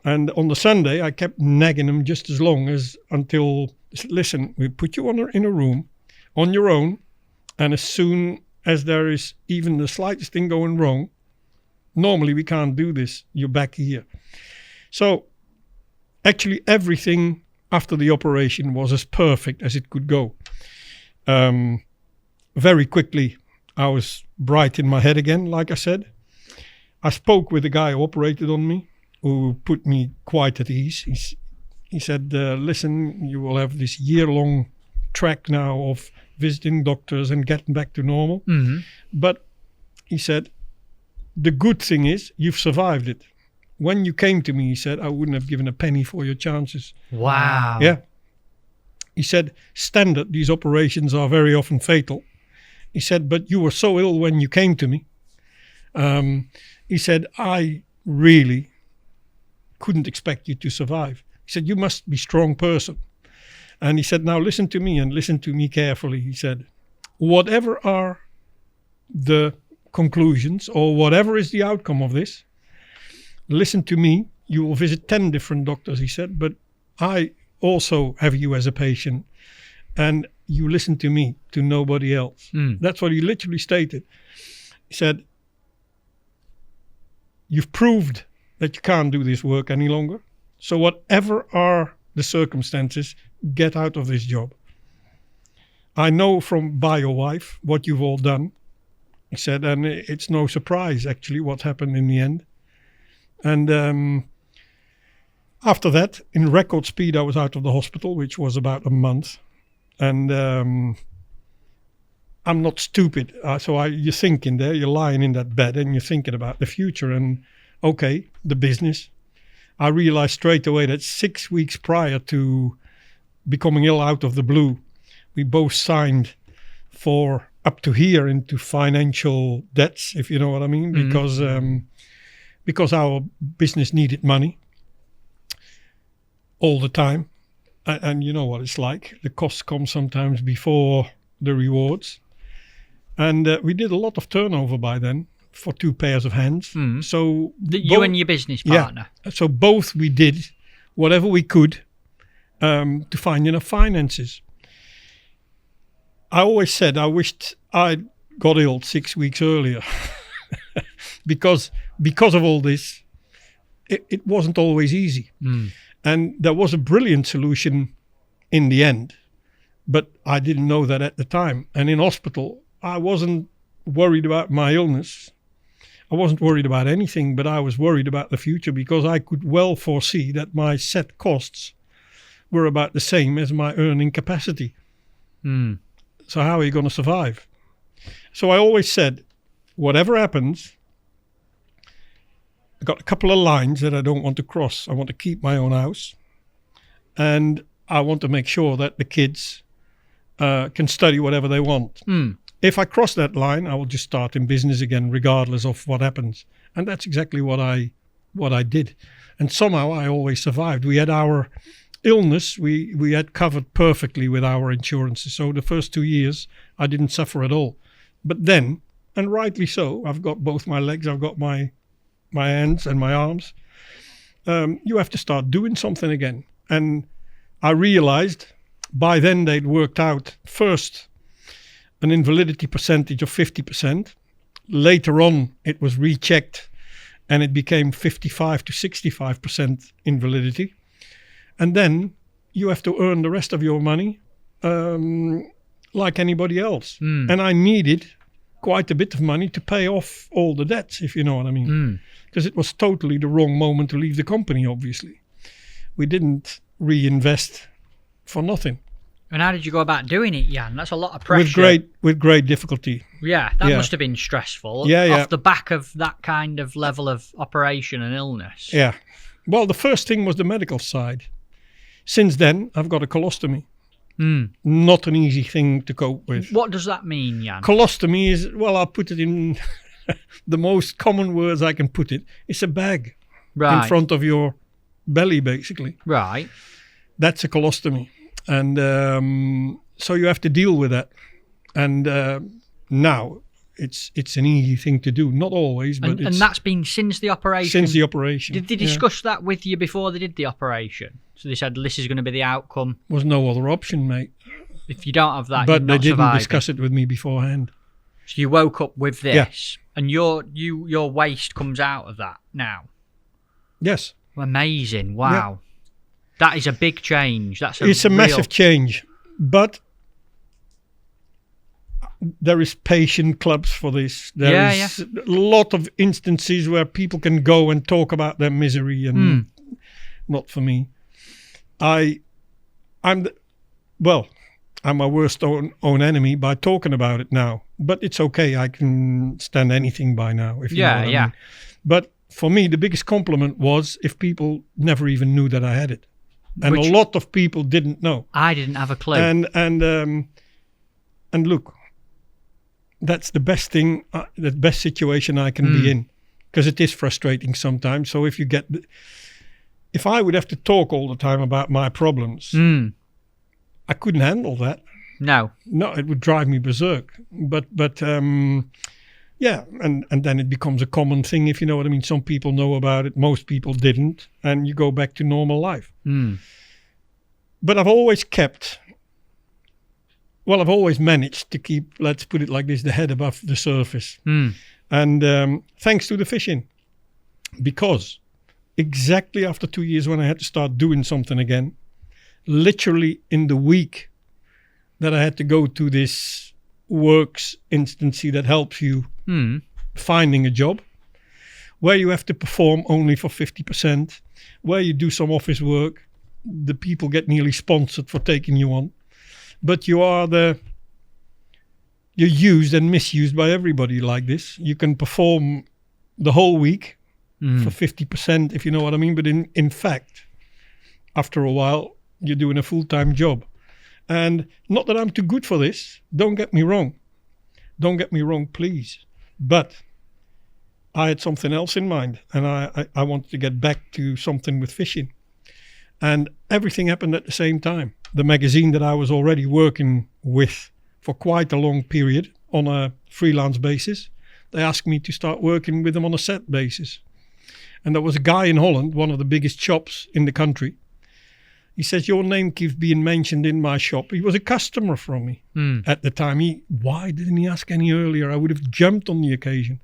And on the Sunday, I kept nagging them just as long as until, listen, we put you in a room on your own, and as soon as there is even the slightest thing going wrong, normally we can't do this. You're back here. So actually everything after the operation was as perfect as it could go. Very quickly, I was bright in my head again, like I said. I spoke with the guy who operated on me, who put me quite at ease. He said, listen, you will have this year-long track now of visiting doctors and getting back to normal. But he said, the good thing is you've survived it. When you came to me, he said, I wouldn't have given a penny for your chances. Wow. Yeah. He said, standard, these operations are very often fatal. He said, but you were so ill when you came to me. He said, I really couldn't expect you to survive. He said, you must be a strong person. And he said, now listen to me and listen to me carefully. He said, whatever are the conclusions or whatever is the outcome of this, listen to me. You will visit 10 different doctors, he said, but I also have you as a patient, and you listen to me, to nobody else. That's what he literally stated. He said, you've proved that you can't do this work any longer. So whatever are the circumstances, get out of this job. I know from by your wife what you've all done. He said, and it's no surprise actually what happened in the end. And after that, in record speed, I was out of the hospital, which was about a month. And I'm not stupid. You're thinking there, you're lying in that bed and you're thinking about the future and, okay, the business. I realized straight away that 6 weeks prior to becoming ill out of the blue, we both signed for up to here into financial debts, if you know what I mean, because our business needed money all the time. And you know what it's like. The costs come sometimes before the rewards. And we did a lot of turnover by then for 2 pairs of hands. So you and your business partner. Yeah. So both we did whatever we could to find enough finances. I always said I wished I got ill 6 weeks earlier because of all this, it wasn't always easy. And there was a brilliant solution in the end, but I didn't know that at the time. And in hospital, I wasn't worried about my illness. I wasn't worried about anything, but I was worried about the future because I could well foresee that my set costs were about the same as my earning capacity. So how are you going to survive? So I always said, whatever happens, I've got a couple of lines that I don't want to cross. I want to keep my own house. And I want to make sure that the kids can study whatever they want. If I cross that line, I will just start in business again, regardless of what happens. And that's exactly what I did. And somehow I always survived. We had our illness, we had covered perfectly with our insurances. So the first 2 years, I didn't suffer at all. But then, and rightly so, I've got both my legs, I've got my hands and my arms. You have to start doing something again. And I realized by then they'd worked out first an invalidity percentage of 50%. Later on, it was rechecked and it became 55 to 65% invalidity. And then you have to earn the rest of your money like anybody else. And I needed quite a bit of money to pay off all the debts, if you know what I mean. Because it was totally the wrong moment to leave the company, obviously. We didn't reinvest for nothing. And how did you go about doing it, Jan? That's a lot of pressure. With great difficulty. Yeah, that must have been stressful. Off the back of that kind of level of operation and illness. Yeah. Well, the first thing was the medical side. Since then, I've got a colostomy. Not an easy thing to cope with. What does that mean, Jan? Colostomy is, well, I'll put it in the most common words I can put it. It's a bag in front of your belly, basically. Right. That's a colostomy. And so you have to deal with that. And now it's an easy thing to do. Not always, but and that's been since the operation? Since the operation. Did they discuss that with you before they did the operation? So they said, this is going to be the outcome. Was no other option, mate. If you don't have that, but you're not they didn't surviving. discuss it with me beforehand. So you woke up with this, and your waste comes out of that now. Yes. Amazing! Wow, yeah. That is a big change. It's a massive change, but there is patient clubs for this. There is a lot of instances where people can go and talk about their misery, and not for me. I'm my worst own enemy by talking about it now. But it's okay. I can stand anything by now. If you know what I mean. But for me, the biggest compliment was if people never even knew that I had it, and a lot of people didn't know. I didn't have a clue. And look, that's the best thing, the best situation I can be in, because it is frustrating sometimes. So if I would have to talk all the time about my problems, I couldn't handle that. No, it would drive me berserk. But and then it becomes a common thing, if you know what I mean. Some people know about it, most people didn't, and you go back to normal life. But I've always managed to keep, let's put it like this, the head above the surface. And thanks to the fishing, because exactly after 2 years when I had to start doing something again, literally in the week that I had to go to this works instancy that helps you finding a job, where you have to perform only for 50%, where you do some office work, the people get nearly sponsored for taking you on, but you are the you're used and misused by everybody like this. You can perform the whole week for 50%, if you know what I mean. But in fact, after a while, you're doing a full-time job. And not that I'm too good for this. Don't get me wrong. Don't get me wrong, please. But I had something else in mind, and I wanted to get back to something with fishing. And everything happened at the same time. The magazine that I was already working with for quite a long period on a freelance basis, they asked me to start working with them on a set basis. And there was a guy in Holland, one of the biggest shops in the country. He says, your name keeps being mentioned in my shop. He was a customer from me at the time. Why didn't he ask any earlier? I would have jumped on the occasion.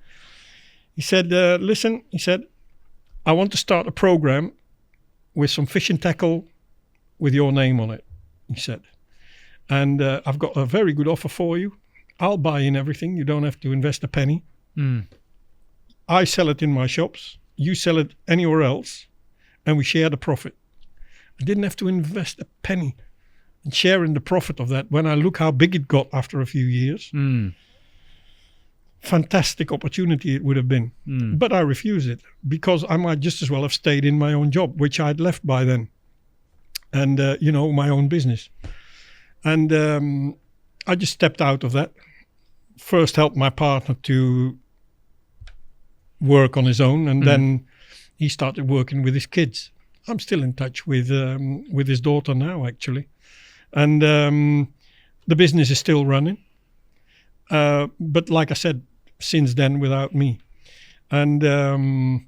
He said, listen, he said, I want to start a program with some fishing tackle with your name on it, he said. And I've got a very good offer for you. I'll buy in everything. You don't have to invest a penny. I sell it in my shops. You sell it anywhere else. And we share the profit. I didn't have to invest a penny in sharing the profit of that. When I look how big it got after a few years, fantastic opportunity it would have been. But I refused it because I might just as well have stayed in my own job, which I'd left by then. And, my own business. And I just stepped out of that. First helped my partner to work on his own, and then he started working with his kids. I'm still in touch with his daughter now, actually. And the business is still running. But like I said, since then, without me. And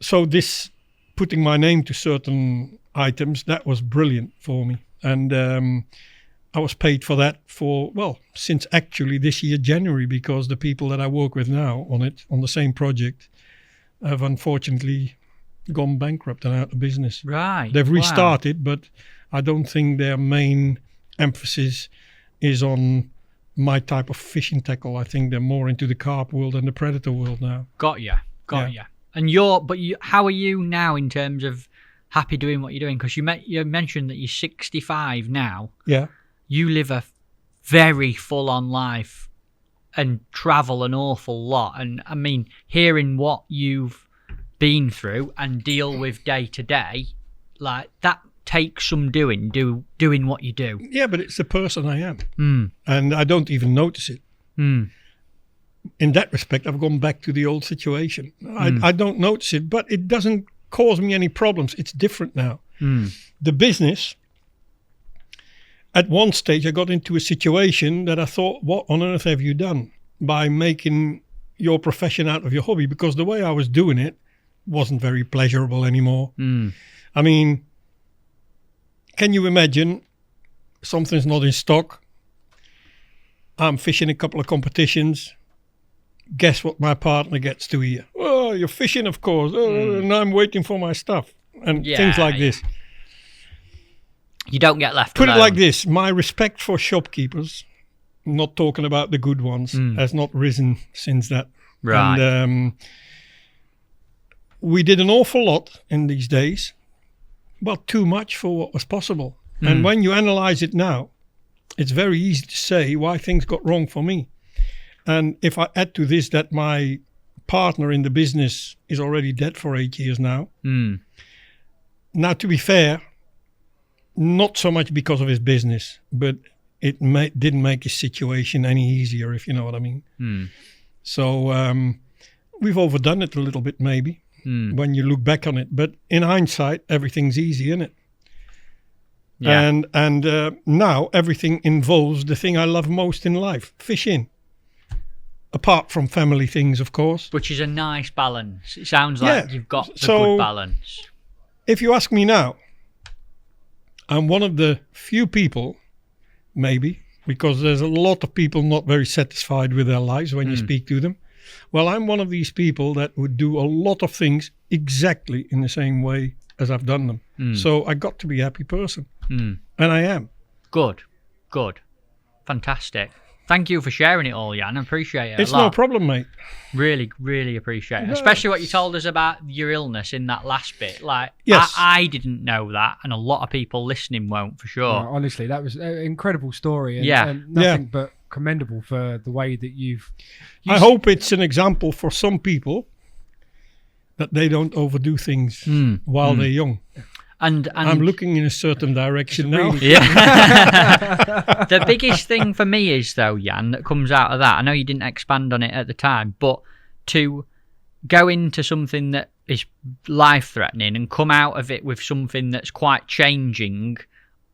so this, putting my name to certain items, that was brilliant for me. And I was paid for that since actually this year, January, because the people that I work with now on the same project, have unfortunately gone bankrupt and out of business. Right. They've restarted, but I don't think their main emphasis is on my type of fishing tackle. I think they're more into the carp world and the predator world now. Got ya. And how are you now in terms of happy doing what you're doing? Because you mentioned that you're 65 now. Yeah. You live a very full-on life and travel an awful lot. And I mean, hearing what you've been through and deal with day to day, like that takes some doing what you do. Yeah, but it's the person I am. And I don't even notice it. In that respect, I've gone back to the old situation. I don't notice it, but it doesn't cause me any problems. It's different now. The business, at one stage, I got into a situation that I thought, what on earth have you done by making your profession out of your hobby? Because the way I was doing it wasn't very pleasurable anymore. I mean, can you imagine something's not in stock? I'm fishing a couple of competitions. Guess what my partner gets to hear? Oh, you're fishing, of course. And I'm waiting for my stuff. And things like this. You don't get left Put alone. it like this. My respect for shopkeepers, not talking about the good ones, has not risen since that. Right. And we did an awful lot in these days. Well, too much for what was possible. And when you analyze it now, it's very easy to say why things got wrong for me. And if I add to this that my partner in the business is already dead for 8 years now. Now, to be fair, not so much because of his business, but it didn't make his situation any easier, if you know what I mean. So we've overdone it a little bit, maybe, when you look back on it. But in hindsight, everything's easy, isn't it? Yeah. And now everything involves the thing I love most in life, fishing. Apart from family things, of course. Which is a nice balance. It sounds like you've got the good balance. If you ask me now, I'm one of the few people, maybe, because there's a lot of people not very satisfied with their lives when you speak to them. Well, I'm one of these people that would do a lot of things exactly in the same way as I've done them. So I got to be a happy person. And I am. Good. Fantastic. Thank you for sharing it all, Jan. I appreciate it. It's a lot. no problem, mate. Really, really appreciate it. No. Especially what you told us about your illness in that last bit. Like, yes. I didn't know that, and a lot of people listening won't, for sure. Honestly, that was an incredible story. And, Yeah. and nothing but commendable for the way that you've. I hope it's an example for some people that they don't overdo things while they're young. And I'm looking in a certain direction now. Yeah. The biggest thing for me is, though, Jan, that comes out of that, I know you didn't expand on it at the time, but to go into something that is life-threatening and come out of it with something that's quite changing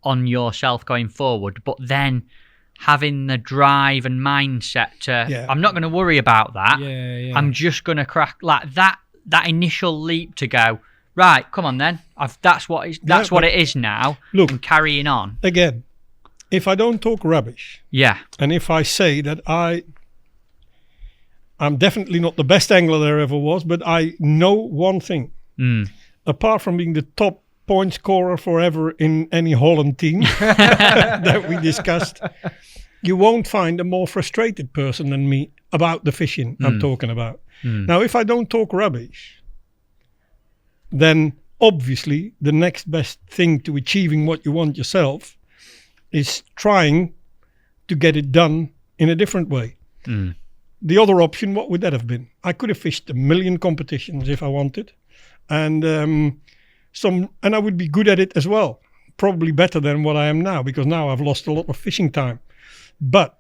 on yourself going forward, but then having the drive and mindset to, I'm not going to worry about that. Yeah. I'm just going to crack, like that initial leap to go, right, come on then. That's what it is now. Look, and carrying on. Again, if I don't talk rubbish, and if I say that I'm definitely not the best angler there ever was, but I know one thing. Apart from being the top point scorer forever in any Holland team that we discussed, you won't find a more frustrated person than me about the fishing I'm talking about. Now, if I don't talk rubbish, then obviously the next best thing to achieving what you want yourself is trying to get it done in a different way. The other option, what would that have been? I could have fished 1 million competitions if I wanted, and I would be good at it as well. Probably better than what I am now, because now I've lost a lot of fishing time. But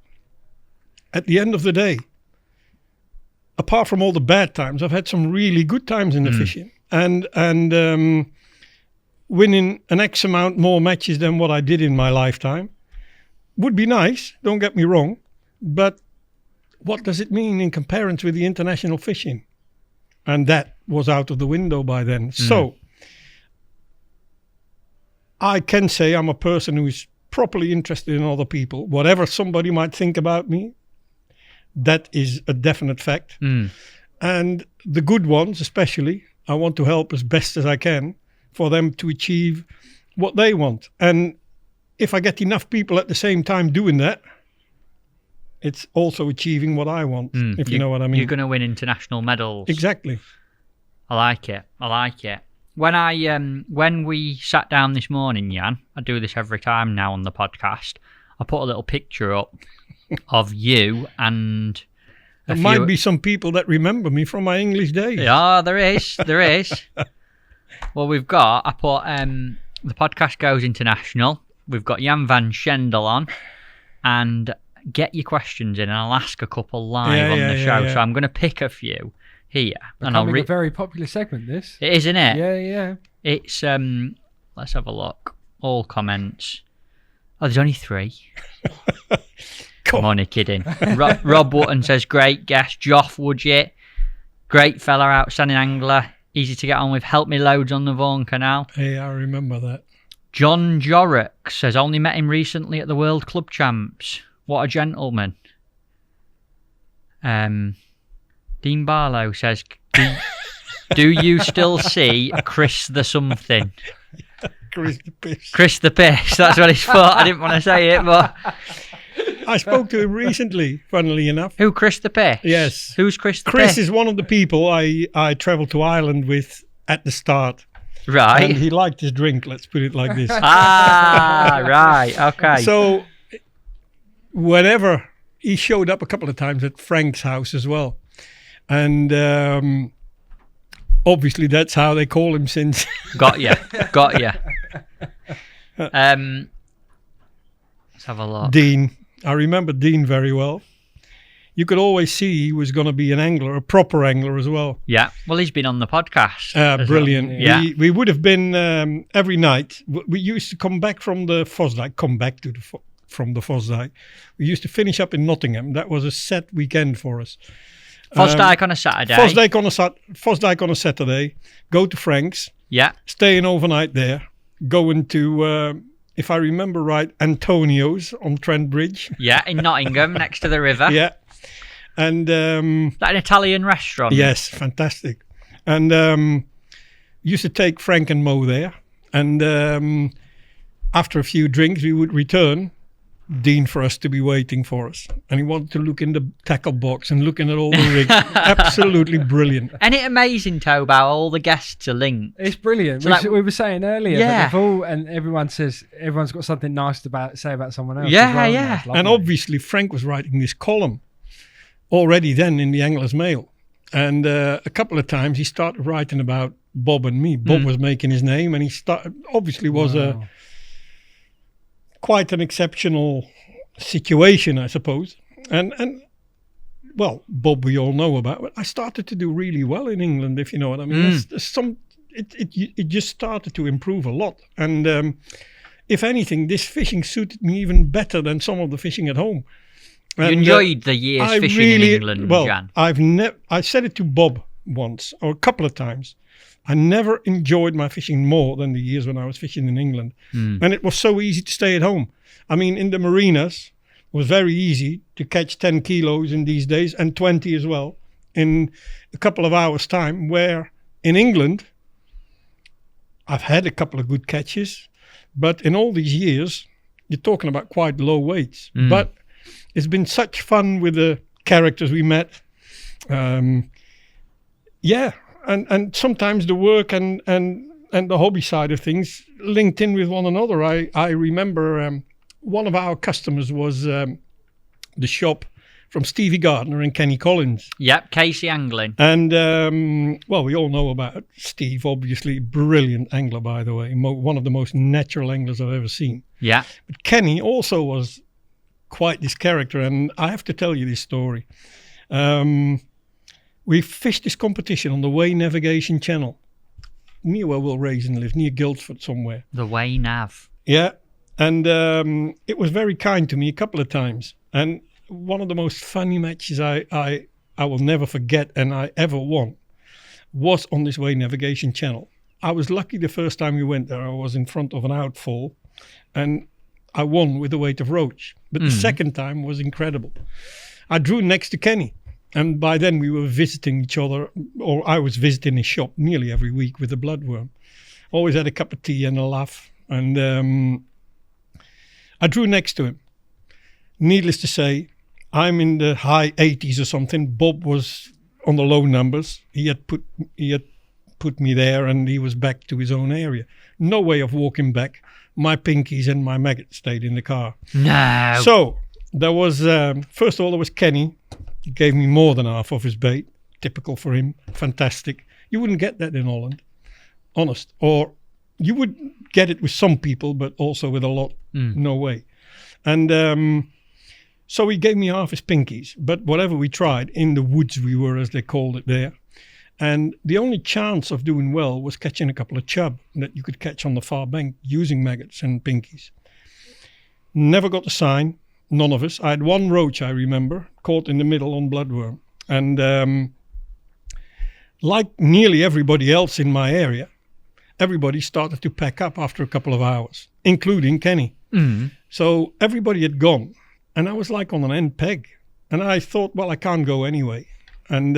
at the end of the day, apart from all the bad times, I've had some really good times in the fishing, and winning an X amount more matches than what I did in my lifetime would be nice. Don't get me wrong, but what does it mean in comparison with the international fishing? And that was out of the window by then. So I can say I'm a person who is properly interested in other people. Whatever somebody might think about me, that is a definite fact. And the good ones especially, I want to help as best as I can for them to achieve what they want. And if I get enough people at the same time doing that, it's also achieving what I want, if you know what I mean. You're going to win international medals. Exactly. I like it. When we sat down this morning, Jan, I do this every time now on the podcast, I put a little picture up of you and... There might be some people that remember me from my English days. Yeah, there is. Well, I put the podcast goes international. We've got Jan van Schendel on, and get your questions in and I'll ask a couple live on the show. So I'm going to pick a few here. And I'll a very popular segment, this. It is, isn't it? Yeah. It's, let's have a look. All comments. Oh, there's only 3. I'm only kidding. Rob Wotton says, great guest. Joff Woodgett, great fella, outstanding angler, easy to get on with, helped me loads on the Vaughan Canal. Hey, I remember that. John Jorrock says, only met him recently at the World Club Champs. What a gentleman. Dean Barlow says, do you still see Chris the something? Chris the Piss. Chris the Piss, that's what he's for. I didn't want to say it, but... I spoke to him recently, funnily enough. Who, Chris the Piss? Yes. Who's Chris the Piss? Chris is one of the people I travelled to Ireland with at the start. Right. And he liked his drink, let's put it like this. Right, okay. So, whenever he showed up a couple of times at Frank's house as well. And obviously that's how they call him since. Got ya. Let's have a look. Dean. I remember Dean very well. You could always see he was going to be an angler, a proper angler as well. Yeah. Well, he's been on the podcast. Brilliant. Well. Yeah. We would have been every night. We used to come back from the Vosdijk, from the Vosdijk. We used to finish up in Nottingham. That was a set weekend for us. Vosdijk on a Saturday. Vosdijk on a Saturday. Go to Frank's. Yeah. Staying overnight there. Going to... if I remember right, Antonio's on Trent Bridge. Yeah, in Nottingham, next to the river. Yeah. And... that an Italian restaurant? Yes, fantastic. And used to take Frank and Mo there. And after a few drinks, we would return Dean for us to be waiting for us. And he wanted to look in the tackle box and looking at all the rigs. Absolutely brilliant. Isn't it amazing, Tobe, how all the guests are linked? It's brilliant. So We were saying earlier, Yeah. and everyone says everyone's got something nice to say about someone else. Yeah, as well. yeah. It's lovely. And obviously Frank was writing this column already then in the Anglers Mail. And a couple of times he started writing about Bob and me. Bob was making his name, and he obviously was Wow. quite an exceptional situation, I suppose. And well, Bob we all know about, but I started to do really well in England, if you know what I mean. It just started to improve a lot. And if anything, this fishing suited me even better than some of the fishing at home. You And, enjoyed the years I fishing really, in England, well, Jan. I said it to Bob once or a couple of times. I never enjoyed my fishing more than the years when I was fishing in England. And it was so easy to stay at home. I mean, in the marinas, it was very easy to catch 10 kilos in these days, and 20 as well, in a couple of hours' time, where in England, I've had a couple of good catches, but in all these years, you're talking about quite low weights. But it's been such fun with the characters we met. And sometimes the work and the hobby side of things linked in with one another. I remember one of our customers was the shop from Stevie Gardner and Kenny Collins. Yep, Casey Angling. And, well, we all know about Steve, obviously. Brilliant angler, by the way. One of the most natural anglers I've ever seen. Yeah. But Kenny also was quite this character, and I have to tell you this story. We fished this competition on the Way Navigation Channel, near where Will Raisin lived, near Guildford somewhere. The Way Nav. Yeah, and it was very kind to me a couple of times. And one of the most funny matches I will never forget and I ever won was on this Way Navigation Channel. I was lucky the first time we went there. I was in front of an outfall, and I won with the weight of roach. But the second time was incredible. I drew next to Kenny. And by then we were visiting each other, or I was visiting his shop nearly every week with the bloodworm. Always had a cup of tea and a laugh. And I drew next to him. Needless to say, I'm in the high 80s or something. Bob was on the low numbers. He had put me there, and he was back to his own area. No way of walking back. My pinkies and my maggot stayed in the car. No. So there was, first of all, there was Kenny. He gave me more than half of his bait. Typical for him. Fantastic. You wouldn't get that in Holland. Honest. Or you would get it with some people, but also with a lot. No way. And so he gave me half his pinkies. But whatever we tried, in the woods we were, as they called it there. And the only chance of doing well was catching a couple of chub that you could catch on the far bank using maggots and pinkies. Never got the sign. None of us. I had one roach, I remember, caught in the middle on bloodworm. And like nearly everybody else in my area, everybody started to pack up after a couple of hours, including Kenny. So everybody had gone. And I was like on an end peg. And I thought, well, I can't go anyway. And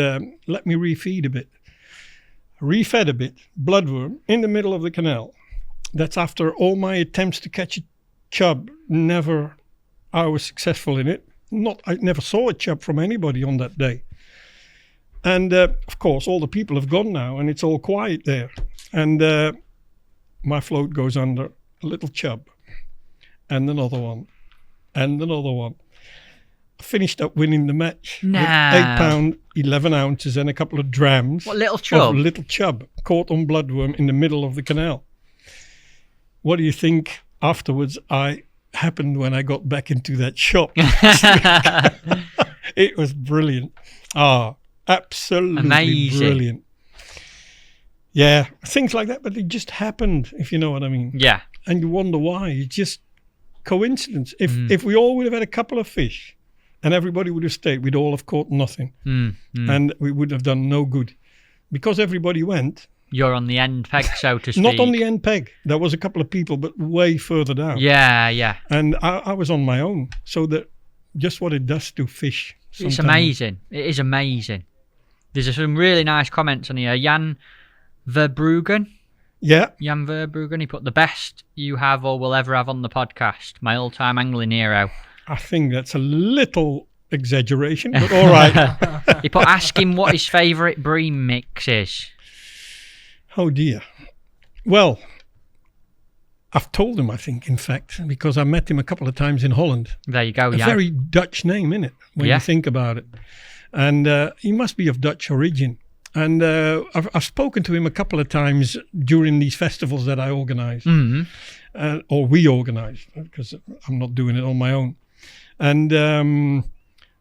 let me refeed a bit. Refed a bit, bloodworm, in the middle of the canal. That's after all my attempts to catch a chub. Never I was successful in it. I never saw a chub from anybody on that day. And of course, all the people have gone now, and it's all quiet there. And my float goes under, a little chub, and another one, and another one. I finished up winning the match with 8 pound, 11 ounces, and a couple of drams. What little chub? Of little chub caught on bloodworm in the middle of the canal. What do you think afterwards happened when I got back into that shop? It was brilliant. Absolutely amazing. Brilliant. Yeah, things like that, but it just happened, if you know what I mean. Yeah. And you wonder why. It's just coincidence. If we all would have had a couple of fish and everybody would have stayed, we'd all have caught nothing. And we would have done no good. Because everybody went. You're on the end peg, so to speak. Not on the end peg. There was a couple of people, but way further down. Yeah, yeah. And I was on my own. So that just what it does to fish. Sometimes. It's amazing. It is amazing. There's some really nice comments on here. Jan Verbruggen. Yeah. Jan Verbruggen, he put the best you have or will ever have on the podcast. My all-time angling hero. I think that's a little exaggeration, but all right. He put, ask him what his favourite bream mix is. Oh dear. Well, I've told him, I think, in fact, because I met him a couple of times in Holland. There you go, A Jan. very Dutch name, isn't it, when Yeah. you think about it? And he must be of Dutch origin. And I've spoken to him a couple of times during these festivals that I organise, or we organise, because I'm not doing it on my own. And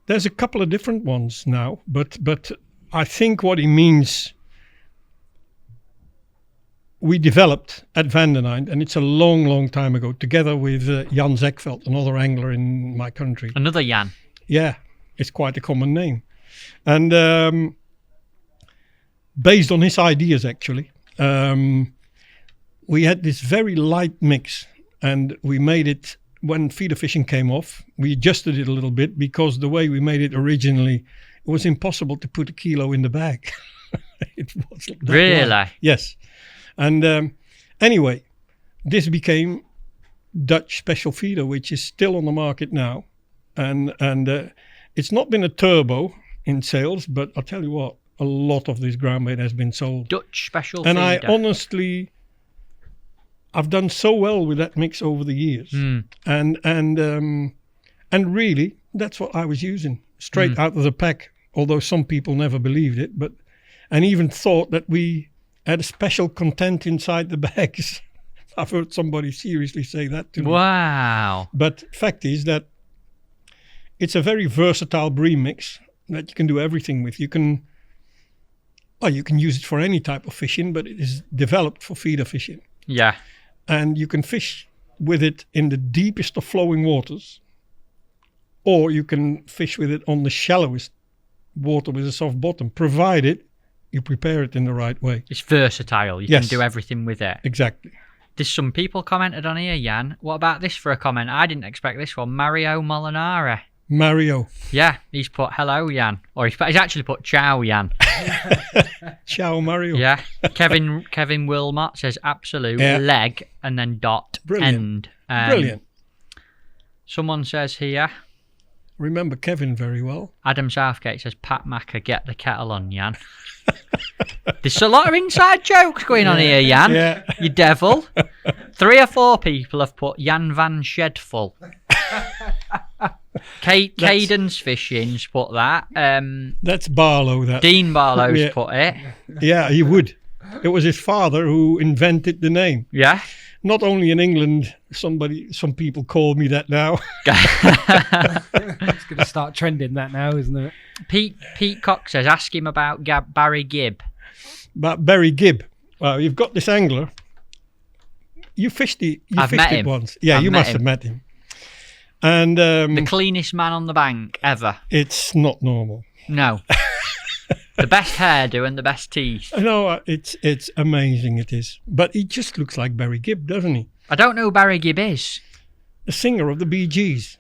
there's a couple of different ones now, but I think what he means, we developed at Den Eynde, and it's a long, long time ago, together with Jan Zekveld, another angler in my country. Another Jan. Yeah, it's quite a common name. And based on his ideas, actually, we had this very light mix, and we made it, when feeder fishing came off, we adjusted it a little bit, because the way we made it originally, it was impossible to put a kilo in the bag. It was that Really? light. Yes. And anyway, this became Dutch special feeder, which is still on the market now. And it's not been a turbo in sales, but I'll tell you what, a lot of this groundbait has been sold. Dutch special And feeder. I honestly, I've done so well with that mix over the years. And really, that's what I was using, straight out of the pack. Although some people never believed it, and even thought that we had a special content inside the bags. I've heard somebody seriously say that to me. Wow. But fact is that it's a very versatile bream mix that you can do everything with. You can use it for any type of fishing, but it is developed for feeder fishing. Yeah. And you can fish with it in the deepest of flowing waters, or you can fish with it on the shallowest water with a soft bottom, provided you prepare it in the right way. It's versatile. You Yes. can do everything with it. Exactly. There's some people commented on here, Jan. What about this for a comment? I didn't expect this one. Mario Molinari. Mario. Yeah, he's put hello, Jan. Or he's actually put ciao, Jan. Ciao, Mario. Yeah. Kevin Wilmot says absolute leg and then dot Brilliant. end. Brilliant. Someone says here, Remember Kevin very well. Adam Southgate says, Pat Macker, get the kettle on, Jan. There's a lot of inside jokes going on here, Jan. Yeah. You devil. 3 or 4 people have put Jan Van Shedful. Caden's Fishing's put that. That's Barlow. That. Dean Barlow's Yeah. put it. Yeah, he would. It was his father who invented the name. Yeah. Not only in England, some people call me that now. It's going to start trending that now, isn't it? Pete Cox says, ask him about Barry Gibb. But Barry Gibb, well, you've got this angler. You fished it him. once. Yeah, I've you met must him. have met him. And The cleanest man on the bank ever. it's not normal. No. The best hairdo and the best teeth. No, it's amazing. It is. But he just looks like Barry Gibb, doesn't he? I don't know who Barry Gibb is. The singer of the Bee Gees.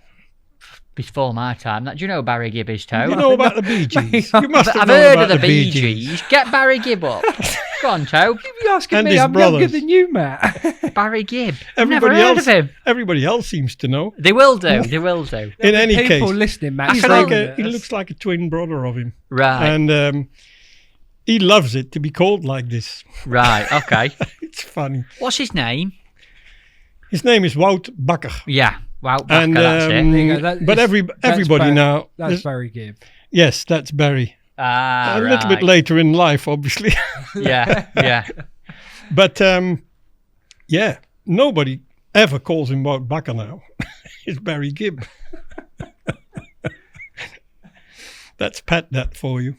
Before my time. Do you know who Barry Gibb is, Toe? You know about the Bee Gees. You must have I've known heard about of the Bee Gees. Gees. Get Barry Gibb up. Go on, Toe. You're asking And me, his I'm younger brothers. than you, Matt. Barry Gibb. I've never heard of him. Everybody else seems to know. They will do. They will do. In any People case, listening, Matt. he's can like only- he looks like a twin brother of him. Right. And he loves it to be called like this. Right. Okay. It's funny. What's his name? His name is Wout Bakker. Yeah. Wow. Bakker, And that's it. There you go, that but is- everybody Barry. now. That's very Gibb. Yes, that's Barry. Ah, A right. little bit later in life, obviously. Yeah. Yeah. But yeah, nobody ever calls him Wout Bakker now. It's Barry Gibb. That's Pat that for you.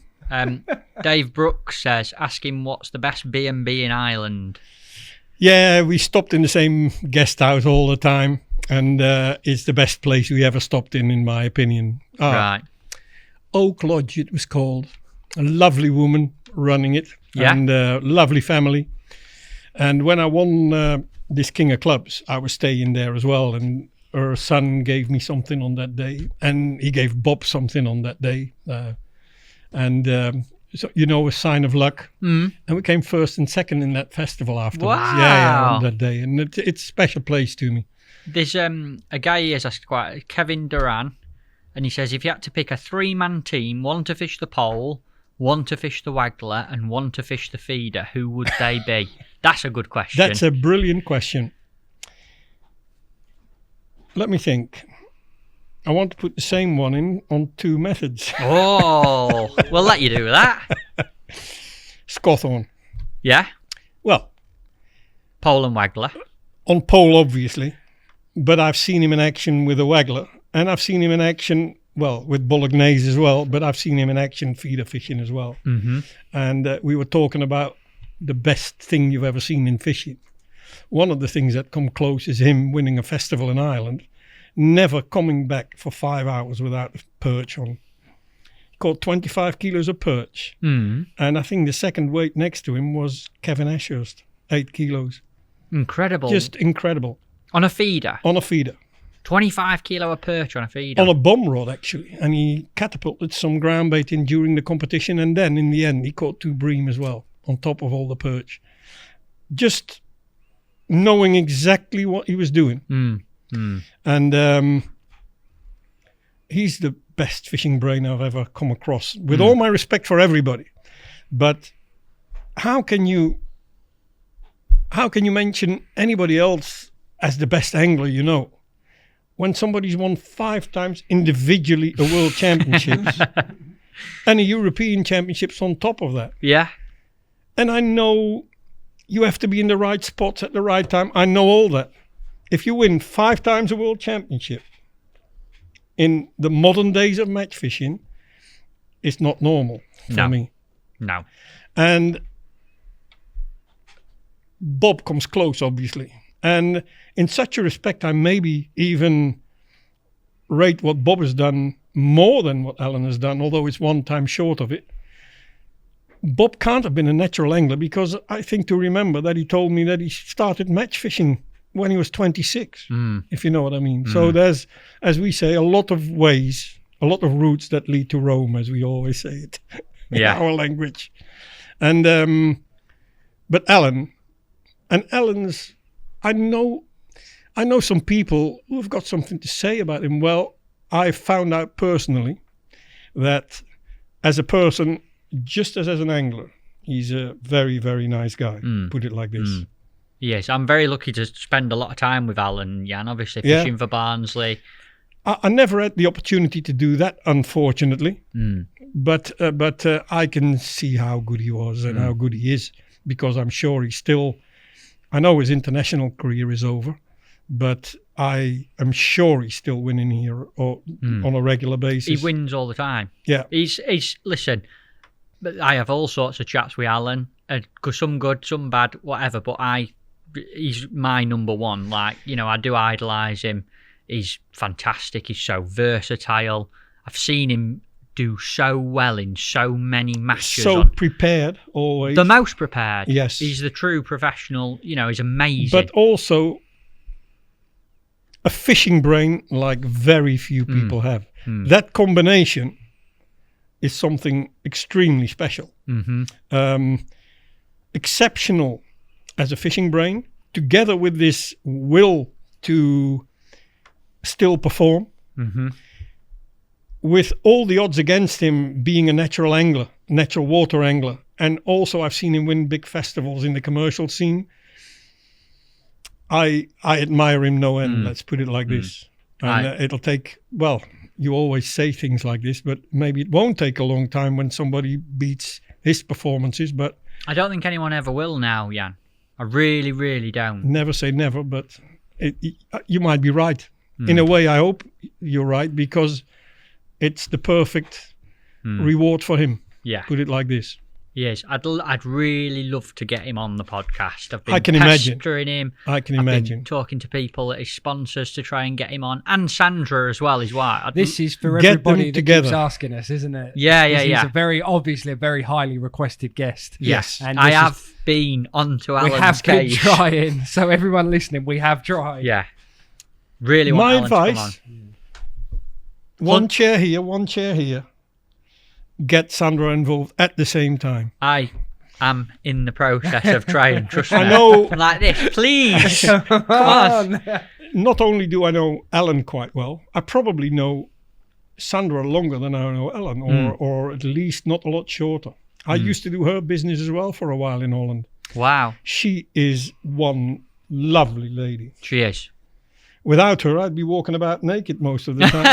Dave Brooks says, ask him what's the best B&B in Ireland. Yeah, we stopped in the same guest house all the time, and it's the best place we ever stopped in my opinion. Right. Oak Lodge, it was called. A lovely woman running it, Yeah. and a lovely family. And when I won this King of Clubs, I was staying there as well, and her son gave me something on that day, and he gave Bob something on that day. And so, a sign of luck. Mm. And we came first and second in that festival afterwards. Wow. Yeah, on that day. And it's a special place to me. There's a guy here has asked Kevin Duran, and he says if you had to pick a 3-man team, one to fish the pole, one to fish the waggler, and one to fish the feeder, who would they be? That's a good question. That's a brilliant question. Let me think. I want to put the same one in on 2 methods. Oh, we'll let you do that. Scawthorne. Yeah, Well, pole and waggler. on pole, obviously. But I've seen him in action with a waggler. And I've seen him in action, well, with bolognese as well. But I've seen him in action feeder fishing as well. Mm-hmm. And we were talking about the best thing you've ever seen in fishing. One of the things that come close is him winning a festival in Ireland, never coming back for 5 hours without a perch on. He caught 25 kilos of perch. Mm. And I think the second weight next to him was Kevin Ashurst, 8 kilos. Incredible. Just incredible. On a feeder. On a feeder. 25 kilo of perch on a feeder. On a bomb rod, actually. And he catapulted some ground bait in during the competition. And then in the end, he caught 2 bream as well, on top of all the perch. Just knowing exactly what he was doing. Mm. Mm. And he's the best fishing brain I've ever come across, with all my respect for everybody. But how can you mention anybody else as the best angler you know when somebody's won 5 times individually a world championships and a European championships on top of that? Yeah. And I know you have to be in the right spots at the right time. I know all that. If you win 5 times a world championship in the modern days of match fishing, it's not normal for me. No. And Bob comes close, obviously. And in such a respect, I maybe even rate what Bob has done more than what Alan has done, although it's 1 time short of it. Bob can't have been a natural angler, because I think to remember that he told me that he started match fishing when he was 26, if you know what I mean. So there's, as we say, a lot of ways, a lot of routes that lead to Rome, as we always say it in our language. And but Alan's, I know some people who've got something to say about him. Well, I found out personally that as a person, just as an angler, he's a very, very nice guy. Put it like this. Yes, I'm very lucky to spend a lot of time with Alan, Jan, obviously fishing for Barnsley. I never had the opportunity to do that, unfortunately. But I can see how good he was and how good he is, because I'm sure he's still, I know his international career is over, but I am sure he's still winning here on a regular basis. He wins all the time. Yeah. He's listen, but I have all sorts of chats with Alan, some good, some bad, whatever, but he's my number one. Like, I do idolise him. He's fantastic. He's so versatile. I've seen him do so well in so many matches. So prepared, always. The most prepared. Yes. He's the true professional. He's amazing. But also a fishing brain like very few people have. That combination is something extremely special. Exceptional as a fishing brain, together with this will to still perform, with all the odds against him being a natural angler, natural water angler. And also I've seen him win big festivals in the commercial scene. I admire him no end, let's put it like this. And it'll take, well, you always say things like this, but maybe it won't take a long time when somebody beats his performances, but I don't think anyone ever will now, Jan. I really, really don't. Never say never, but you might be right. In a way, I hope you're right, because it's the perfect reward for him. Yeah. Put it like this. Yes, I'd really love to get him on the podcast. I've been I can imagine. pestering him. I can imagine. Been talking to people at his sponsors to try and get him on, and Sandra as well, his wife. This is for everybody that keeps asking us, isn't it? Yeah. He's obviously a very highly requested guest. Yes, and I have been onto Alan's We have been case. trying. So everyone listening, we have tried. Yeah, really want My Alan advice: to come on. one chair here, one chair here. get Sandra involved at the same time. I am in the process of trying. Trust me. I know. I'm like this, please. Come on. Not only do I know Alan quite well, I probably know Sandra longer than I know Alan, or at least not a lot shorter. I used to do her business as well for a while in Holland. Wow. She is one lovely lady. She is. Without her, I'd be walking about naked most of the time.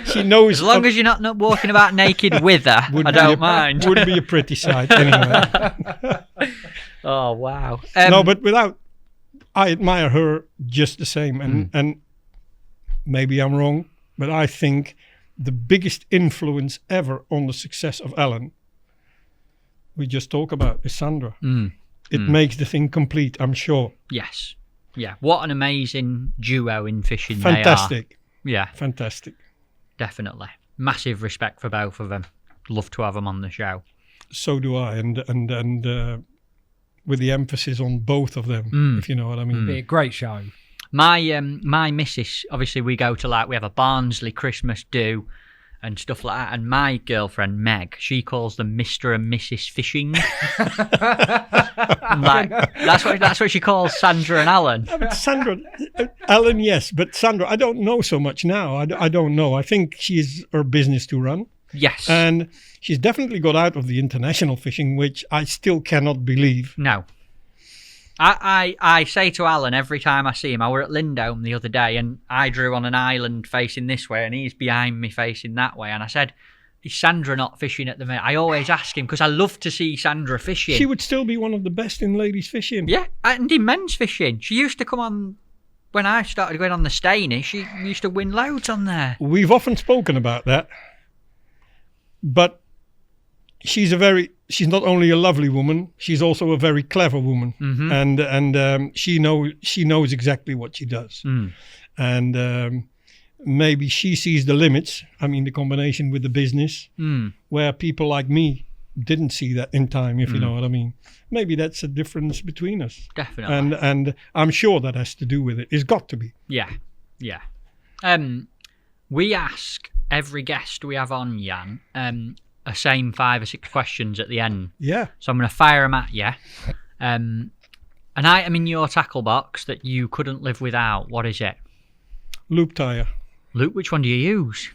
She knows. As long as you're not walking about naked with her, I don't mind. Would be a pretty sight anyway. Oh, wow. No, but I admire her just the same. And maybe I'm wrong, but I think the biggest influence ever on the success of Alan, we just talk about, is Sandra. It makes the thing complete, I'm sure. Yes. Yeah. What an amazing duo in fishing Fantastic. they are. Yeah. Fantastic. Definitely. Massive respect for both of them. Love to have them on the show. So do I. And with the emphasis on both of them, if you know what I mean. Be a great show. My missus, obviously we go to we have a Barnsley Christmas do and stuff like that, and my girlfriend Meg, she calls them Mr. and Mrs. Fishing. That's what she calls Sandra and Alan. But Sandra, Alan, yes, but Sandra, I don't know so much now. I don't know. I think she's her business to run. Yes. And she's definitely got out of the international fishing, which I still cannot believe. No. I say to Alan every time I see him, I were at Lindholm the other day and I drew on an island facing this way and he's behind me facing that way. And I said, is Sandra not fishing at the minute? I always ask him because I love to see Sandra fishing. She would still be one of the best in ladies fishing. Yeah, and in men's fishing. She used to come on, when I started going on the Steynie, she used to win loads on there. We've often spoken about that. But she's not only a lovely woman, she's also a very clever woman, and she knows exactly what she does, and maybe she sees the limits. I mean, the combination with the business, where people like me didn't see that in time, if you know what I mean. Maybe that's a difference between us. Definitely, and I'm sure that has to do with it. It's got to be. Yeah. We ask every guest we have on, Jan, a same 5 or 6 questions at the end. Yeah. So I'm going to fire them at you. An item in your tackle box that you couldn't live without. What is it? Loop tire. Luke, which one do you use?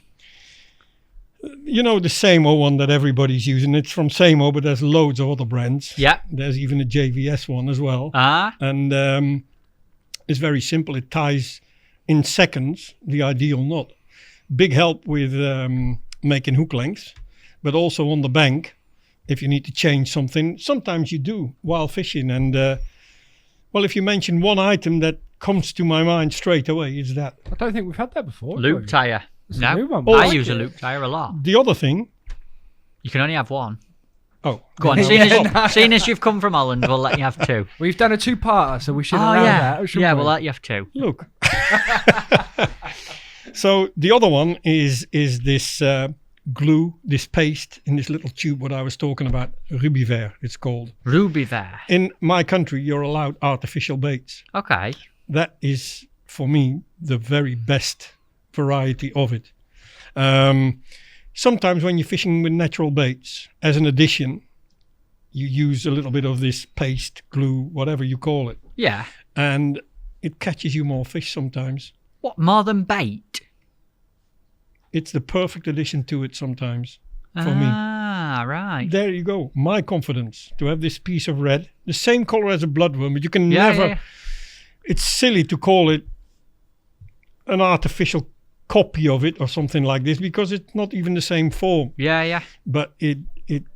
You know, the Samo one that everybody's using. It's from Samo, but there's loads of other brands. Yeah. There's even a JVS one as well. And it's very simple. It ties in seconds the ideal knot. Big help with making hook lengths. But also on the bank, if you need to change something, sometimes you do while fishing. And, if you mention one item that comes to my mind straight away, is that. I don't think we've had that before. Loop tyre. A new one. I use a loop tyre a lot. The other thing. You can only have one. Oh. Go on. Seeing as you've come from Holland, we'll let you have 2. We've done a 2-parter, so we should allow that. Yeah, we'll let you have 2. Look. So the other one is this glue, this paste in this little tube, what I was talking about, Ruby Vert, it's called. Ruby Vert. In my country, you're allowed artificial baits. Okay. That is, for me, the very best variety of it. Sometimes when you're fishing with natural baits, as an addition, you use a little bit of this paste, glue, whatever you call it. Yeah. And it catches you more fish sometimes. What, more than bait? It's the perfect addition to it sometimes, for me. Ah, right. There you go. My confidence to have this piece of red, the same color as a bloodworm, but you can never. Yeah. It's silly to call it an artificial copy of it or something like this because it's not even the same form. Yeah. But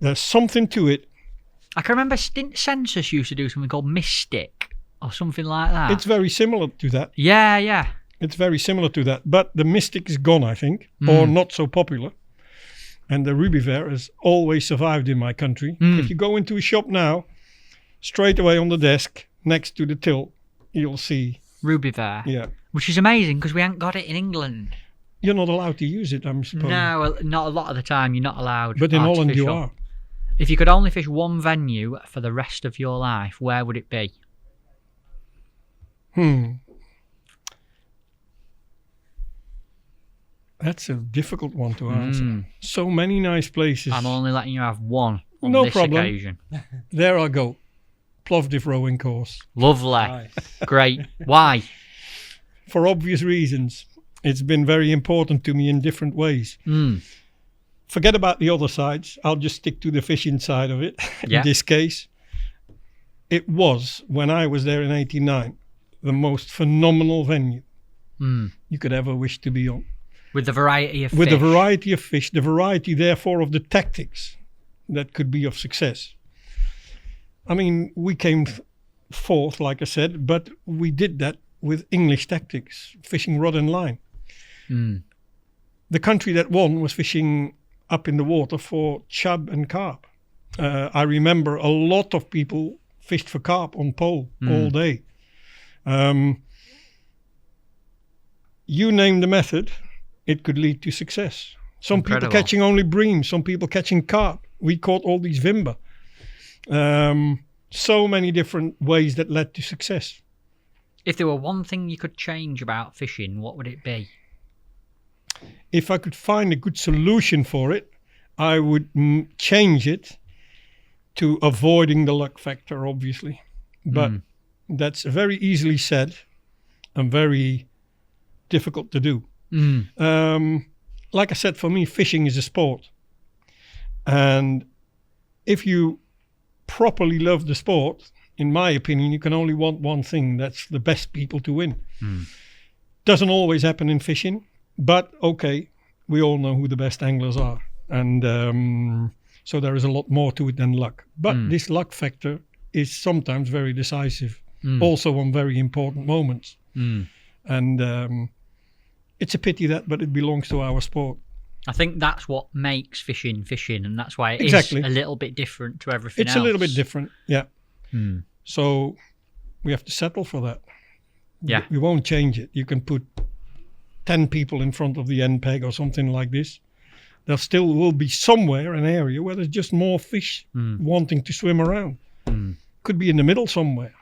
there's something to it. I can remember Census used to do something called Mystic or something like that. It's very similar to that. Yeah. It's very similar to that, but the Mystic is gone, I think, or not so popular. And the Ruby Vert has always survived in my country. If you go into a shop now, straight away on the desk, next to the till, you'll see... Ruby Vert. Yeah. Which is amazing because we ain't got it in England. You're not allowed to use it, I'm supposed. No, not a lot of the time, you're not allowed. But in Holland you are. If you could only fish one venue for the rest of your life, where would it be? That's a difficult one to answer. So many nice places. I'm only letting you have one on No this problem. occasion. There I go. Plovdiv rowing course. Lovely. Nice. Great. Why? For obvious reasons. It's been very important to me in different ways. Forget about the other sides. I'll just stick to the fishing side of it. Yeah. In this case, it was, when I was there in 89, the most phenomenal venue you could ever wish to be on. With the variety of With fish. the variety of fish, the variety, therefore, of the tactics that could be of success. I mean, we came fourth, like I said, but we did that with English tactics, fishing rod and line. The country that won was fishing up in the water for chub and carp. I remember a lot of people fished for carp on pole all day. You name the method, it could lead to success. Some Incredible. people catching only bream, some people catching carp. We caught all these vimba. So many different ways that led to success. If there were one thing you could change about fishing, what would it be? If I could find a good solution for it, I would change it to avoiding the luck factor, obviously. But that's very easily said and very difficult to do. Like I said, for me, fishing is a sport. And if you properly love the sport, in my opinion, you can only want one thing. That's the best people to win. Doesn't always happen in fishing, but okay, we all know who the best anglers are. And so there is a lot more to it than luck. But this luck factor is sometimes very decisive, also on very important moments. And it's a pity that, but it belongs to our sport. I think that's what makes fishing, and that's why it Exactly. is a little bit different to everything else. It's a little bit different, yeah. So we have to settle for that. Yeah. We won't change it. You can put 10 people in front of the end peg or something like this. There still will be somewhere an area where there's just more fish wanting to swim around. Could be in the middle somewhere.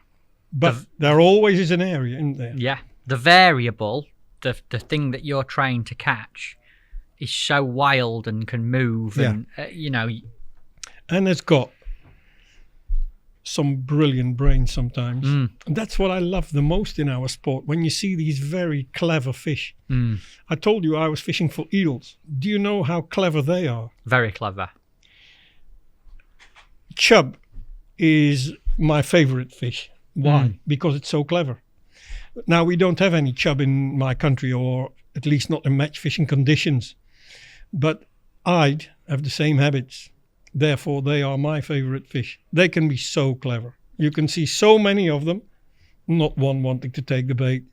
But there always is an area in there. Yeah. The variable, the thing that you're trying to catch, is so wild and can move. Yeah. And, you know... And it's got some brilliant brains sometimes. And that's what I love the most in our sport, when you see these very clever fish. I told you I was fishing for eels. Do you know how clever they are? Very clever. Chub is my favorite fish. Why? Because it's so clever. Now, we don't have any chub in my country, or at least not in match fishing conditions. But I'd have the same habits. Therefore, they are my favorite fish. They can be so clever. You can see so many of them, not one wanting to take the bait.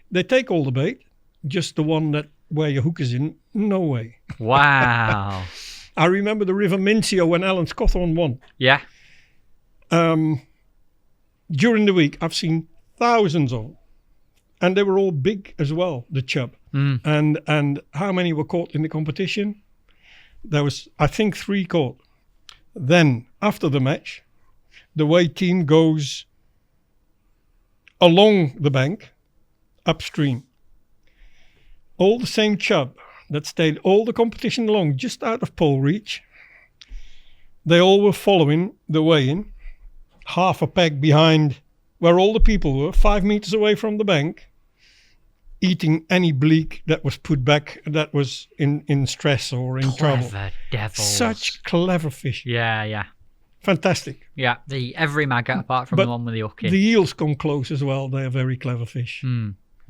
They take all the bait, just the one that where your hook is in, no way. Wow. I remember the River Mincio when Alan Scotthorne won. Yeah. During the week, I've seen thousands of them. And they were all big as well, the chub. And how many were caught in the competition? There was, I think, 3 caught. Then, after the match, the away team goes along the bank, upstream. All the same chub that stayed all the competition long, just out of pole reach. They all were following the weigh-in, half a peg behind where all the people were, 5 meters away from the bank, eating any bleak that was put back that was in stress or in trouble. Clever devils. Such clever fish. Yeah, yeah. Fantastic. Yeah, every maggot apart from But the one with the hook in. The eels come close as well. They are very clever fish.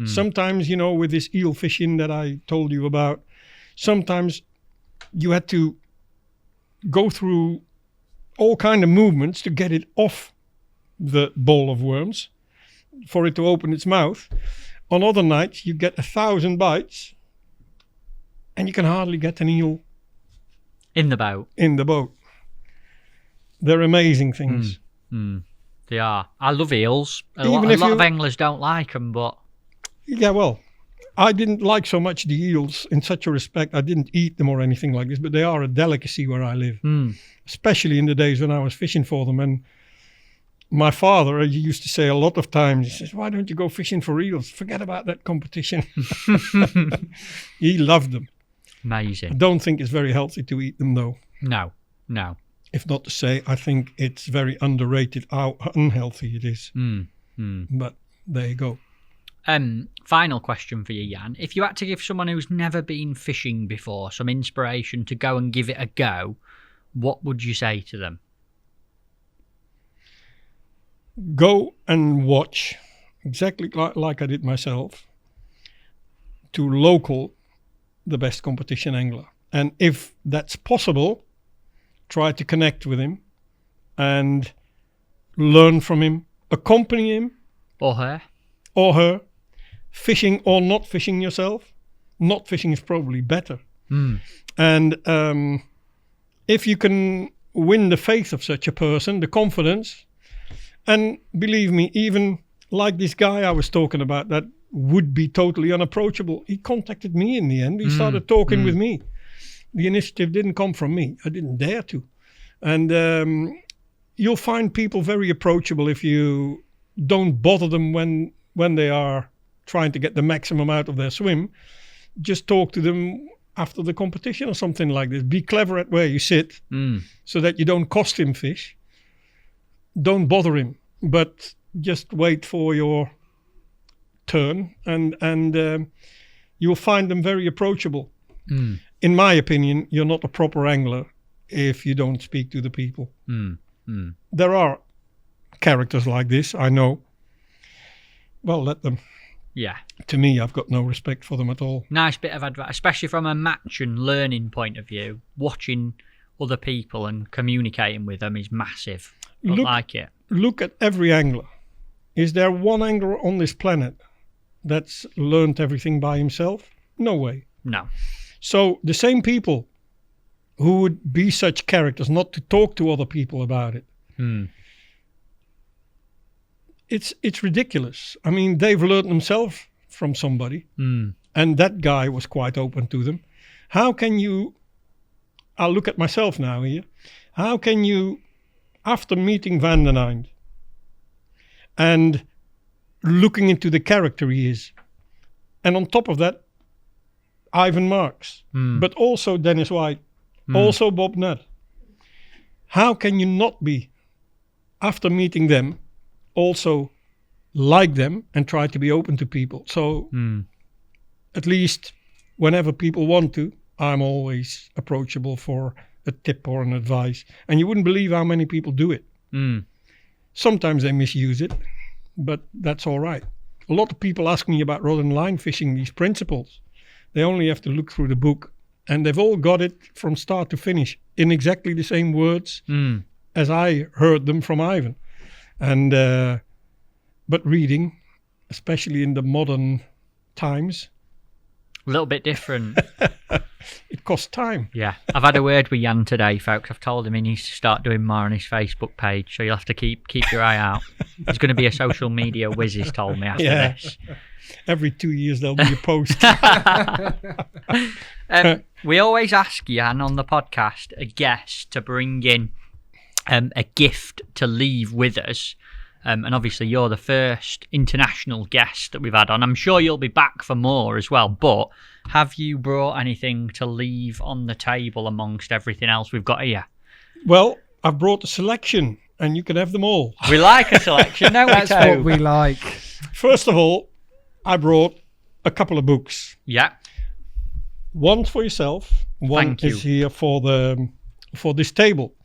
Sometimes, you know, with this eel fishing that I told you about, sometimes you had to go through all kind of movements to get it off the ball of worms for it to open its mouth. On other nights, you get 1,000 bites and you can hardly get an eel in the boat. in the boat. They're amazing things. They are. I love eels. A Even lot if you- of anglers don't like them, but Yeah, well, I didn't like so much the eels in such a respect. I didn't eat them or anything like this, but they are a delicacy where I live, especially in the days when I was fishing for them. And my father used to say a lot of times, he says, why don't you go fishing for eels? Forget about that competition. He loved them. I Amazing. don't think it's very healthy to eat them, though. No. If not to say, I think it's very underrated how unhealthy it is. But there you go. Final question for you, Jan. If you had to give someone who's never been fishing before some inspiration to go and give it a go, what would you say to them? Go and watch, exactly like I did myself, to local, the best competition angler. And if that's possible, try to connect with him and learn from him, accompany him. Or her. Or her. Fishing or not fishing yourself. Not fishing is probably better. And if you can win the faith of such a person, the confidence, and believe me, even like this guy I was talking about that would be totally unapproachable, he contacted me in the end. He started talking with me. The initiative didn't come from me. I didn't dare to. And you'll find people very approachable if you don't bother them when they are trying to get the maximum out of their swim. Just talk to them after the competition or something like this. Be clever at where you sit so that you don't cost him fish. Don't bother him, but just wait for your turn, and you'll find them very approachable. In my opinion, you're not a proper angler if you don't speak to the people. There are characters like this, I know. Well, let them. Yeah. To me, I've got no respect for them at all. Nice bit of advice, especially from a match and learning point of view. Watching other people and communicating with them is massive. I like it. Look at every angler. Is there one angler on this planet that's learned everything by himself? No way. No. So the same people who would be such characters not to talk to other people about it. It's ridiculous. I mean, they've learned themselves from somebody, and that guy was quite open to them. How can you, I'll look at myself now here, how can you, after meeting Van den Eynde and looking into the character he is, and on top of that, Ivan Marks, but also Dennis White, also Bob Nutt. How can you not be, after meeting them, also like them and try to be open to people? So at least whenever people want to, I'm always approachable for a tip or an advice. And you wouldn't believe how many people do it. Sometimes they misuse it, but that's all right. A lot of people ask me about rod and line fishing, these principles. They only have to look through the book, and they've all got it from start to finish in exactly the same words as I heard them from Ivan. And but reading, especially in the modern times, A little bit different. It costs time. Yeah. I've had a word with Jan today, folks. I've told him he needs to start doing more on his Facebook page, so you'll have to keep your eye out. He's going to be a social media whiz, he's told me, after this. Every 2 years there'll be a post. We always ask Jan on the podcast, a guest, to bring in a gift to leave with us. And obviously you're the first international guest that we've had on. I'm sure you'll be back for more as well, but have you brought anything to leave on the table amongst everything else we've got here? Well, I've brought a selection and you can have them all. We like a selection, don't we? That's what we like. First of all, I brought a couple of books. Yeah. One's for yourself. One Thank you. is here for this table.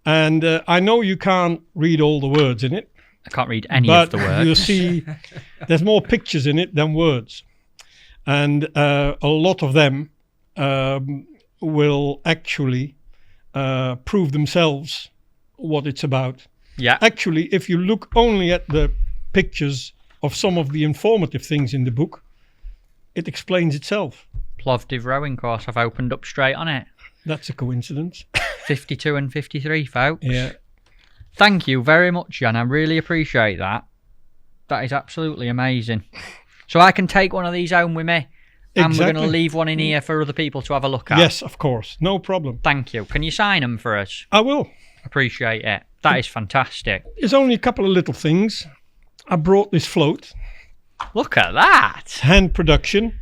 And I know you can't read all the words in it. I can't read any but of the words. You'll see there's more pictures in it than words. And a lot of them will actually prove themselves what it's about. Yeah. Actually, if you look only at the pictures of some of the informative things in the book, it explains itself. Plovdiv rowing course. I've opened up straight on it. That's a coincidence. 52 and 53, folks. Yeah. Thank you very much, Jan. I really appreciate that. That is absolutely amazing. So I can take one of these home with me, and we're going to leave one in here for other people to have a look at. Yes, of course. No problem. Thank you. Can you sign them for us? I will. Appreciate it. That is fantastic. There's only a couple of little things. I brought this float. Look at that. Hand production.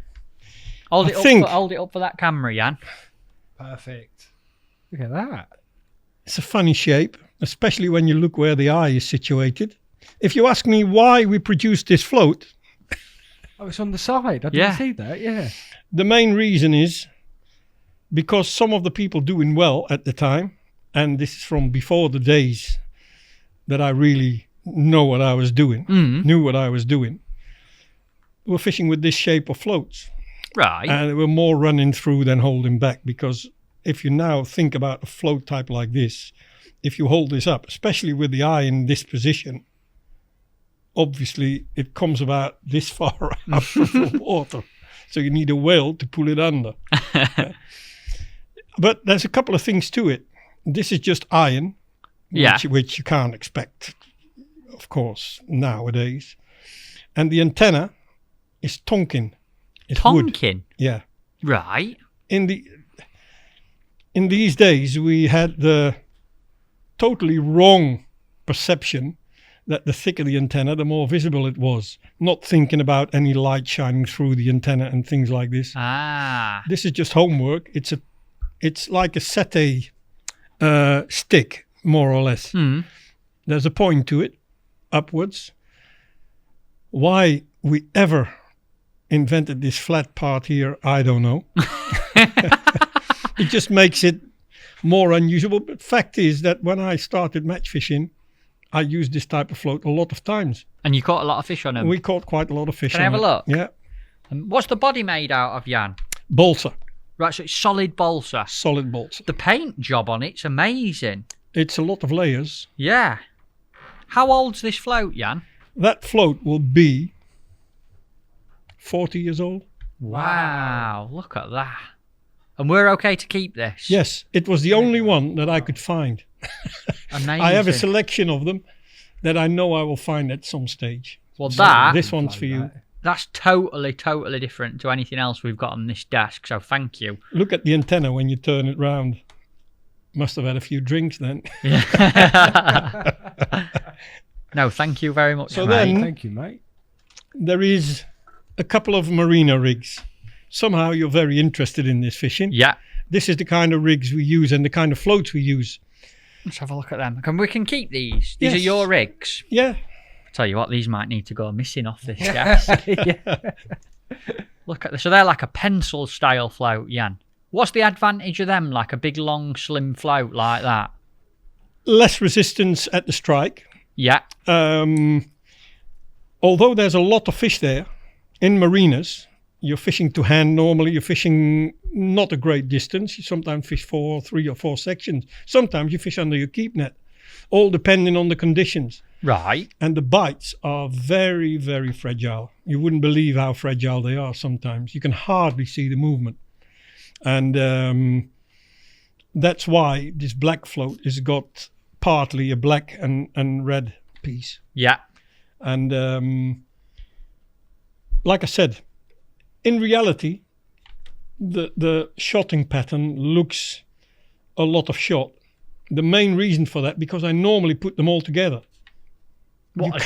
Hold I it think hold it up for that camera, Jan. Perfect. Look at that. it's a funny shape, especially when you look where the eye is situated. If you ask me why we produced this float, Oh, it's on the side. I didn't see that. Yeah. the main reason is because some of the people doing well at the time, and this is from before the days that I really knew what I was doing, were fishing with this shape of floats. Right. And they were more running through than holding back, because if you now think about a float type like this, if you hold this up, especially with the eye in this position, obviously it comes about this far out of the water. So you need a whale to pull it under. But there's a couple of things to it. This is just iron, which you can't expect, of course, nowadays. And the antenna is tonkin. It's wood. Tonkin? Yeah. Right. In these days, we had the totally wrong perception that the thicker the antenna, the more visible it was. Not thinking about any light shining through the antenna and things like this. Ah. This is just homework. It's like a sete stick, more or less. There's a point to it, upwards. Why we ever invented this flat part here, I don't know. It just makes it more unusual. But fact is that when I started match fishing, I used this type of float a lot of times. And you caught a lot of fish on them? We caught quite a lot of fish Can I have a look? Yeah. And what's the body made out of, Jan? Balsa. Right, so it's solid balsa. Solid balsa. The paint job on it's amazing. It's a lot of layers. Yeah. How old's this float, Jan? That float will be 40 years old. Wow, look at that. And we're okay to keep this? Yes, it was the only one that I could find. Amazing. I have a selection of them that I know I will find at some stage. Well, So that... this one's for you. That's totally different to anything else we've got on this desk, so thank you. Look at the antenna when you turn it round. Must have had a few drinks then. No, thank you very much, So mate. then- Thank you, mate. There is a couple of marina rigs. Somehow you're very interested in this fishing. Yeah. This is the kind of rigs we use and the kind of floats we use. Let's have a look at them. We can keep these. These are Yes. your rigs. Yeah. Tell you what, these might need to go missing off this desk. Look at this. So they're like a pencil style float, Jan. What's the advantage of them? Like a big, long, slim float like that? Less resistance at the strike. Yeah. Although there's a lot of fish there, in marinas, you're fishing to hand normally. You're fishing not a great distance. You sometimes fish 3 or 4 sections. Sometimes you fish under your keep net, all depending on the conditions. Right. And the bites are very, very fragile. You wouldn't believe how fragile they are sometimes. You can hardly see the movement. And that's why this black float has got partly a black and red piece. Yeah. And like I said, in reality, the shotting pattern looks a lot of shot. The main reason for that, because I normally put them all together. What,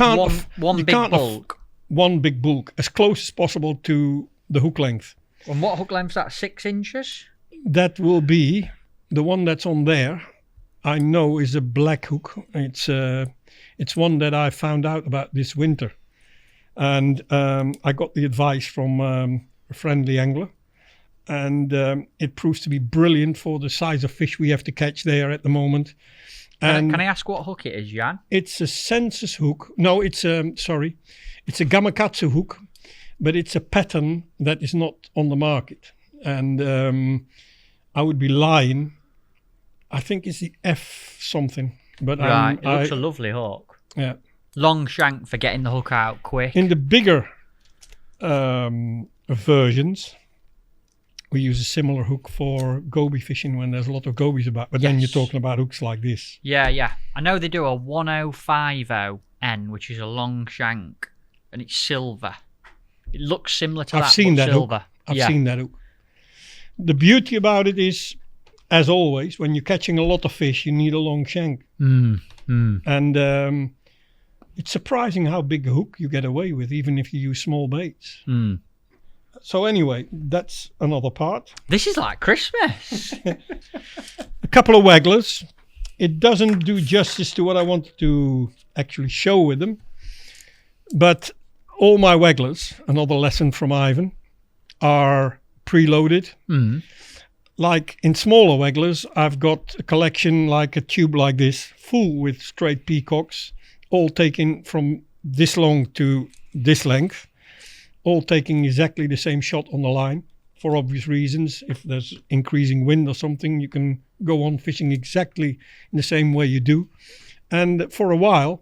one big bulk? One big bulk, as close as possible to the hook length. And what hook length's that? 6 inches? That will be the one that's on there. I know is a black hook. It's one that I found out about this winter, and I got the advice from a friendly angler, and it proves to be brilliant for the size of fish we have to catch there at the moment. And Can I ask what hook it is, Jan? it's a census hook. No, it's a gamakatsu hook, but it's a pattern that is not on the market. And I would be lying. I think it's the F something. But Right, it looks a lovely hook. Yeah. Long shank for getting the hook out quick. In the bigger versions, we use a similar hook for goby fishing when there's a lot of gobies about. But then you're Yes. talking about hooks like this. Yeah. I know they do a 1050N, which is a long shank, and it's silver. It looks similar to I've that, seen but that silver. hook. I've seen that hook. The beauty about it is, as always, when you're catching a lot of fish, you need a long shank. And it's surprising how big a hook you get away with, even if you use small baits. So anyway, that's another part. This is like Christmas. A couple of wagglers. It doesn't do justice to what I wanted to actually show with them. But all my wagglers, another lesson from Ivan, are preloaded. Like in smaller wagglers, I've got a collection like a tube like this, full with straight peacocks, all taken from this long to this length, all taking exactly the same shot on the line for obvious reasons. If there's increasing wind or something, you can go on fishing exactly in the same way you do. And for a while,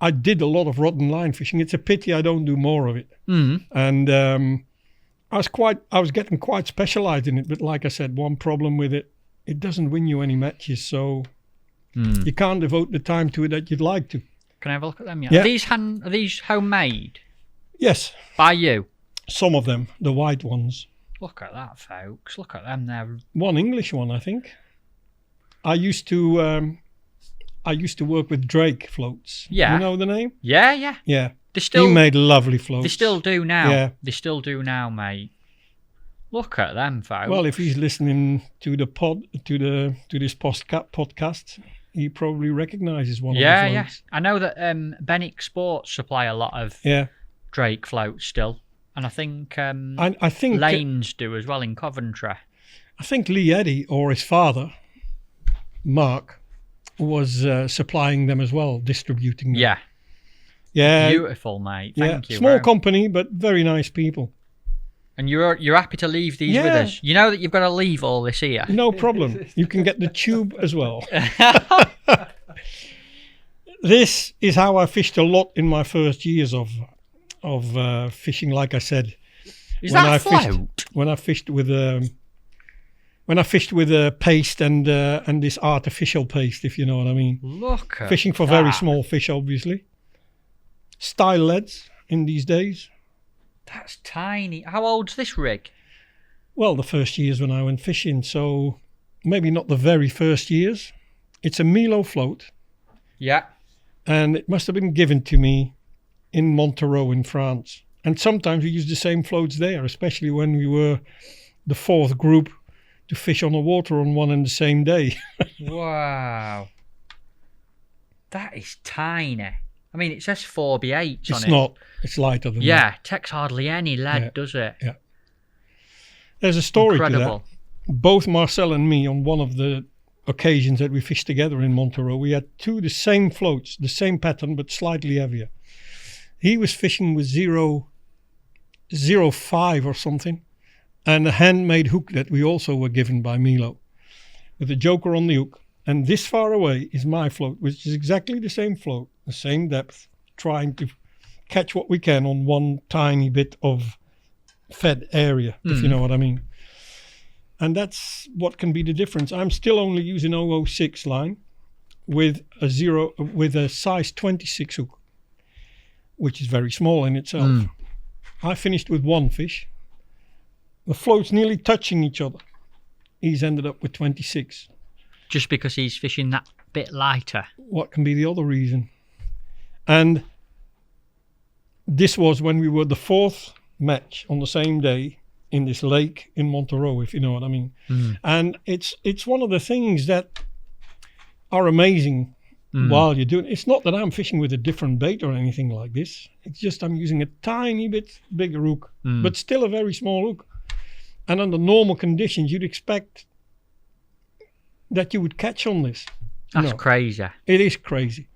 I did a lot of rod and line fishing. It's a pity I don't do more of it. And I was getting quite specialized in it. But like I said, one problem with it, it doesn't win you any matches. So you can't devote the time to it that you'd like to. Can I have a look at them? Yeah. Are these homemade? Yes. By you? Some of them, the white ones. Look at that, folks. Look at them there. One English one, I think. I used to work with Drake floats. Yeah. You know the name? Yeah. Yeah. He made lovely floats. They still do now. Yeah. They still do now, mate. Look at them, folks. Well, if he's listening to the this podcast, he probably recognises one of the floats. Yeah. I know that Bennick Sports supply a lot of Drake floats still. And I think I think Lanes do as well in Coventry. I think Lee Eddy or his father, Mark, was supplying them as well, distributing them. Yeah. Beautiful, mate. Thank you. Small company, but very nice people. And you're happy to leave these with us. You know that you've got to leave all this here. No problem. You can get the tube as well. This is how I fished a lot in my first years of fishing. Like I said, Is that float? When I fished with a paste and this artificial paste, if you know what I mean. Look at fishing for very small fish, obviously. Style leads in these days. That's tiny. How old's this rig? Well, the first years when I went fishing, so maybe not the very first years. It's a Milo float. Yeah. And it must have been given to me in Montereau in France. And sometimes we used the same floats there, especially when we were the fourth group to fish on the water on one and the same day. Wow. That is tiny. I mean, it says 4B8 on it. It's not. It's lighter than that. Yeah, takes hardly any lead, does it? Yeah. There's a story Incredible. to that. Both Marcel and me, on one of the occasions that we fished together in Montereau, we had the same floats, the same pattern, but slightly heavier. He was fishing with 0.05 or something, and a handmade hook that we also were given by Milo, with a joker on the hook. And this far away is my float, which is exactly the same float, the same depth, trying to catch what we can on one tiny bit of fed area, if you know what I mean. And that's what can be the difference. I'm still only using 006 line with a size 26 hook, which is very small in itself. I finished with one fish. The floats nearly touching each other. He's ended up with 26. Just because he's fishing that bit lighter. What can be the other reason? And this was when we were the fourth match on the same day in this lake in Montereau, if you know what I mean. And it's one of the things that are amazing while you're doing it. It's not that I'm fishing with a different bait or anything like this. It's just I'm using a tiny bit bigger hook, but still a very small hook. And under normal conditions, you'd expect that you would catch on this. That's crazy. It is crazy.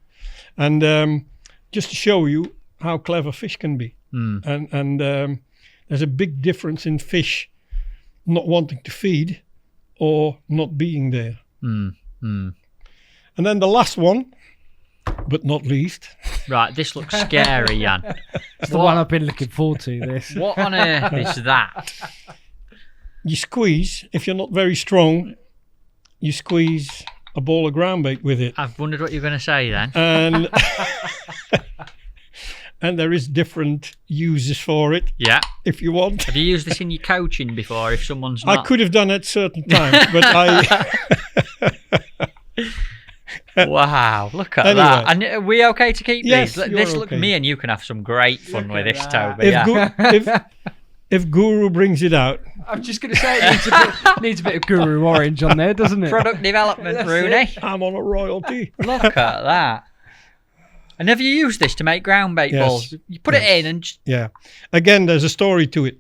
And just to show you how clever fish can be. And there's a big difference in fish not wanting to feed or not being there. And then the last one, but not least. Right, this looks scary, Jan. It's the one I've been looking forward to, this. What on earth is that? You squeeze, if you're not very strong, you squeeze a ball of groundbait with it. I've wondered what you're going to say then. And and there is different uses for it. Yeah. If you want. Have you used this in your coaching before if someone's not? I could have done at certain times, but Wow, look at Anyway. that. And are we okay to keep Yes, these? you're This look, okay. me and you can have some great fun with this, that. Toby. Yeah. if Guru brings it out. I'm just going to say it needs a bit of Guru Orange on there, doesn't it? Product development, Rooney. I'm on a royalty. Look at that. And have you used this to make ground bait Yes. balls? You put it in and... Yeah. Again, there's a story to it.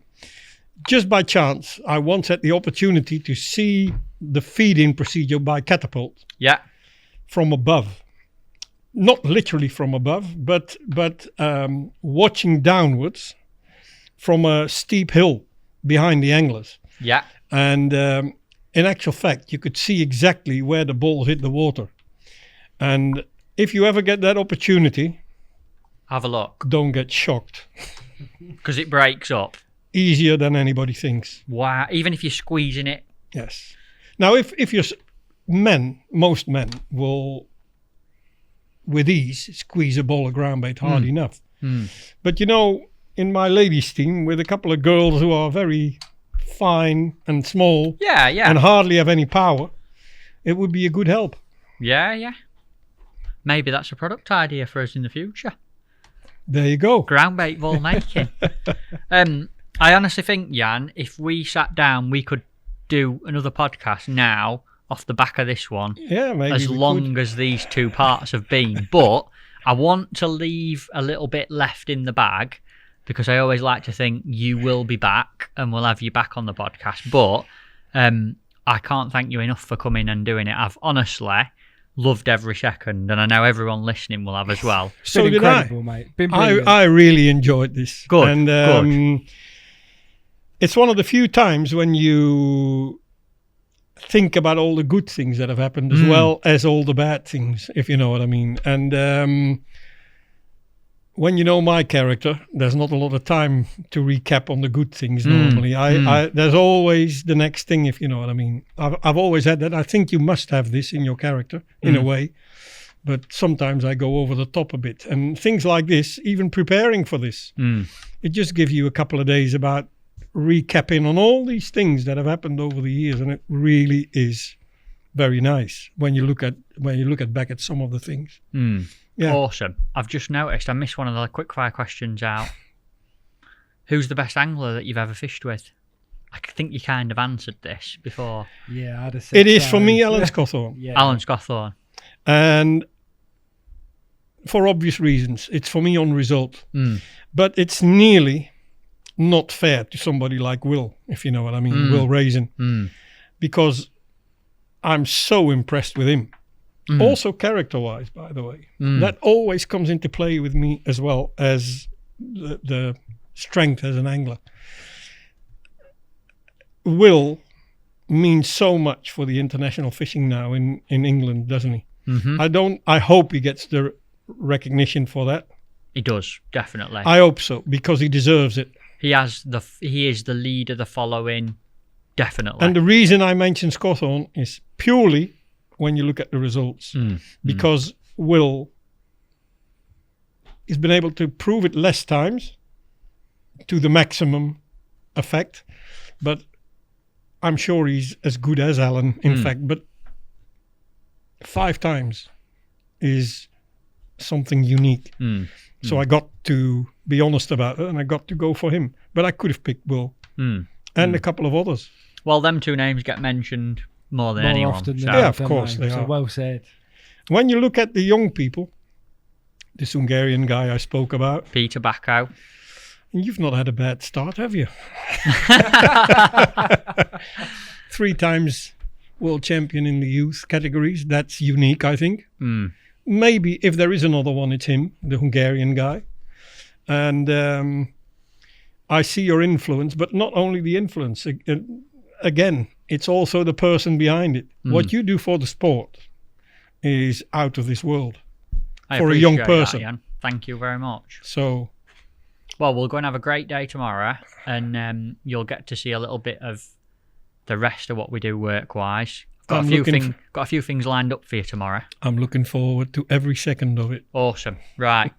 Just by chance, I once had the opportunity to see the feeding procedure by catapult Yeah. from above. Not literally from above, but watching downwards from a steep hill behind the anglers. Yeah. And in actual fact, you could see exactly where the ball hit the water. And if you ever get that opportunity, Have a look. don't get shocked. Because it breaks up. Easier than anybody thinks. Wow. Even if you're squeezing it. Yes. Now, if you're most men will, with ease, squeeze a ball of ground bait hard enough. But you know, in my ladies' team, with a couple of girls who are very fine and small Yeah, yeah. and hardly have any power, it would be a good help. Yeah, yeah. Maybe that's a product idea for us in the future. There you go. Ground bait ball making. I honestly think, Jan, if we sat down, we could do another podcast now off the back of this one. Yeah, maybe as we long could. as these two parts have been. But I want to leave a little bit left in the bag because I always like to think you will be back and we'll have you back on the podcast. But I can't thank you enough for coming and doing it. I've honestly loved every second, and I know everyone listening will have as well. So Been did incredible, mate. Been I. brilliant. I really enjoyed this. Good, And good. It's one of the few times when you think about all the good things that have happened as well as all the bad things, if you know what I mean. And when you know my character, there's not a lot of time to recap on the good things normally. There's always the next thing, if you know what I mean. I've always had that. I think you must have this in your character, in a way. But sometimes I go over the top a bit. And things like this, even preparing for this, it just gives you a couple of days about recapping on all these things that have happened over the years, and it really is very nice when you look at back at some of the things. Yeah. Awesome. I've just noticed I missed one of the quickfire questions out. Who's the best angler that you've ever fished with? I think you kind of answered this before. Yeah, I'd have said It is so. for me, Alan Scawthorne. Yeah. Alan Scawthorne. And for obvious reasons, it's for me on result. But it's nearly not fair to somebody like Will, if you know what I mean, Will Raisin, because I'm so impressed with him. Also character-wise, by the way. That always comes into play with me as well as the strength as an angler. Will means so much for the international fishing now in England, doesn't he? I hope he gets the recognition for that. He does, definitely. I hope so, because he deserves it. He is the leader, the following, definitely. And the reason I mention Scawthorne is purely when you look at the results, because Will has been able to prove it less times to the maximum effect, but I'm sure he's as good as Alan, in fact, but 5 times is something unique. So I got to be honest about it, and I got to go for him. But I could have picked Will and a couple of others. Well, them two names get mentioned more than More anyone. often so- than Yeah, not, of don't course they So are. well said. When you look at the young people, this Hungarian guy I spoke about, Peter Bacco. you've not had a bad start, have you? 3 times world champion in the youth categories. That's unique, I think. Maybe if there is another one, it's him, the Hungarian guy. And I see your influence, but not only the influence. Again, it's also the person behind it. What you do for the sport is out of this world I for a young appreciate that, person. Jan. Thank you very much. So, Well, we'll go and have a great day tomorrow, and you'll get to see a little bit of the rest of what we do work-wise. Got a few things lined up for you tomorrow. I'm looking forward to every second of it. Awesome. Right.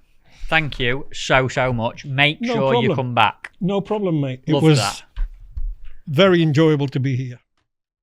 Thank you so much. Make No sure you problem. come back. No problem, mate. Love it was that. very enjoyable to be here.